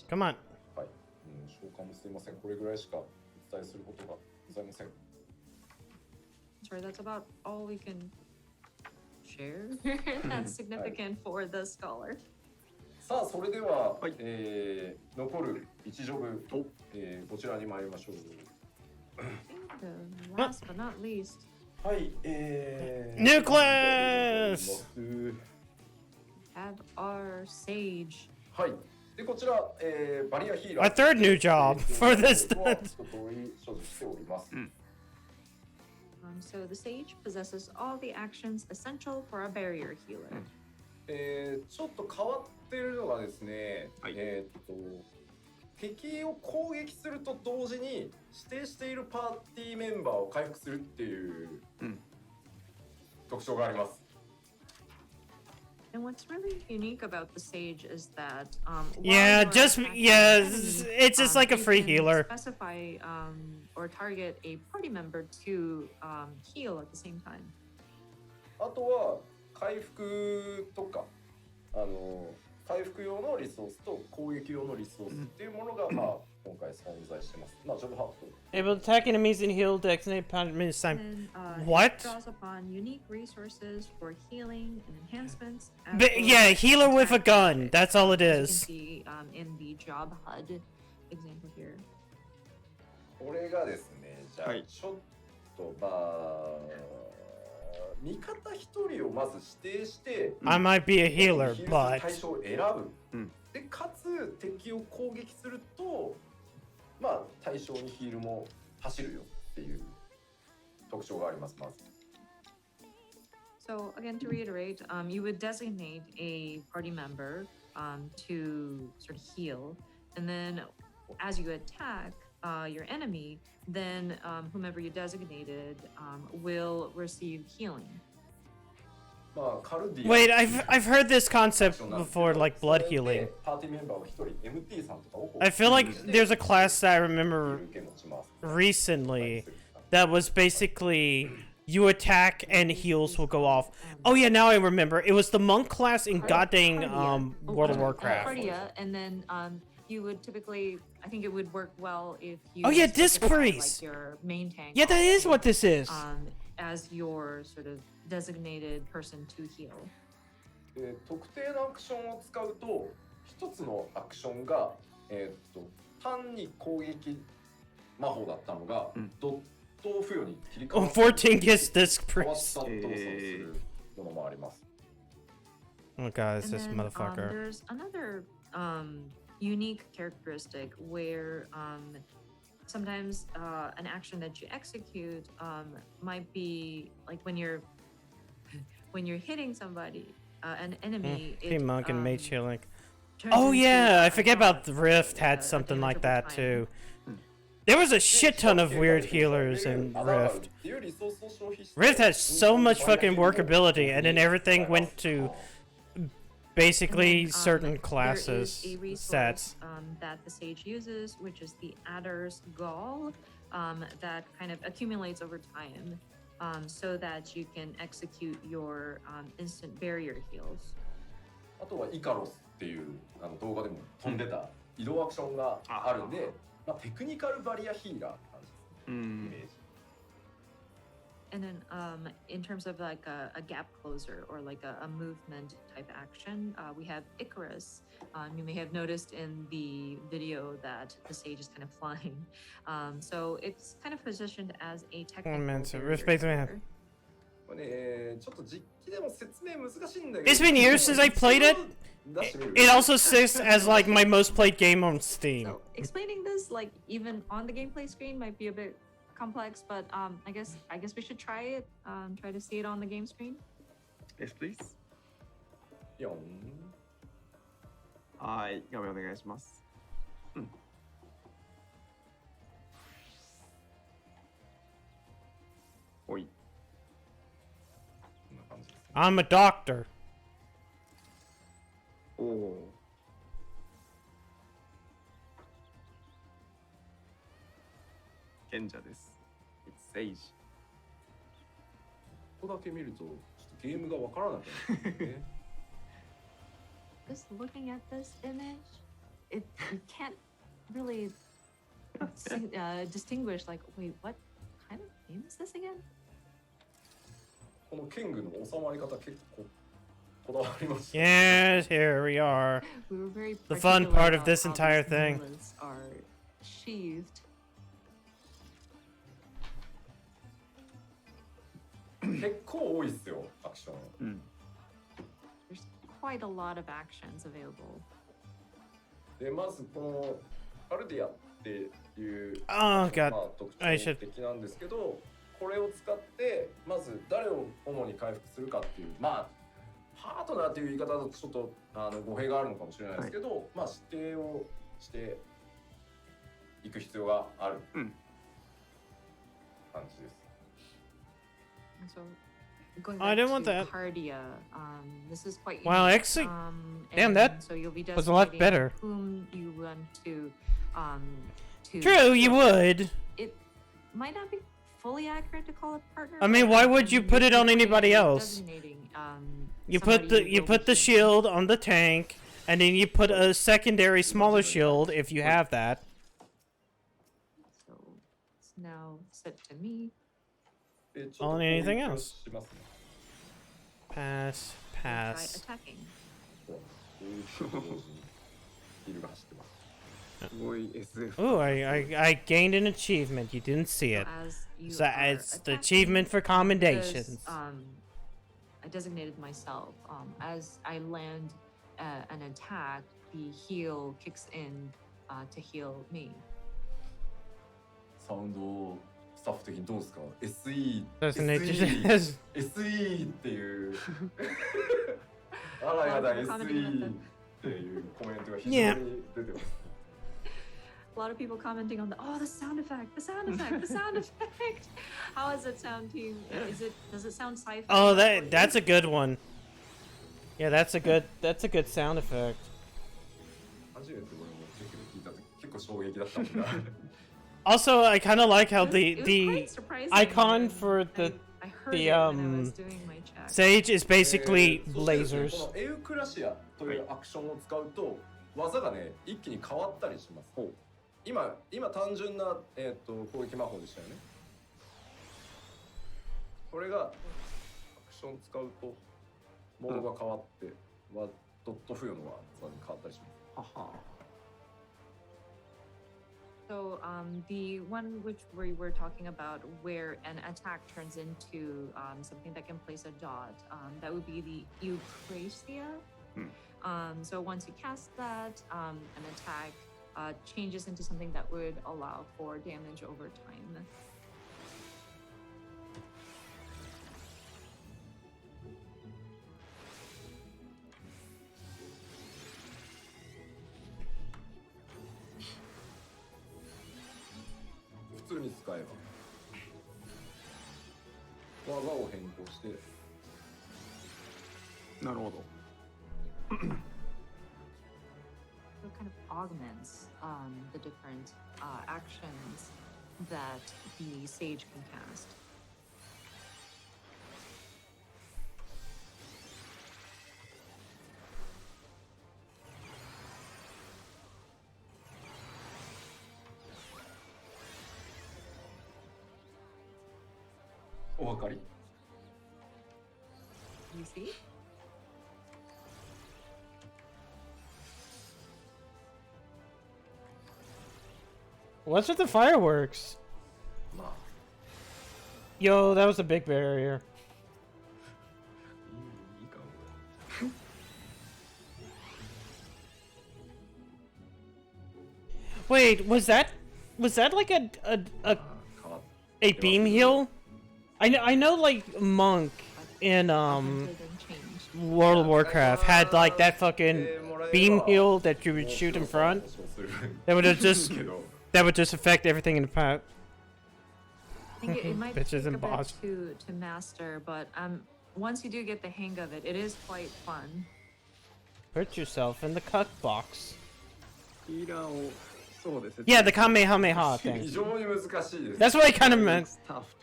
Come on. はい。召喚もすいません。これぐらいしかお伝えすることがございません。Sorry, that's about all we can share. That's significant for the scholar. さあそれでは、残る1ジョブ、こちらに参りましょう。Last but not least. はい、Nucleus! Have our sage. はい。でこちら、バリアヒーラー。A third new job for this. 所持しております。So the sage possesses all the actions essential for a barrier healer. ちょっと変わっているのがですね、敵を攻撃すると同時に指定しているパーティーメンバーを回復するっていう特徴があります。And what's really unique about the sage is that it's just like a free healer. Specify or target a party member to heal at the same time. あとは回復とか回復用のリソースと攻撃用のリソースっていうものが今回存在してます。ジョブハット。Able to attack enemies and heal designate enemies time. What? It draws upon unique resources for healing and enhancements. Yeah, healer with a gun. That's all it is. You can see in the job HUD example here. これがですね、じゃあちょっと味方一人をまず指定して、I might be a healer, but 対象を選ぶ。でかつ敵を攻撃すると、対象にヒールも走るよっていう特徴があります。まず。So again, to reiterate, you would designate a party member to sort of heal, and then as you attack your enemy, then whomever you designated will receive healing. Wait, I've heard this concept before, like blood healing. I feel like there's a class that I remember recently that was basically you attack and heals will go off. Oh yeah, now I remember. It was the monk class in goddamn World of Warcraft. And then you would typically, I think it would work well if you. Oh yeah, Disc Priest. Like your main tank. Yeah, that is what this is. As your sort of designated person to heal. 特定のアクションを使うと一つのアクションが単に攻撃魔法だったのが、ドッ等付与に切り替わOh, って 14 gets disc 変わっ priest. た動作をするものもあります。 Oh god, it's this And then, motherfucker. there's another unique characteristic where sometimes an action that you execute might be like when you're hitting somebody, an enemy. Hey, monk and mage healing. turns Oh into yeah, I a forget about god, the Rift had at something damage like over that time. too. There was a shit ton of weird healers in Rift. Rift has so much fucking workability, and then everything went to basically certain classes There is a resource stats. That the sage uses, which is the Adder's Gall, that kind of accumulates over time, so that you can execute your instant barrier heals. あとはイカロスっていう動画でも飛んでた移動アクションがあるんで、まあ、テクニカルバリアヒーラーって感じですね、イメージ。 And then in terms of like a gap closer or like a movement type action, we have Icarus. You may have noticed in the video that the sage is kind of flying. So it's kind of positioned as a technical man, so barrier Rift basically healer. これね、ちょっと実機でも説明難しいんだけど。 It's been years since I played it. It also sits as like my most played game on Steam. So explaining this like even on the gameplay screen might be a bit complex, but I guess we should try it. Try to see it on the game screen. Yes, please. 4はい、画面お願いします。おい。 I'm a doctor. おお。賢者です。It's Sage。ここだけ見るとちょっとゲームがわからなくなるんですね。Just looking at this image, you can't really distinguish like, wait, what kind of game is this again? この剣具の収まり方結構こだわります。 Yes, here we are. We were very The fun part of particular this about how entire these thing. movements are sheathed. 結構多いっすよ、アクション。There's quite a lot of actions available. で、まずこのアルディアっていう、 Oh god. まあ、特 I 徴 should. 的なんですけど、これを使ってまず誰を主に回復するかっていう、まあパートナーという言い方だとちょっと語弊があるのかもしれないですけど、まあ指定をしていく必要がある感じです。 So going I back didn't want to that. Cardia, this is quite Wow, unique. actually, damn, And that so you'll be was a lot designating better. Whom you want to True, you kill. would. It might not be fully accurate to call it partner. I mean, but, why would you put it on anybody you're else? designating, You somebody put the will be the shield on the tank, and then you put a secondary smaller shield if you have that. So it's now set to me. On anything else? Pass, Try pass. attacking. ヒールが走ってます。 Ooh, I gained an achievement. You didn't see it. As you So are it's the attacking, achievement for commendations. this, I designated myself. As I land an attack, the heal kicks in to heal me. サウンドスタッフ的にどうですか ?SE、Doesn't it SE、 just- SE っていうあらやだ SE っていうコメントが非常に出てます。A lot of people commenting on the sound effect, the sound effect, the sound effect. How is it sound, team? Does it sound sci-fi? Oh, that's a good one. Yeah, that's a good sound effect. 初めて俺も聞いた時結構衝撃だったもんな。 Also, I kind of like how the quite surprising icon for the heard it when I was doing my check. sage is basically そしてですね lasers. このエウクラシアというアクションを使うと技がね一気に変わったりします。今単純な攻撃魔法でしたよね。これがアクション使うとモードが変わってドット付与の技に変わったりします。So the one which we were talking about where an attack turns into something that can place a dot, that would be the Eucrasia. So once you cast that, an attack changes into something that would allow for damage over time. So it kind of augments the different actions that the sage can cast. You see? What's with the fireworks? Yo, that was a big barrier. Wait, was that like a beam heal? I know like Monk in World of Warcraft had like that fucking beam heal that you would shoot in front. That would just affect everything in the path. I think it might take a bit to master, but once you do get the hang of it, it is quite fun. Put yourself in the cut box. Yeah, the Kamehameha thing. That's what I kind of meant.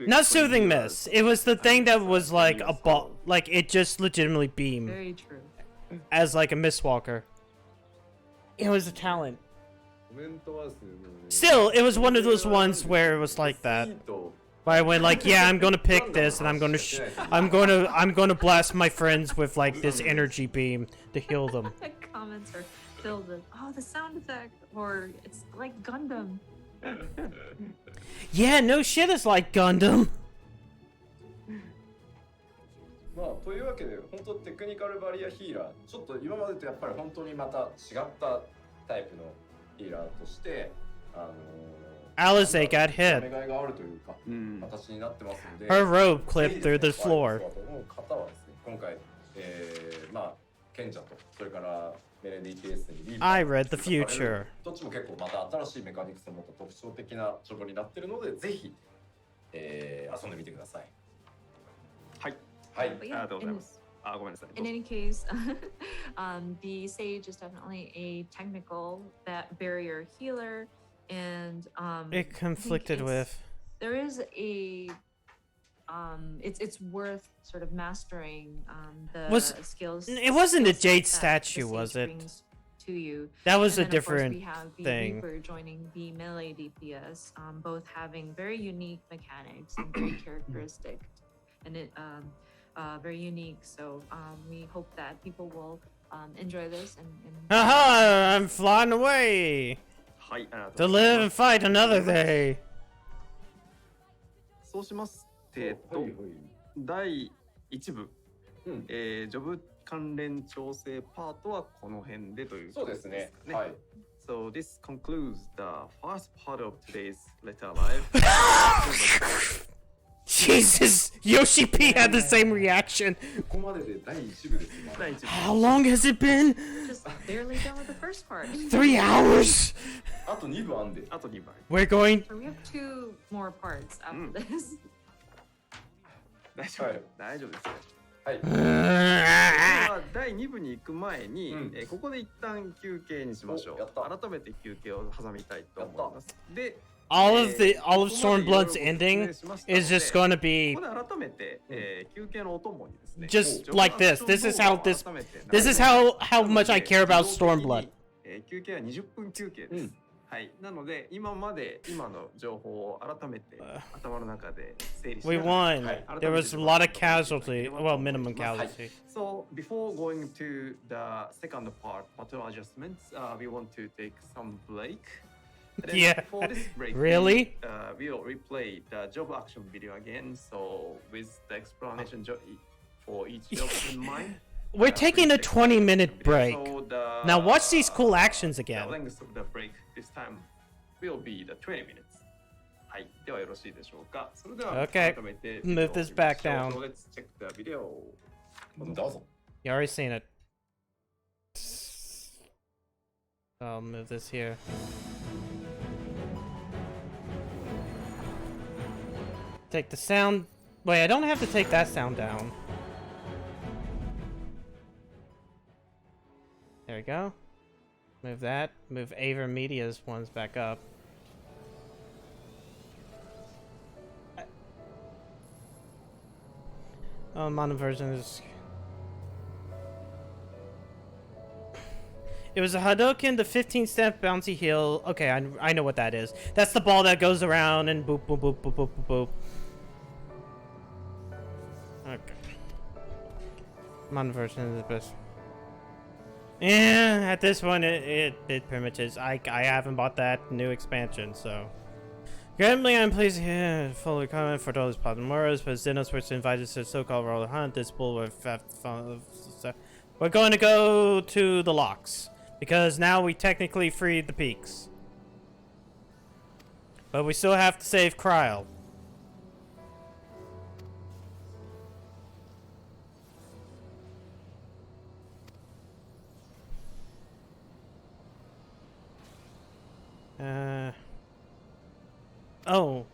Not soothing mist. It was the thing that was like a ball, like it just legitimately beamed. Very true. As like a mistwalker. It was a talent. Still, it was one of those ones where it was like that. Where I went like, yeah, I'm gonna pick this, and I'm gonna blast my friends with like this energy beam to heal them. The comments are filled with, oh, the sound effect, or it's like Gundam. Yeah, no shit, it's like Gundam. まあというわけで本当テクニカルバリアヒーラーちょっと今までとやっぱり本当にまた違ったタイプのヒーラーとして Alice got hit. Her robe clipped through the floor. 方はですね今回まあ賢者とそれからメレディ TS にリー I read the future. どっちも結構また新しいメカニクスを持った特徴的なジョブになっているのでぜひ遊んでみてください。はいはい、ありがとうございます。ごめんなさい。In any case, the sage is definitely a technical barrier healer, and it conflicted with. There is a it's worth sort of mastering the skills. It wasn't a jade statue, was it? To you. That was and a then, of course, different we have the thing. Reaper joining the melee DPS, both having very unique mechanics and very characteristic, and it very unique. So we hope that people will enjoy this and Haha! I'm flying away to live and fight another day. そうします第1部、ジョブ関連調整パートはこの辺でということですね。そうですね。はい。So this concludes the first part of today's Letter Live. Jesus! Yoshi P had the same reaction. How long has it been? Just barely done with the first part. 3 hours. We're going. So we have 2 more parts after this. 大丈夫です。はい。第2部に行く前に、ここで一旦休憩にしましょう。改めて休憩を挟みたいと思います。で。All of Stormblood's ending is just going to be just like this. This is how much I care about Stormblood. 休憩は20分休憩です。はい。なので今の情報を改めて頭の中で整理して。We won. There was a lot of casualty. Well, minimum casualty. So before going to the second part, battle adjustments, we want to take some break. And then Yeah. For this break, Really? we will replay the job action video again. So with the explanation for each job in mind. We're taking a 20-minute break. So Now watch these cool actions the again. length of the break this time will be the 20 minutes. はい。ではよろしいでしょうか。それでは Okay. 改めて Move this back down. So let's check the video. どうぞ。 You already seen it. I'll move this here. Take the sound. Wait, I don't have to take that sound down. There we go. Move that. Move Aver Media's ones back up. Mono version is. It was a Hadouken, the 15-step bouncy heel. Okay, I know what that is. That's the ball that goes around and boop, boop, boop, boop, boop, boop, boop. Okay. Mono version is the best. Yeah, at this point, it pretty much is. I haven't bought that new expansion, so. Currently, I'm pleased here fully comment for those Potamoras, but Xenos was invited to the so-called roller hunt. This bull with we're going to go to the locks. Because now we technically freed the peaks. But we still have to save Kryl. Oh.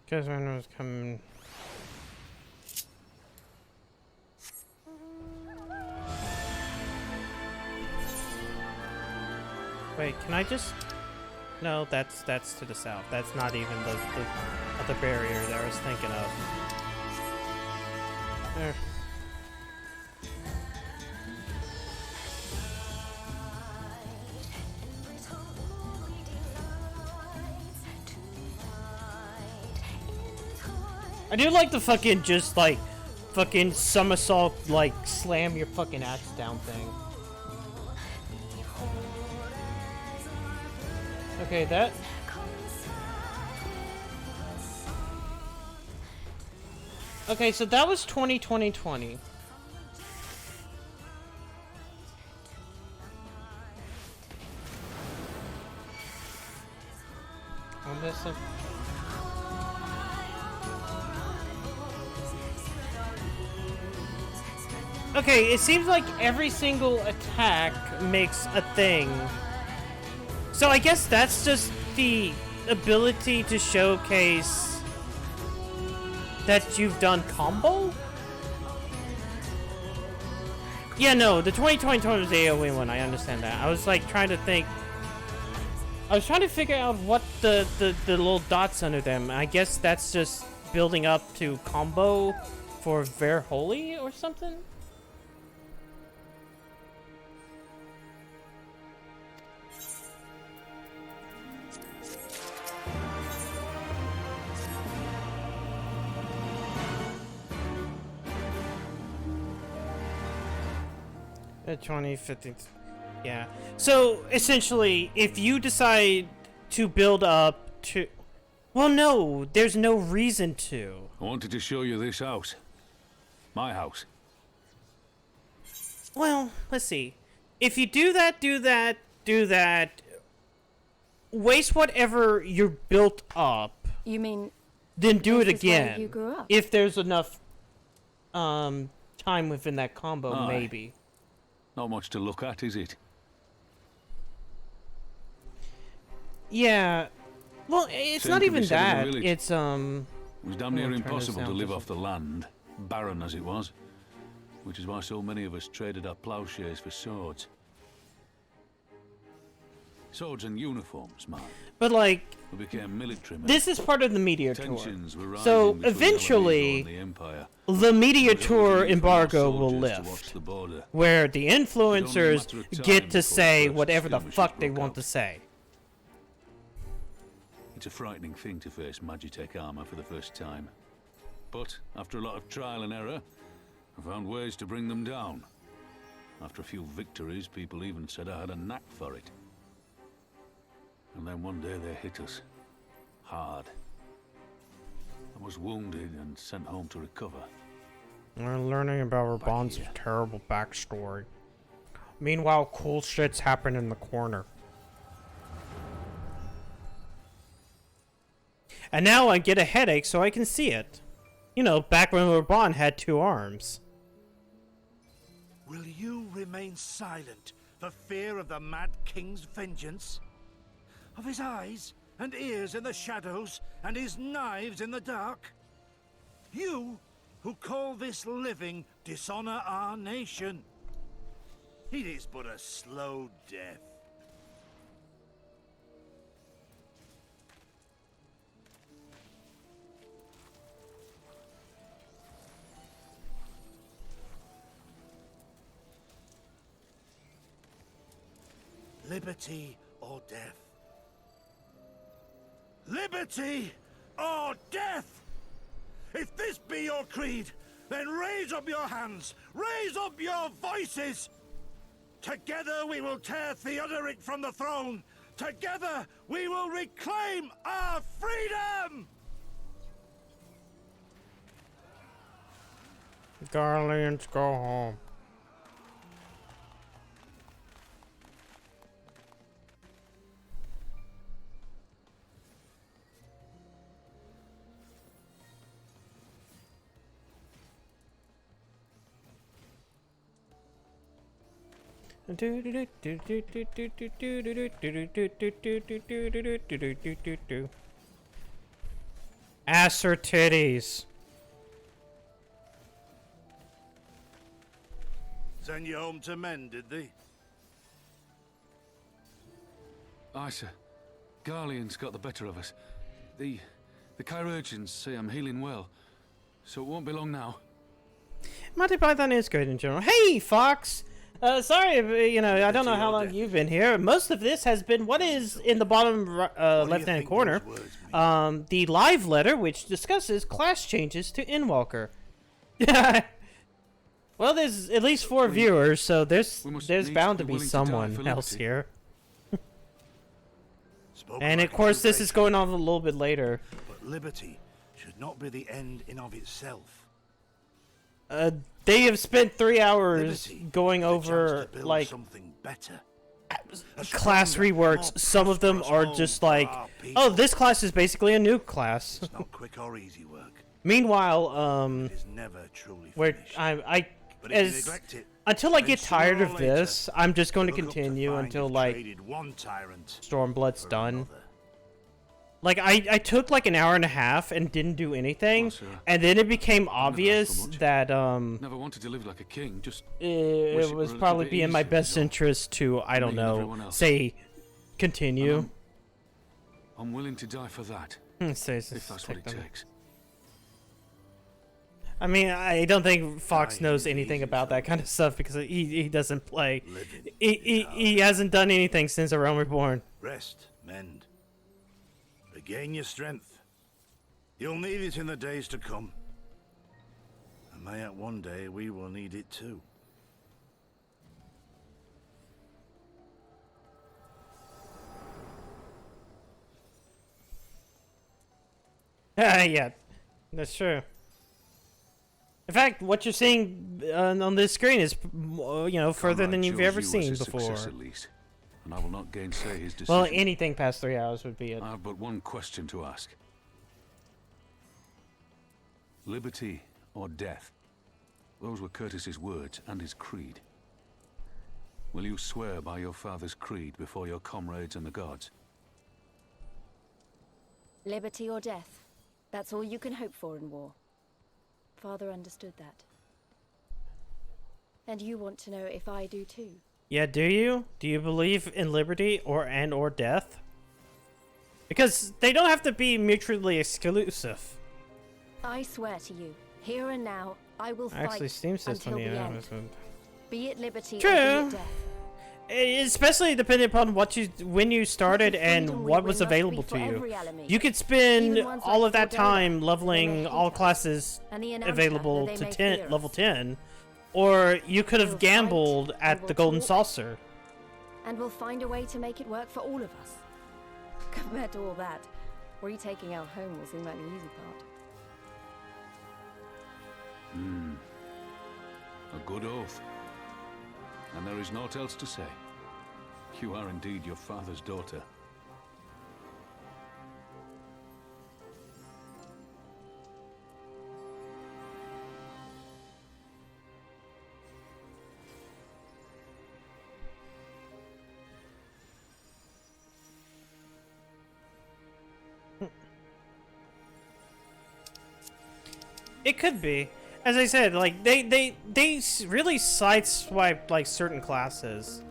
Because when I was coming. Wait, can I just? No, that's to the south. That's not even the other barrier that I was thinking of. There. I do like the fucking just like fucking somersault like slam your fucking axe down thing. Okay, that. Okay, so that was 2020. On this. Okay, it seems like every single attack makes a thing. So I guess that's just the ability to showcase that you've done combo? Yeah, no, the 2020 was the AoE one, I understand that. I was like trying to think. I was trying to figure out what the little dots under them. I guess that's just building up to combo for Verholy or something? The 2015. Yeah. So essentially, if you decide to build up to, well, no, there's no reason to. I wanted to show you this house. My house. Well, let's see. If you do that, waste whatever you're built up. You mean? Then do it this is where again. you grew up? If there's enough time within that combo, Aye. maybe. Not much to look at, is it? Yeah. Well, it's Same not can even be said of the that. village. It's It was damn near I'm trying to impossible to sound live this- off the land, barren as it was. Which is why so many of us traded our plowshares for swords. Swords and uniforms, man. But like, We became military men. this is part of the Meteor Tour. Tensions were rising So between eventually, Alamigo and the Empire. the media tour embargo will lift, where the influencers get to say whatever the fuck they want to say. It's a frightening thing to face Magitech armor for the first time. But after a lot of trial and error, I found ways to bring them down. After a few victories, people even said I had a knack for it. And then one day they hit us. Hard. I was wounded and sent home to recover. We're learning about Raban's terrible backstory. Meanwhile, cool shit's happening in the corner. And now I get a headache so I can see it. You know, back when Raban had 2 arms. Will you remain silent for fear of the Mad King's vengeance? Of his eyes and ears in the shadows and his knives in the dark? You who call this living dishonor our nation. It is but a slow death. Liberty or death? Liberty or death? If this be your creed, then raise up your hands, raise up your voices! Together we will tear Theodoric from the throne! Together we will reclaim our freedom! Garlands, go home. Ass or titties? Send you home to men, did they? Aye, sir. Garlean's got the better of us. The chirurgeons say I'm healing well, so it won't be long now. Mighty Python is good in general. Hey, Fox! Sorry, you know, I don't know how long you've been here. Most of this has been what is in the bottom left-hand corner. The live letter, which discusses class changes to Endwalker. Well, there's at least 4 viewers, so there's bound to be someone else here. And of course, this is going on a little bit later. But liberty should not be the end in of itself. They have spent 3 hours going over, like, something better. class reworks. Some of them are just like, oh, this class is basically a new class. It's not quick or easy work. Meanwhile, it is never truly where until I get tired of this, I'm just going to continue until, like, Stormblood's done. Like, I took like an hour and a half and didn't do anything, and then it became obvious that Never wanted to live like a king, just it was probably be in my best interest to, I don't know, say continue. I'm willing to die for that. If that's what it takes. I mean, I don't think Fox knows anything about that kind of stuff because he doesn't play. He hasn't done anything since A Realm Reborn. Rest, mend. Regain your strength. You'll need it in the days to come. And mayhap one day we will need it too. Yeah, that's true. In fact, what you're seeing on this screen is, you know, further than you've ever seen before. At least, and I will not gainsay his decision. Well, anything past 3 hours would be it. I have but one question to ask. Liberty or death? Those were Curtis's words and his creed. Will you swear by your father's creed before your comrades and the gods? Liberty or death. That's all you can hope for in war. Father understood that. And you want to know if I do too. Yeah, do you? Do you believe in liberty or death? Because they don't have to be mutually exclusive. I swear to you, Here and now, I will fight Actually, Steam system, until the yeah. end. Be it liberty or True. be it death. Especially depending upon when you started and what was available to you. You could spend all of that time leveling all classes available to level 10, or you could have gambled at the Golden Saucer. And we'll find a way to make it work for all of us. Compared to all that, retaking our home will seem like the easy part. A good oath. And there is naught else to say. You are indeed your father's daughter. It could be. As I said, like they really sideswiped like certain classes.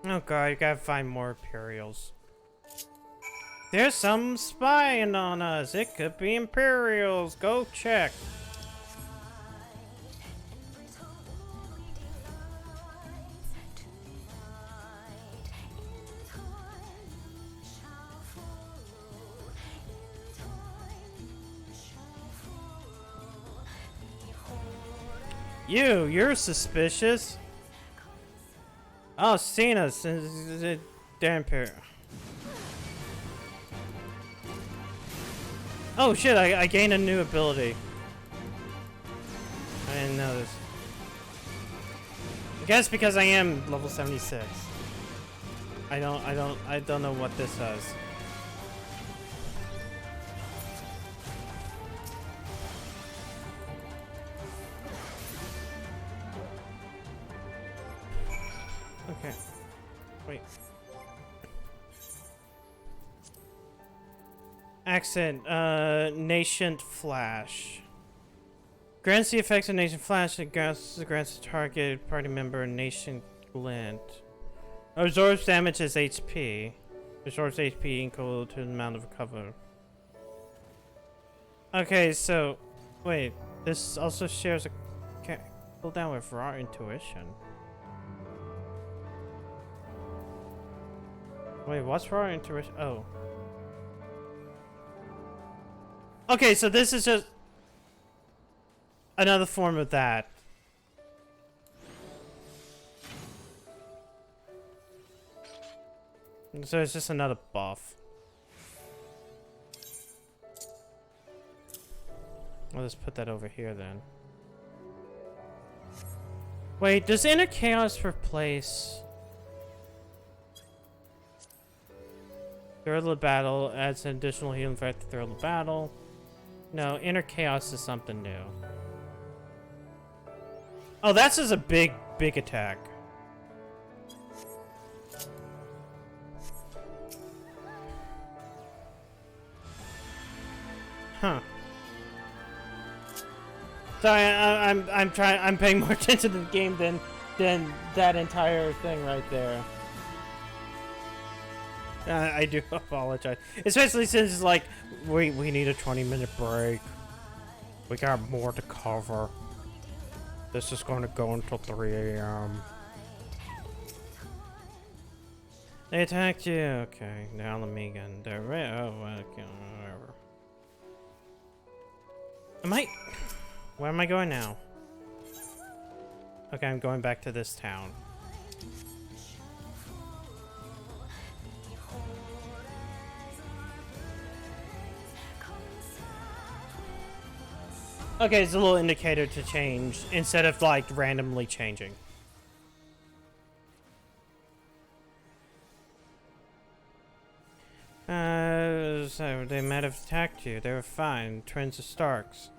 Oh god, you gotta find more Imperials. There's some spying on us. It could be Imperials. Go check. You're suspicious. Oh, Cena, damn pair. Oh shit, I gained a new ability. I didn't know this. I guess because I am level 76. I don't know what this does. Okay. Wait. Accent, Nascent Flash. Grants the effects of Nascent Flash and grants the target party member Nascent Glint. Absorbs damage as HP. Absorbs HP equal to the amount of cover. Okay, so wait, this also shares a cooldown with raw intuition. Wait, what's raw intuition? Oh. Okay, so this is just another form of that. So it's just another buff. I'll just put that over here then. Wait, does Inner Chaos replace... Thrill of the Battle adds an additional healing effect to Thrill of the Battle. No, Inner Chaos is something new. Oh, that's just a big attack. Huh. Sorry, I'm paying more attention to the game than that entire thing right there. I do apologize. Especially since it's like, we need a 20-minute break. We got more to cover. This is going to go until 3 a.m. They attacked you. Okay, now let me get there. Oh, okay, whatever. Where am I going now? Okay, I'm going back to this town. Okay, it's a little indicator to change instead of like randomly changing. they might have attacked you. They were fine. Twins of Starks.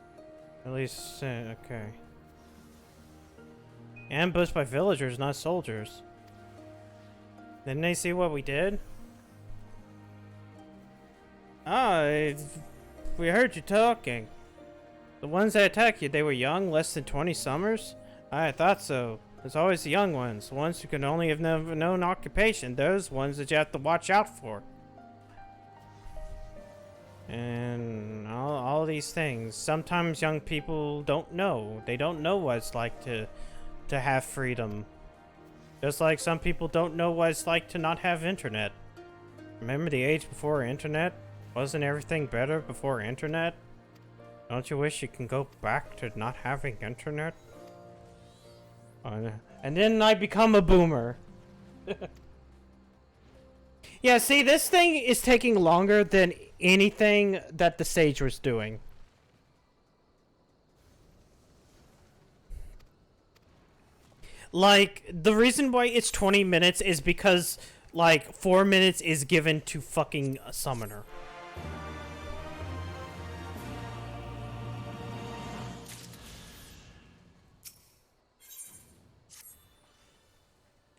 At least, okay. Ambushed by villagers, not soldiers. Didn't they see what we did? Oh, we heard you talking. The ones that attacked you, they were young, less than 20 summers? I thought so. There's always the young ones, the ones who can only have never known occupation, those ones that you have to watch out for. And all these things. Sometimes young people don't know. They don't know what it's like to have freedom. Just like some people don't know what it's like to not have internet. Remember the age before internet? Wasn't everything better before internet? Don't you wish you can go back to not having internet? And then I become a boomer. Yeah, see, this thing is taking longer than anything that the Sage was doing. Like, the reason why it's 20 minutes is because, like, 4 minutes is given to fucking a summoner.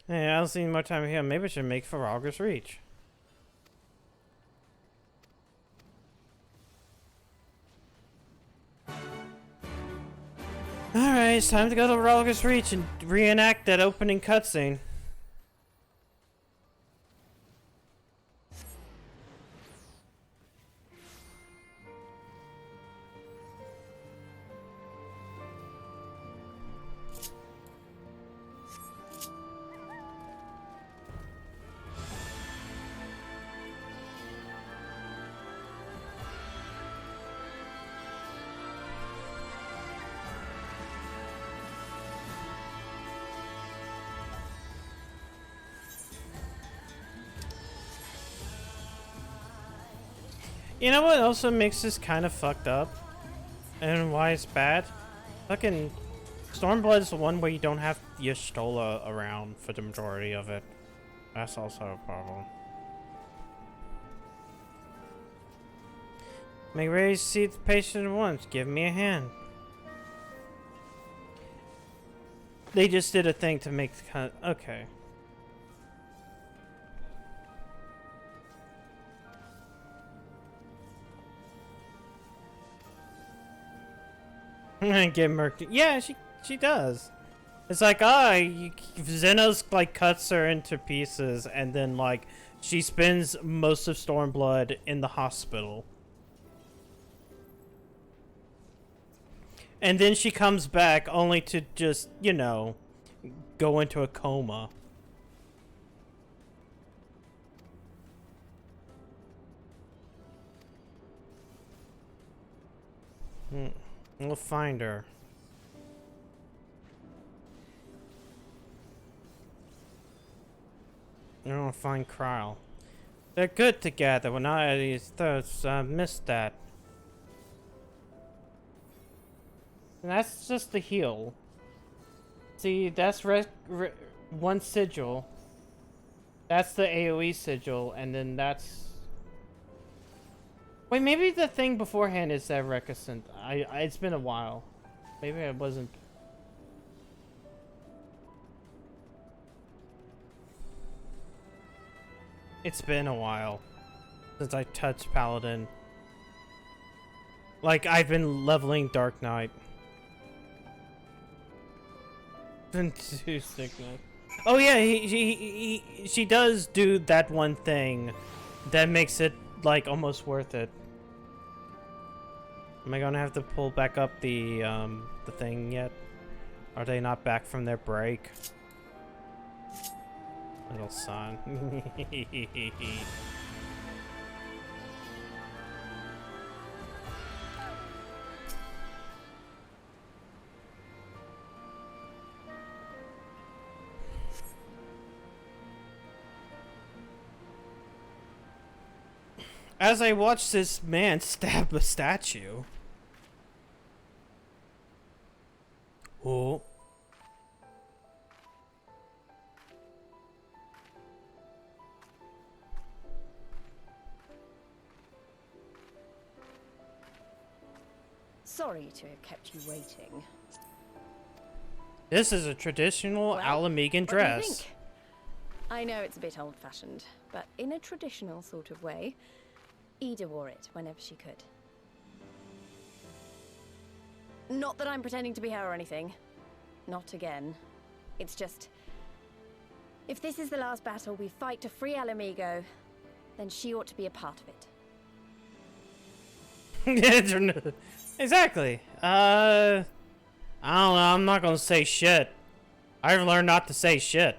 Hey, I don't see more time here. Maybe I should make for August Reach. Alright, it's time to go to August Reach and reenact that opening cutscene. You know what also makes this kind of fucked up? And why it's bad? Fucking Stormblood is the one where you don't have Y'shtola around for the majority of it. That's also a problem. Make ready to see the patient at once. Give me a hand. They just did a thing to make the kind of, okay. Get murked. Yeah, she does. It's like, Xenos like cuts her into pieces, and then like she spends most of Stormblood in the hospital, and then she comes back only to just, you know, go into a coma. We'll find her. We're gonna find Kryle. They're good together. When I had these thirsts, I missed that. And that's just the heal. See, that's one sigil. That's the AoE sigil, and then that's... Wait, maybe the thing beforehand is that Recusant. It's been a while. Maybe I wasn't... It's been a while since I touched Paladin. Like, I've been leveling Dark Knight. Been too sickness. Oh yeah, she does do that one thing that makes it, like, almost worth it. Am I gonna have to pull back up the thing yet? Are they not back from their break? Little son. As I watch this man stab a statue. Oh. Sorry to have kept you waiting. This is a traditional Alamegan dress. What do you think? I know it's a bit old-fashioned, but in a traditional sort of way, Ida wore it whenever she could. Not that I'm pretending to be her or anything. Not again. It's just... if this is the last battle we fight to free Alamigo, then she ought to be a part of it. Exactly. I don't know, I'm not gonna say shit. I've learned not to say shit.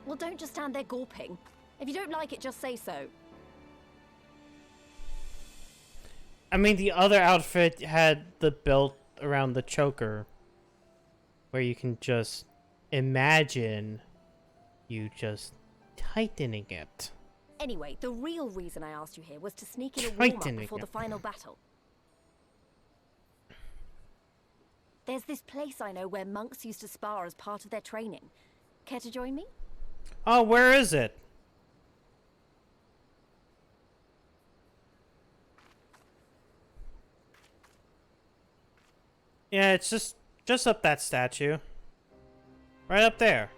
Well, don't just stand there gawping. If you don't like it, just say so. I mean, the other outfit had the belt around the choker, where you can just imagine you just tightening it. Anyway, the real reason I asked you here was to sneak in a warm-up before the final battle. There's this place I know where monks used to spar as part of their training. Care to join me? Oh, where is it? Yeah, it's just up that statue. Right up there.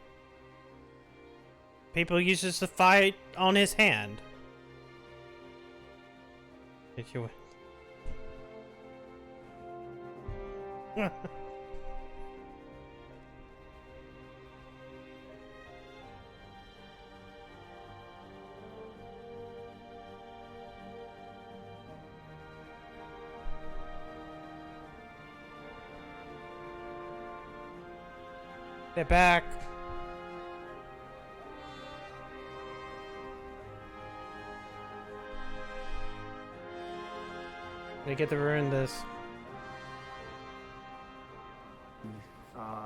People use this to fight on his hand. Did you... They're back. They get to ruin this.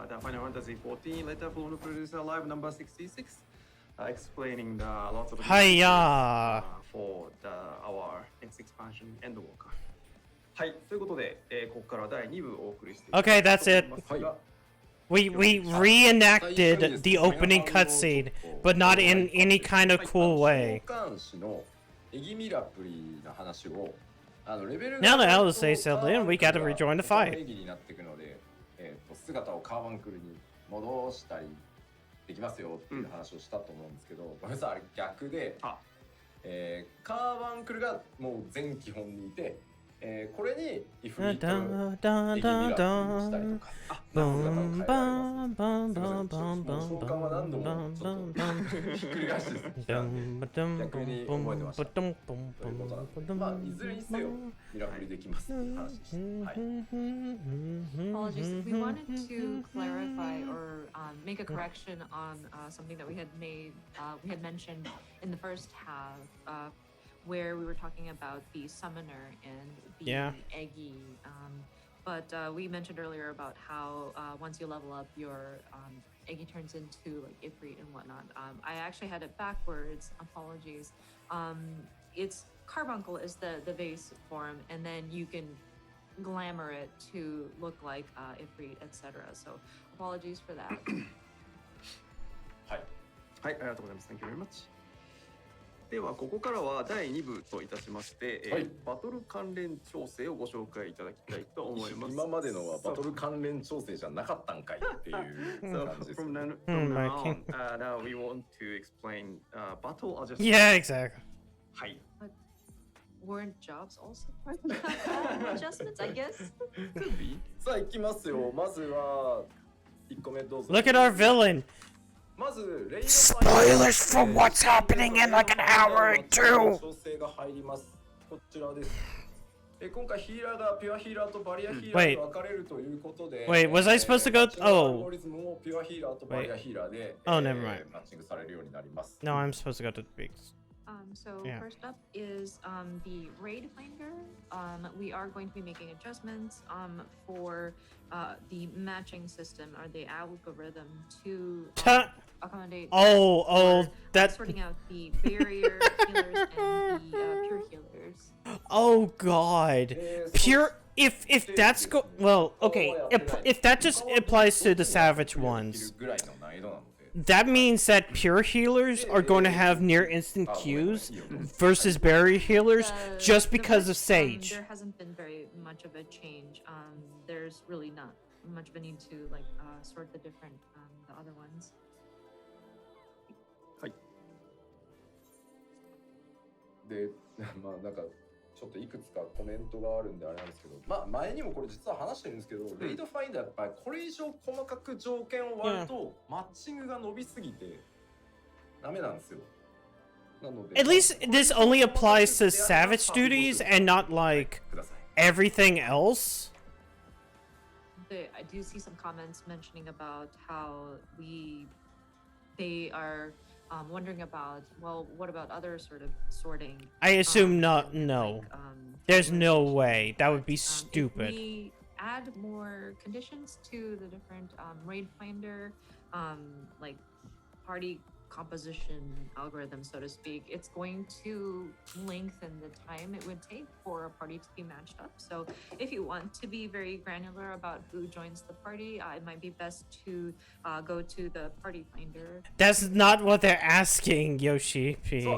The Final Fantasy XIV letter from producer live number 66, explaining the lots of Hiya! For our next expansion Endwalker. はい、ということで、ここから第2部をお送りしていきます。 Okay, that's it. We reenacted the opening cutscene, but not in any kind of cool way. Now the LSA settled in, we gotta rejoin the fight. 姿をカーバンクルに戻したりできますよっていう話をしたと思うんですけど、ごめんなさい、あれ逆で、カーバンクルがもう全基本にいて、これにイフリートエギミラーにしたりとか、姿を変えられます。召喚は何度もちょっとひっくり返して逆に覚えてました。ということなんで、まあいずれにせよミラクルできますっていう話でした。はい。 Apologies. We wanted to clarify or make a correction on something that we had mentioned in the first half, where we were talking about the summoner and the Eggy. But we mentioned earlier about how once you level up, your Eggy turns into like Ifrit and whatnot. I actually had it backwards. Apologies. It's Carbuncle is the base form, and then you can glamour it to look like Ifrit, etc. So apologies for that. はい、はい、ありがとうございます。Thank you very much. ではここからは第2部といたしまして、バトル関連調整をご紹介いただきたいと思います。今までのはバトル関連調整じゃなかったんかいっていう感じです。From now on, now we want to explain battle adjustments. Yeah, exactly. はい。Weren't jobs also part of that adjustments? I guess. Could be. さあ行きますよ。まずは1個目どうぞ。 Look at our villain. Spoilers for what's happening in like an hour or two. こちらです。今回ヒーラーがピュアヒーラーとバリアヒーラーに分かれるということで、 Wait, was I supposed to go? Oh. Wait. Oh, never mind. マッチングされるようになります。 No, I'm supposed to go to the peaks. So first up is the raid finder. We are going to be making adjustments for the matching system or the algorithm to accommodate. That's sorting out the barrier healers and the pure healers. Oh God, pure. If that's well, okay. If that just applies to the savage ones. that means that pure healers are going to have near instant Qs versus barrier healers just because of Sage. There hasn't been very much of a change. There's really not much of a need to like sort the different the other ones. はい。で、まあなんかちょっといくつかコメントがあるんであれなんですけど、まあ前にもこれ実は話してるんですけど、レイドファインダーやっぱりこれ以上細かく条件を割るとマッチングが伸びすぎてダメなんですよ。なので At least this only applies to savage duties and not like everything else. I do see some comments mentioning about how they are wondering about, well, what about other sort of sorting? I assume not. No, there's no way. That would be stupid. If we add more conditions to the different raid finder, like party composition algorithm, so to speak, it's going to lengthen the time it would take for a party to be matched up. So if you want to be very granular about who joins the party, it might be best to go to the party finder. That's not what they're asking, Yoshi P.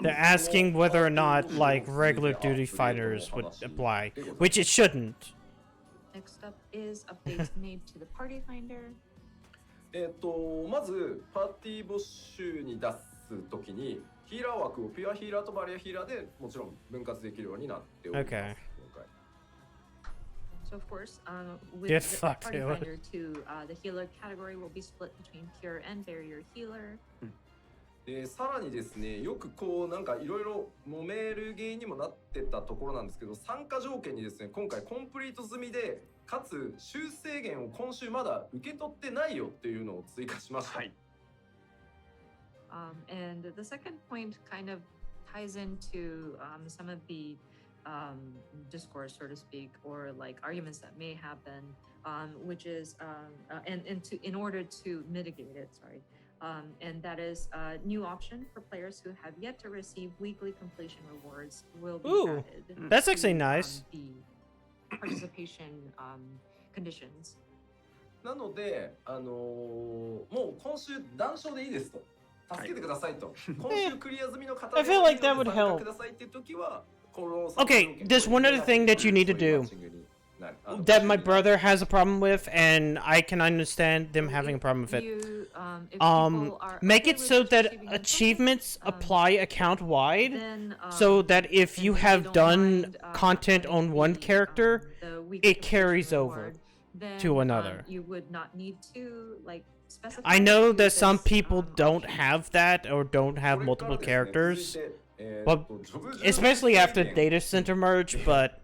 They're asking whether or not like regular duty fighters would apply, which it shouldn't. Next up is updates made to the party finder. まずパーティー募集に出すときにヒーラー枠をピュアヒーラーとバリアヒーラーでもちろん分割できるようになっております。Okay. So of course, with the party finder too, the healer category will be split between pure and barrier healer. でさらにですね、よくこうなんかいろいろ揉める原因にもなってたところなんですけど、参加条件にですね、今回コンプリート済みでかつ修正源を今週まだ受け取ってないよっていうのを追加しました。はい。And the second point kind of ties into some of the discourse, so to speak, or like arguments that may happen, which is in order to mitigate it. Sorry. And that is a new option for players who have yet to receive weekly completion rewards will be added. That's actually nice. The participation conditions. なので、もう今週談笑でいいですと。助けてくださいと。今週クリア済みの方 I feel like that would help. Okay, there's one other thing that you need to do that my brother has a problem with, and I can understand them having a problem with it. Make it so that achievements apply account-wide, so that if you have done content on one character, it carries over to another. You would not need to like specify. I know that some people don't have that or don't have multiple characters, but especially after data center merge, but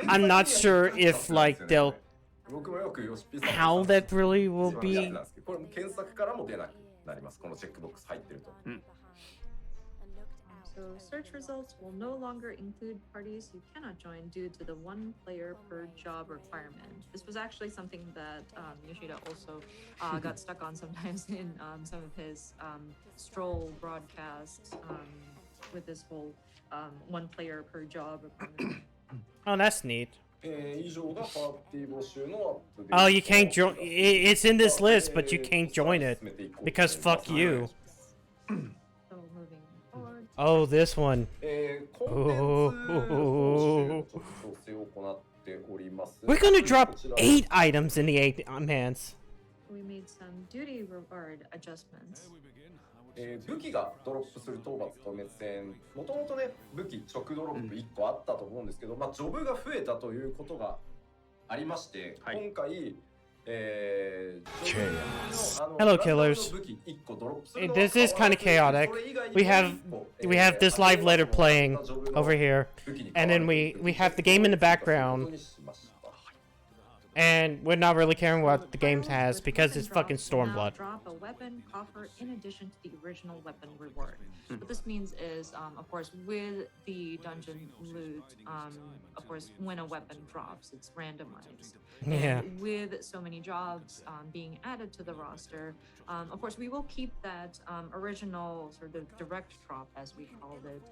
I'm not sure if like they'll how that really will be. So search results will no longer include parties who cannot join due to the one player per job requirement. This was actually something that Yoshida also got stuck on sometimes in some of his stroll broadcasts with this whole one player per job requirement. Oh, that's neat. Oh, you can't join. It's in this list, but you can't join it because fuck you. Oh, this one. Oh. We're gonna drop 8 items in the 8 hands. We made some duty reward adjustments. 武器がドロップする討伐と滅戦、もともとね武器直ドロップ1個あったと思うんですけど、まあジョブが増えたということがありまして、今回Hello, killers. This is kind of chaotic. We have this live letter playing over here, and then we have the game in the background, and we're not really caring what the game has because it's fucking Stormblood. Drop a weapon coffer in addition to the original weapon reward. What this means is, of course, with the dungeon loot, of course, when a weapon drops, it's randomized. Yeah. And with so many jobs being added to the roster, of course, we will keep that original sort of direct drop, as we called it,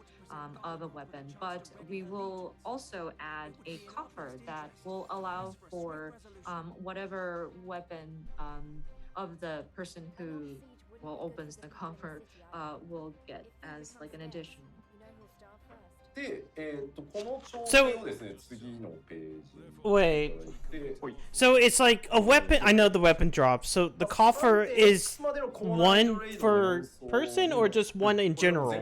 of a weapon, but we will also add a coffer that will allow for whatever weapon of the person who opens the coffer will get as like an additional. で、この帳面をですね、次のページに Wait. So it's like a weapon. I know the weapon drops. So the coffer is one per person or just one in general,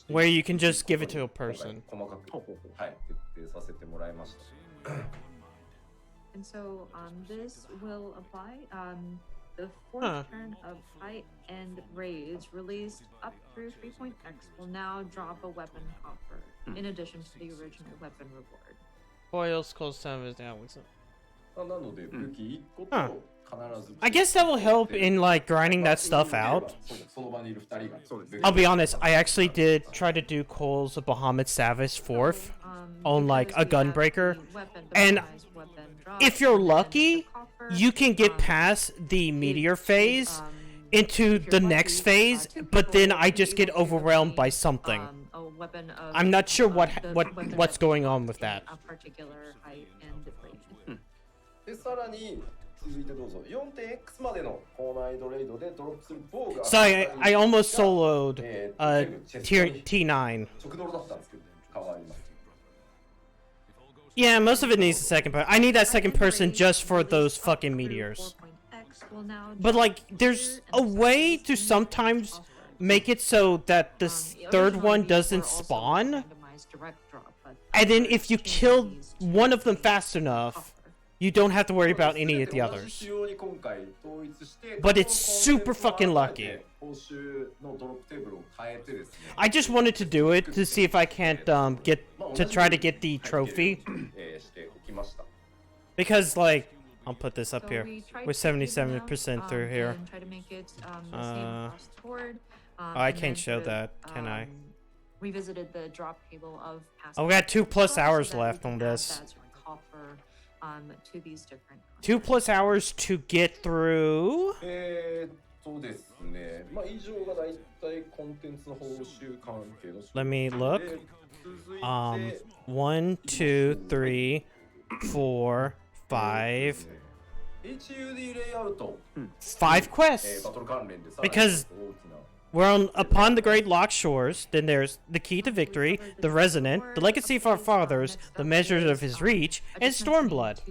where you can just give it to a person. 細かく、はい、徹底させてもらいました。 And so this will apply. The fourth turn of Fight and Rage, released up through 3.x, will now drop a weapon offer, in addition to the original weapon reward. Foils close time is down. Huh. I guess that will help in like grinding that stuff out. I'll be honest, I actually did try to do Cole's Bahamut Savage 4th on like a gunbreaker, and if you're lucky, you can get past the meteor phase into the next phase, but then I just get overwhelmed by something. I'm not sure what's going on with that. A particular height and deflation. で、さらに続いてどうぞ。4.x までの高難易度レイドでドロップする防具。 So I almost soloed tier T9. 直ドロだったんですけど、変わります。 Yeah, most of it needs a second person. I need that second person just for those fucking meteors. But like, there's a way to sometimes make it so that this third one doesn't spawn. And then if you kill one of them fast enough, you don't have to worry about any of the others. But it's super fucking lucky. I just wanted to do it to see if I can't try to get the trophy. Because like, I'll put this up here. We're 77% through here. I can't show that, can I? Revisited the drop table of past. Oh, we got 2+ hours left on this. To these different 2+ hours to get through. そうですね。まあ以上がだいたいコンテンツの報酬関係の。 Let me look. 1, 2, 3, 4, 5. HUD レイアウト。 5 quests. バトル関連でさ。 Because we're upon the great locked shores. Then there's the key to victory, the resonant, the legacy of our fathers, the measures of his reach, and Stormblood.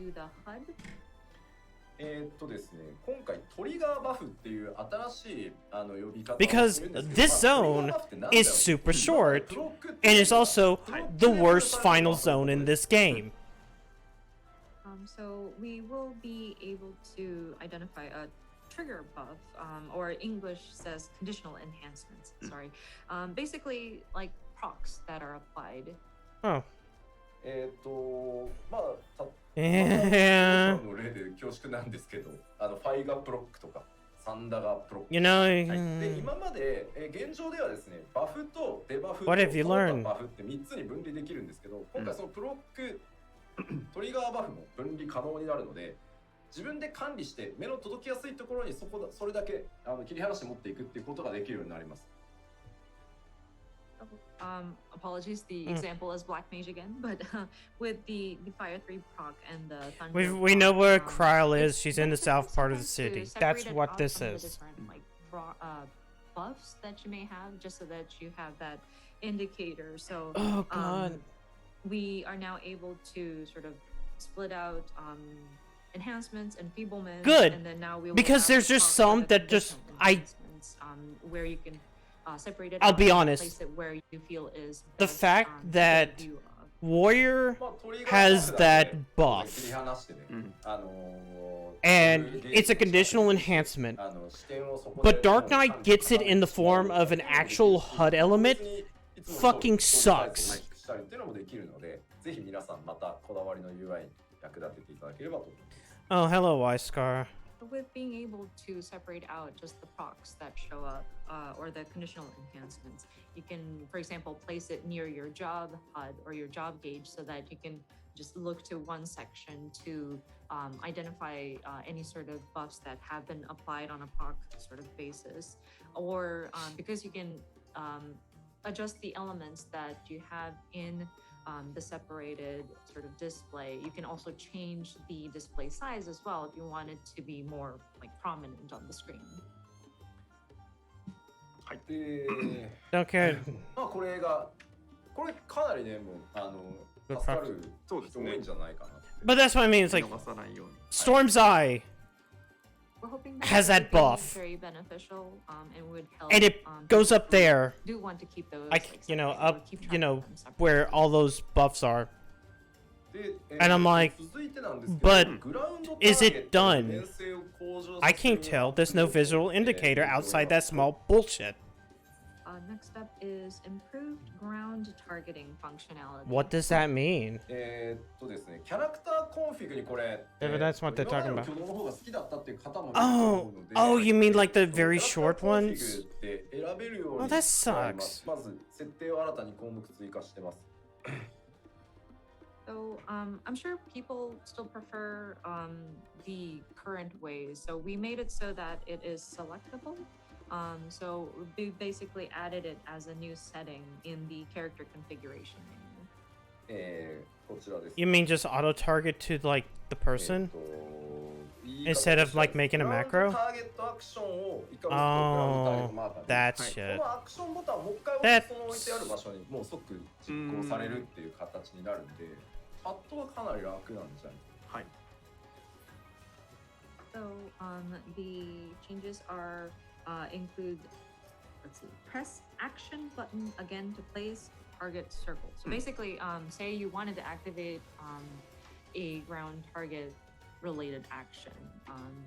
ですね、今回トリガーバフっていう新しい呼び方を Because this zone is super short, and it's also the worst final zone in this game. So we will be able to identify a trigger buff, or English says conditional enhancements. Sorry, basically like procs that are applied. Oh. まあ、の例で恐縮なんですけど、ファイガプロックとかサンダガプロック。You know, で今まで現状ではですね、バフとデバフと What have you learned? バフって3つに分離できるんですけど、今回そのプロックトリガーバフも分離可能になるので、自分で管理して目の届きやすいところにそれだけ切り離して持っていくっていうことができるようになります。Apologies, the example is Black Mage again, but with the Fire 3 proc and the Thunder we know where Kryl is. She's in the south part of the city. That's what this is. Different, like, buffs that you may have, just so that you have that indicator. So oh god, we are now able to sort of split out enhancements and feeblements. Good, and then now we will because there's just some that just where you can. Separated. I'll be honest. Place it where you feel is the best, fact that Warrior has that buff, and it's a conditional enhancement, but Dark Knight gets it in the form of an actual HUD element, fucking sucks. Oh, hello, Yscar. With being able to separate out just the procs that show up, or the conditional enhancements, you can, for example, place it near your job HUD or your job gauge so that you can just look to one section to identify any sort of buffs that have been applied on a proc sort of basis, or because you can adjust the elements that you have in the separated sort of display. You can also change the display size as well if you want it to be more like prominent on the screen. で Don't care. まあこれかなりねもう助かる人多いんじゃないかな。But that's what I mean. It's like Storm's Eye We're hoping has that would be buff, very beneficial, and would help. and it goes up there. Do want to keep those, Like you know, separate. up Keep track you know of them separate. where all those buffs are. で And I'm like, 続いてなんですけど but グラウンドタ is ーゲッ it トの done? 粘性を向上 I させる can't tell. There's no visual indicator outside that small bullshit. Next up is improved ground targeting functionality. What does that mean? ですね、キャラクターコンフィグにこれ、 Yeah, but that's what they're talking 今ま about. での挙動の方が好きだったっていう方もいると思うので、 Oh, you mean like the キャ very ラクター short コンフィ ones? グって選べるよう Oh, に that してあります。 sucks. まず設定を新たに項目追加してます。 So I'm sure people still prefer the current ways. So we made it so that it is selectable. So we basically added it as a new setting in the character configuration menu. こちらです。 You mean just auto target to like the person instead of like making a macro? ターゲットアクションをいかにグラウンドターゲットマーカー Oh, で that そ shit. のアクションボタンをもう一回押すとその置いてある場所にもう即実行されるっていう形になるんで、パッドはかなり楽なんじゃないですか。はい。 So the changes are include, let's see, press action button again to place target circle. So basically, say you wanted to activate a ground target related action,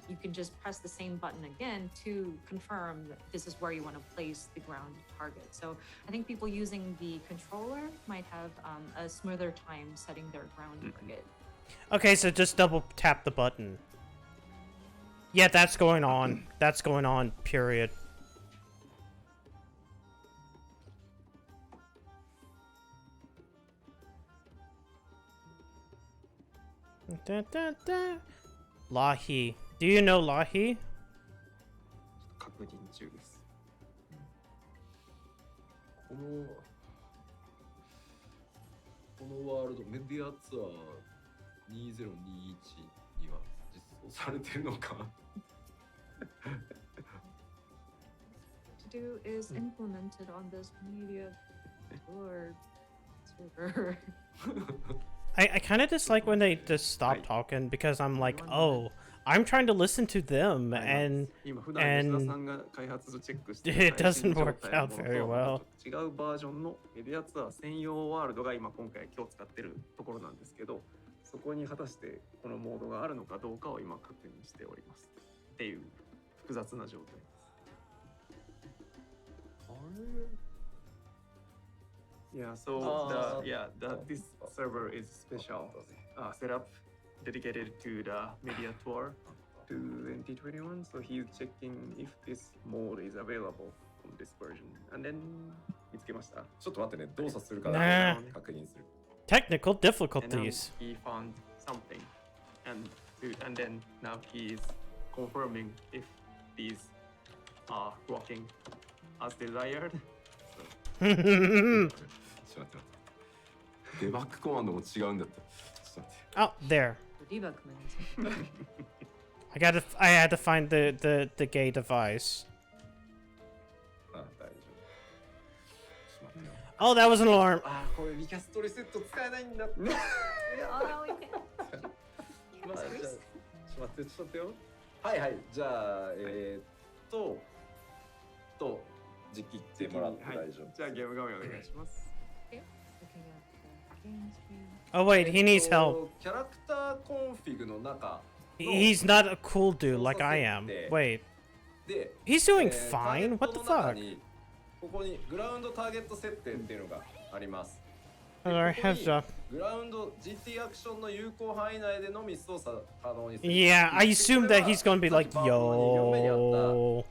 you can just press the same button again to confirm that this is where you want to place the ground target. So I think people using the controller might have a smoother time setting their ground target. Okay, so just double tap the button. Yeah, that's going on. That's going on, period. Da, da, da. Lahi. Do you know Lahi? 確認中です。このワールドメディアツアー2021には実装されてるのか To do is implemented on this media board server. I kind of dislike when they just stop talking because I'm like, oh, I'm trying to listen to them and it doesn't work out very well. 違うバージョンのメディアツアー専用ワールドが今回今日使ってるところなんですけど、そこに果たしてこのモードがあるのかどうかを今確認しておりますっていう複雑な状態です。 Yeah, so this server is special setup dedicated to the media tour 2021. So he's checking if this mode is available on this version, and then 見つけました。ちょっと待ってね、動作するか Nah. 確認する。 Technical And now difficulties. he found something, and then now he is confirming if these are working as desired. ちょっと待って。デバッグコマンドも違うんだった。ちょっと待って。 Oh, there. The debug command. I had to find the gay device. あ、大丈夫。ちょっと待ってよ。 Oh, that was an alarm. あ、これリキャストリセット使えないんだって。Oh, we can't. まあ、じゃあ、ちょっと待ってよ。はいはい、じゃあ、実機ってもらって大丈夫。じゃあゲーム画面お願いします。 Looking at the game screen. Oh wait, he needs help. キャラクターコンフィグの中。 He's not a cool dude like I am. Wait. で、 He's doing fine. What the fuck? ここにグラウンドターゲット設定っていうのがあります。 Alright, heads up. グラウンド GT アクションの有効範囲内でのみ操作可能にする。 Yeah, I assume that he's gonna be like, yo.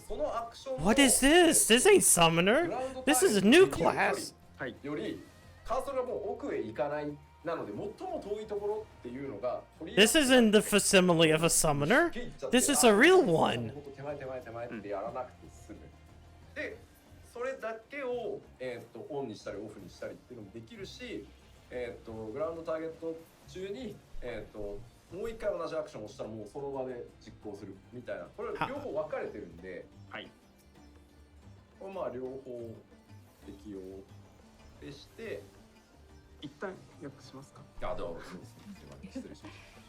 そのアクション What is this? This ain't summoner. This is a new class. よりカーソルがもう奥へ行かないなので最も遠いところっていうのが This isn't the facsimile of a summoner. This is a real one. 手前ってやらなくて済む。で、それだけをオンにしたりオフにしたりっていうのもできるし、グラウンドターゲット中に、もう一回同じアクションをしたらもうその場で実行するみたいな、これ両方分かれてるんで、はい、これまあ両方適用でして、一旦訳しますか？あ、どうぞ。失礼しました。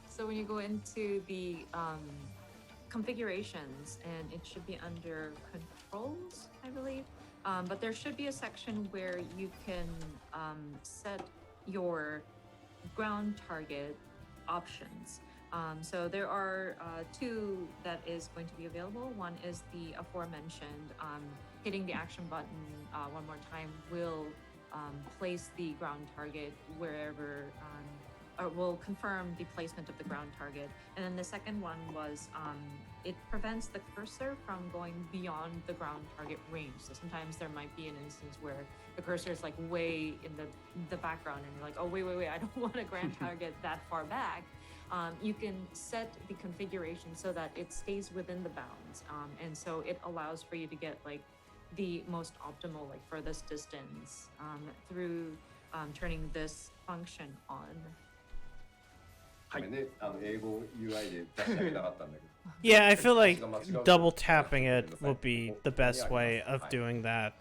So when you go into the configurations, and it should be under controls, I believe. But there should be a section where you can set your ground target options. So there are two that is going to be available. One is the aforementioned hitting the action button one more time will place the ground target wherever, or will confirm the placement of the ground target. And then the second one was it prevents the cursor from going beyond the ground target range. So sometimes there might be an instance where the cursor is like way in the background and you're like, oh, wait, I don't want a ground target that far back. You can set the configuration so that it stays within the bounds. And so it allows for you to get like the most optimal, like furthest distance through turning this function on. Yeah, I feel like double tapping it would be the best way of doing that.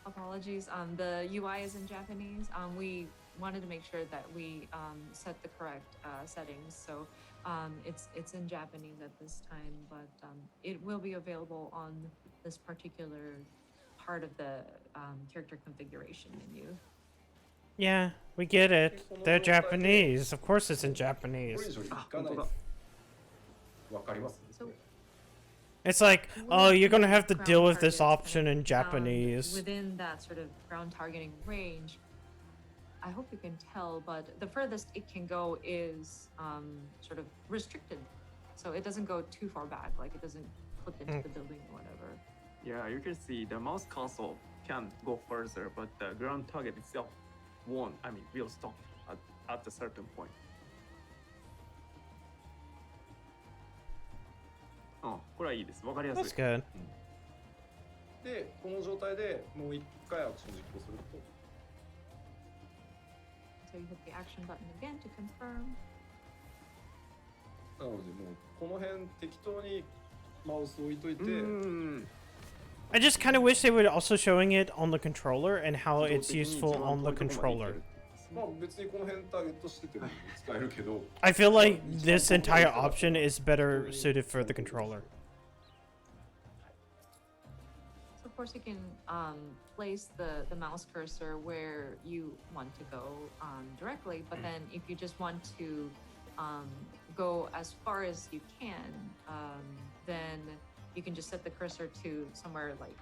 Apologies. The UI is in Japanese. We wanted to make sure that we set the correct settings. So it's in Japanese at this time, but it will be available on this particular part of the character configuration menu. Yeah, we get it. They're Japanese. Of course it's in Japanese. It's like, oh, you're gonna have to deal with this option in Japanese. Within that sort of ground targeting range, I hope you can tell, but the furthest it can go is sort of restricted. So it doesn't go too far back, like it doesn't clip into the building or whatever. Yeah, you can see the mouse console can go further, but the ground target itself will stop at a certain point. Oh, that's good. で、この状態でもう一回アクション実行すると。So you hit the action button again to confirm. なのでもうこの辺適当にマウス置いといて。I just kind of wish they would also showing it on the controller and how it's useful on the controller. I feel like this entire option is better suited for the controller. So of course you can place the mouse cursor where you want to go directly, but then if you just want to go as far as you can, then you can just set the cursor to somewhere like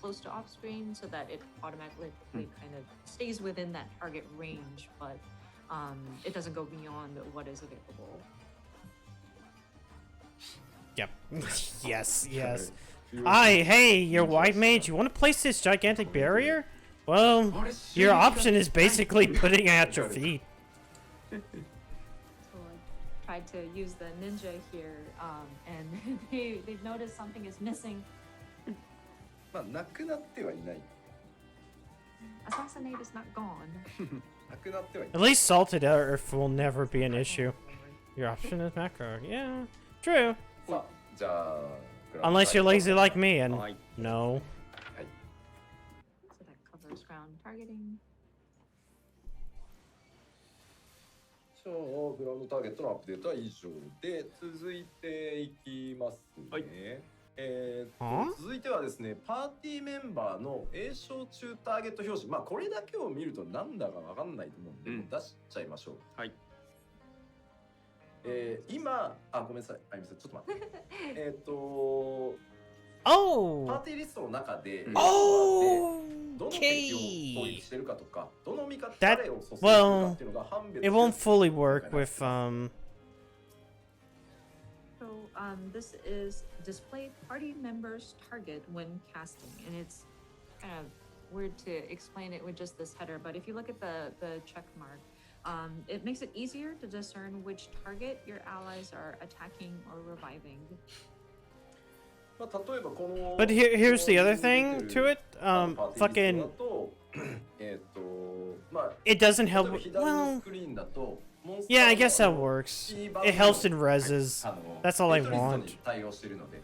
close to off screen so that it automatically kind of stays within that target range, but it doesn't go beyond what is available. Yep. Yes. Hey, you're white mage. You want to place this gigantic barrier? Well, your option is basically putting it at your feet. Tried to use the ninja here, and they've noticed something is missing. Assassinate is not gone. At least salted earth will never be an issue. Your option is macro. Yeah, true. Unless you're lazy like me and no. So that covers ground targeting. グラウンドターゲットのアップデートは以上で、続いていきますね。続いてはですね、パーティーメンバーの詠唱中ターゲット表示。まあこれだけを見るとなんだかわかんないと思うんで、出しちゃいましょう。はい。今、ごめんなさい。ちょっと待って。パーティーリストの中で、どの敵を攻撃してるかとか、どの味方誰を蘇生するかっていうのが判別。It won't fully work with So this is display party members target when casting, and it's kind of weird to explain it with just this header, but if you look at the check mark, it makes it easier to discern which target your allies are attacking or reviving. But here's the other thing to it. Fucking it doesn't help. 例えば左の Well, スクリーンだと、モンスタ yeah, I ー guess の that works. キーバ It ンド helps の in reses. あの That's all I ヘイトリスト want. に対応しているので、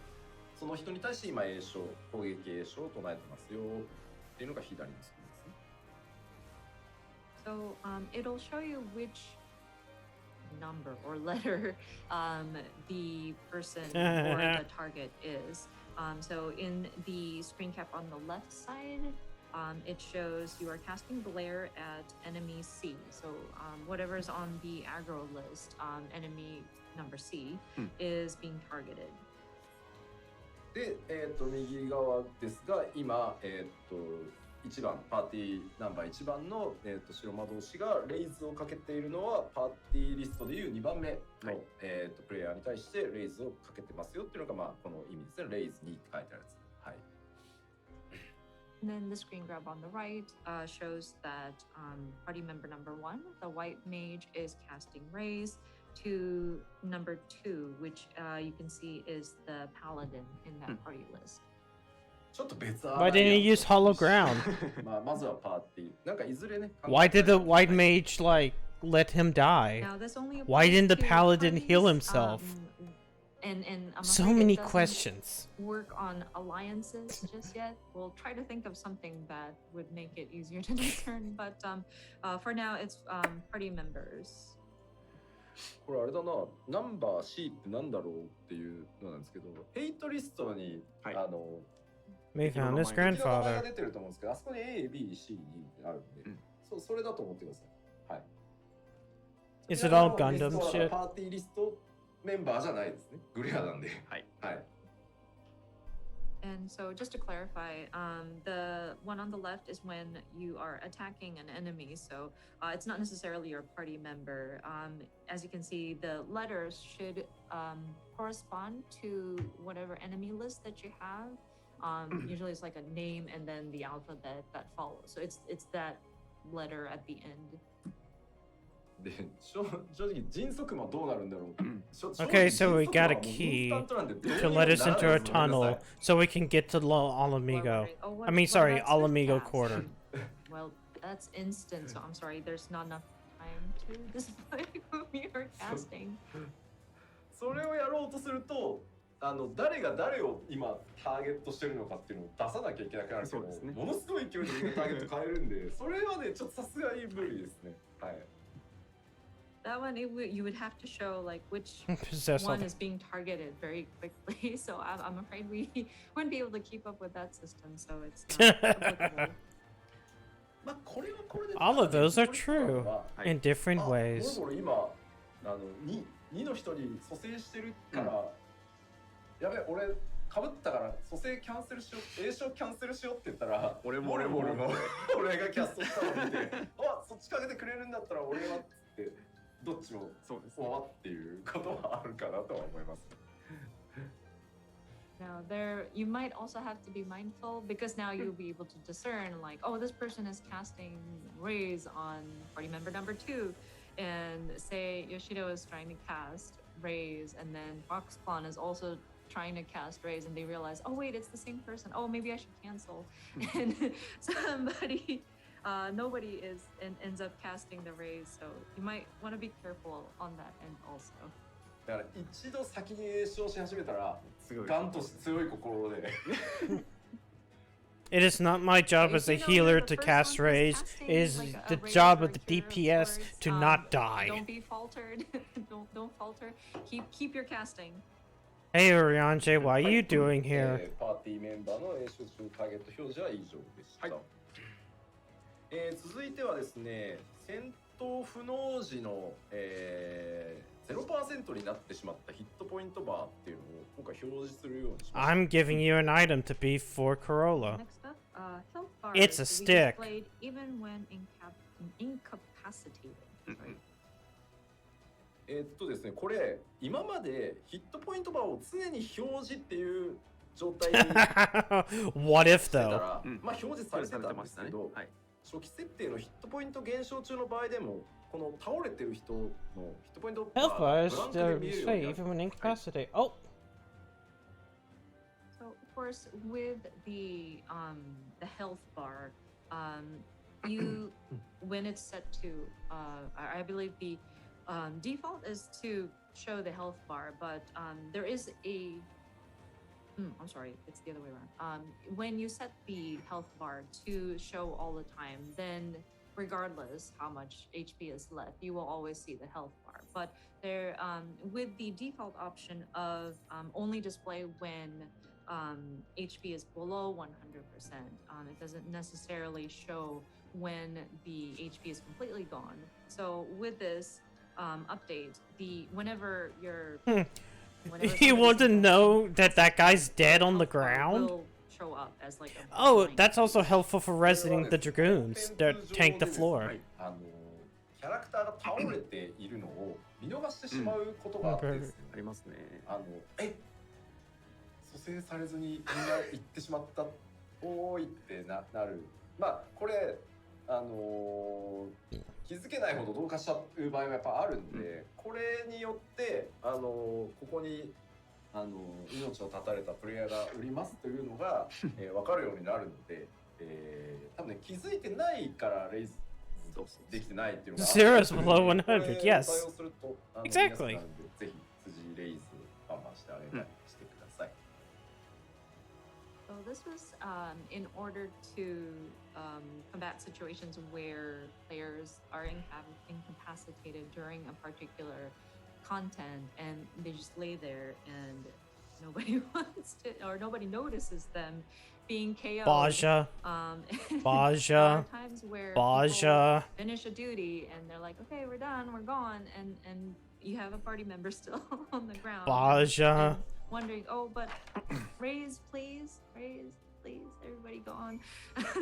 その人に対して今栄唱、攻撃栄唱を唱えてますよっていうのが左のスクリーンですね。So it'll show you which number or letter the person or the target is. So in the screen cap on the left side, it shows you are casting Glare at enemy C. So whatever's on the aggro list, enemy number C, is being targeted. で、右側ですが、今、1番、パーティーナンバー1番の、白魔導士がレイズをかけているのは、パーティーリストでいう2番目の、プレイヤーに対してレイズをかけてますよっていうのが、まあ、この意味ですね。レイズ2って書いてあるやつ。はい。And then the screen grab on the right shows that party member number 1, the white mage, is casting raise to number 2, which you can see is the paladin in that party list. ちょっと別 Why didn't he use hollow ground? まあまずはパーティー。なんかいずれね。 Why did the white mage like let him die? Now, this only Why applies didn't the to paladin parties, heal himself? And I'm So afraid it many doesn't questions. Work on alliances just yet. We'll try to think of something that would make it easier to discern. But for now, it's party members. これあれだな、ナンバー C ってなんだろうっていうのなんですけど、ヘイトリストに、May found his 敵の名前が grandfather. 出てると思うんですけど、あそこに A、B、C、D ってあるんで、それだと思ってください。はい。 Is it all Gundam リストは shit? パーティーリストメンバーじゃないですね。グレアなんで。はい。はい。 And so, just to clarify, the one on the left is when you are attacking an enemy. So it's not necessarily your party member. As you can see, the letters should correspond to whatever enemy list that you have. Usually, it's like a name and then the alphabet that follows. So it's that letter at the end. で、正直迅速魔どうなるんだろう。Okay, so we got a key to let us into a tunnel so we can get to Alamigo. I mean, sorry, Alamigo Quarter. Well, that's instant, so I'm sorry, there's not enough time to display whom you're casting. それをやろうとすると、誰が誰を今ターゲットしてるのかっていうのを出さなきゃいけなくなるけど、ものすごい勢いでみんなターゲット変えるんで、それはね、ちょっとさすがに無理ですね。はい。That one, you would have to show like which Possess one all- is being targeted very quickly. So I'm afraid we wouldn't be able to keep up with that system. So it's not applicable. All of those are true in different ways. ボロボロ今2の人に蘇生してるから、やべ俺かぶったから蘇生キャンセルしよう、栄唱キャンセルしようって言ったら、俺も俺がキャストしたのを見て、あそっちかけてくれるんだったら俺はっつって。どっちもわっていうことはあるかなとは思います。 Now there, you might also have to be mindful because now you'll be able to discern like, oh, this person is casting raise on party member number 2, and say Yoshido is trying to cast raise, and then Foxpawn is also trying to cast raise, and they realize, oh wait, it's the same person. Oh, maybe I should cancel, and somebody. Nobody ends up casting the raise, so you might want to be careful on that end also. だから一度先に栄唱し始めたら、ガンと強い心で。It is not my job as a healer to cast raise. It is the job of the DPS to not die. Don't be faltered. don't falter. Keep your casting. Hey Oriange, what are you doing here? パーティーメンバーの栄唱中ターゲット表示は以上でした。続いてはですね、戦闘不能時の、0% になってしまったヒットポイントバーっていうのを今回表示するようにしました。I'm giving you an item to be for Corolla. Next up, health bar It's a is stick. displayed even when incapacitated. ですね、これ今までヒットポイントバーを常に表示っていう状態に What if してた though? ら、まあ表示されてたんですけど、初期設定のヒットポイント減少中の場合でも、この倒れてる人のヒットポイント Health が bar ブ is ランクで still 見えるよう say になる。 even when incapacitated. Oh, So of course, with the health bar, you when it's set to, I believe the default is to show the health bar, but there is a, I'm sorry, it's the other way around. When you set the health bar to show all the time, then regardless how much HP is left, you will always see the health bar. But there, with the default option of only display when HP is below 100%, it doesn't necessarily show when the HP is completely gone. So with this update, whenever you're You want to know that that guy's dead on the ground? will show up as like a Oh, that's also helpful for resident the dragoons that tank the floor. キャラクターが倒れているのを見逃してしまうことがあってですね。ありますね。蘇生されずにみんな行ってしまった。おーいってなる。まあこれ気づけないほど同化しちゃう場合はやっぱあるんで、これによってここに命を絶たれたプレイヤーが売りますというのが、分かるようになるので、多分ね気づいてないからレイズできてないっていうのが Zero is below 100, yes. 対応すると Exactly. 皆さんなのでぜひ辻レイズバンバンしてあげたりしてください。So this was in order to combat situations where players are incapacitated during a particular content and they just lay there and nobody wants to, or nobody notices them being KO'd. Baja. Baja. There are times where Baja. people finish a duty and they're like, okay, we're done, we're gone, and you have a party member still on the ground. Baja. Wondering, oh, but raise, please, everybody go on.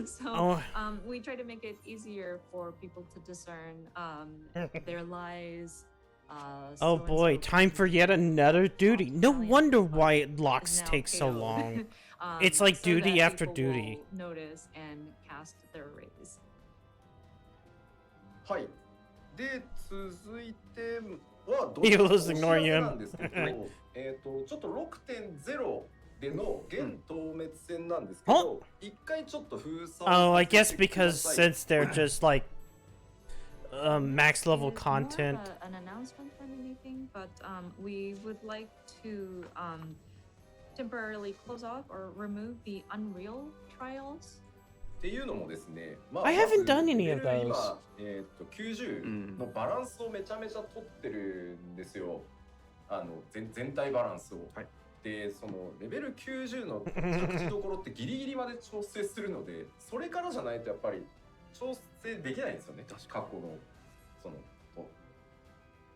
So we try to make it easier for people to discern their lies. Oh boy, time for yet another duty. No wonder why locks take so long. It's like so duty that after people duty. will notice and cast their raise. はい。で続いてはHe was ignoring him. なんですけど、ちょっと 6.0 での現透滅戦なんですけど、一回ちょっと封鎖を Oh, I guess because since they're just like max level content. An announcement than anything, but we would like to temporarily close off or remove the Unreal trials. っていうのもですね、I haven't done any of those. 今90のバランスをめちゃめちゃ取ってるんですよ。全体バランスを。で、そのレベル90の着地どころってギリギリまで調整するので、それからじゃないとやっぱり調整できないんですよね。過去のその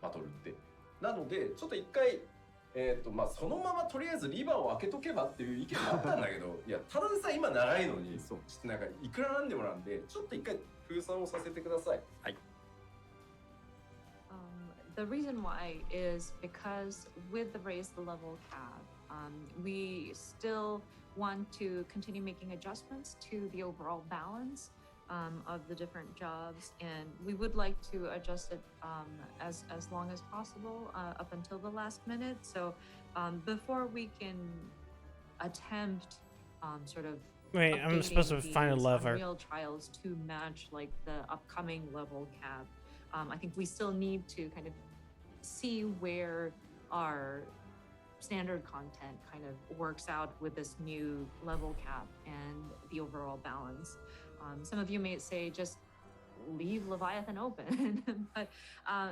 バトルって。なのでちょっと一回そのままとりあえずリバーを開けとけばっていう意見があったんだけどいやただでさえ今長いのにちょっとなんかいくらなんでもなんでちょっと一回封鎖をさせてください。はい。The reason why is because with the raise the level cap, we still want to continue making adjustments to the overall balance of the different jobs, and we would like to adjust it as long as possible up until the last minute. So before we can attempt sort of Wait, I'm supposed to find a lever. Unreal trials to match like the upcoming level cap. I think we still need to kind of see where our standard content kind of works out with this new level cap and the overall balance. Some of you may say just leave Leviathan open, but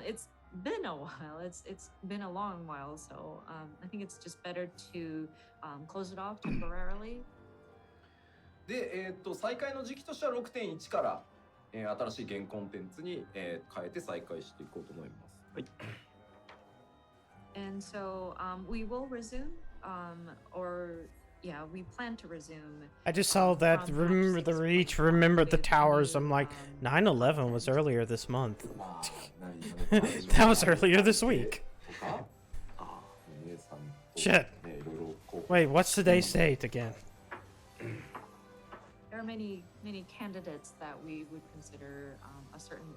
it's been a while. It's been a long while, so I think it's just better to close it off temporarily. で、再開の時期としては 6.1 から、新しいゲームコンテンツに、変えて再開していこうと思います。はい。And so we will resume, or yeah, we plan to resume. I just saw that. Remember the reach. Remember the towers. I'm like, 9/11 was earlier this month. That was earlier this week. Shit. Wait, what's today's date again? There are many candidates that we would consider a certain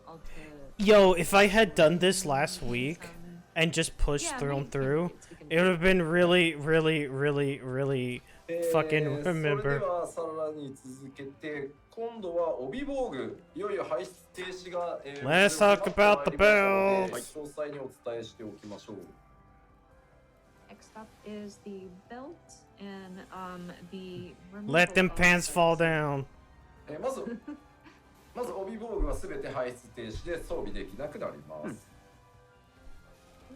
Yo, if I had done this last week and just pushed through, it would have been really fucking remember. それではさらに続けて今度は帯防具いよいよ排出停止が、Let's talk about the belts. 詳細にお伝えしておきましょう。Next up is the belt and the Let them pants fall down. まず帯防具はすべて排出停止で装備できなくなります。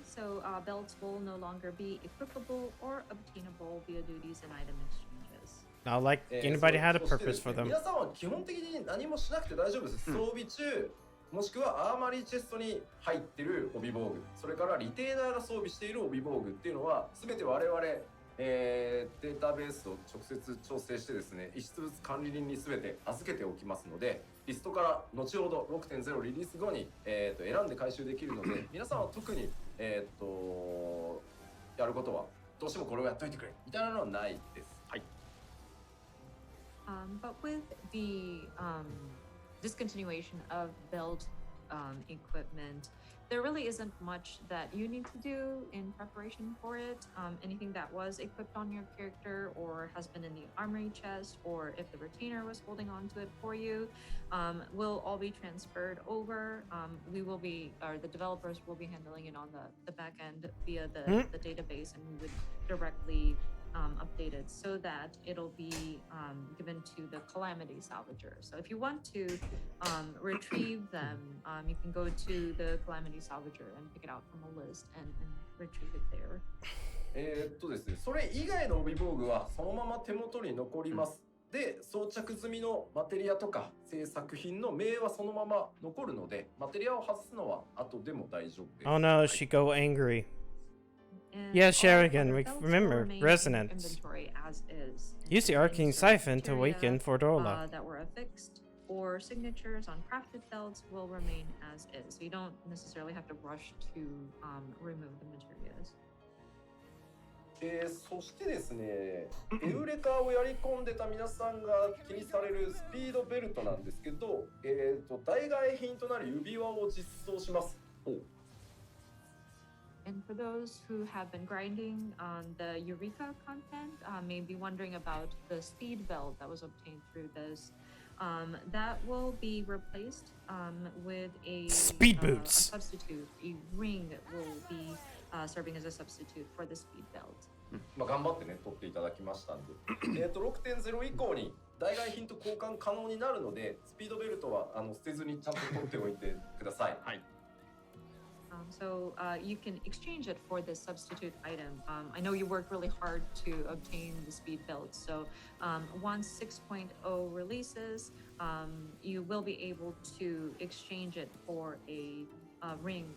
So belts will no longer be equipable or obtainable via duties and item exchanges. Not like anybody had a purpose for them. 皆さんは基本的に何もしなくて大丈夫です。装備中もしくはアーマリーチェストに入ってる帯防具、それからリテーナーが装備している帯防具っていうのは全て我々、データベースを直接調整してですね、遺失物管理人に全て預けておきますので、リストから後ほど 6.0 リリース後に、選んで回収できるので、皆さんは特に、やることはどうしてもこれをやっといてくれみたいなのはないです。はい。But with the discontinuation of belt equipment, there really isn't much that you need to do in preparation for it. Anything that was equipped on your character or has been in the armory chest, or if the retainer was holding on to it for you, will all be transferred over. We will be, or the developers will be handling it on the back end via the database, and we would directly update it so that it'll be given to the Calamity Salvager. So if you want to retrieve them, you can go to the Calamity Salvager and pick it out from a list and retrieve it there. ですね、それ以外の帯防具はそのまま手元に残ります。で、装着済みのマテリアとか製作品の名はそのまま残るので、マテリアを外すのは後でも大丈夫です。Oh no, she go angry. Yeah, Sherigan, remember, resonance. Use the arcane siphon to awaken Fordorla. That were affixed or signatures on crafted belts will remain as is. So you don't necessarily have to rush to remove the materials. そしてですね、エウレカをやり込んでた皆さんが気にされるスピードベルトなんですけど、代替品となる指輪を実装します。And for those who have been grinding on the Eureka content, may be wondering about the speed belt that was obtained through this. That will be replaced with a speed boots. A substitute. A ring will be serving as a substitute for the speed belt. まあ頑張ってね取っていただきましたんで、6.0 以降に代替品と交換可能になるので、スピードベルトは捨てずにちゃんと取っておいてください。はい。So you can exchange it for this substitute item. I know you worked really hard to obtain the speed belt. So once 6.0 releases, you will be able to exchange it for a ring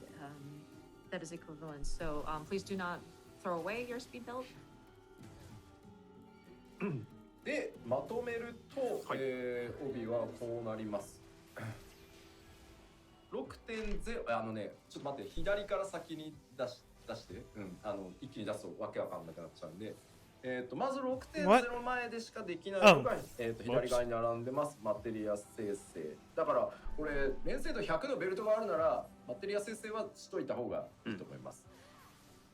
that is equivalent. So please do not throw away your speed belt. で、まとめると、帯はこうなります。6.0 ちょっと待って、左から先に出して、一気に出すとわけわかんなくなっちゃうんで、まず 6.0 前でしかできないのが、左側に並んでます。マテリア生成。だからこれ連成度100のベルトがあるならマテリア生成はしといた方がいいと思います。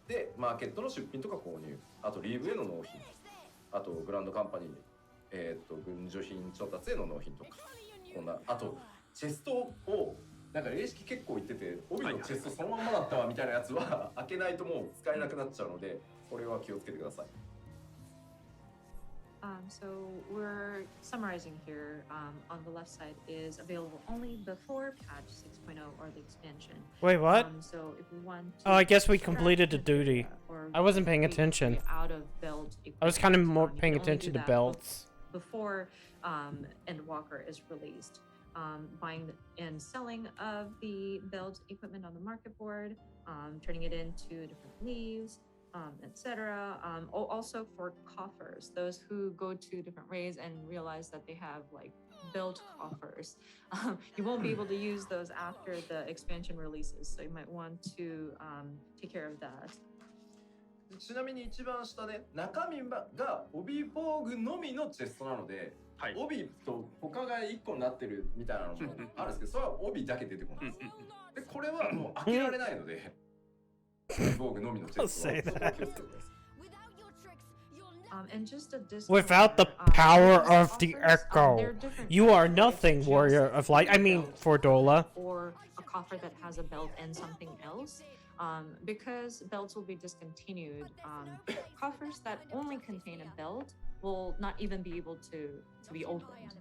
で、マーケットの出品とか購入、あとリーブへの納品、あとグランドカンパニー、軍需品調達への納品とか、こんな、あとチェストをなんか霊式結構言ってて、帯のチェストそのままだったわみたいなやつは開けないともう使えなくなっちゃうので、これは気をつけてください。So we're summarizing here. On the left side is available only before patch 6.0 or the expansion. Wait, what? So if we want to I guess we completed the duty. I wasn't paying attention. Out of belt I was kind of more paying attention to belts. Before Endwalker is released. Buying and selling of the belt equipment on the market board, turning it into different leaves, etc. Also for coffers, those who go to different raids and realize that they have like built coffers. You won't be able to use those after the expansion releases, so you might want to take care of that. ちなみに一番下ね、中身が帯防具のみのチェストなので、帯と他が1個になってるみたいなのもあるんですけど、それは帯だけ出てこないです。で、これはもう開けられないので、帯防具のみのチェストは気をつけてください。And just a disclaimer, Without the power of the coffers, echo, they're different you types, are right? nothing, Just warrior of light. I mean, belt Fordola. or a coffer that has a belt and something else. Because belts will be discontinued, coffers that only contain a belt will not even be able to be opened.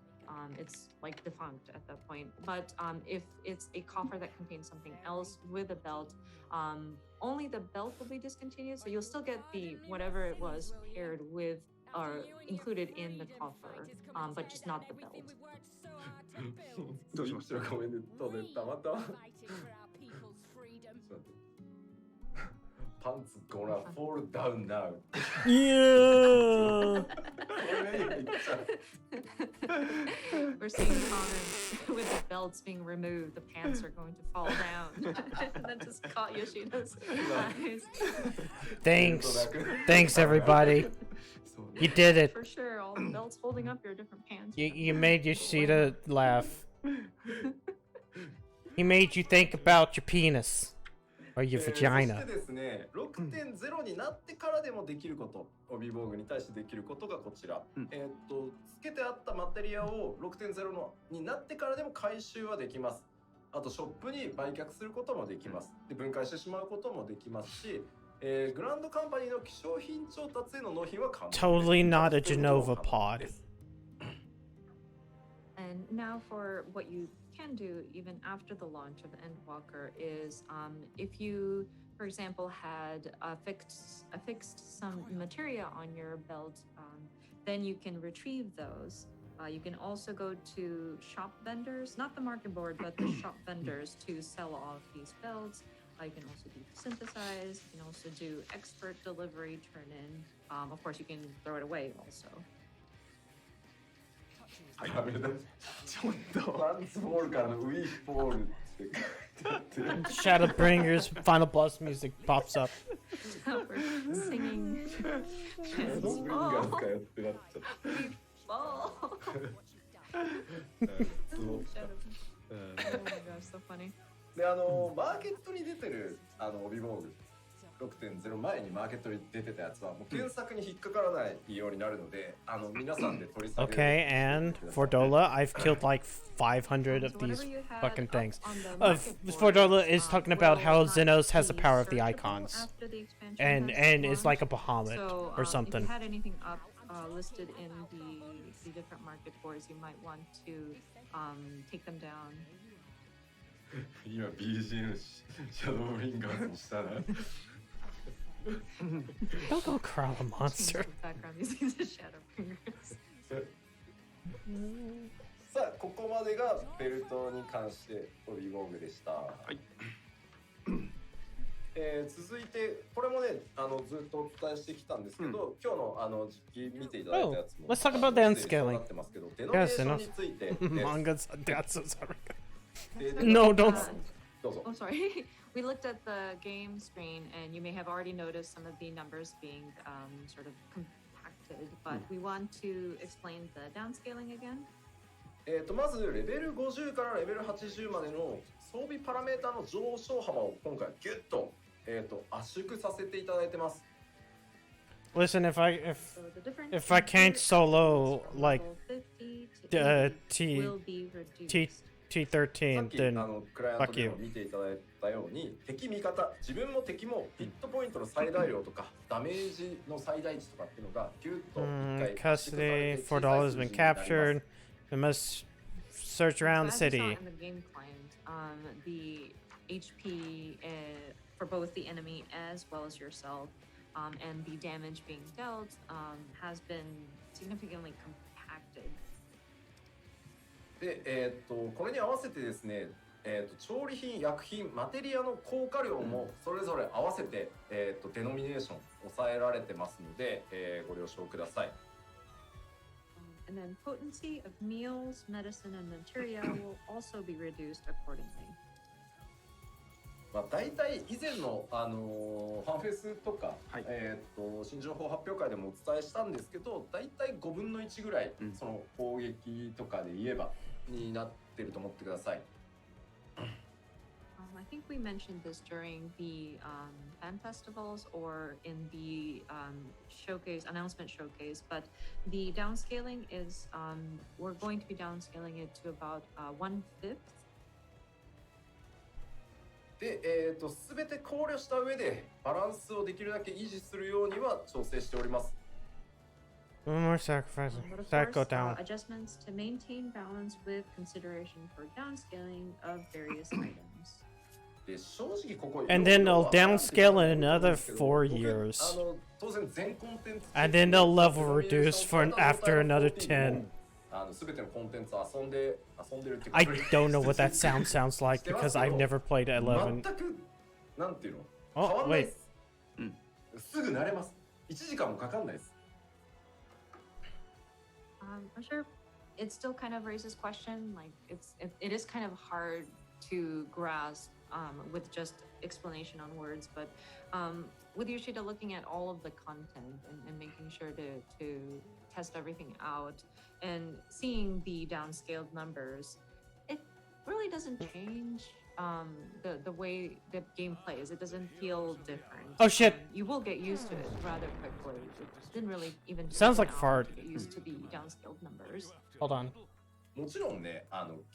It's like defunct at that point. But if it's a coffer that contains something else with a belt, only the belt will be discontinued. So you'll still get the whatever it was paired with or included in the coffer, but just not the belt. どうしましたコメントでたまたまPants gonna fall down now. Yeah. We're seeing comments with the belts being removed, the pants are going to fall down. That just caught Yoshida's eyes. Thanks everybody. You did it. For sure, all the belts holding up your different pants. You made Yoshida laugh. He made you think about your penis. Or your そ vagina. してですね、6.0 になってからでもできること、帯防具に対してできることがこちら。つけてあったマテリアを 6.0 のになってからでも回収はできます。あとショップに売却することもできます。で分解してしまうこともできますし、グランドカンパニーの希少品調達への納品は可能です。Totally not a Genova pod. And now for what you can do even after the launch of Endwalker is if you, for example, had affixed some materia on your belt, then you can retrieve those. You can also go to shop vendors, not the market board, but the shop vendors to sell off these belts. You can also do synthesize. You can also do expert delivery, turn in. Of course, you can throw it away also. やめなちょっとトランスボールからのウィーボールって書いてあって Shadowbringer's Final Boss music pops up. We're singing. Shadowbringers かよってなっちゃった Oh my gosh, so funny. でマーケットに出てる帯防具 6.0 前にマーケットに出てたやつはもう検索に引っかからないようになるので皆さんで取り下げ Okay, and Fordola, I've killed like 500 of these fucking things. Fordola is talking about how Xenos has the power of the icons. And is like a Bahamut or something. If you had anything up listed in the different market boards, you might want to take them down. 今 BGM シャドウリンガーズにしたら Don't go crown a monster. Background music is the Shadowbringers. さあここまでがベルトに関して帯防具でした。はい。続いてこれもねずっとお伝えしてきたんですけど、今日の実機見ていただいたやつも Let's talk about the unscaling. デノミネーションについて Manga's that's so sorry. No, don't. Oh, sorry. We looked at the game screen, and you may have already noticed some of the numbers being sort of compacted, but we want to explain the downscaling again. まずレベル50からレベル80までの装備パラメータの上昇幅を今回ギュッと圧縮させていただいてます。Listen, if I can't solo like T13, then クライアントでも見ていただいたように敵味方自分も敵もヒットポイントの最大量とかダメージの最大値とかっていうのがギュッと一回 Custody, $4 has been captured. We must search around the city. In the game client, the HP for both the enemy as well as yourself, and the damage being dealt has been significantly compacted. で、これに合わせてですね、調理品、薬品、マテリアの効果量もそれぞれ合わせて、デノミネーション抑えられてますので、ご了承ください。And then potency of meals, medicine, and materia will also be reduced accordingly. まあ、大体以前の、ファンフェスとか、新情報発表会でもお伝えしたんですけど、大体5分の1ぐらい、その攻撃とかで言えばになってると思ってください。I think we mentioned this during the fan festivals or in the showcase, announcement showcase, but the downscaling is, we're going to be downscaling it to about 1/5. で、全て考慮した上でバランスをできるだけ維持するようには調整しております。One more sacrifice. But of That go course, down. adjustments to maintain balance with consideration for downscaling of various items. で、正直ここ And then they'll downscale in another 4 years. 当然全コンテンツ And then they'll level reduce for after another 10. 全てのコンテンツを遊んでるって I don't know what that sounds like because I've never played 11. 全くなんていうの Oh, 変わんない wait. です。すぐ慣れます。1時間もかかんないです。I'm sure it still kind of raises question. Like it is kind of hard to grasp with just explanation on words, but with Yoshida looking at all of the content and making sure to test everything out and seeing the downscaled numbers, it really doesn't change the way the game plays. It doesn't feel different. Oh shit! You will get used to it rather quickly. It didn't really even take Sounds like an hour fart. to get used to the downscaled numbers. Hold on. もちろんね、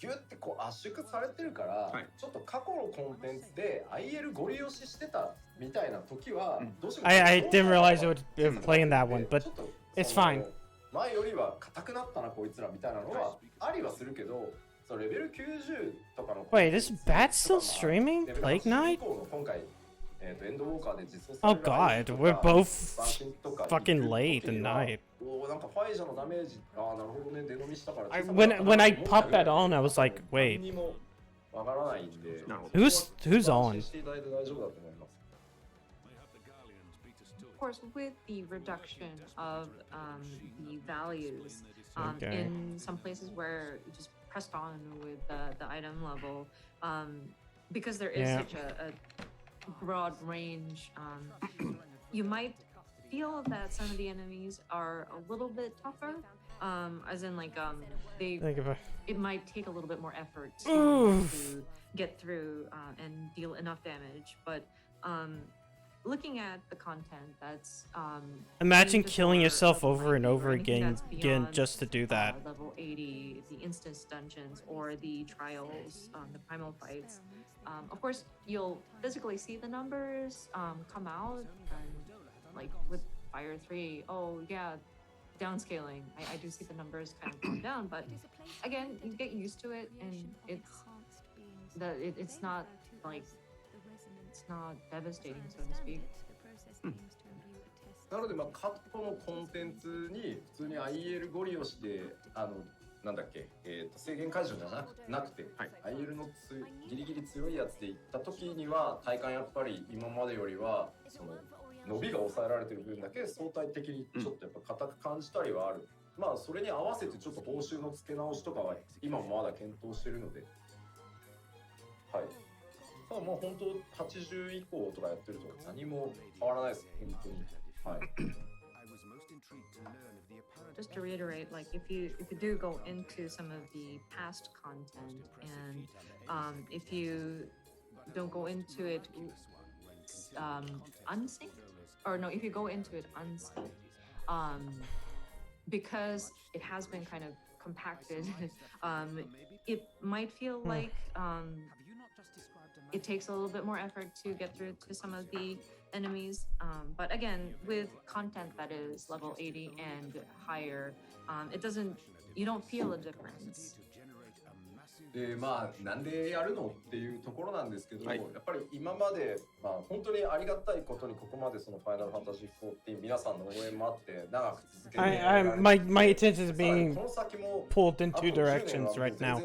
ギュッてこう圧縮されてるから、ちょっと過去のコンテンツで IL ゴリ押ししてたみたいな時は、どうしても I didn't realize it would play in that one, but it's fine. 前よりは硬くなったなこいつらみたいなのはありはするけど、そうレベル90とかの Wait, is Bat still streaming Plague Knight? 今回エンドウォーカーで実装さ Oh れる god, we're both fucking late at night. なんかファイジャのダメージ、なるほどね、出飲みしたから When I popped that on, I was like, wait. 何もわからないんで、 Who's on? Of course, with the reduction of the values Okay. in some places where you just pressed on with the item level, because there is Yeah. such a broad range, you might feel that some of the enemies are a little bit tougher, as in like it might take a little bit more effort to get through and deal enough damage, but looking at the content that's Imagine aimed killing for yourself level over and 90 or over anything again, that's beyond, just to do that. level 80, the instance dungeons or the trials, the primal fights. Of course, you'll physically see the numbers come out, and like with Fire 3, oh yeah, downscaling. I do see the numbers kind of come down, but again, you get used to it, and it's not like it's not devastating, so to speak. なので過去のコンテンツに普通に IL ゴリ押しでなんだっけ、制限解除じゃなくて、IL のギリギリ強いやつで行った時には体感やっぱり今までよりはその伸びが抑えられてる分だけ相対的にちょっとやっぱ硬く感じたりはある。まあそれに合わせてちょっと報酬の付け直しとかは今もまだ検討してるので、はい。ただもう本当80以降とかやってると何も変わらないです本当に。はい。Just to reiterate, like if you do go into some of the past content, and if you don't go into it unsynced, or no, if you go into it unsynced, because it has been kind of compacted, it might feel like it takes a little bit more effort to get through to some of the enemies, but again, with content that is level 80 and higher, you don't feel a difference. まあなんでやるのっていうところなんですけど、やっぱり今まで本当にありがたいことにここまでそのファイナルファンタジー14皆さんの応援もあって長く続けて My attention is being pulled in two directions right now.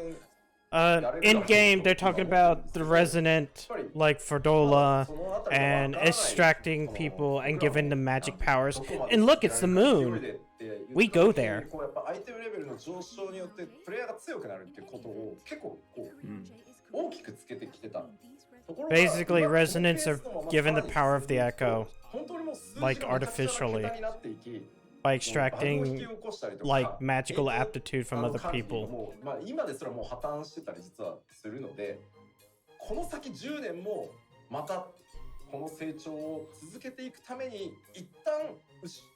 In game, they're talking about the resonant, like Fordola, and extracting people and giving them magic powers. And look, it's the moon. We go there. Basically, resonance are given the power of the echo, like artificially, by extracting like magical aptitude from other people. 今ですらもう破綻してたり実はするので、この先10年もまたこの成長を続けていくために一旦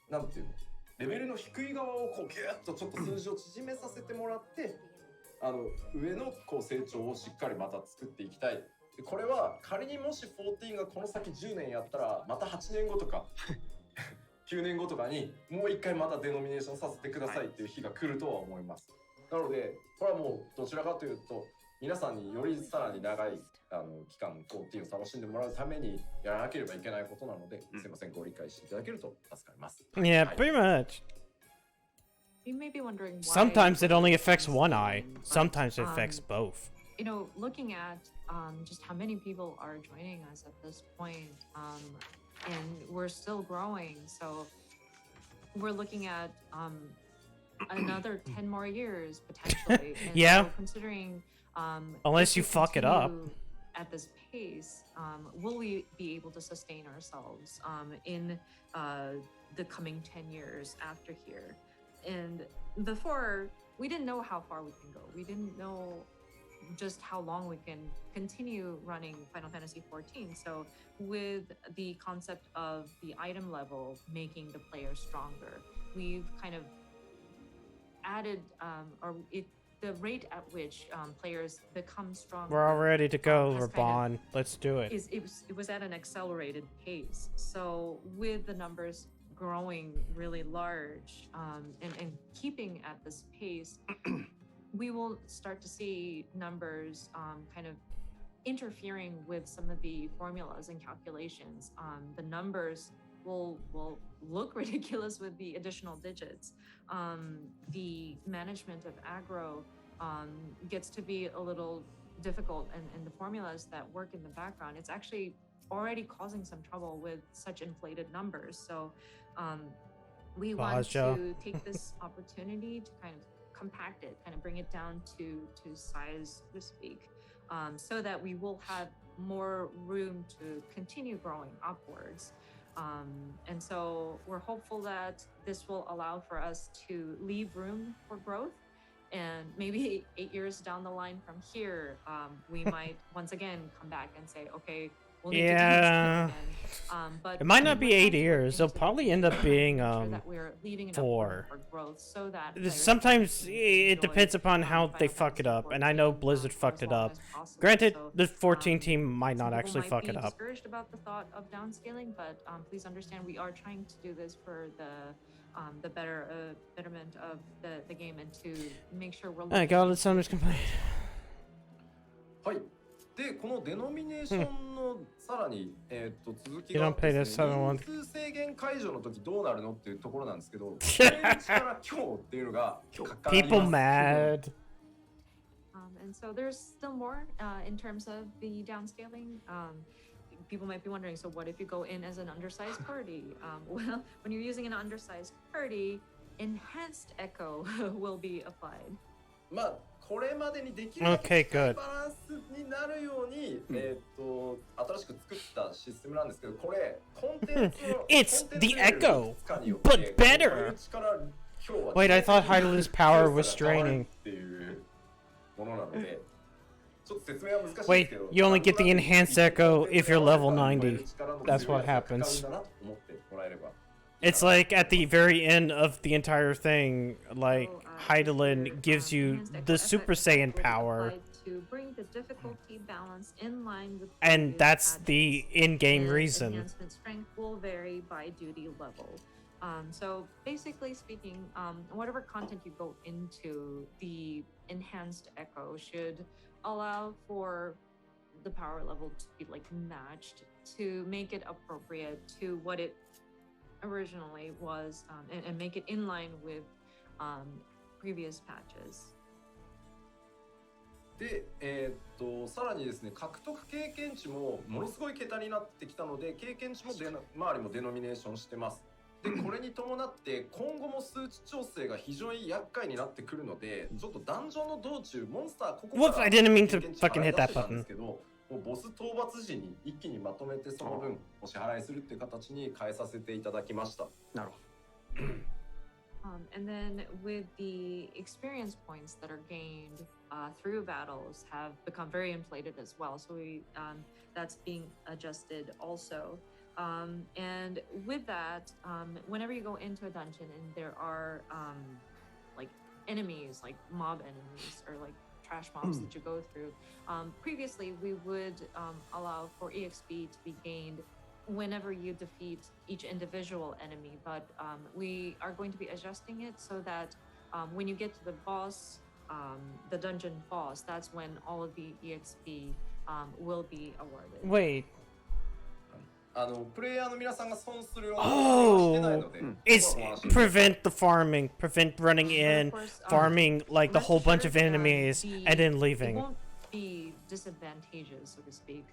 なんていうのレベルの低い側をこうギュッとちょっと数字を縮めさせてもらって上のこう成長をしっかりまた作っていきたい。でこれは仮にもし14がこの先10年やったらまた8年後とか9年後とかにもう一回またデノミネーションさせてくださいっていう日が来るとは思います。なのでこれはもうどちらかというと皆さんによりさらに長い期間14を楽しんでもらうためにやらなければいけないことなので、すいませんご理解していただけると助かります。Yeah, pretty much. You may be wondering why. Sometimes it only affects one eye. Sometimes it affects both. You know, looking at just how many people are joining us at this point, and we're still growing. So we're looking at another 10 more years potentially. And yeah. So considering unless you fuck it up at this pace, will we be able to sustain ourselves in the coming 10 years after here? And before, we didn't know how far we can go. We didn't know just how long we can continue running Final Fantasy XIV. So with the concept of the item level making the player stronger, we've kind of added the rate at which players become stronger. We're all ready to go, Raban. Let's do it. It was at an accelerated pace. So with the numbers growing really large and keeping at this pace, we will start to see numbers kind of interfering with some of the formulas and calculations. The numbers will look ridiculous with the additional digits. The management of aggro gets to be a little difficult, and the formulas that work in the background, it's actually already causing some trouble with such inflated numbers. So we want to take this opportunity to kind of compact it, kind of bring it down to size, so to speak, so that we will have more room to continue growing upwards. And so we're hopeful that this will allow for us to leave room for growth. And maybe 8 years down the line from here, we might once again come back and say, okay, we'll need to do this again. But it might not be 8 years. It'll probably end up being 4. So that sometimes it depends upon how they fuck it up, and I know Blizzard fucked it up. Granted, the 14 team might not actually fuck it up. Discouraged about the thought of downscaling, but please understand we are trying to do this for the betterment of the game and to make sure we're. Alright, God, let's summers complete. はい。で、このデノミネーションのさらに、続きがですね、人数制限解除の時どうなるのっていうところなんですけど、1日から今日っていうのがかかります。People mad. And so there's still more in terms of the downscaling. People might be wondering, so what if you go in as an undersized party? Well, when you're using an undersized party, enhanced echo will be applied. まあこれまでにできるバランスになるように、新しく作ったシステムなんですけど、これコンテンツの It's the echo, but better. Wait, I thought Hydalin's power was straining. Wait, you only get the enhanced echo if you're level 90. That's what happens. It's like at the very end of the entire thing, like Hydaelyn gives you the Super Saiyan power. And that's the in-game reason. Enhancement strength will vary by duty level. So basically speaking, whatever content you go into, the enhanced echo should allow for the power level to be like matched to make it appropriate to what it originally was, and make it in line with previous patches. で、さらにですね、獲得経験値もものすごい桁になってきたので、経験値も周りもデノミネーションしてます。で、これに伴って今後も数値調整が非常に厄介になってくるので、ちょっとダンジョンの道中、モンスターここから I didn't mean to fucking hit that button. もうボス討伐時に一気にまとめてその分お支払いするっていう形に変えさせていただきました。なるほど。And then with the experience points that are gained through battles have become very inflated as well. So that's being adjusted also. And with that, whenever you go into a dungeon and there are like enemies, like mob enemies or like trash mobs that you go through, previously we would allow for EXP to be gained whenever you defeat each individual enemy, but we are going to be adjusting it so that when you get to the boss, the dungeon boss, that's when all of the EXP will be awarded. Wait. プレイヤーの皆さんが損するような Oh, it's prevent the farming, prevent running in, farming like the whole bunch of enemies, and then leaving. It won't be disadvantageous, so to speak,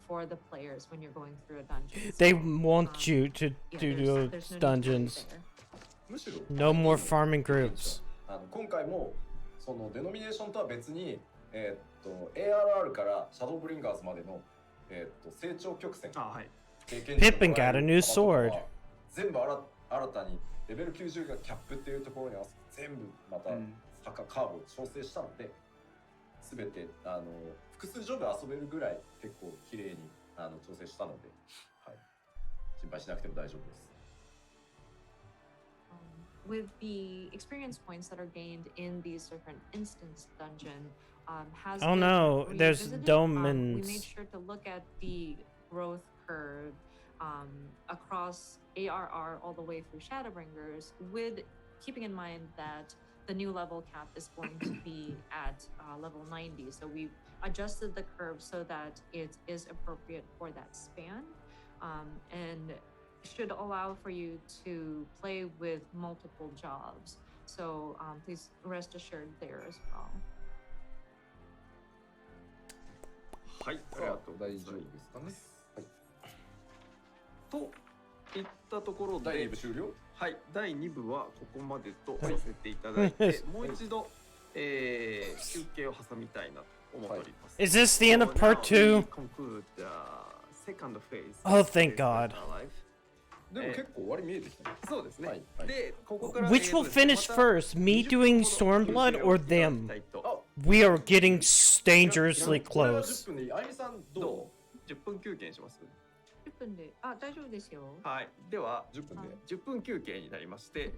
for the players when you're going through a dungeon. They want you to do those dungeons. No more farming groups. 今回もそのデノミネーションとは別に、ARR からシャドーブリンガーズまでの成長曲線。Pippin got a new sword. 全部新たにレベル90がキャップっていうところに合わせて全部またカーブを調整したので、全て複数ジョブ遊べるぐらい結構綺麗に調整したので、はい、心配しなくても大丈夫です。With the experience points that are gained in these different instance dungeon, has oh no, there's we domens. made sure to look at the growth curve across ARR all the way through Shadowbringers, with keeping in mind that the new level cap is going to be at level 90. So we've adjusted the curve so that it is appropriate for that span, and should allow for you to play with multiple jobs. So please rest assured there as well. はい、ありがとうございます。はい。といったところで、第2部終了？はい、第2部はここまでとさせていただいて、もう一度、休憩を挟みたいなと思っております。Is this the end of part 2? Oh, thank God. でも結構終わり見えてきたね。そうですね。で、ここから Which will finish first, me doing Stormblood or them? We are getting dangerously close. 10分で、あゆみさんどう？10分休憩にします？10分で、大丈夫ですよ。はい。では10分休憩になりまして、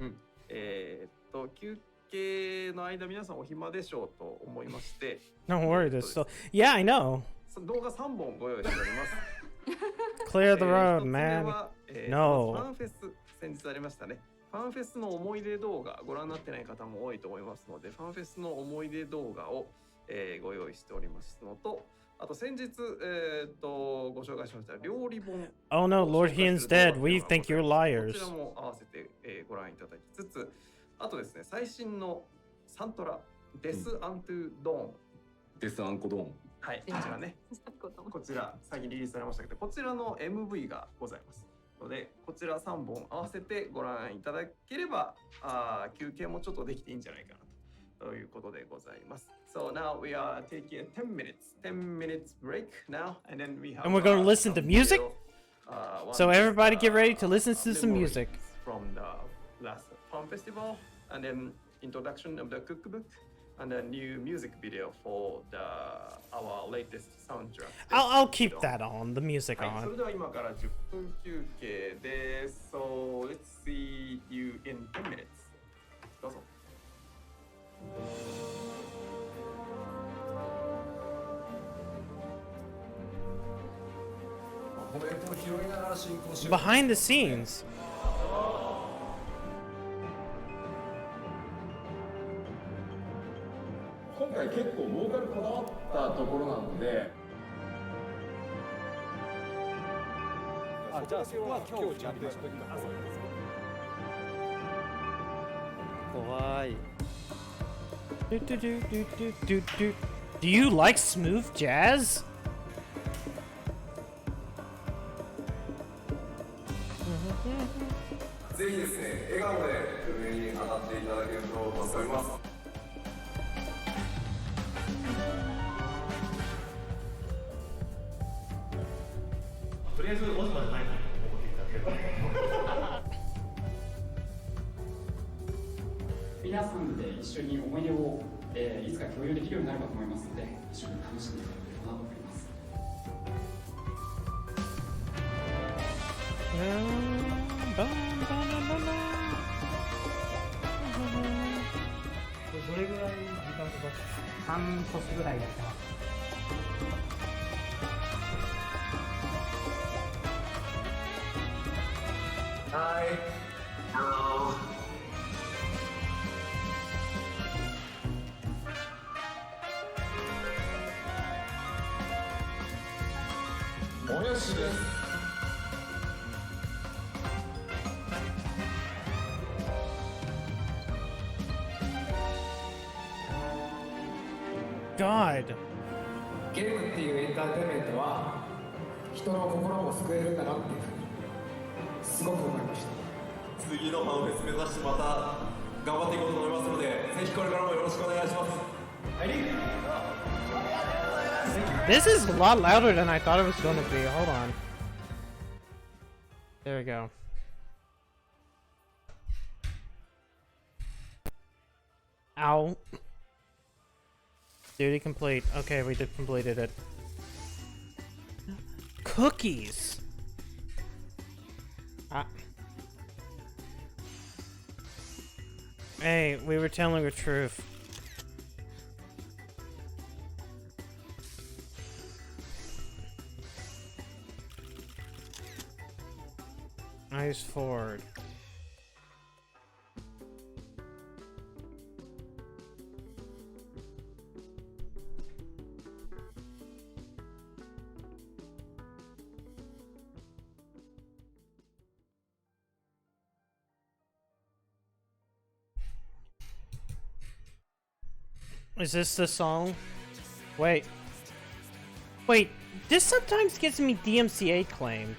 休憩の間皆さんお暇でしょうと思いまして。Don't worry, this still. Yeah, I know. 動画3本ご用意しております。Clear the road, man. No. ファンフェス先日ありましたね。ファンフェスの思い出動画ご覧になってない方も多いと思いますので、ファンフェスの思い出動画を、ご用意しておりますのと、あと先日ご紹介しました料理本。Oh no, Lord Hein's dead. We think you're liars. こちらも合わせて、ご覧いただきつつ、あとですね、最新のサントラデスアントゥドーン。デスアンコドーン。はい、こちらね。こちら最近リリースされましたけど、こちらの MV がございますので、こちら3本合わせてご覧いただければ、休憩もちょっとできていいんじゃないかなということでございます。So now we are taking a 10 minutes break now, and then we have. And we're going to listen to music. So everybody get ready to listen to some music. From the last Fun Festival, and then introduction of the cookbook. And a new music video for our latest soundtrack. I'll keep that on, the music on. それでは今から10分休憩です。So let's see you in 10 minutes. どうぞ。Behind the scenes. 今回結構ボーカルこだわったところなので、じゃあそこは今日ちゃんとやっとくか。怖い。Do you like smooth jazz? ぜひですね、笑顔で上に上がっていただけると助かります。とりあえずオズまでないと思っていただければ皆さんで一緒に思い出をいつか共有できるようになればと思いますので、一緒に楽しんでいただければなと思います。どれぐらい時間かかった？3年ぐらいやってます。Hi. Hello. もやしです。God. ゲームっていうエンターテインメントは人の心も救えるんだなっていうふうにすごく思いました。次のファンフェス目指してまた頑張っていこうと思いますので、ぜひこれからもよろしくお願いします。はい。This is a lot louder than I thought it was going to be. Hold on. There we go. Ow. Duty complete. Okay, we did completed it. Cookies! Hey, we were telling the truth. Nice forward. Is this the song? Wait. Wait, this sometimes gets me DMCA claimed.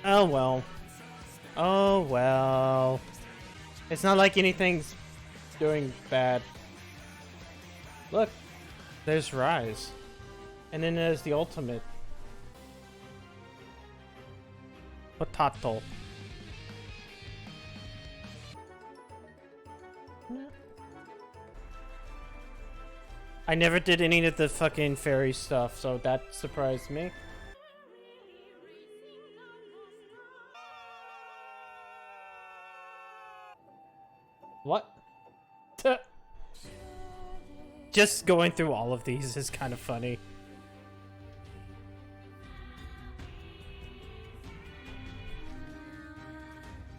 Oh well. Oh well. It's not like anything's doing bad. Look, there's Rise. And then there's the ultimate. Potato. I never did any of the fucking fairy stuff, so that surprised me. What? Just going through all of these is kind of funny.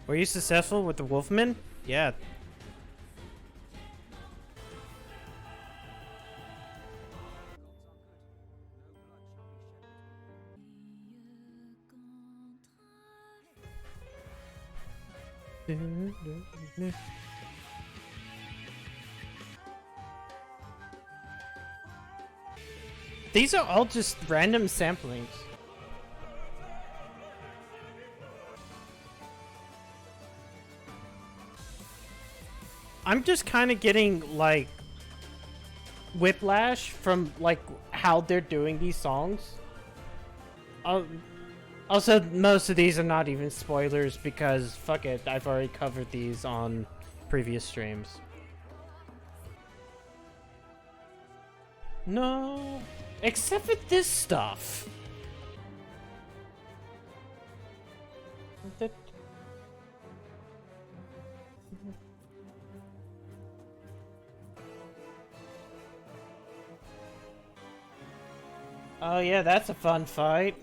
Were you successful with the Wolfman? Yeah. These are all just random samplings. I'm just kind of getting like whiplash from like how they're doing these songs. Also, most of these are not even spoilers because, fuck it, I've already covered these on previous streams. No, except for this stuff. Oh yeah, that's a fun fight.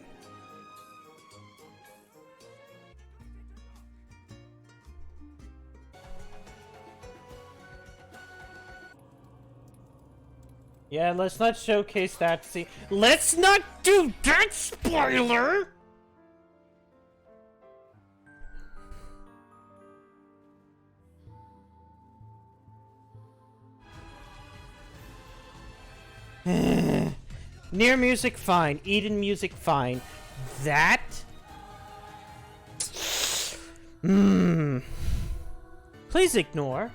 Yeah, let's not showcase that scene. Let's not do that, spoiler! Near music, fine. Eden music, fine. That? Please ignore.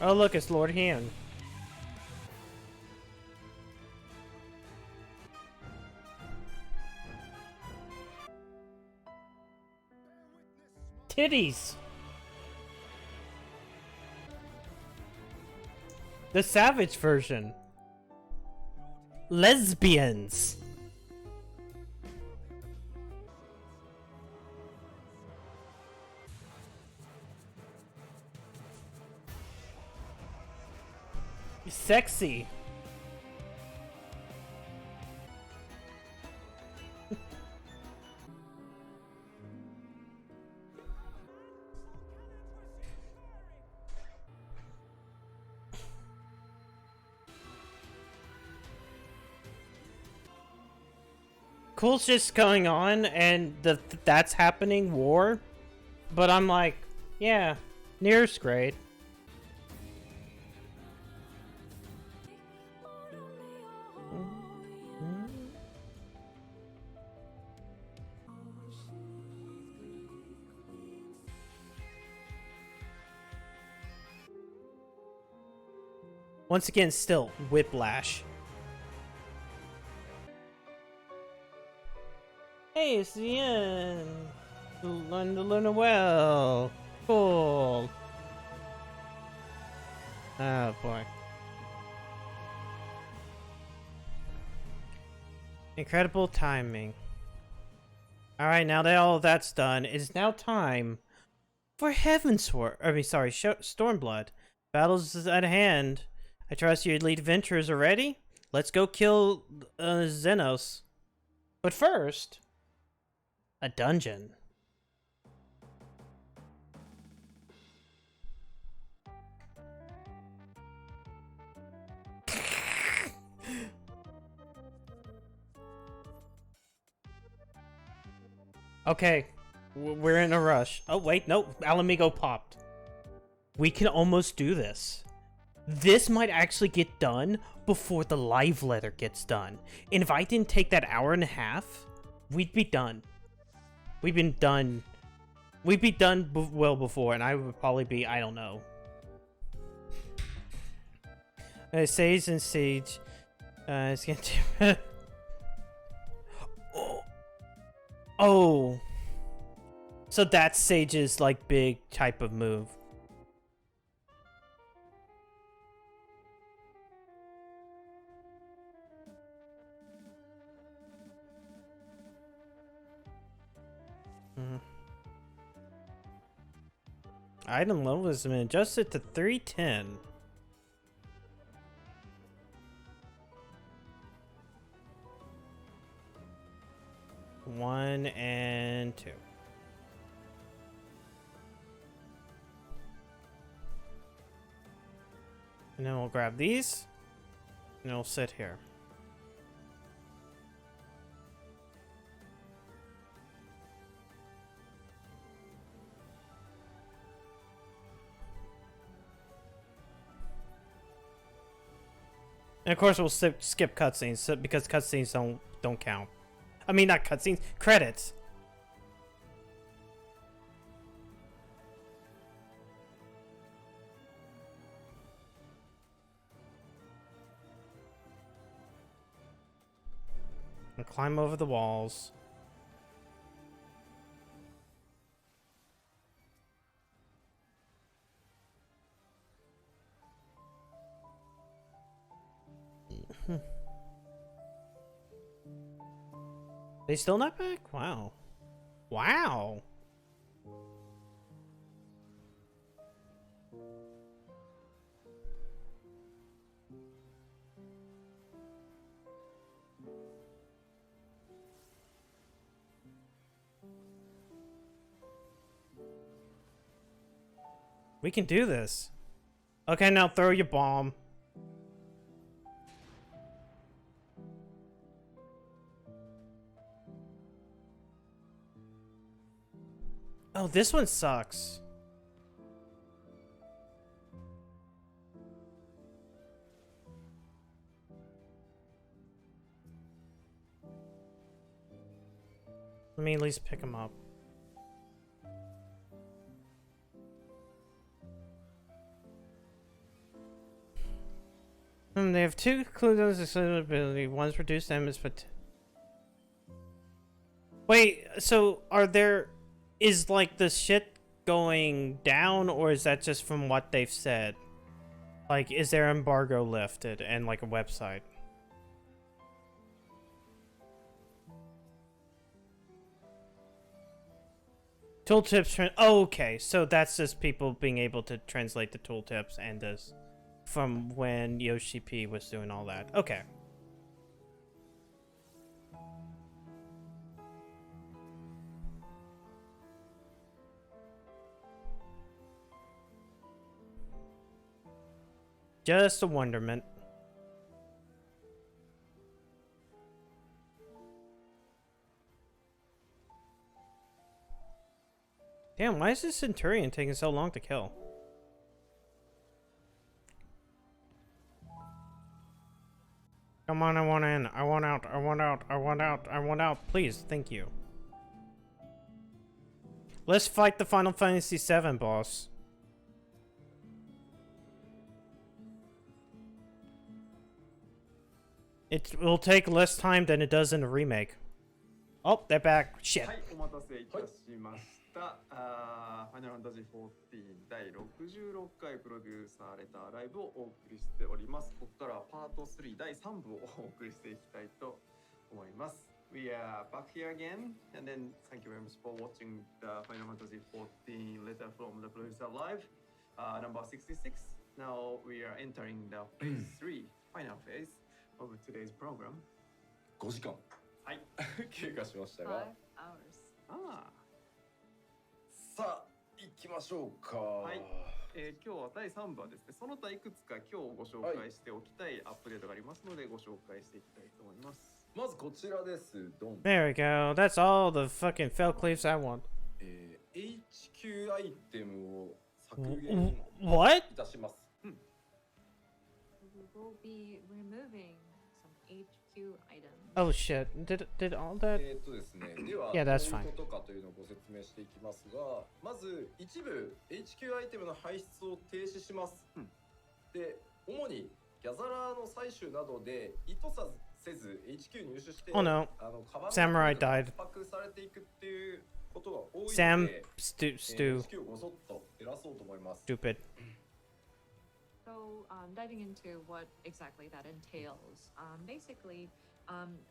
Oh look, it's Lord Han. Titties. The savage version. Lesbians. Sexy. Cool shit's going on, and that's happening, war. But I'm like, yeah, nearest grade. Once again, still whiplash. Hey, it's the end. Learn to learn well. Cool. Oh boy. Incredible timing. Alright, now that all of that's done, it is now time for Heavensward. Stormblood. Battles is at hand. I trust your elite adventurers are ready. Let's go kill Xenos. But first, a dungeon. Okay, we're in a rush. Oh wait, no, Alamigo popped. We can almost do this. This might actually get done before the live letter gets done. And if I didn't take that hour and a half, we'd be done. We'd be done well before, and I would probably be, I don't know. Sage and Sage. It's getting Oh. So that's Sage's, like, big type of move. Item level has been adjusted to 310. One and two. And then we'll grab these. And we'll sit here. And of course we'll skip cutscenes because cutscenes don't count. I mean, not cutscenes, credits. And climb over the walls. They still not back? Wow. Wow. We can do this. Okay, now throw your bomb. Oh, this one sucks. Let me at least pick him up. They have two clues ability. One's reduced damage, but wait. So are there? Is like the shit going down, or is that just from what they've said? Like, is their embargo lifted and like a website? Tooltips. Oh, okay, so that's just people being able to translate the tooltips and this from when Yoshi P was doing all that. Okay. Just a wonderment. Damn, why is this Centurion taking so long to kill? Come on, I want in. I want out. I want out. I want out. I want out. Please, thank you. Let's fight the Final Fantasy VII boss. It will take less time than it does in a remake. Oh, they're back. Shit. はい、お待たせいたしました。ファイナルファンタジー14第66回プロデューサーレターライブをお送りしております。ここからはパート3第3部をお送りしていきたいと思います。We are back here again, and then thank you very much for watching the Final Fantasy 14 letter from the producer live, number 66. Now we are entering the phase 3, final phase of today's program. 5時間。はい。経過しましたが。5 hours. ああ。さあ、行きましょうか。はい。今日は第3部はですね、その他いくつか今日ご紹介しておきたいアップデートがありますので、ご紹介していきたいと思います。まずこちらです。ドン。There we go. That's all the fucking fell cleaves I want. HQ アイテムを削減いたします。We will be removing some HQ items. Oh shit! Did all that? ですね。では、 Yeah, that's fine. どういうことかというのをご説明していきますが、まず一部 HQ アイテムの排出を停止します。で、主にギャザラーの採取などで意図せず HQ 入手して、Oh no. Samurai died. 迫されていくっていうことが多いので、 Sam Stu. HQ をごそっと減らそうと思います。 Stupid. So, diving into what exactly that entails, basically,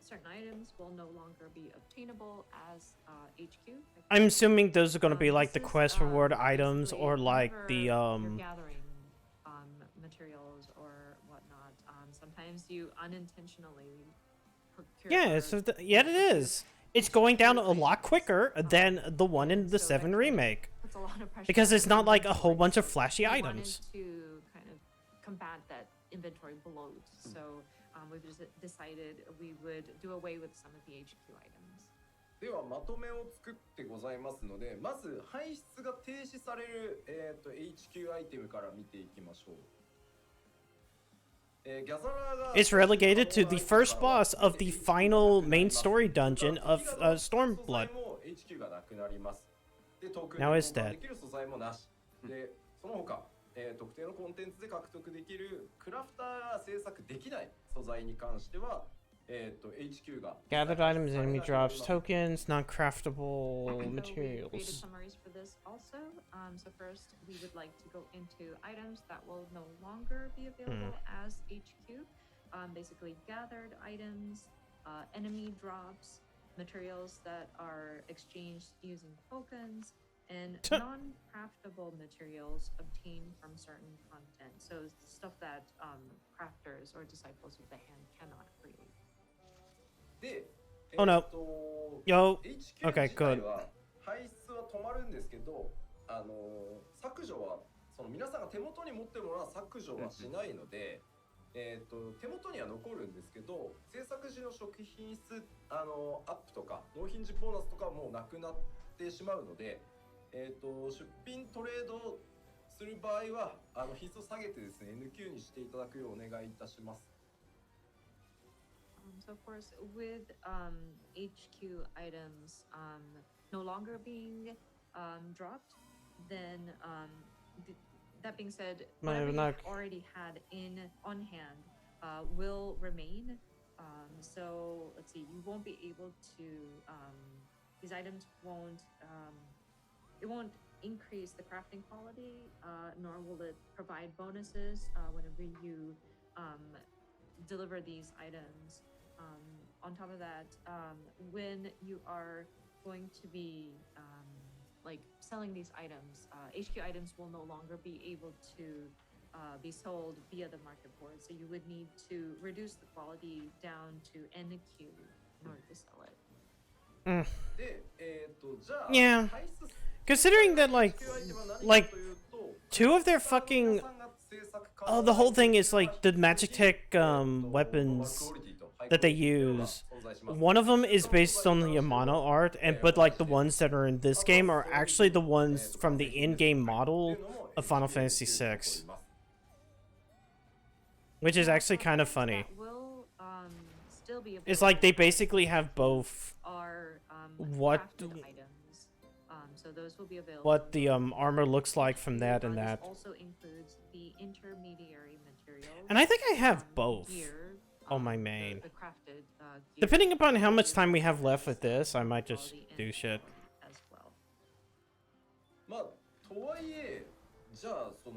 certain items will no longer be obtainable as HQ. I'm assuming those are going to be like the quest reward items or like the You're gathering materials or whatnot. Sometimes you unintentionally procure. Yeah, so yeah, it is. It's going down a lot quicker than the one in the 7 remake. Puts a lot of pressure Because it's not like a whole bunch of we flashy wanted items. to kind of combat that inventory bloat. So we've just decided we would do away with some of the HQ items. ではまとめを作ってございますので、まず排出が停止される、HQ アイテムから見ていきましょう。It's relegated to the first boss of the final main story dungeon of Stormblood. Now it's dead. で、その他、特定のコンテンツで獲得できるクラフターが制作できない素材に関しては、HQ が Gathered items, enemy drops, tokens, non-craftable materials. Created summaries for this also. So first, we would like to go into items that will no longer be available as HQ. Basically, gathered items, enemy drops, materials that are exchanged using tokens, and non-craftable materials obtained from certain content. So stuff that crafters or disciples of the hand cannot create. で、Oh no. Yo. Okay, good. 排出は止まるんですけど、削除はその皆さんが手元に持ってるものは削除はしないので、手元には残るんですけど、制作時の食品質アップとか納品時ボーナスとかはもうなくなってしまうので、出品トレードする場合は品質を下げてですね NQ にしていただくようお願いいたします。So of course, with HQ items no longer being dropped, then that being said, whatever you've already had on hand will remain. So let's see, you won't be able to these items won't it won't increase the crafting quality, nor will it provide bonuses whenever you deliver these items. On top of that, when you are going to be like selling these items, HQ items will no longer be able to be sold via the market board. So you would need to reduce the quality down to NQ in order to sell it. Yeah. Considering that, like 2 of their fucking... Oh, the whole thing is, like, the Magic Tech weapons that they use. One of them is based on the Yamano art, but, like, the ones that are in this game are actually the ones from the in-game model of Final Fantasy VI. Which is actually kind of funny. It's like they basically have both what the armor looks like from that and that. Also includes the intermediary materials. And I think I have both on my main. Depending upon how much time we have left with this, I might just do shit. As well. まあとはいえじゃあその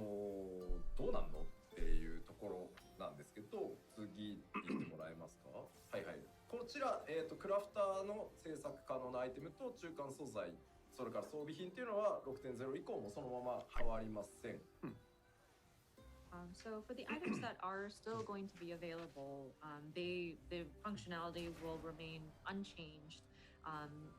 どうなんのっていうところなんですけど、次言ってもらえますか？はいはい。こちらクラフターの制作可能なアイテムと中間素材、それから装備品っていうのは 6.0 以降もそのまま変わりません。So for the items that are still going to be available, the functionality will remain unchanged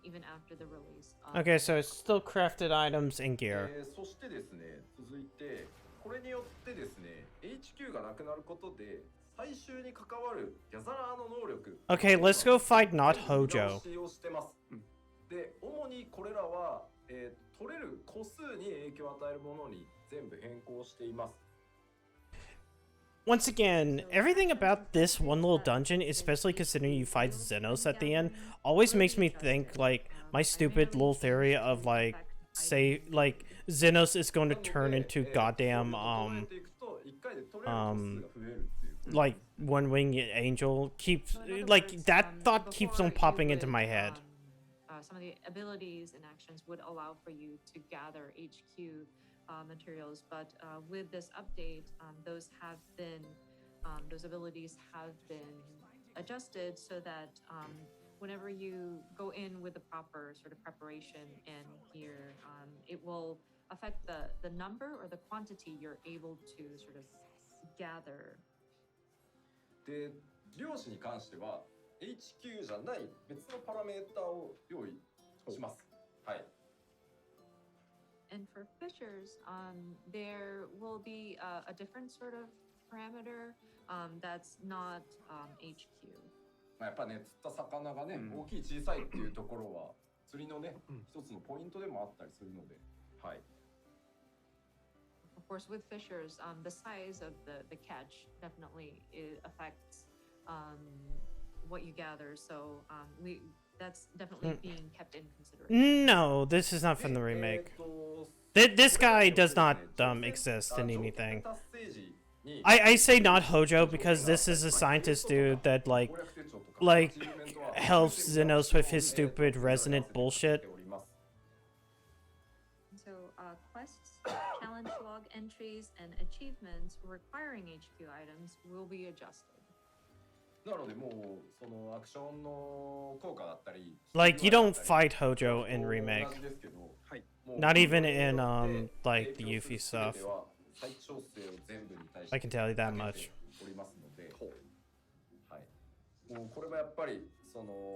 even after the release. Okay, so it's still crafted items and gear. そしてですね、続いてこれによってですね、HQ がなくなることで最終に関わるギャザラーの能力。Okay, let's go fight not Hojo. 使用してます。で、主にこれらは、取れる個数に影響を与えるものに全部変更しています。Once again, everything about this one little dungeon, especially considering you fight Xenos at the end, always makes me think, like, my stupid little theory of, like, say, like, Xenos is going to turn into goddamn, like, one-winged angel keeps, like, that thought keeps on popping into my head. Some of the abilities and actions would allow for you to gather HQ materials, but with this update, those abilities have been adjusted so that whenever you go in with the proper sort of preparation and gear, it will affect the number or the quantity you're able to sort of gather. で、漁師に関しては HQ じゃない別のパラメータを用意します。はい。And for fishers, there will be a different sort of parameter that's not HQ. やっぱね、釣った魚がね、大きい小さいっていうところは釣りのね、一つのポイントでもあったりするので、はい。Of course, with fishers, the size of the catch definitely affects what you gather. So that's definitely being kept in consideration. No, this is not from the remake. This guy does not exist in anything. I say not Hojo because this is a scientist dude that like helps Xenos with his stupid resonant bullshit. So quests, challenge log entries, and achievements requiring HQ items will be adjusted. Like you don't fight Hojo in remake. Not even in like the Yuffie stuff. I can tell you that much.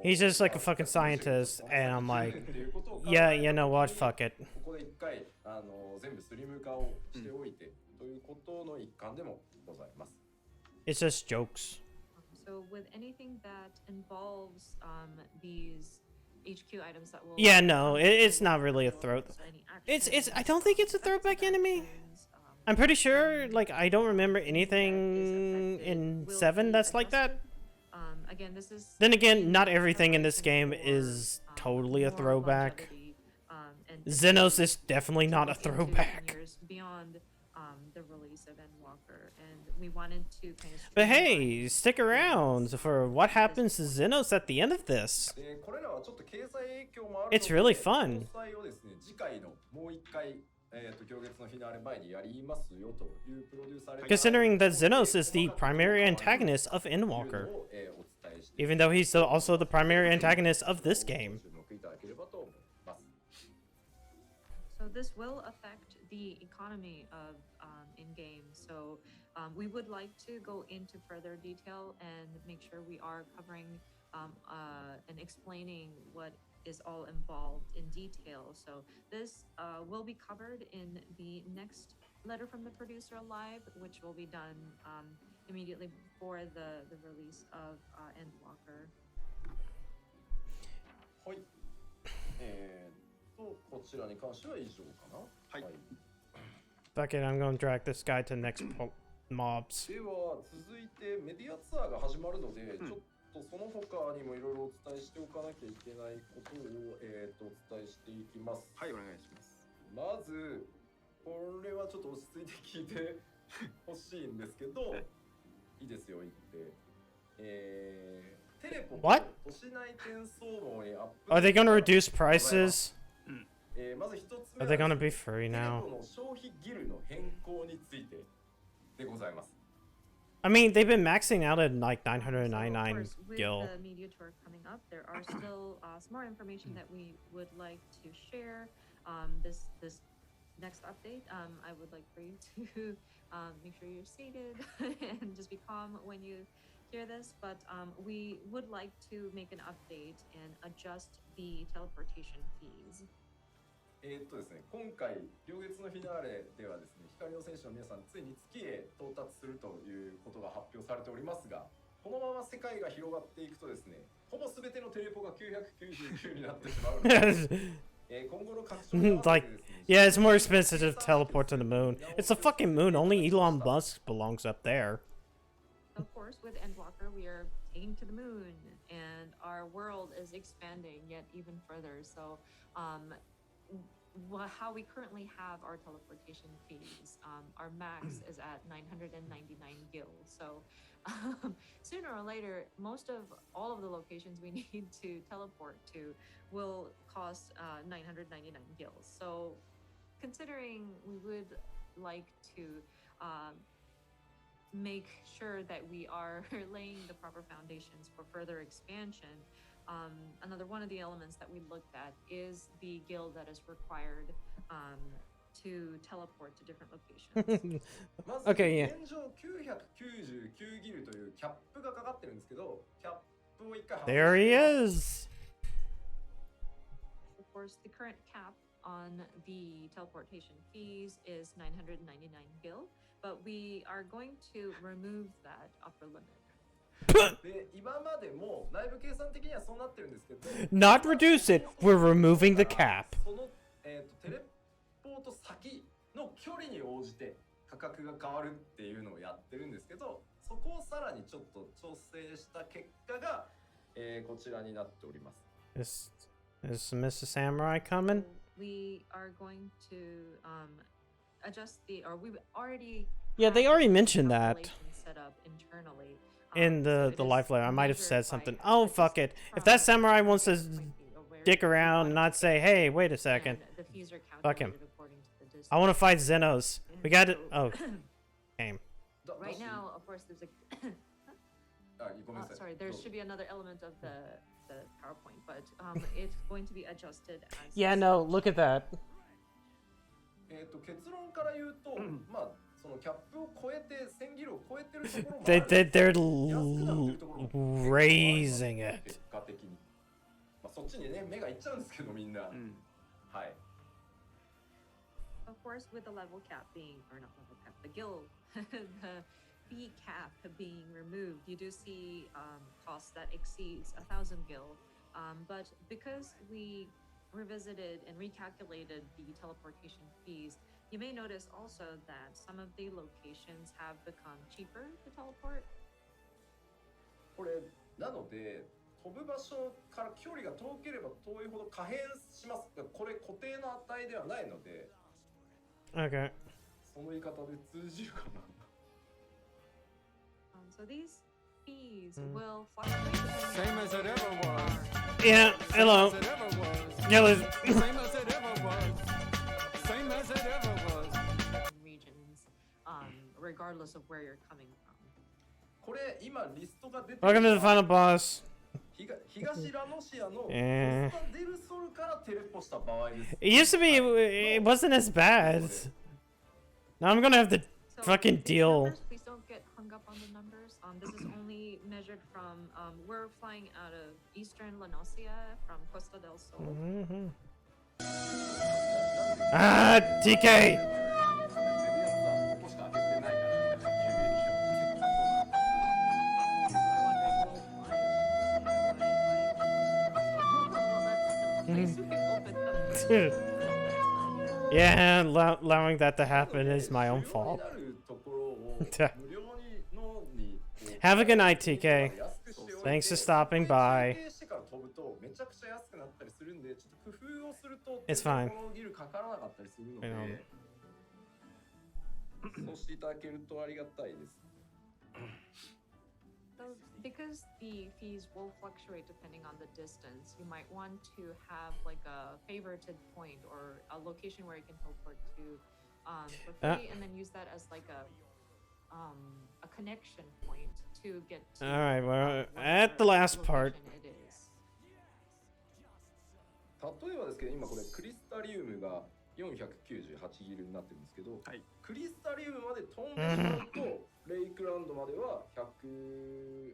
He's just like a fucking scientist, and I'm like, yeah, you know what? Fuck it. It's just jokes. So with anything that involves these HQ items that will... Yeah, no, it's not really a throw. It's I don't think it's a throwback enemy. I'm pretty sure, like, I don't remember anything in 7 that's like that. Again, this is... Then again, not everything in this game is totally a throwback. Xenos is definitely not a throwback. Beyond the release of Endwalker, and we wanted to kind of... But hey, stick around for what happens to Xenos at the end of this. It's really fun. 次回のもう一回行月のフィナーレ前にやりますよというプロデューサー Considering that Xenos is the primary antagonist of Endwalker, even though he's also the primary antagonist of this game. So this will affect the economy of in-game. So we would like to go into further detail and make sure we are covering and explaining what is all involved in detail. So this will be covered in the next letter from the producer live, which will be done immediately before the release of Endwalker. はい。こちらに関しては以上かな。はい。Fuck it, I'm gonna drag this guy to next mobs. では続いてメディアツアーが始まるので、ちょっとその他にもいろいろお伝えしておかなきゃいけないことをお伝えしていきます。はい、お願いします。まずこれはちょっと落ち着いて聞いてほしいんですけど、いいですよ言って。テレポと都市内転送網へアップ。 Are they gonna reduce prices? まず一つ目 Are they gonna be free now? テレポの消費ギルの変更についてでございます。I mean, they've been maxing out at like 999 gil. With the media tour coming up, there are still some more information that we would like to share. This next update, I would like for you to make sure you're seated and just be calm when you hear this. But we would like to make an update and adjust the teleportation fees. ですね、今回両月のフィナーレではですね、光の戦士の皆さんついに月へ到達するということが発表されておりますが、このまま世界が広がっていくとですね、ほぼ全てのテレポが999になってしまうので、今後の拡張 Like, yeah, it's more expensive to teleport to the moon. It's the fucking moon. Only Elon Musk belongs up there. Of course, with Endwalker, we are taking to the moon, and our world is expanding yet even further. So, how we currently have our teleportation fees, our max is at 999 gil. So sooner or later, all of the locations we need to teleport to will cost 999 gils. So considering we would like to make sure that we are laying the proper foundations for further expansion, another one of the elements that we looked at is the guild that is required to teleport to different locations. Okay, yeah. 現状999ギルというキャップがかかってるんですけど、キャップを一回 There he is. Of course, the current cap on the teleportation fees is 999 gil, but we are going to remove that upper limit. で今までも内部計算的にはそうなってるんですけど Not reduce it, we're removing the cap. その、テレポート先の距離に応じて価格が変わるっていうのをやってるんですけど、そこをさらにちょっと調整した結果が、こちらになっております。Is Mr. Samurai coming? We are going to adjust or we've already Yeah, they already mentioned that set up internally. in the live letter. I might have said something. Oh, fuck it. If that samurai wants to dick around and not say, hey, wait a second. Fuck him. I want to fight Xenos. We got it. Oh, game. Right now, of course, there's a... sorry, there should be another element of the PowerPoint, but it's going to be adjusted as... Yeah, no, look at that. 結論から言うと、まあそのキャップを超えて1000ギルを超えてるところもある。They're raising it. 結果的に、まあそっちにね目がいっちゃうんですけどみんな。はい。Of course, with the level cap being, or not level cap, the guild, the fee cap being removed, you do see costs that exceeds 1,000 gil. But because we revisited and recalculated the teleportation fees, you may notice also that some of the locations have become cheaper to teleport. これなので飛ぶ場所から距離が遠ければ遠いほど可変します。これ固定の値ではないので。Okay. その言い方で通じるかな。So these fees will fluctuate. Same as it ever was. Yeah, hello. Same as it ever was. Hello. Same as it ever was. regardless of where you're coming from. これ今リストが出てる Welcome to the final boss. 東ラノシアのコ Eh. スタデルソルからテレポした場合です。 It used to be, it wasn't as bad. Now I'm gonna have to fucking deal. Numbers, please don't get hung up on the numbers. This is only measured from, we're flying out of eastern Lanosia from Costa del Sol. Ah, TK! Yeah, allowing that to happen is my own fault. Have a good night, TK. Thanks for stopping by. It's fine. So, because the fees will fluctuate depending on the distance, you might want to have like a favorited point or a location where you can teleport to for free, and then use that as like a connection point to get to. All right, we're at the last part. 例えばですけど、今これクリスタリウムが498ギルになってるんですけど、クリスタリウムまで飛んでしまうと、レイクランドまでは100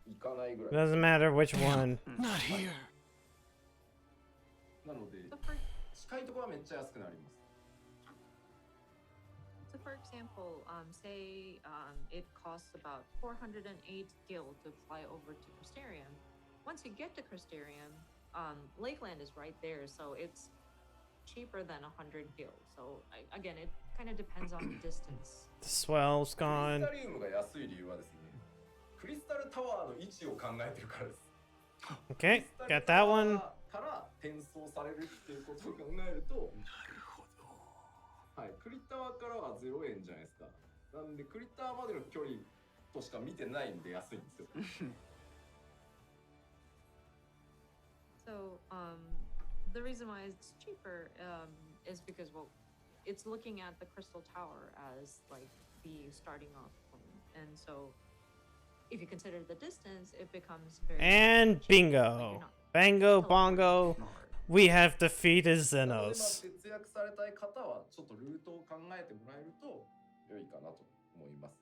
いかないぐらい。 Doesn't matter which one. Not here. なので、近いところはめっちゃ安くなります。 So, for example, say it costs about 408 gil to fly over to Crystarium. Once you get to Crystarium, Lakeland is right there, so it's cheaper than 100 gil. So again, it kind of depends on the distance. The swell's gone. クリスタリウムが安い理由はですね、クリスタルタワーの位置を考えてるからです。 Okay, got that one. から転送されるっていうことを考えると、はい、クリタワーからは0円じゃないですか。なんでクリタワーまでの距離としか見てないんで安いんですよ。So the reason why it's cheaper is because, well, it's looking at the Crystal Tower as like the starting off point, and so if you consider the distance, it becomes very And cheap. bingo. Bango, bongo. We have defeated Xenos. 節約されたい方はちょっとルートを考えてもらえると良いかなと思います。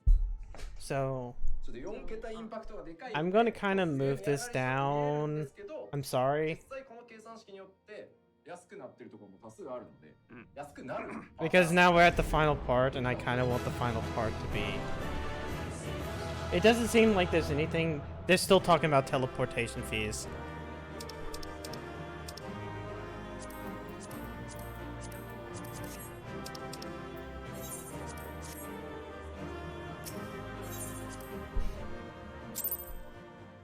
So, ちょっと4桁インパクトがでかい。 I'm gonna kind of move this down. I'm sorry. 実際この計算式によって安くなってるところも多数あるので、安くなる。 Because now we're at the final part, and I kind of want the final part to be... It doesn't seem like there's anything... They're still talking about teleportation fees.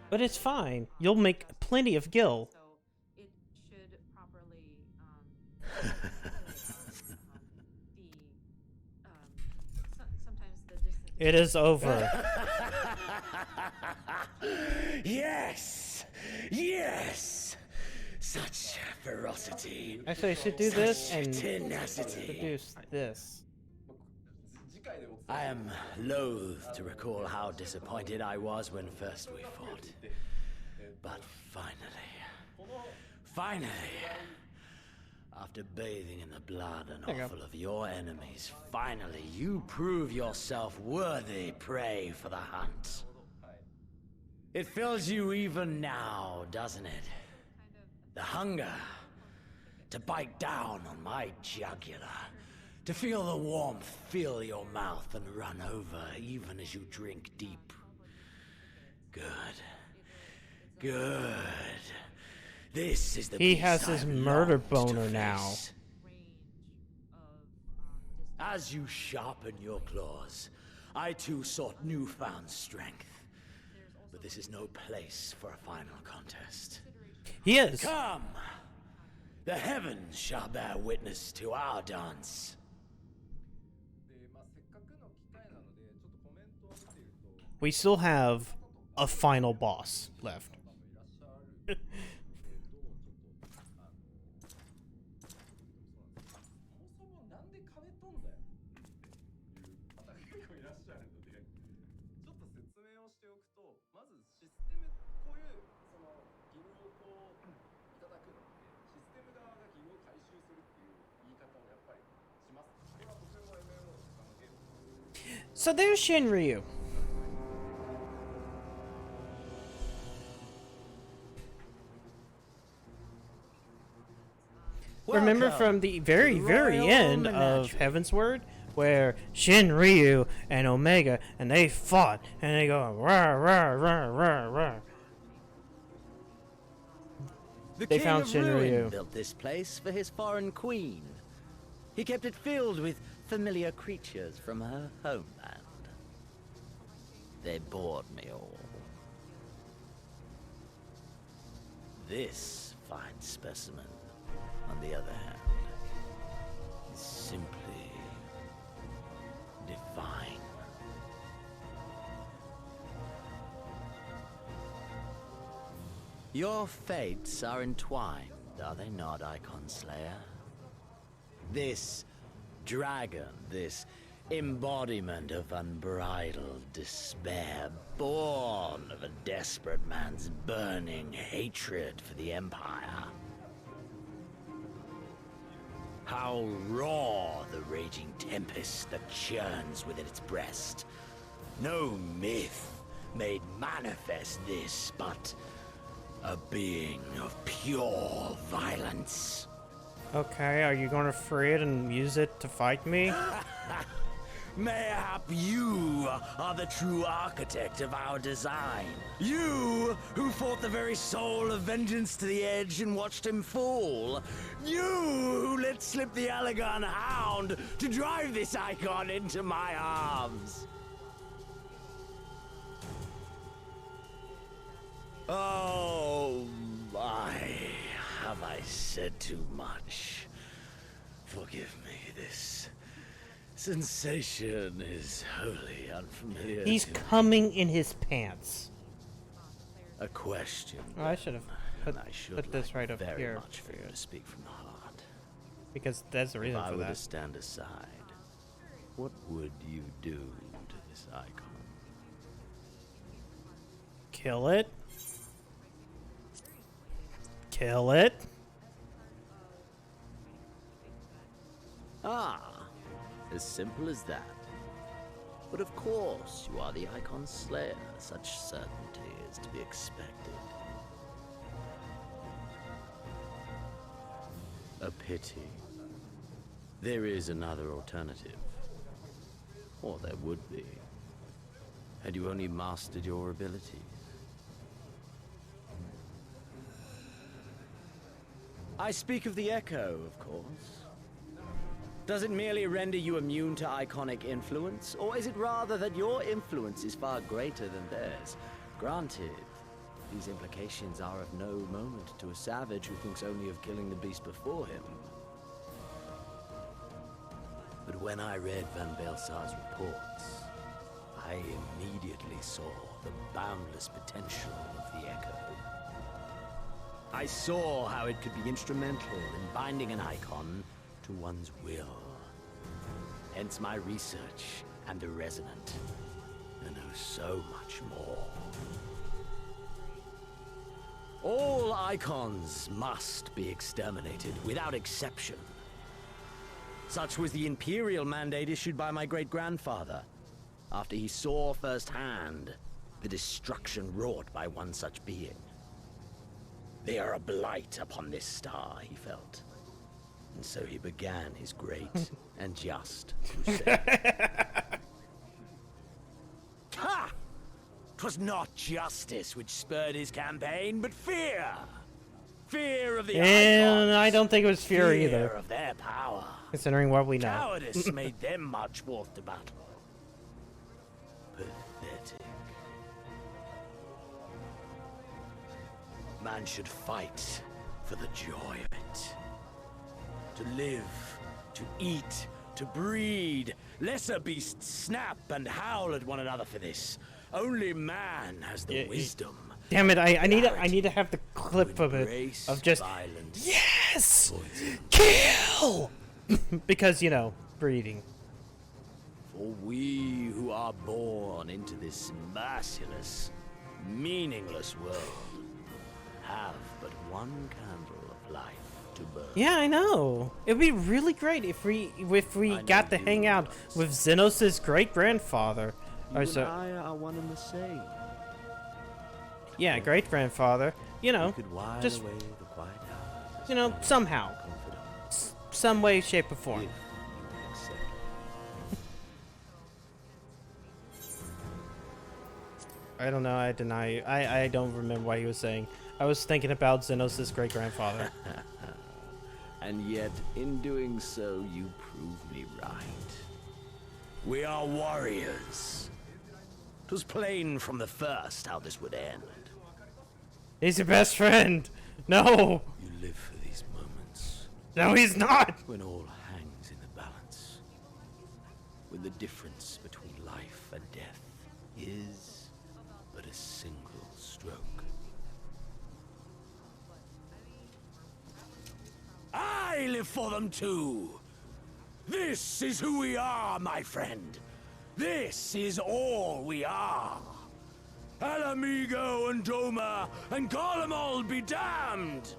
But it's fine. You'll make plenty of gil. It should properly sometimes the distance. It is over. Yes! Yes! Such ferocity. Actually, I should do this Such and tenacity. produce this. I am loath to recall how disappointed I was when first we fought. But finally, after bathing in the blood and offal of your enemies, finally you prove yourself worthy prey for the hunt. It fills you even now, doesn't it? The hunger to bite down on my jugular. To feel the warmth fill your mouth and run over even as you drink deep. Good. Good. This is the He peace has his I've murder longed to boner now. face. As you sharpen your claws, I too sought newfound strength. But this is no place for a final contest. He is. Come! The heavens shall bear witness to our dance. We still have a final boss left. So there's Shinryu. Remember from the very end of Heavensward, where Shinryu and Omega, and they fought, and they go rah rah rah rah rah. The They King found of Ruin Shinryu. built this place for his foreign queen. He kept it filled with familiar creatures from her homeland. They bored me all. This fine specimen, on the other hand, is simply divine. Your fates are entwined, are they not, Icon Slayer? This dragon, this embodiment of unbridled despair, born of a desperate man's burning hatred for the Empire. How raw the raging tempest that churns within its breast. No myth made manifest this, but a being of pure violence. Okay, are you going to free it and use it to fight me? Mayhap you are the true architect of our design. You who fought the very soul of vengeance to the edge and watched him fall. You who let slip the Allegan hound to drive this icon into my arms. Oh my, have I said too much? Forgive me, this sensation is wholly unfamiliar. He's to me. coming in his pants. A question. Oh, I should have and I should put this like right up very here much for you to speak from the heart. Because that's the reason if I for were that. to stand aside, what would you do to this icon? Kill it. Kill it. Ah, as simple as that. But of course, you are the Icon Slayer. Such certainty is to be expected. A pity. There is another alternative. Or there would be. Had you only mastered your abilities. I speak of the Echo, of course. Does it merely render you immune to iconic influence, or is it rather that your influence is far greater than theirs? Granted, these implications are of no moment to a savage who thinks only of killing the beast before him. But when I read Van Belsar's reports, I immediately saw the boundless potential of the Echo. I saw how it could be instrumental in binding an icon to one's will. Hence my research and the Resonant, and oh so much more. All icons must be exterminated without exception. Such was the imperial mandate issued by my great-grandfather, after he saw firsthand the destruction wrought by one such being. They are a blight upon this star, he felt. And so he began his great and just crusade. Ha! 'Twas not justice which spurred his campaign, but fear! Fear of the And I don't think it was fear Fear either. of their power. Considering what we know. Cowardice made them march forth to battle. Pathetic. Man should fight for the joy of it. To live, to eat, to breed. Lesser beasts snap and howl at one another for this. Only man has the wisdom. Damn it! I need to have the clip of it of just violence. Yes, kill, because you know breeding. For we who are born into this merciless, meaningless world have but one candle of life. to burn. Yeah, I know. It'd be really great if we got to hang out with Xenos' great-grandfather. You and I are one and the same. Yeah, great-grandfather. You know, We could while just, away the quiet hours. you know, somehow. Some way, shape, or form. If you accept. I don't know, I deny. I don't remember what he was saying. I was thinking about Xenos' great-grandfather. And yet, in doing so, you prove me right. We are warriors. 'Twas plain from the first how this would end. He's your best friend! No! You live for these moments. No, he's not! When all hangs in the balance. When the difference between life and death is but a single stroke. I live for them too! This is who we are, my friend! This is all we are! Alamigo and Doma and Garlemald be damned!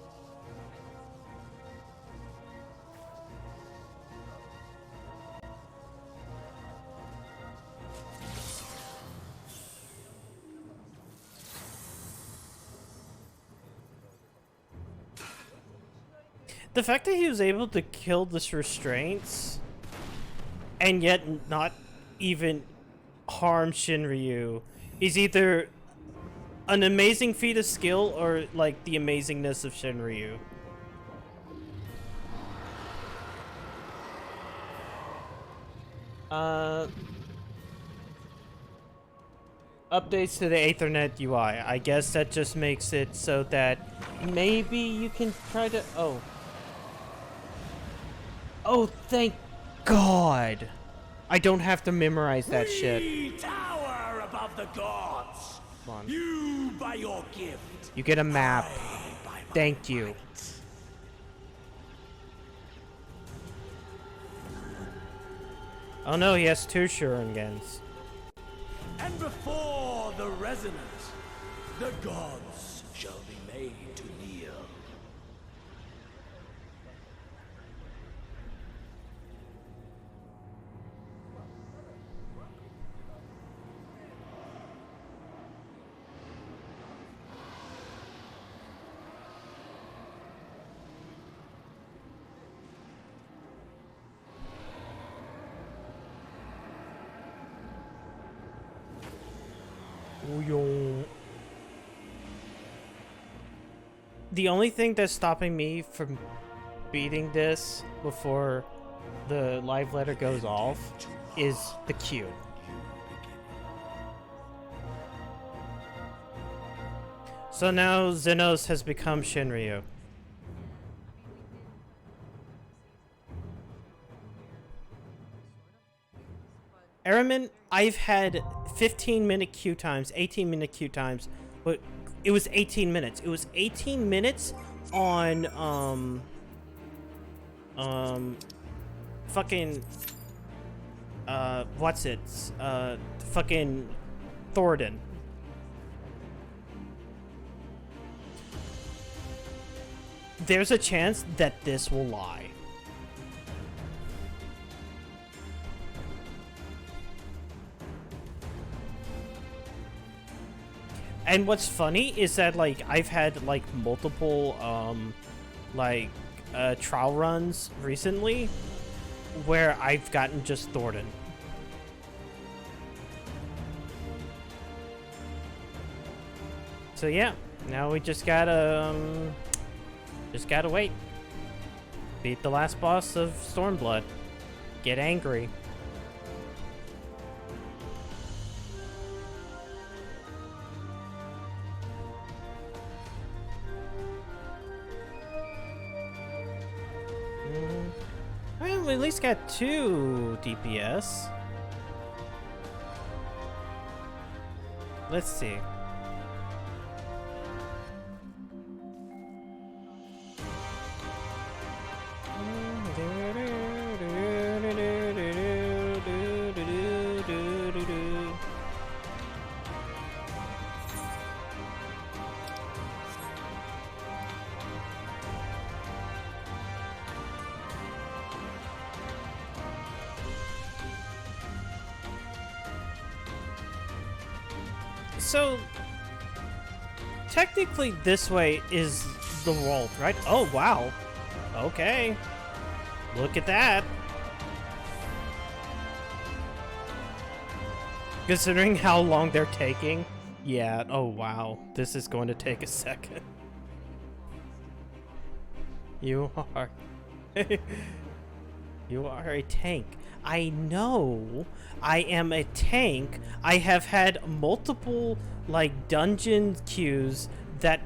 The fact that he was able to kill this restraints and yet not even harm Shinryu is either an amazing feat of skill or like the amazingness of Shinryu. Updates to the Ethernet UI. I guess that just makes it so that maybe you can try to... Oh, thank God. I don't have to memorize that shit. We tower above the gods. Come on. You by your gift. You get a map. Thank you. Oh no, he has two Shurikens. And before the resonance, the gods shall be made to kneel. The only thing that's stopping me from beating this before the live letter goes off is the queue. So now Xenos has become Shinryu. Aramin, I've had 15-minute queue times, 18-minute queue times, but it was 18 minutes. It was 18 minutes on, fucking, what's it? Fucking Thornton. There's a chance that this will lie. And what's funny is that, like, I've had, like, multiple, trial runs recently where I've gotten just Thornton. So, yeah. Now we just gotta wait. Beat the last boss of Stormblood. Get angry. Well, we at least got 2 DPS. Let's see. So technically this way is the world, right? Oh, wow. Okay. Look at that. Considering how long they're taking. Yeah, oh wow. This is going to take a second. You are... You are a tank. I know I am a tank. I have had multiple, like, dungeon queues that,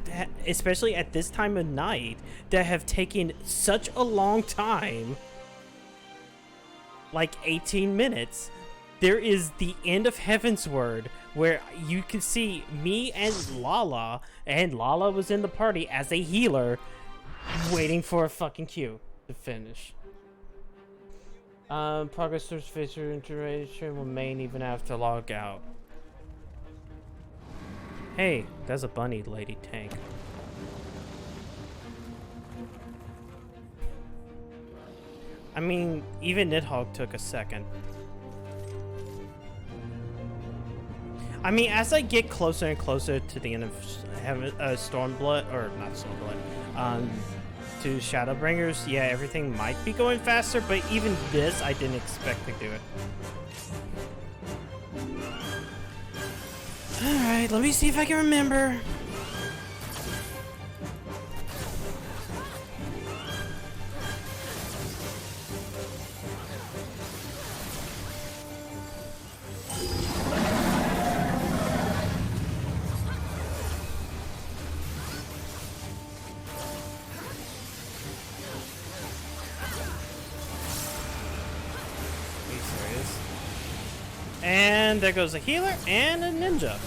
especially at this time of night, that have taken such a long time. Like 18 minutes. There is the end of Heavensward, where you can see me and Lala was in the party as a healer, waiting for a fucking queue to finish. Progress towards feature iteration will remain even after log out. Hey, that's a bunny lady tank. I mean, even Nidhogg took a second. I mean, as I get closer and closer to the end of Stormblood, or not Stormblood, to Shadowbringers, yeah, everything might be going faster, but even this, I didn't expect to do it. Alright, let me see if I can remember. And there goes a healer and a ninja.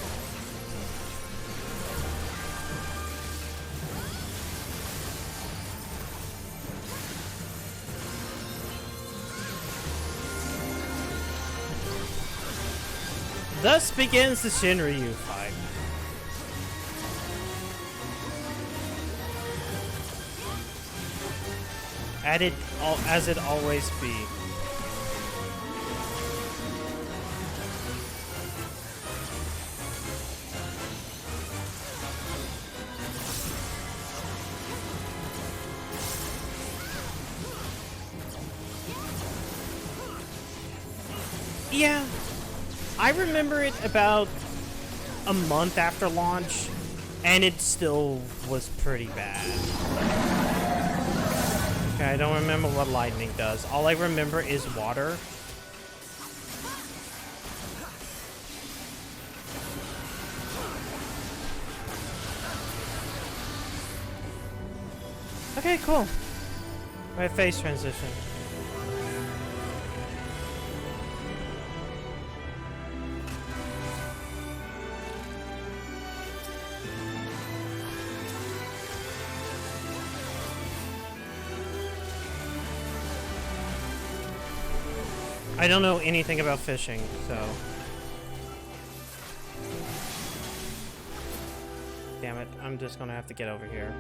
Thus begins the Shinryu fight. As it always be. Yeah, I remember it about a month after launch, and it still was pretty bad. Okay, I don't remember what lightning does. All I remember is water. Okay, cool. My face transition. I don't know anything about fishing, so... Damn it, I'm just gonna have to get over here.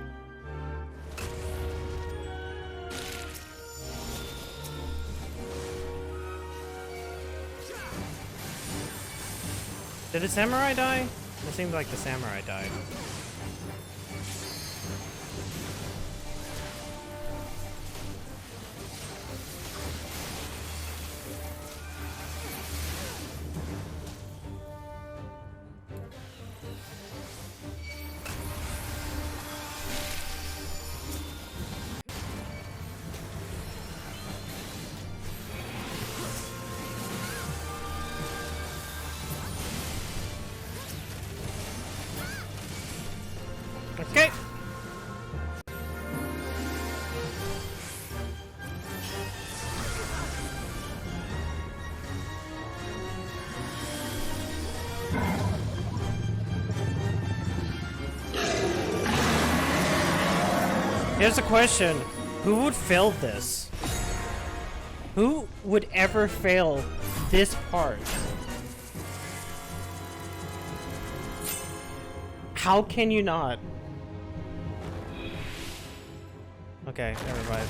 Did the samurai die? It seems like the samurai died. Okay. Here's a question. Who would fail this? Who would ever fail this part? How can you not? Okay, never mind.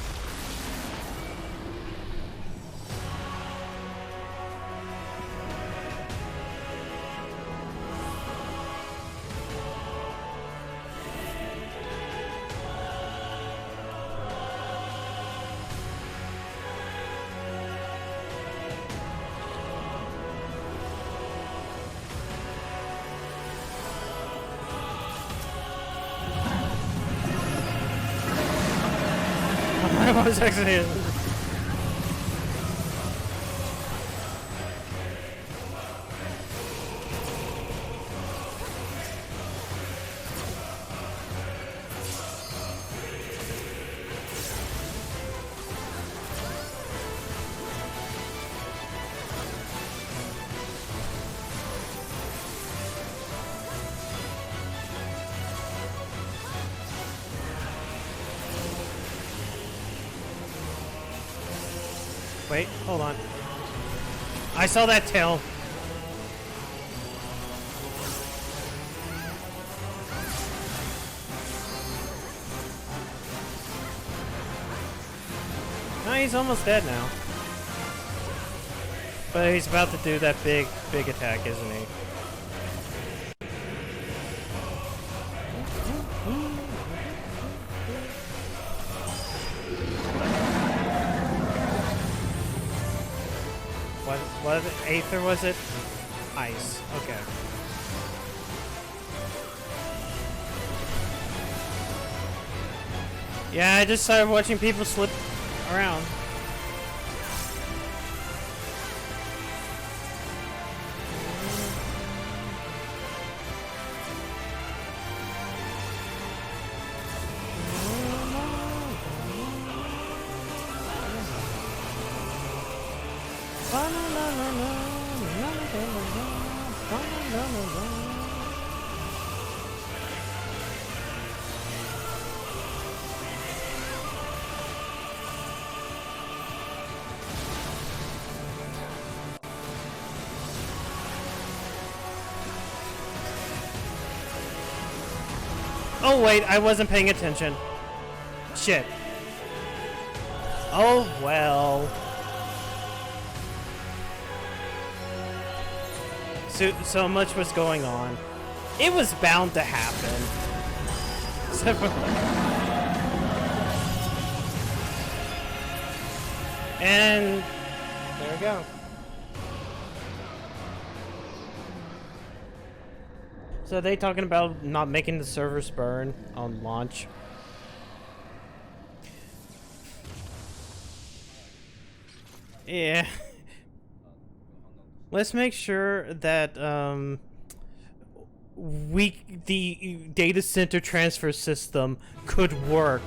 I was actually. Wait, hold on. I saw that tail. No, he's almost dead now. But he's about to do that big attack, isn't he? What Aether was it? Ice. Okay. Yeah, I just started watching people slip around. Oh wait, I wasn't paying attention. Shit. Oh well. So much was going on. It was bound to happen. And there we go. So are they talking about not making the servers burn on launch? Yeah. Let's make sure that the data center transfer system could work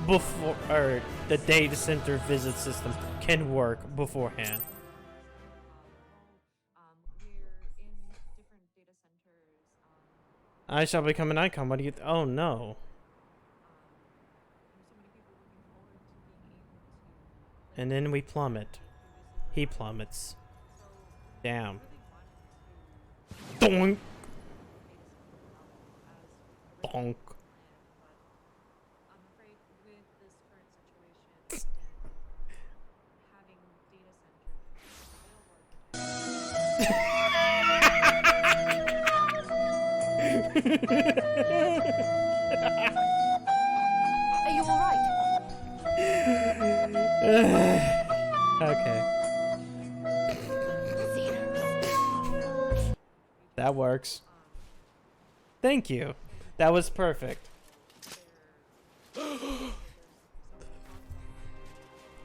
before, or the data center visit system can work beforehand. I shall become an icon. What do you? Oh no. And then we plummet. He plummets. Damn. Donk. Donk. Are you alright? Okay. That works. Thank you. That was perfect.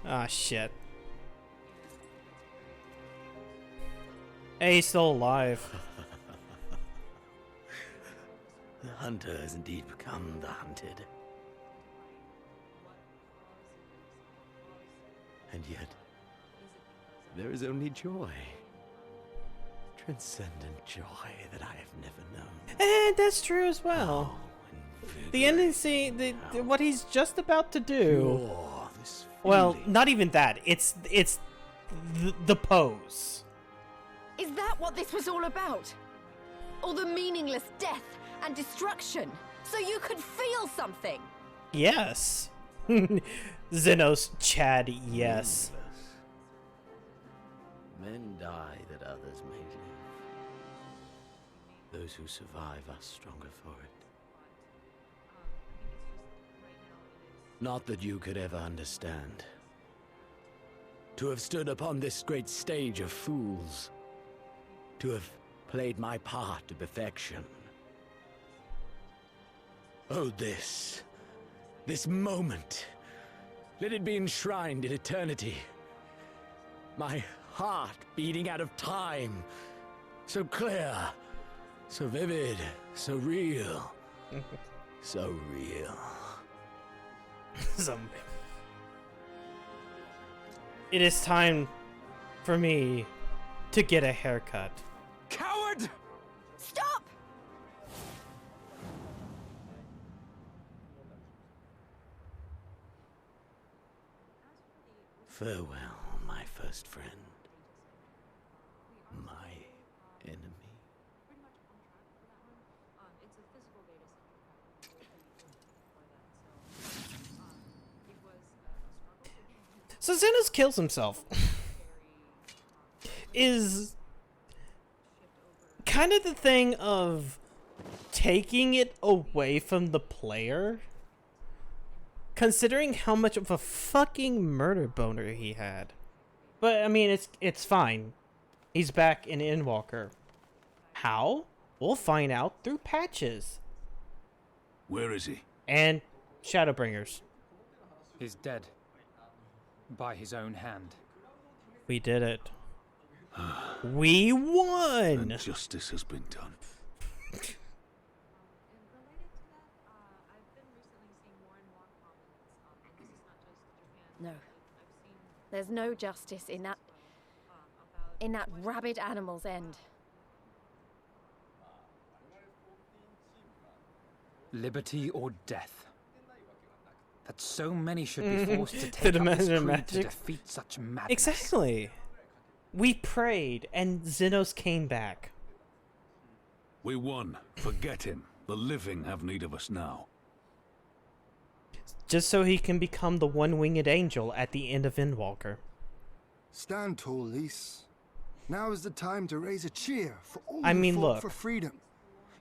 Ah, shit. Hey, he's still alive. The hunter has indeed become the hunted. And yet, there is only joy. Transcendent joy that I have never known. And that's true as well. The ending scene, what he's just about to do. Well, not even that. It's the pose. Is that what this was all about? All the meaningless death and destruction, so you could feel something? Yes. Xenos Chad, yes. Men die that others may live. Those who survive are stronger for it. Not that you could ever understand. To have stood upon this great stage of fools. To have played my part to perfection. Oh, this moment. Let it be enshrined in eternity. My heart beating out of time. So clear, so vivid, so real. So real. It is time for me to get a haircut. Coward! Stop! Farewell, my first friend. My enemy. So Xenos kills himself. Is kind of the thing of taking it away from the player, considering how much of a fucking murder boner he had. But I mean, it's fine. He's back in Endwalker. How? We'll find out through patches. Where is he? And Shadowbringers. He's dead. By his own hand. We did it. We won! And justice has been done. No. There's no justice in that rabid animal's end. Liberty or death. That so many should be forced to The take up this dimension of creed to magic. defeat such madness. Exactly. We prayed, and Xenos came back. We won. Forget him. The living have need of us now. Just so he can become the one-winged angel at the end of Endwalker. Stand tall, Lys. Now is the time to raise a cheer for all I who mean, fought look. for freedom.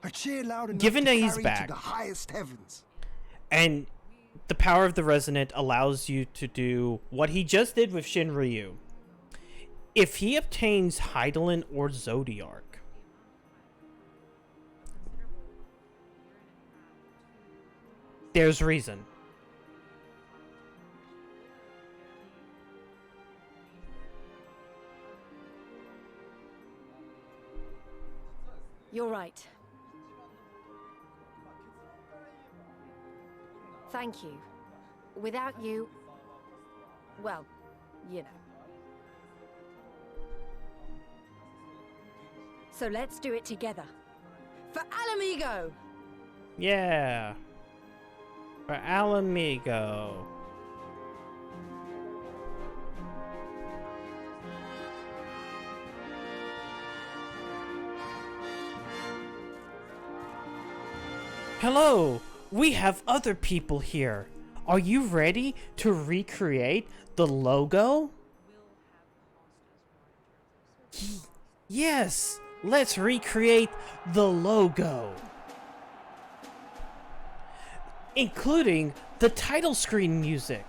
A cheer loud enough Given to that he's carry back. to the highest heavens. And the power of the Resonant allows you to do what he just did with Shinryu. If he obtains Hydaelyn or Zodiark, there's reason. You're right. Thank you. Without you, well, you know. So let's do it together. For Alamigo! Yeah. For Alamigo. Hello, we have other people here. Are you ready to recreate the logo? Yes, let's recreate the logo. Including the title screen music.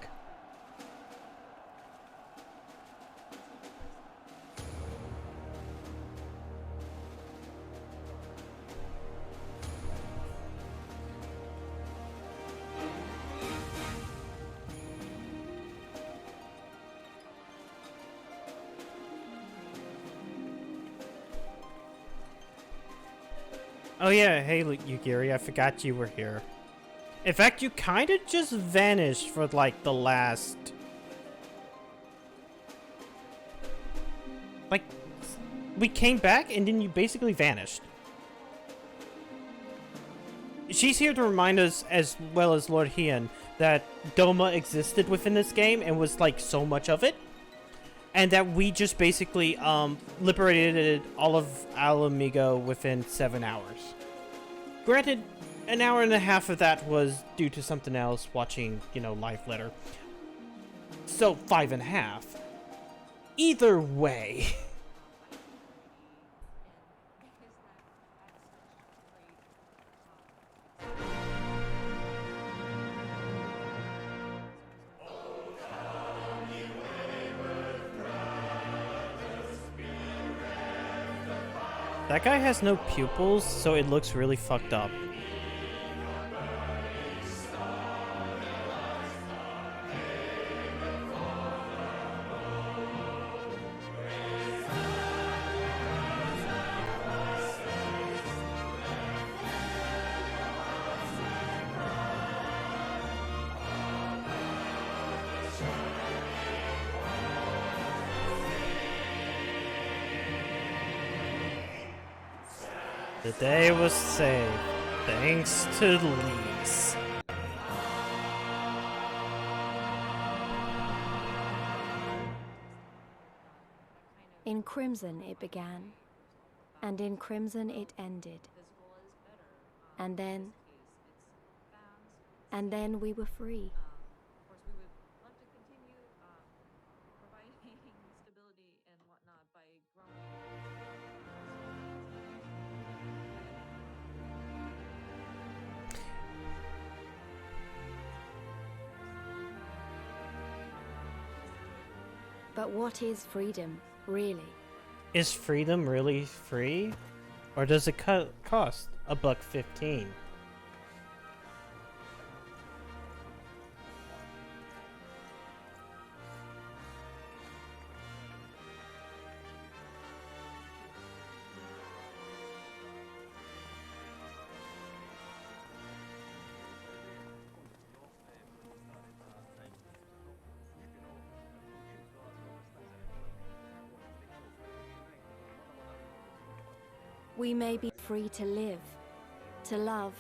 Oh yeah, hey Yugiri, I forgot you were here. In fact, you kind of just vanished for like the last... Like, we came back and then you basically vanished. She's here to remind us, as well as Lord Heian, that Doma existed within this game and was like so much of it. And that we just basically liberated all of Alamigo within 7 hours. Granted, an hour and a half of that was due to something else, watching, you know, Live Letter. So 5.5. Either way. That guy has no pupils, so it looks really fucked up. The day was saved, thanks to Lise. In crimson it began, and in crimson it ended. And then we were free. But what is freedom, really? Is freedom really free? Or does it cost $1.15? We may be free to live, to love,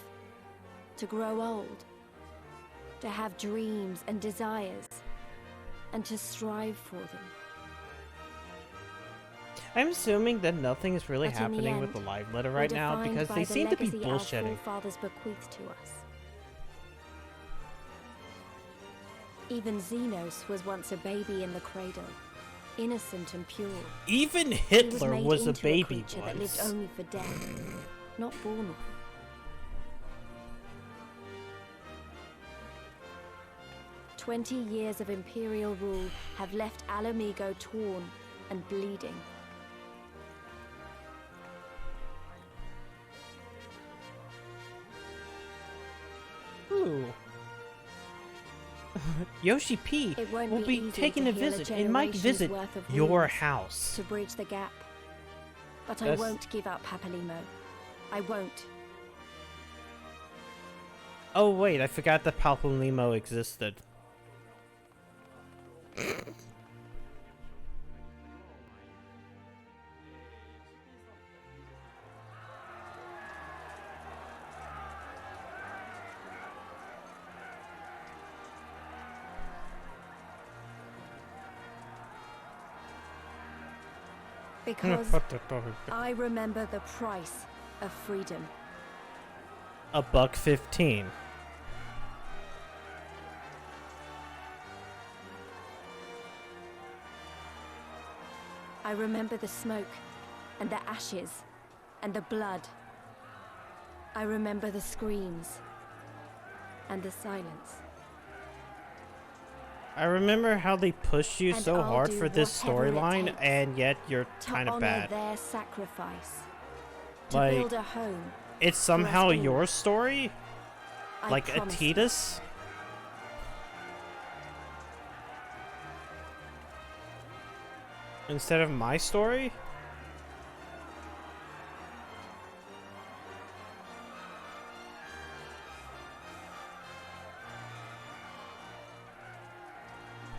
to grow old, to have dreams and desires, and to strive for them. I'm assuming that nothing is really But in the happening with end, the live letter we're right now defined because by they the seem to be legacy our bullshitting. forefathers bequeathed to us. Even Xenos was once a baby in the cradle, innocent and pure. Even He Hitler made was a into baby creature that lived once. only for death, not born one. "20 years of Imperial rule have left Alamigo torn and bleeding. Ooh. Yoshi P It won't will be easy taking to a heal visit and might generation's visit worth of your wounds house. to bridge the gap. But I That's- won't give up, Papalimo. I won't. Oh wait, I forgot that Palpalimo existed. Because I remember the price of freedom. $1.15. I remember the smoke, and the ashes, and the blood. I remember the screams, and the silence. I remember how they pushed you And so I'll hard do for this whatever it storyline, takes and yet you're to kind of honor bad. their sacrifice, to Like, build a home. it's for us somehow all. your story? I Like promise you. Adidas? Instead of my story?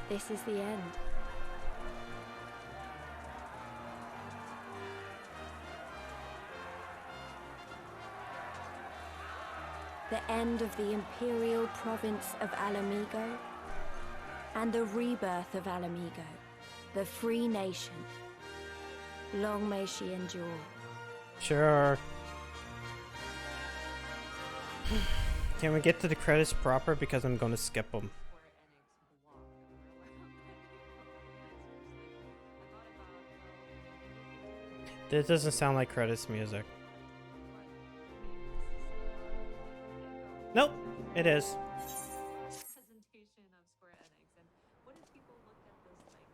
This is the end. The end of the Imperial province of Alamigo, and the rebirth of Alamigo, the free nation. Long may she endure. Sure. Can we get to the credits proper? Because I'm going to skip them. This doesn't sound like credits music. Nope, it is. Presentation of Square Enix, and what if people looked at this like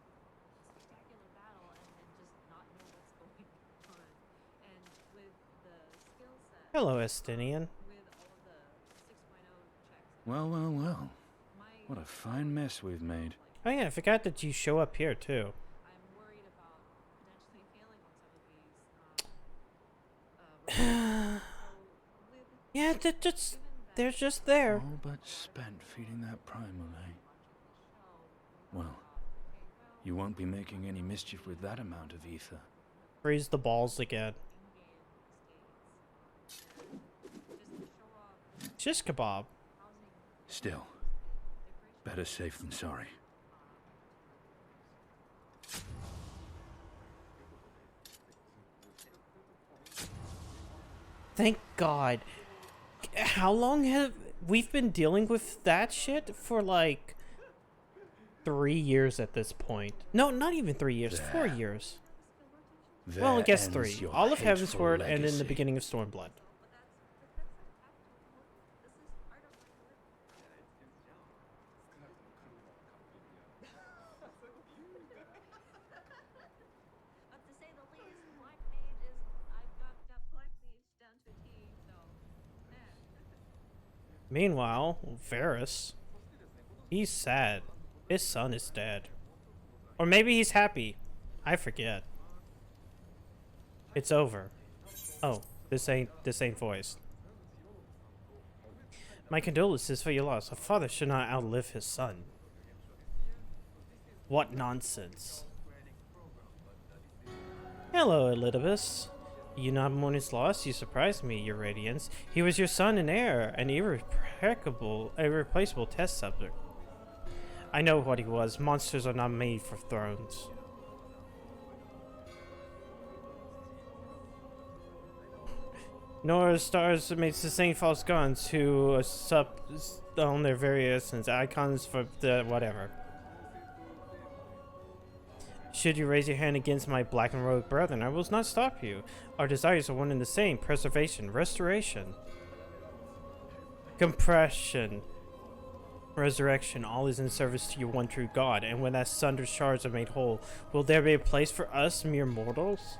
spectacular battle and just not know what's going on? And with the skill set, Hello, Estinian. with all of the 6.0 checks, Well, well, well. What a fine mess we've made. Oh yeah, I forgot that you show up here too. I'm worried about potentially failing on some of these. Yeah, they're just there. All but spent feeding that primal, eh? Well, you won't be making any mischief with that amount of ether. Freeze the balls again. Shish kebab. Still, better safe than sorry. Thank God. How long have we've been dealing with that shit for like 3 years at this point? No, not even 3 years. 4 years. Well, I guess 3. All of Heavensward and in the beginning of Stormblood. Meanwhile, Varys, he's sad. His son is dead. Or maybe he's happy. I forget. It's over. Oh, this ain't voiced. My condolences for your loss. A father should not outlive his son. What nonsense. Hello, Elidibus. You not mourn his loss? You surprised me, your radiance. He was your son and heir, an irreplaceable test subject. I know what he was. Monsters are not made for thrones. Nor are stars made to sustain false gods who sup on their very essence, icons for the whatever. Should you raise your hand against my black and robed brethren, I will not stop you. Our desires are one and the same: preservation, restoration, compression, resurrection. All is in service to your one true God. And when that sundered shards are made whole, will there be a place for us mere mortals?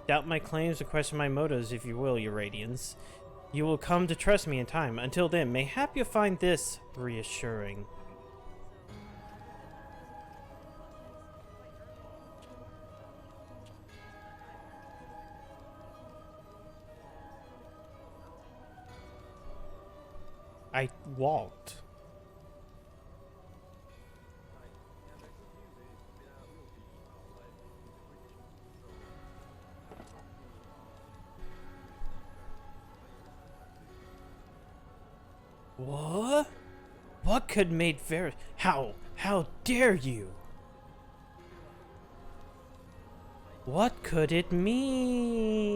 Doubt my claims or question my motives, if you will, your radiance. You will come to trust me in time. Until then, mayhap you'll find this reassuring. I walked. What? What could make Varys? How dare you? What could it mean?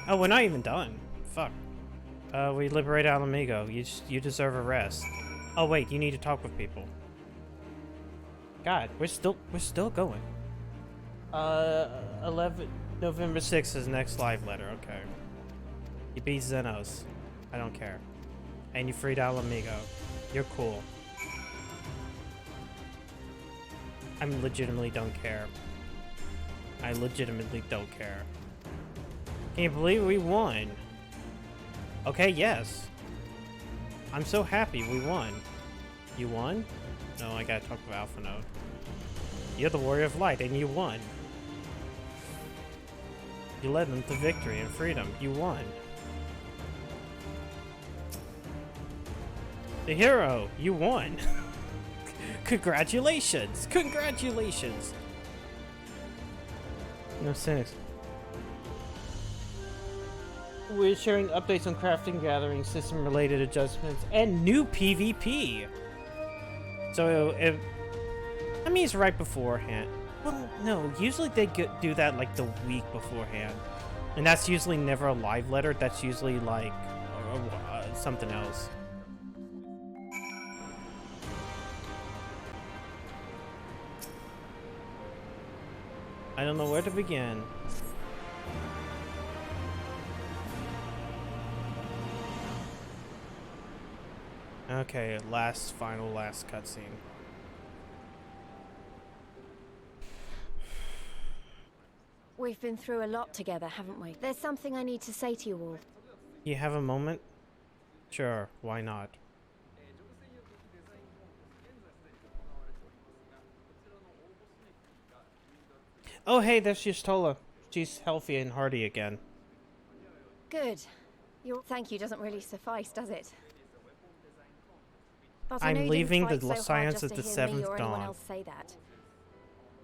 Oh, we're not even done. Fuck. We liberate Alamigo. You deserve a rest. Oh wait, you need to talk with people. God, we're still going. 11 November 6th is next live letter. Okay. You beat Xenos. I don't care. And you freed Alamigo. You're cool. I legitimately don't care. I legitimately don't care. Can you believe we won? Okay, yes. I'm so happy we won. You won? No, I gotta talk with Alpha Node. You're the Warrior of Light, and you won. You led them to victory and freedom. You won. The hero, you won. Congratulations! Congratulations! No cynics. We're sharing updates on crafting, gathering, system-related adjustments, and new PvP. So, that means right beforehand. Well, no, usually they do that like the week beforehand. And that's usually never a live letter, that's usually like something else. I don't know where to begin. Okay, last cutscene. We've been through a lot together, haven't we? There's something I need to say to you all. You have a moment? Sure, why not? Oh hey, there's Y'shtola. She's healthy and hearty again. Good. Your thank you doesn't really suffice, does it? But I know I'm you leaving didn't the fight so hard science just of the to hear me Seventh or anyone Dawn. else say that.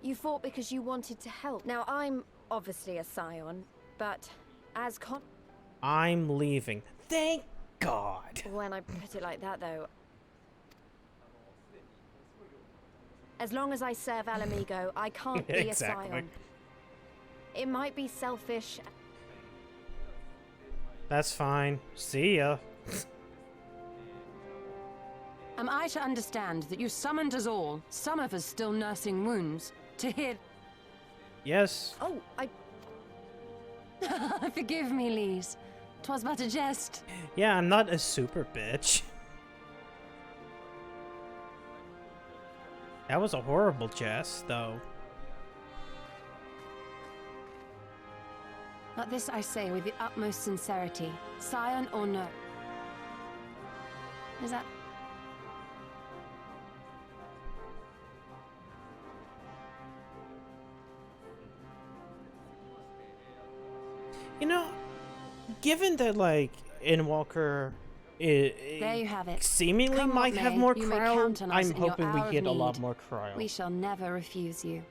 You fought because you wanted to help. Now, I'm obviously a scion, but as I'm leaving. Thank God. When I put it like that, though, as long as I serve Alamigo, I can't be Exactly. a scion. It might be selfish. That's fine. See ya. Am I to understand that you summoned us all, some of us still nursing wounds, to hear... Yes. Oh, I... Forgive me, Lise. 'Twas but a jest. Yeah, I'm not a super bitch. That was a horrible jest, though. But this I say with the utmost sincerity, scion or no. Is that... You know, given that, like, Endwalker There you have it. seemingly Come what might have may, more you may cryo, count on us I'm in your hoping we hour of get a lot need. more cryo. We shall never refuse you.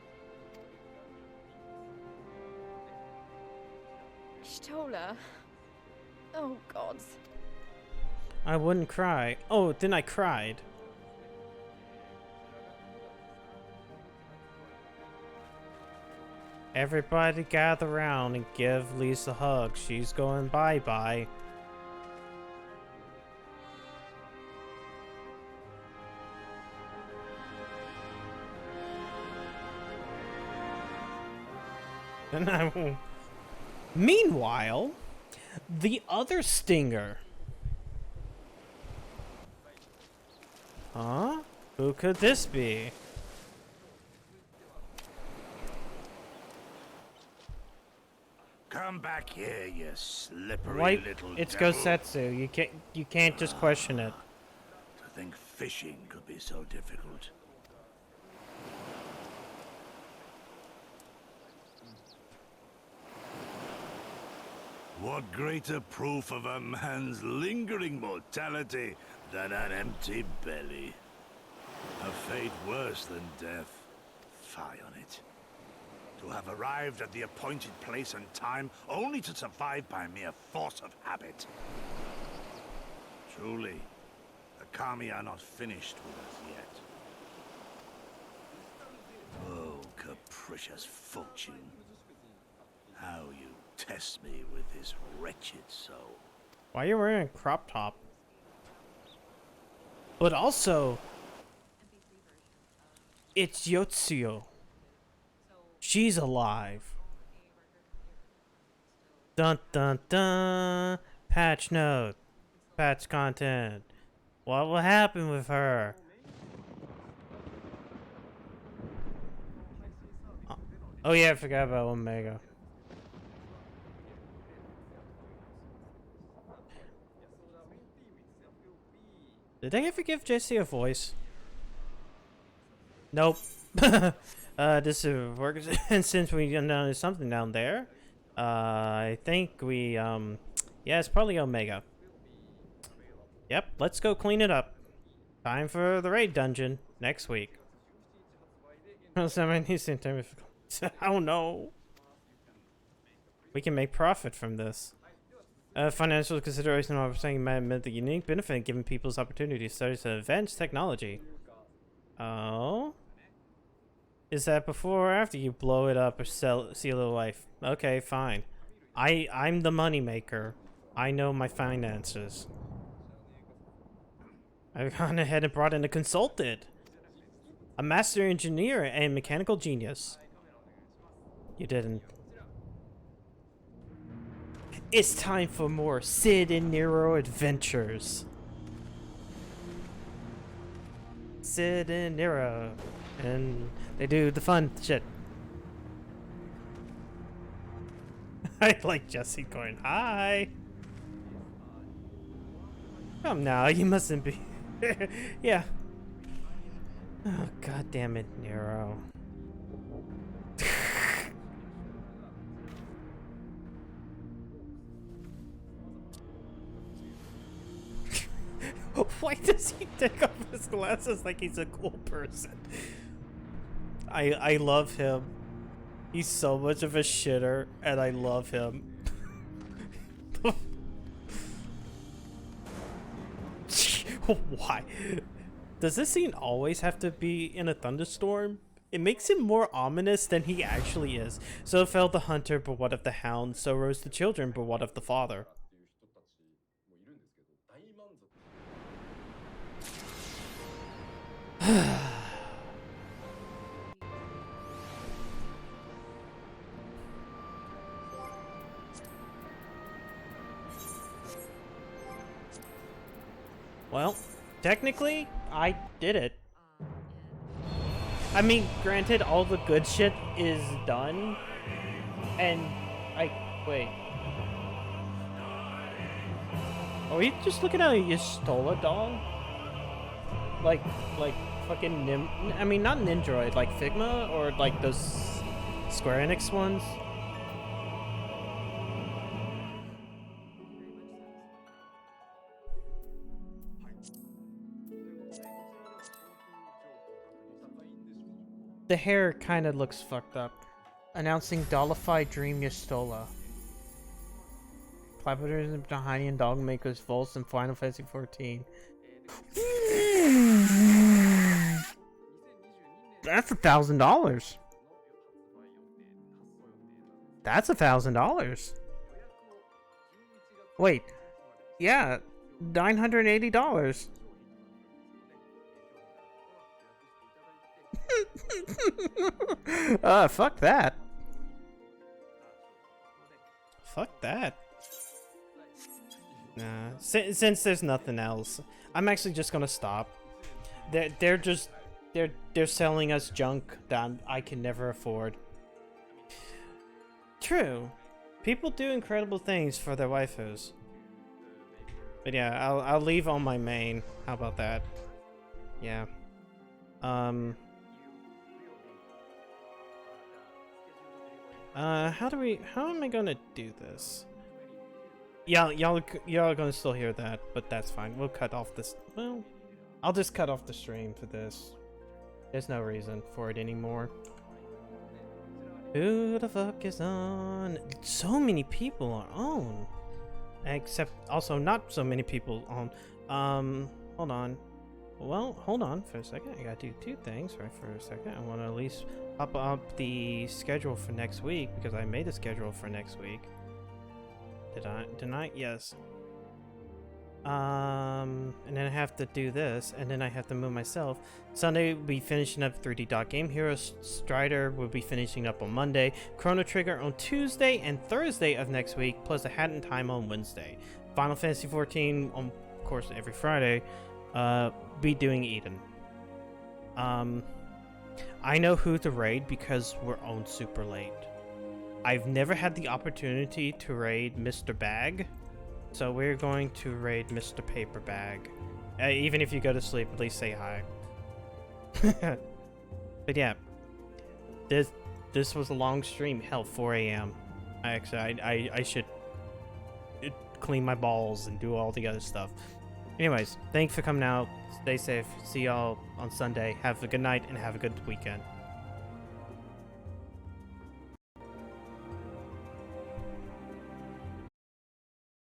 Stola. Oh, gods. I wouldn't cry. Oh, then I cried. Everybody gather round and give Lisa a hug. She's going bye-bye. And I will... Meanwhile, the other stinger. Huh? Who could this be? Come back here, you slippery White, little it's devil. Gosetsu. You can't just question it. To think fishing could be so difficult. What greater proof of a man's lingering mortality than an empty belly? A fate worse than death. Fie on it. To have arrived at the appointed place and time only to survive by mere force of habit. Truly, the Kami are not finished with us yet. Oh, capricious fortune. How you test me with this wretched soul. Why are you wearing a crop top? But also, it's Yotsuyo. She's alive. Dun dun dun. Patch note. Patch content. What will happen with her? Oh yeah, I forgot about Omega. Did they ever give Jesse a voice? Nope. This is work. And since we know there's something down there, I think we, yeah, it's probably Omega. Yep, let's go clean it up. Time for the raid dungeon next week. I don't know. We can make profit from this. Financial consideration of saying might admit the unique benefit in giving people's opportunities studies to advanced technology. Oh? Is that before or after you blow it up or seal it life? Okay, fine. I'm the money maker. I know my finances. I've gone ahead and brought in a consultant. A master engineer and mechanical genius. You didn't. It's time for more Sid and Nero adventures. Sid and Nero. And they do the fun shit. I like Jesse going, hi. Come now, you mustn't be. Yeah. Oh, god damn it, Nero. Why does he take off his glasses like he's a cool person? I love him. He's so much of a shitter, and I love him. Why? Does this scene always have to be in a thunderstorm? It makes him more ominous than he actually is. So fell the hunter, but what of the hound? So rose the children, but what of the father? Well, technically, I did it. I mean, granted, all the good shit is done, and wait. Are we just looking at a Yestola dog? Like fucking I mean, not Nindroid, like Figma, or like those Square Enix ones? The hair kind of looks fucked up. Announcing Dollified Dream Yestola. Collaborators behind and Dog Makers Volts and Final Fantasy 14. That's $1,000. That's $1,000. Wait. Yeah. $980. Fuck that. Fuck that. Nah, since there's nothing else, I'm actually just gonna stop. They're selling us junk that I can never afford. True, people do incredible things for their waifus. But yeah, I'll leave on my main. How about that? Yeah. How am I gonna do this? Yeah, y'all are gonna still hear that, but that's fine. We'll cut off this. Well, I'll just cut off the stream for this. There's no reason for it anymore. Who the fuck is on? So many people are on. Except also not so many people on. Hold on. Well, hold on for a second. I gotta do two things right for a second. I want to at least pop up the schedule for next week because I made a schedule for next week. Did I? Yes. And then I have to do this, and then I have to move myself. Sunday we'll be finishing up 3D Dot Game Heroes. Strider will be finishing up on Monday. Chrono Trigger on Tuesday and Thursday of next week, plus a Hat in Time on Wednesday. Final Fantasy 14 on, of course, every Friday. Be doing Eden. I know who to raid because we're on super late. I've never had the opportunity to raid Mr. Bag, so we're going to raid Mr. Paper Bag. Even if you go to sleep, at least say hi. But yeah, this was a long stream. Hell, 4 a.m. I should clean my balls and do all the other stuff. Anyways, thanks for coming out. Stay safe. See y'all on Sunday. Have a good night and have a good weekend.